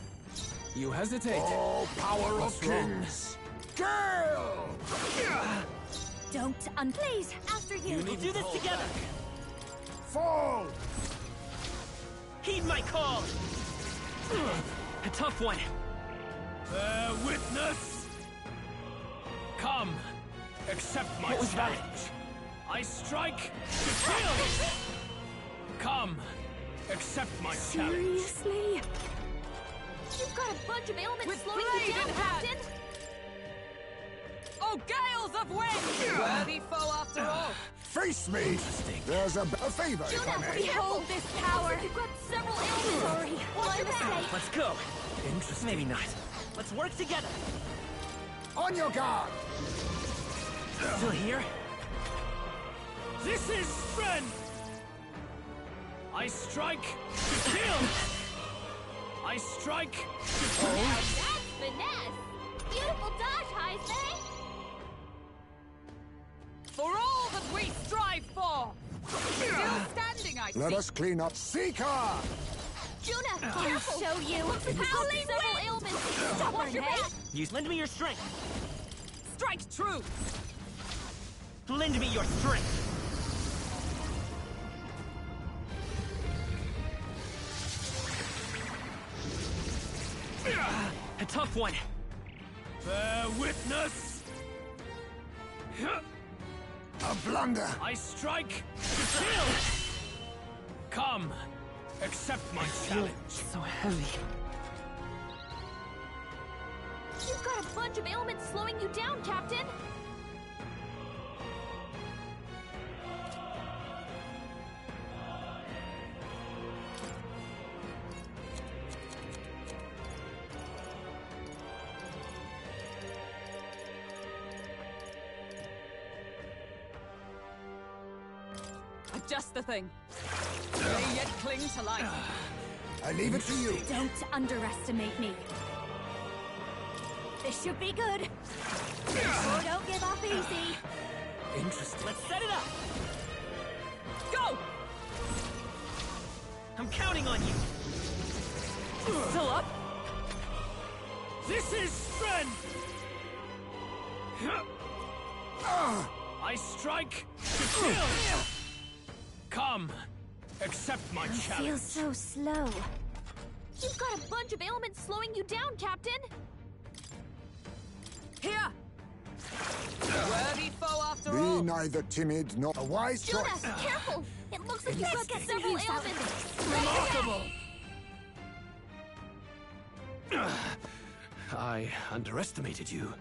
Speaker 2: You hesitate.
Speaker 1: Oh, power
Speaker 2: What's
Speaker 1: of
Speaker 2: wrong?
Speaker 1: kings! Gale!
Speaker 18: Don't please, after you.
Speaker 17: We'll do this together.
Speaker 1: Fall!
Speaker 17: Heed my call. A tough one.
Speaker 5: Bear witness! Come, accept my
Speaker 17: What was that?
Speaker 5: challenge. I strike to kill! Come, accept my challenge.
Speaker 18: Seriously?
Speaker 14: You've got a bunch of ailments
Speaker 7: With
Speaker 14: slowing
Speaker 7: blade
Speaker 14: you down,
Speaker 7: in hand.
Speaker 14: Captain.
Speaker 7: Oh, gales of wind! Worthy foe after all.
Speaker 1: Face me! There's a favor, if I may.
Speaker 18: Behold this power.
Speaker 14: You've got several ailments.
Speaker 18: Sorry.
Speaker 14: Watch your back.
Speaker 17: Let's go.
Speaker 2: Interesting.
Speaker 17: Maybe not. Let's work together.
Speaker 1: On your guard!
Speaker 17: Still here?
Speaker 5: This is strength! I strike to kill! I strike to kill!
Speaker 14: Now that's finesse. Beautiful dodge, Heisman.
Speaker 7: For all that we strive for! Still standing, I see.
Speaker 1: Let us clean up. Seeker!
Speaker 14: Juna, careful.
Speaker 18: Show you.
Speaker 14: You've got several ailments. Watch your back.
Speaker 17: You lend me your strength.
Speaker 7: Strike true!
Speaker 17: Lend me your strength. A tough one.
Speaker 5: Bear witness!
Speaker 1: A blunder!
Speaker 5: I strike to kill! Come, accept my challenge.
Speaker 17: So heavy.
Speaker 14: You've got a bunch of ailments slowing you down, Captain.
Speaker 7: Just the thing. May yet cling to life.
Speaker 1: I leave it to you.
Speaker 18: Don't underestimate me. This should be good. Oh, don't give up easy.
Speaker 2: Interesting.
Speaker 17: Let's set it up.
Speaker 7: Go!
Speaker 17: I'm counting on you.
Speaker 7: Still up?
Speaker 5: This is strength! I strike to kill! Come, accept my
Speaker 18: I feel
Speaker 5: challenge.
Speaker 18: so slow.
Speaker 14: You've got a bunch of ailments slowing you down, Captain.
Speaker 7: Here! Worthy foe after
Speaker 1: Be
Speaker 7: all.
Speaker 1: neither timid nor a wise
Speaker 14: Jonas,
Speaker 1: choice.
Speaker 14: careful. It looks like you've got several ailments.
Speaker 2: Remarkable! I underestimated you.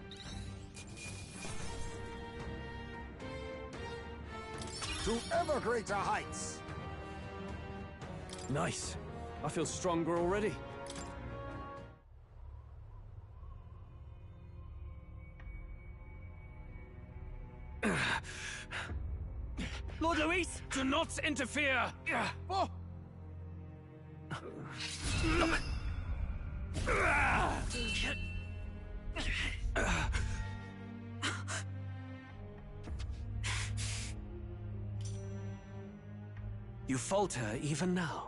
Speaker 1: To ever greater heights.
Speaker 9: Nice. I feel stronger already.
Speaker 5: Lord Luis, do not interfere! Oh.
Speaker 2: You falter even now.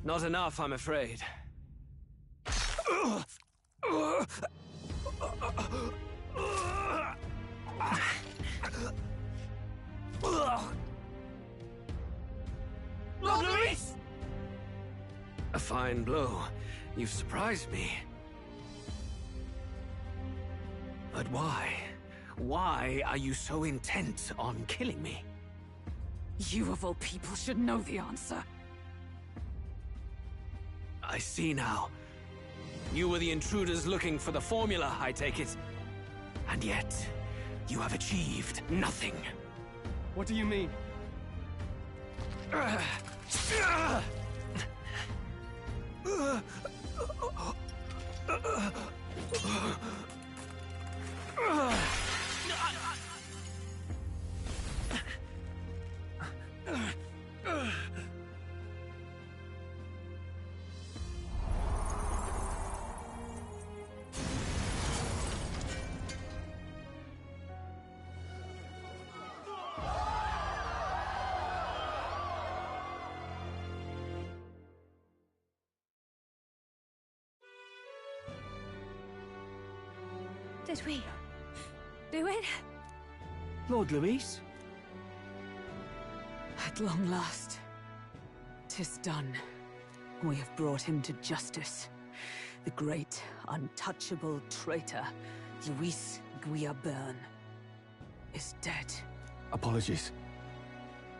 Speaker 2: Not enough, I'm afraid.
Speaker 5: Lord Luis!
Speaker 2: A fine blow. You've surprised me. But why? Why are you so intent on killing me?
Speaker 7: You of all people should know the answer.
Speaker 2: I see now. You were the intruders looking for the formula, I take it. And yet, you have achieved nothing.
Speaker 9: What do you mean?
Speaker 12: Did we do it?
Speaker 20: Lord Luis?
Speaker 7: At long last, 'tis done. We have brought him to justice. The great, untouchable traitor, Luis Guillaburn, is dead.
Speaker 9: Apologies.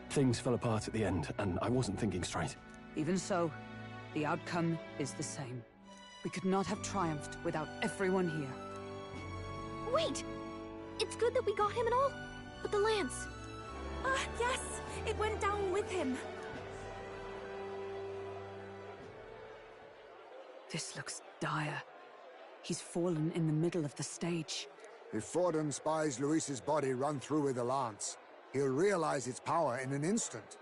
Speaker 9: Things fell apart at the end, and I wasn't thinking straight.
Speaker 7: Even so, the outcome is the same. We could not have triumphed without everyone here.
Speaker 14: Wait! It's good that we got him and all, but the lance...
Speaker 12: Yes! It went down with him!
Speaker 7: This looks dire. He's fallen in the middle of the stage.
Speaker 1: If Forden spies Luis's body run through with a lance, he'll realize its power in an instant.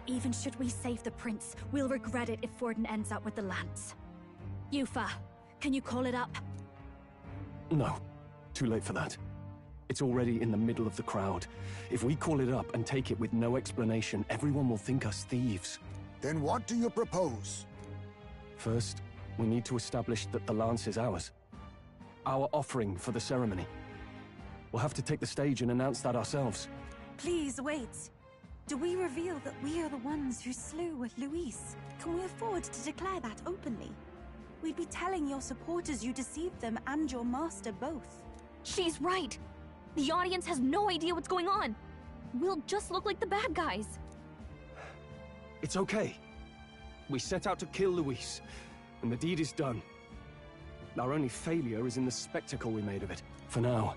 Speaker 18: Even should we save the prince, we'll regret it if Forden ends up with the lance. Yufa, can you call it up?
Speaker 9: No. Too late for that. It's already in the middle of the crowd. If we call it up and take it with no explanation, everyone will think us thieves.
Speaker 1: Then what do you propose?
Speaker 9: First, we need to establish that the lance is ours. Our offering for the ceremony. We'll have to take the stage and announce that ourselves.
Speaker 12: Please, wait. Do we reveal that we are the ones who slew Luis? Can we afford to declare that openly? We'd be telling your supporters you deceived them and your master both.
Speaker 14: She's right! The audience has no idea what's going on! We'll just look like the bad guys.
Speaker 9: It's okay. We set out to kill Luis, and the deed is done. Our only failure is in the spectacle we made of it. For now,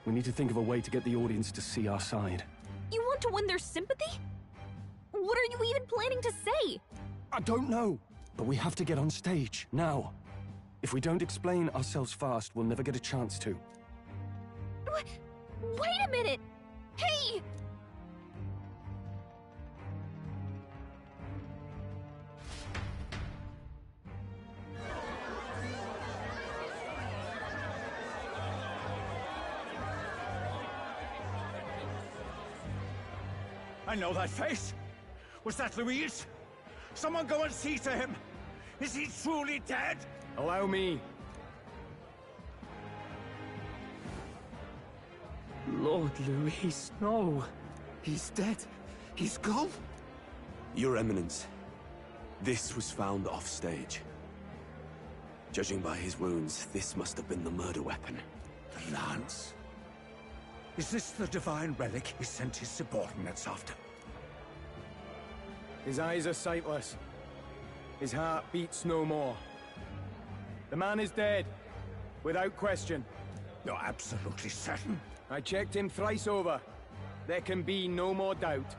Speaker 9: we need to think of a way to get the audience to see our side.
Speaker 14: You want to win their sympathy? What are you even planning to say?
Speaker 9: I don't know, but we have to get on stage, now. If we don't explain ourselves fast, we'll never get a chance to.
Speaker 14: Wait a minute! Hey!
Speaker 21: I know that face. Was that Luis? Someone go and see to him. Is he truly dead?
Speaker 9: Allow me.
Speaker 17: Lord Luis, no. He's dead. He's gone.
Speaker 4: Your Eminence, this was found off-stage. Judging by his wounds, this must have been the murder weapon.
Speaker 21: The lance? Is this the divine relic he sent his subordinates after?
Speaker 9: His eyes are sightless. His heart beats no more. The man is dead, without question.
Speaker 21: You're absolutely certain?
Speaker 9: I checked him thrice over. There can be no more doubt.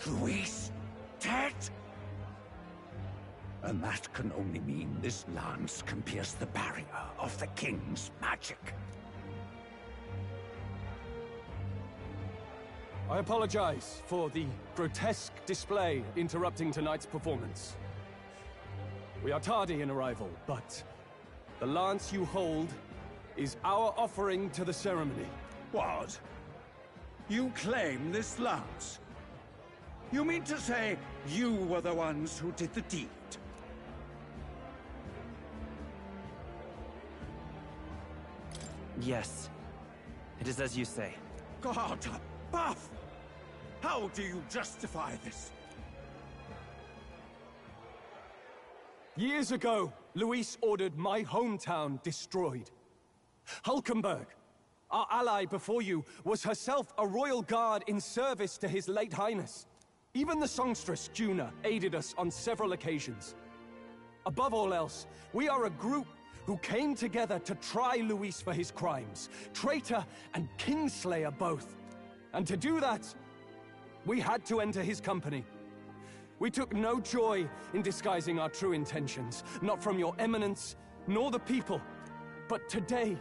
Speaker 24: Luis, dead? And that can only mean this lance can pierce the barrier of the king's magic.
Speaker 9: I apologize for the grotesque display interrupting tonight's performance. We are tardy in arrival, but the lance you hold is our offering to the ceremony.
Speaker 24: What? You claim this lance? You mean to say you were the ones who did the deed?
Speaker 13: Yes. It is as you say.
Speaker 24: God above! How do you justify this?
Speaker 9: Years ago, Luis ordered my hometown destroyed. Hulkenberg, our ally before you, was herself a royal guard in service to his late highness. Even the songstress, Juna, aided us on several occasions. Above all else, we are a group who came together to try Luis for his crimes, traitor and kingslayer both. And to do that, we had to enter his company. We took no joy in disguising our true intentions, not from your eminence, nor the people. But today,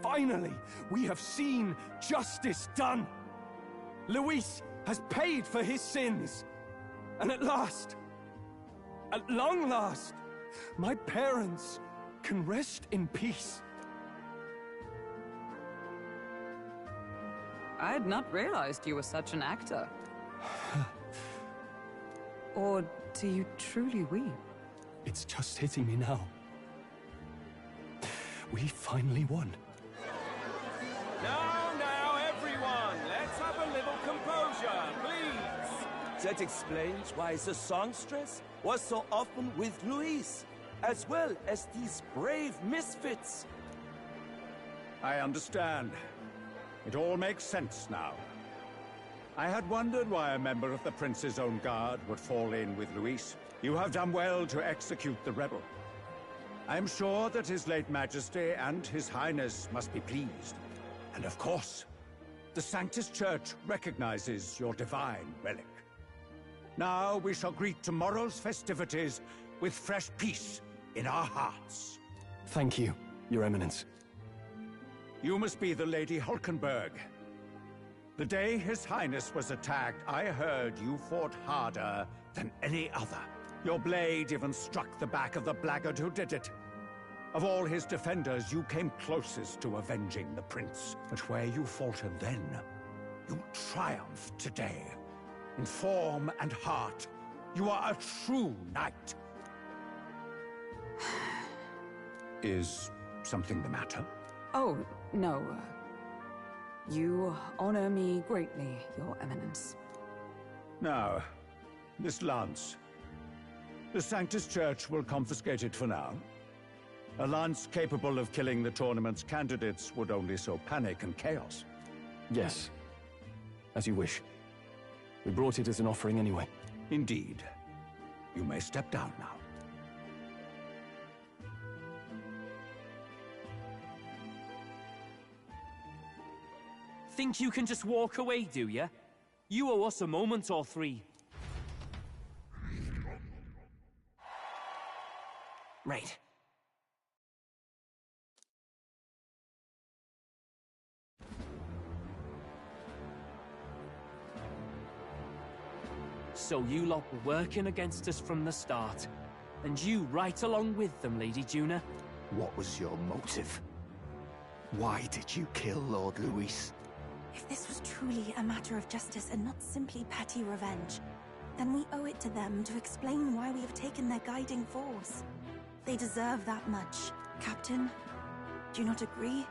Speaker 9: finally, we have seen justice done. Luis has paid for his sins. And at last, at long last, my parents can rest in peace.
Speaker 7: I had not realized you were such an actor. Or do you truly weep?
Speaker 9: It's just hitting me now. We finally won.
Speaker 5: Now, everyone, let's have a little composure, please.
Speaker 8: That explains why the songstress was so often with Luis, as well as these brave misfits.
Speaker 24: I understand. It all makes sense now. I had wondered why a member of the Prince's own guard would fall in with Luis. You have done well to execute the rebel. I am sure that His late Majesty and His Highness must be pleased. And of course, the Sanctus Church recognizes your divine relic. Now we shall greet tomorrow's festivities with fresh peace in our hearts.
Speaker 9: Thank you, Your Eminence.
Speaker 24: You must be the Lady Hulkenberg. The day His Highness was attacked, I heard you fought harder than any other. Your blade even struck the back of the blackguard who did it. Of all his defenders, you came closest to avenging the prince. But where you faltered then, you triumphed today. In form and heart, you are a true knight. Is something the matter?
Speaker 7: Oh, no. You honor me greatly, Your Eminence.
Speaker 24: Now, this lance. The Sanctus Church will confiscate it for now. A lance capable of killing the tournament's candidates would only sow panic and chaos.
Speaker 9: Yes. As you wish. We brought it as an offering anyway.
Speaker 24: Indeed. You may step down now.
Speaker 20: Think you can just walk away, do ya? You owe us a moment or three.
Speaker 13: Right.
Speaker 20: So you lot were working against us from the start. And you right along with them, Lady Juna.
Speaker 11: What was your motive? Why did you kill Lord Luis?
Speaker 12: If this was truly a matter of justice and not simply petty revenge, then we owe it to them to explain why we have taken their guiding force. They deserve that much. Captain, do you not agree?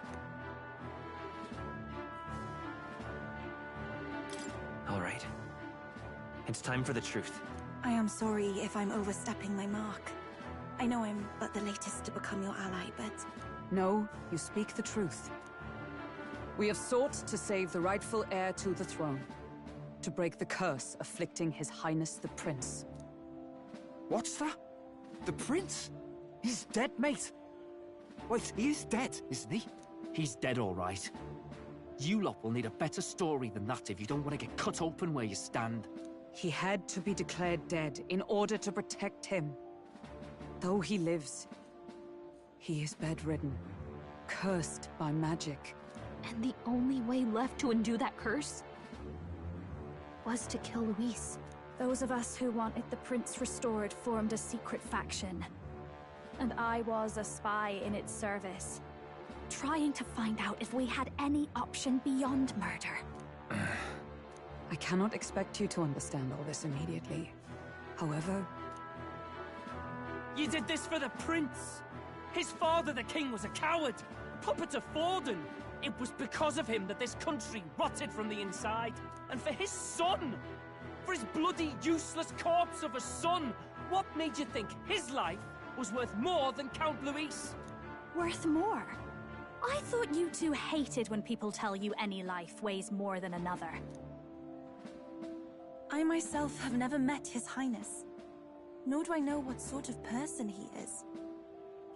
Speaker 13: All right. It's time for the truth.
Speaker 12: I am sorry if I'm overstepping my mark. I know I'm but the latest to become your ally, but...
Speaker 7: No, you speak the truth. We have sought to save the rightful heir to the throne. To break the curse afflicting His Highness the Prince.
Speaker 17: What's that? The Prince? He's dead, mate. Wait, he is dead, isn't he?
Speaker 20: He's dead, all right. You lot will need a better story than that if you don't want to get cut open where you stand.
Speaker 7: He had to be declared dead in order to protect him. Though he lives, he is bedridden, cursed by magic.
Speaker 14: And the only way left to undo that curse was to kill Luis.
Speaker 18: Those of us who wanted the prince restored formed a secret faction. And I was a spy in its service, trying to find out if we had any option beyond murder.
Speaker 7: I cannot expect you to understand all this immediately. However...
Speaker 20: You did this for the prince! His father, the king, was a coward! Puppet of Forden! It was because of him that this country rotted from the inside! And for his son! For his bloody, useless corpse of a son! What made you think his life was worth more than Count Luis?
Speaker 18: Worth more? I thought you two hated when people tell you any life weighs more than another.
Speaker 12: I myself have never met His Highness, nor do I know what sort of person he is.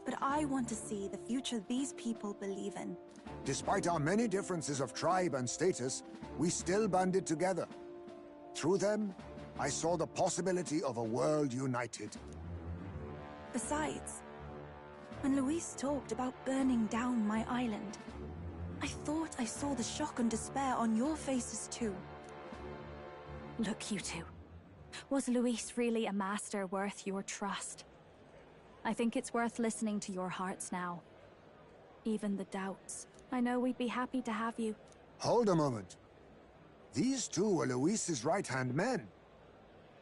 Speaker 12: But I want to see the future these people believe in.
Speaker 1: Despite our many differences of tribe and status, we still banded together. Through them, I saw the possibility of a world united.
Speaker 12: Besides, when Luis talked about burning down my island, I thought I saw the shock and despair on your faces too.
Speaker 18: Look, you two. Was Luis really a master worth your trust? I think it's worth listening to your hearts now. Even the doubts. I know we'd be happy to have you.
Speaker 1: Hold a moment. These two were Luis's right-hand men.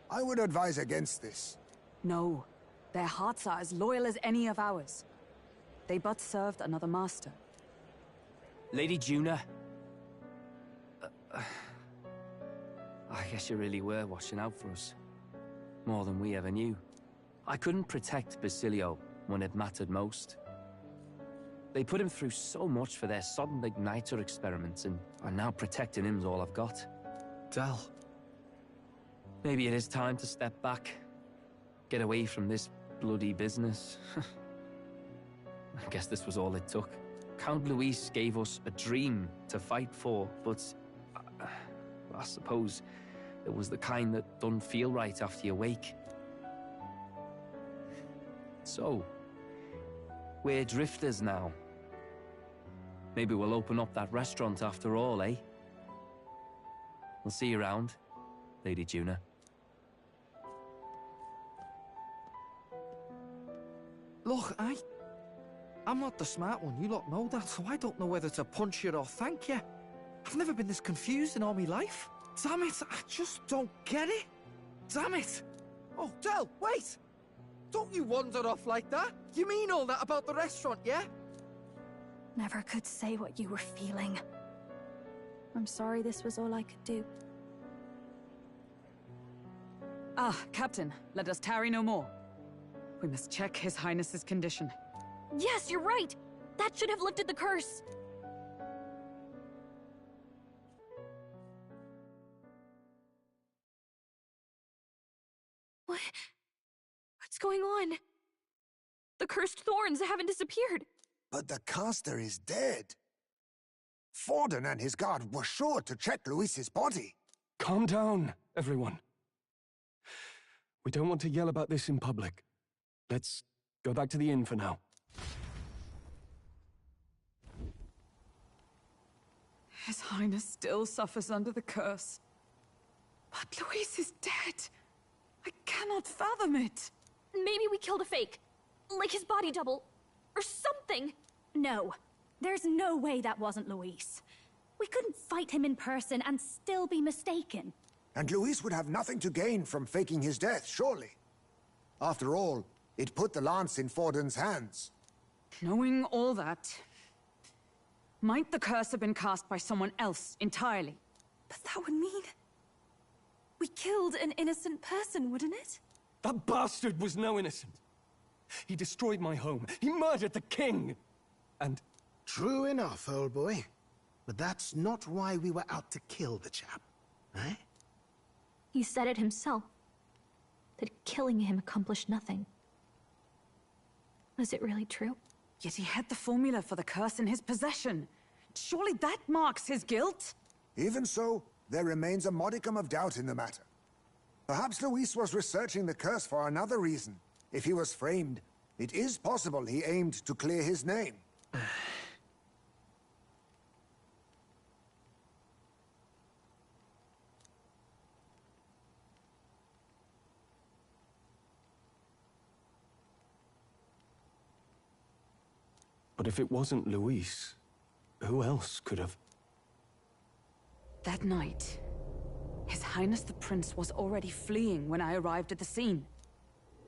Speaker 1: I would advise against this.
Speaker 7: No. Their hearts are as loyal as any of ours. They but served another master.
Speaker 20: Lady Juna. I guess you really were watching out for us. More than we ever knew. I couldn't protect Basilio when it mattered most. They put him through so much for their sudden igniter experiments, and are now protecting him's all I've got.
Speaker 17: Del.
Speaker 20: Maybe it is time to step back. Get away from this bloody business. I guess this was all it took. Count Luis gave us a dream to fight for, but I suppose it was the kind that don't feel right after you wake. So, we're drifters now. Maybe we'll open up that restaurant after all, eh? We'll see you around, Lady Juna.
Speaker 17: Look, I'm not the smart one, you lot know that, so I don't know whether to punch you or thank you. I've never been this confused in all my life. Damn it, I just don't get it. Damn it! Oh, Del, wait! Don't you wander off like that? You mean all that about the restaurant, yeah?
Speaker 18: Never could say what you were feeling. I'm sorry this was all I could do.
Speaker 7: Ah, Captain, let us tarry no more. We must check His Highness's condition.
Speaker 14: Yes, you're right! That should have lifted the curse! What's going on? The cursed thorns haven't disappeared.
Speaker 1: But the caster is dead. Forden and his guard were sure to check Luis's body.
Speaker 9: Calm down, everyone. We don't want to yell about this in public. Let's go back to the inn for now.
Speaker 7: His Highness still suffers under the curse. But Luis is dead. I cannot fathom it.
Speaker 14: Maybe we killed a fake. Like his body double. Or something.
Speaker 18: No. There's no way that wasn't Luis. We couldn't fight him in person and still be mistaken.
Speaker 1: And Luis would have nothing to gain from faking his death, surely. After all, it put the lance in Forden's hands.
Speaker 7: Knowing all that, might the curse have been cast by someone else entirely?
Speaker 12: But that would mean... we killed an innocent person, wouldn't it?
Speaker 9: That bastard was no innocent. He destroyed my home. He murdered the king. And...
Speaker 11: True enough, old boy. But that's not why we were out to kill the chap, eh?
Speaker 14: He said it himself. That killing him accomplished nothing. Was it really true?
Speaker 7: Yet he had the formula for the curse in his possession. Surely that marks his guilt?
Speaker 1: Even so, there remains a modicum of doubt in the matter. Perhaps Luis was researching the curse for another reason. If he was framed, it is possible he aimed to clear his name.
Speaker 9: But if it wasn't Luis, who else could have?
Speaker 7: That night, His Highness the Prince was already fleeing when I arrived at the scene.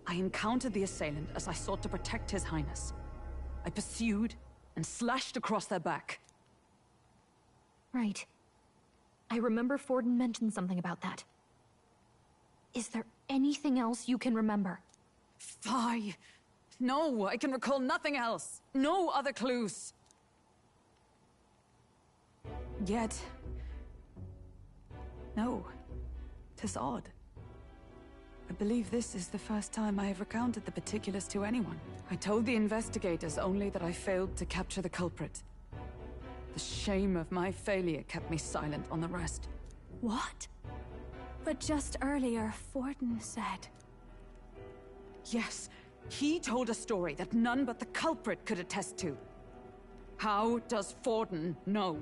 Speaker 7: I encountered the assailant as I sought to protect His Highness. I pursued and slashed across their back.
Speaker 14: Right. I remember Forden mentioned something about that. Is there anything else you can remember?
Speaker 7: Fie! No, I can recall nothing else. No other clues. Yet... no. 'Tis odd. I believe this is the first time I have recounted the particulars to anyone. I told the investigators only that I failed to capture the culprit. The shame of my failure kept me silent on the rest.
Speaker 12: What? But just earlier, Forden said...
Speaker 7: Yes, he told a story that none but the culprit could attest to. How does Forden know?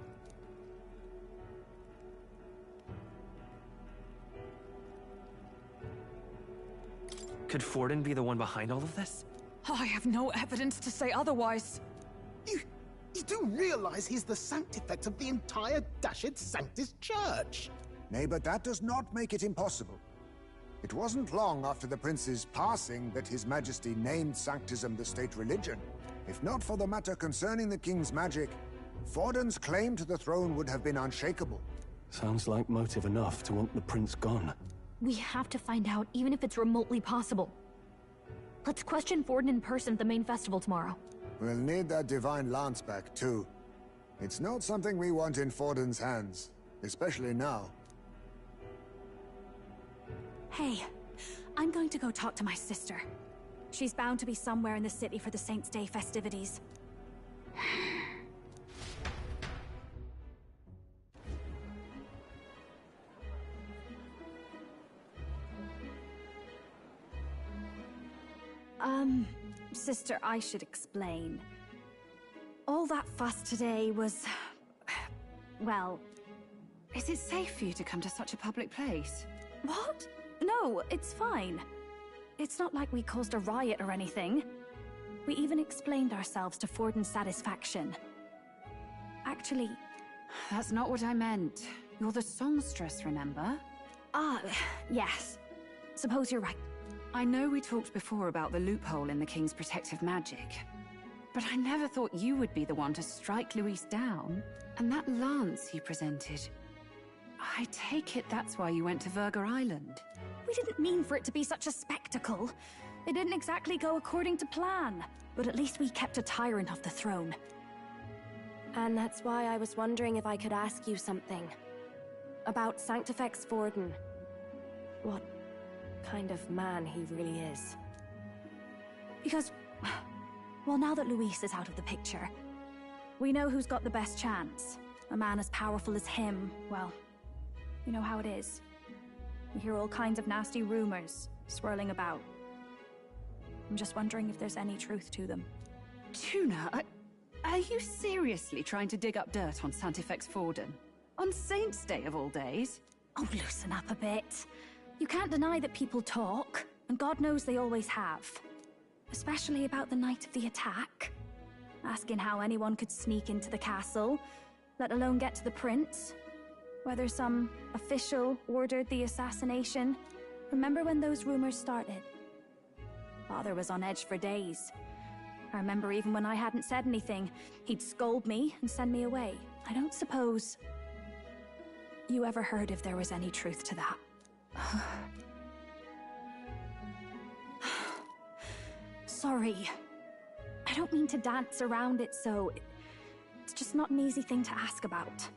Speaker 13: Could Forden be the one behind all of this?
Speaker 7: I have no evidence to say otherwise.
Speaker 11: You do realize he's the sanctifex of the entire Dashed Sanctus Church?
Speaker 1: Nay, but that does not make it impossible. It wasn't long after the prince's passing that His Majesty named Sanctism the state religion. If not for the matter concerning the king's magic, Forden's claim to the throne would have been unshakable.
Speaker 9: Sounds like motive enough to want the prince gone.
Speaker 14: We have to find out, even if it's remotely possible. Let's question Forden in person at the main festival tomorrow.
Speaker 1: We'll need that divine lance back, too. It's not something we want in Forden's hands, especially now.
Speaker 12: Hey, I'm going to go talk to my sister. She's bound to be somewhere in the city for the Saints' Day festivities. Sister, I should explain. All that fuss today was... well...
Speaker 6: Is it safe for you to come to such a public place?
Speaker 12: What? No, it's fine. It's not like we caused a riot or anything. We even explained ourselves to Forden's satisfaction. Actually...
Speaker 6: That's not what I meant. You're the songstress, remember?
Speaker 12: Ah, yes. Suppose you're right.
Speaker 6: I know we talked before about the loophole in the King's protective magic, but I never thought you would be the one to strike Luis down. And that lance you presented... I take it that's why you went to Virga Island.
Speaker 12: We didn't mean for it to be such a spectacle. It didn't exactly go according to plan, but at least we kept a tyrant off the throne.
Speaker 10: And that's why I was wondering if I could ask you something. About Sanctifex Forden. What kind of man he really is.
Speaker 12: Because, well, now that Luis is out of the picture, we know who's got the best chance. A man as powerful as him, well, you know how it is. We hear all kinds of nasty rumors swirling about. I'm just wondering if there's any truth to them.
Speaker 6: Tuna, are you seriously trying to dig up dirt on Sanctifex Forden? On Saints' Day of all days?
Speaker 12: Oh, loosen up a bit. You can't deny that people talk, and God knows they always have. Especially about the night of the attack. Asking how anyone could sneak into the castle, let alone get to the prince. Whether some official ordered the assassination. Remember when those rumors started? Father was on edge for days. I remember even when I hadn't said anything, he'd scold me and send me away. I don't suppose you ever heard if there was any truth to that. Sorry. I don't mean to dance around it, so... It's just not an easy thing to ask about.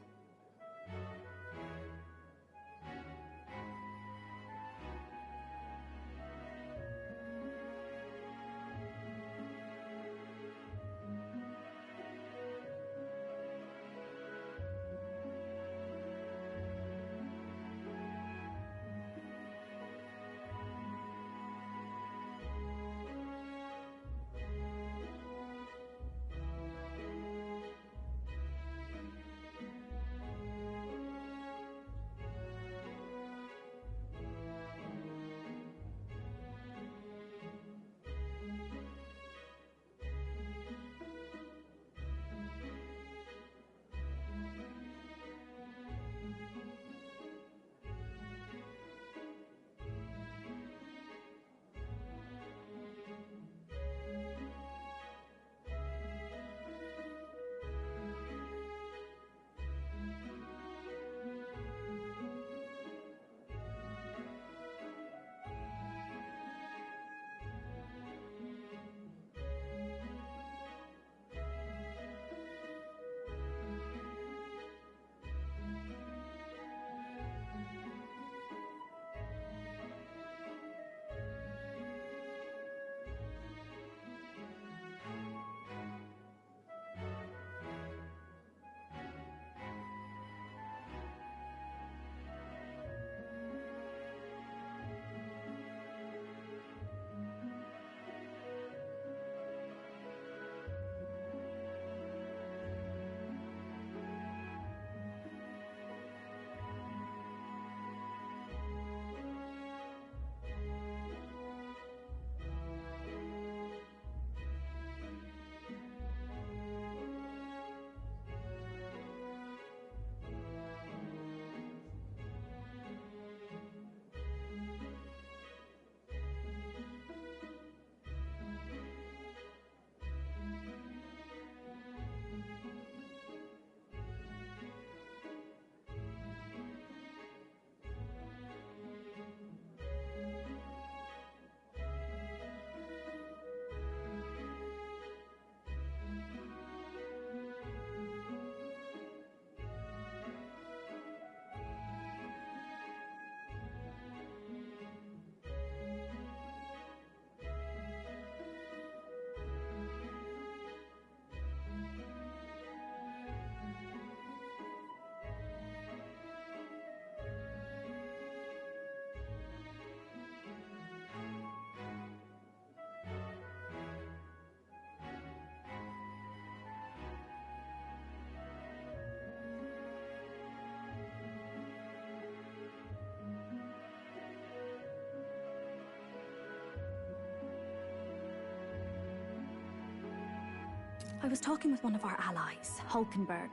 Speaker 10: I was talking with one of our allies, Hulkenberg.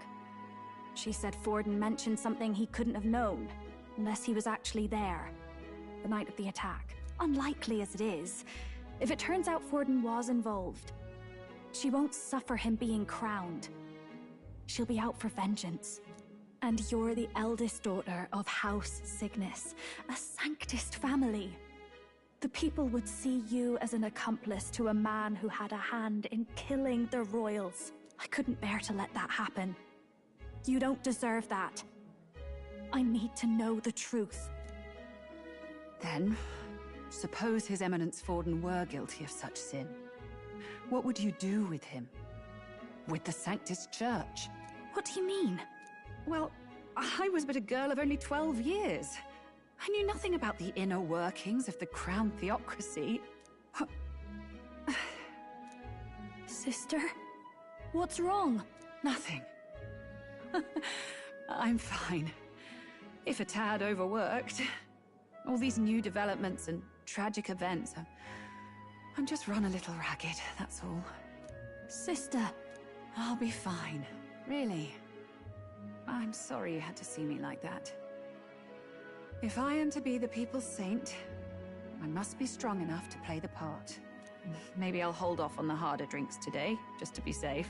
Speaker 10: She said Forden mentioned something he couldn't have known, unless he was actually there, the night of the attack. Unlikely as it is, if it turns out Forden was involved, she won't suffer him being crowned. She'll be out for vengeance. And you're the eldest daughter of House Cygnus, a Sanctist family. The people would see you as an accomplice to a man who had a hand in killing the royals. I couldn't bear to let that happen. You don't deserve that. I need to know the truth.
Speaker 6: Then, suppose His Eminence Forden were guilty of such sin. What would you do with him? With the Sanctist Church?
Speaker 10: What do you mean?
Speaker 6: Well, I was but a girl of only 12 years. I knew nothing about the inner workings of the crown theocracy.
Speaker 10: Sister? What's wrong?
Speaker 6: Nothing. I'm fine. If a tad overworked. All these new developments and tragic events. I'm just run a little ragged, that's all.
Speaker 10: Sister!
Speaker 6: I'll be fine. Really. I'm sorry you had to see me like that. If I am to be the people's saint, I must be strong enough to play the part. Maybe I'll hold off on the harder drinks today, just to be safe.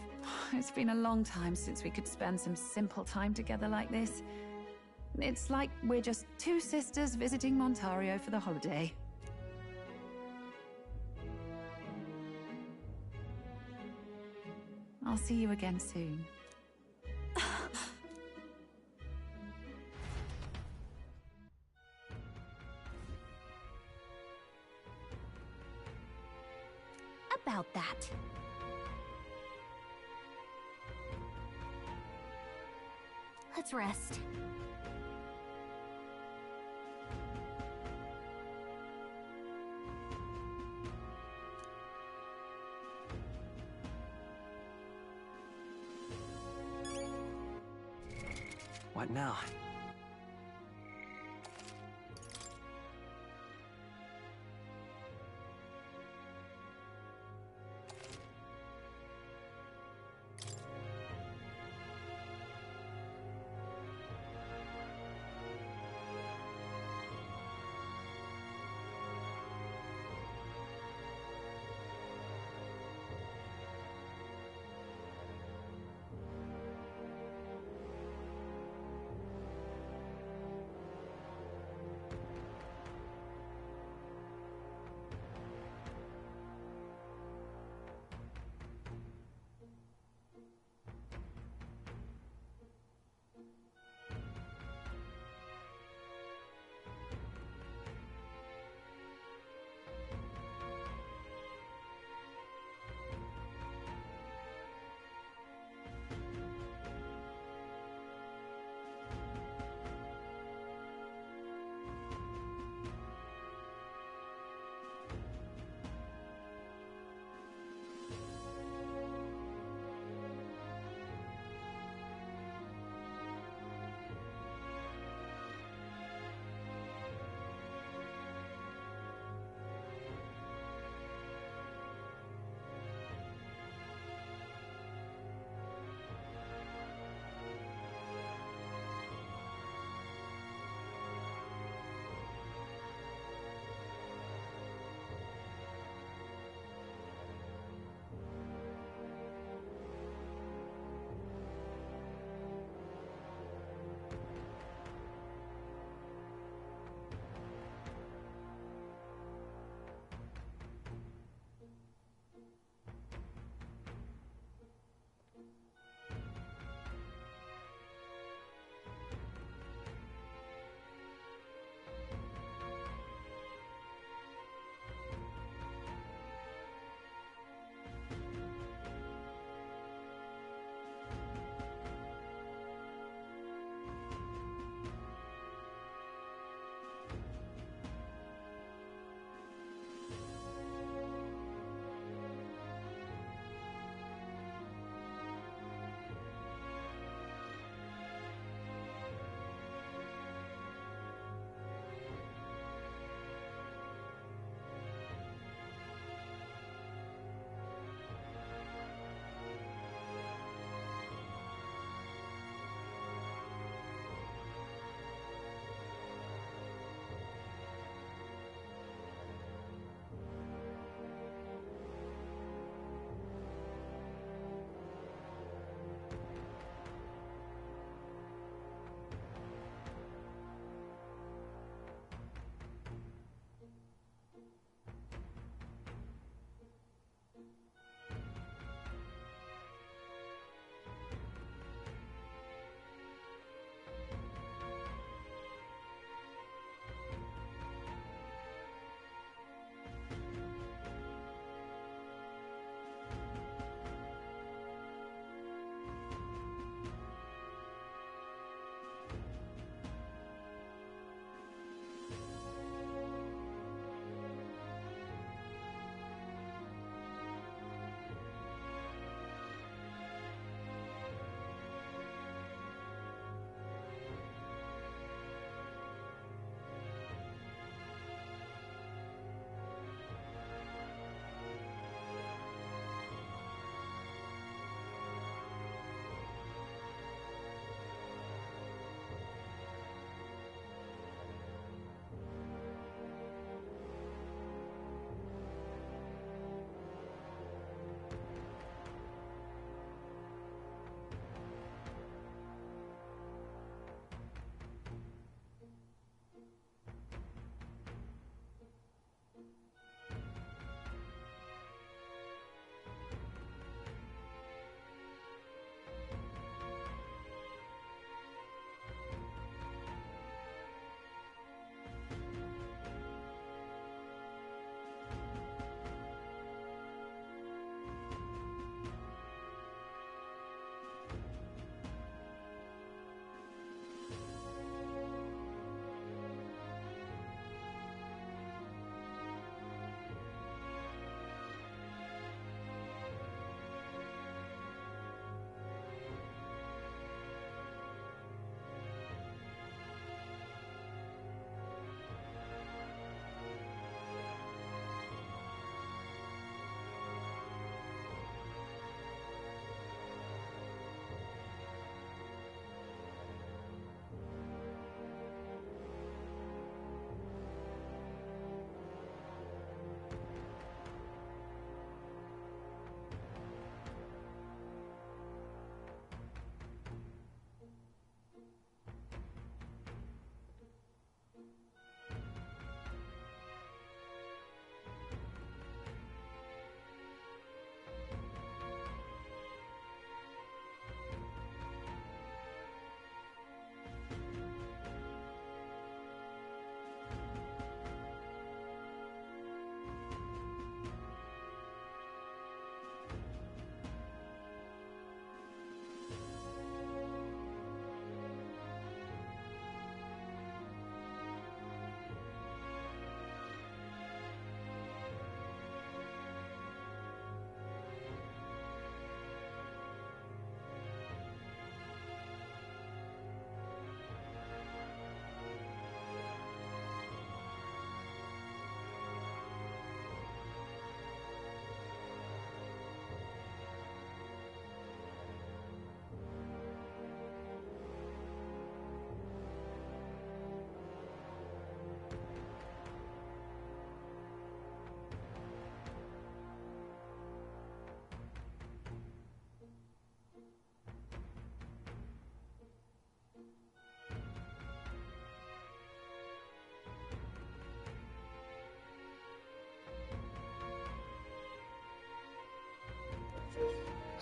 Speaker 6: It's been a long time since we could spend some simple time together like this. It's like we're just two sisters visiting Montario for the holiday. I'll see you again soon.
Speaker 14: About that. Let's rest.
Speaker 13: What now?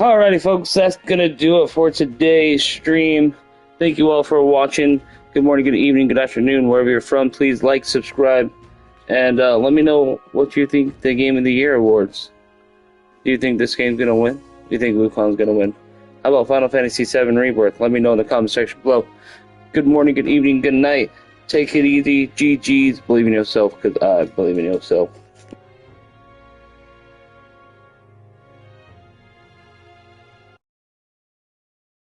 Speaker 3: Alrighty, folks, that's gonna do it for today's stream. Thank you all for watching. Good morning, good evening, good afternoon, wherever you're from. Please like, subscribe, and let me know what you think the Game of the Year awards. Do you think this game's gonna win? Do you think Wukong's gonna win? How about Final Fantasy VII Rebirth? Let me know in the comment section below. Good morning, good evening, good night. Take it easy. GG's. Believe in yourself, because I believe in yourself.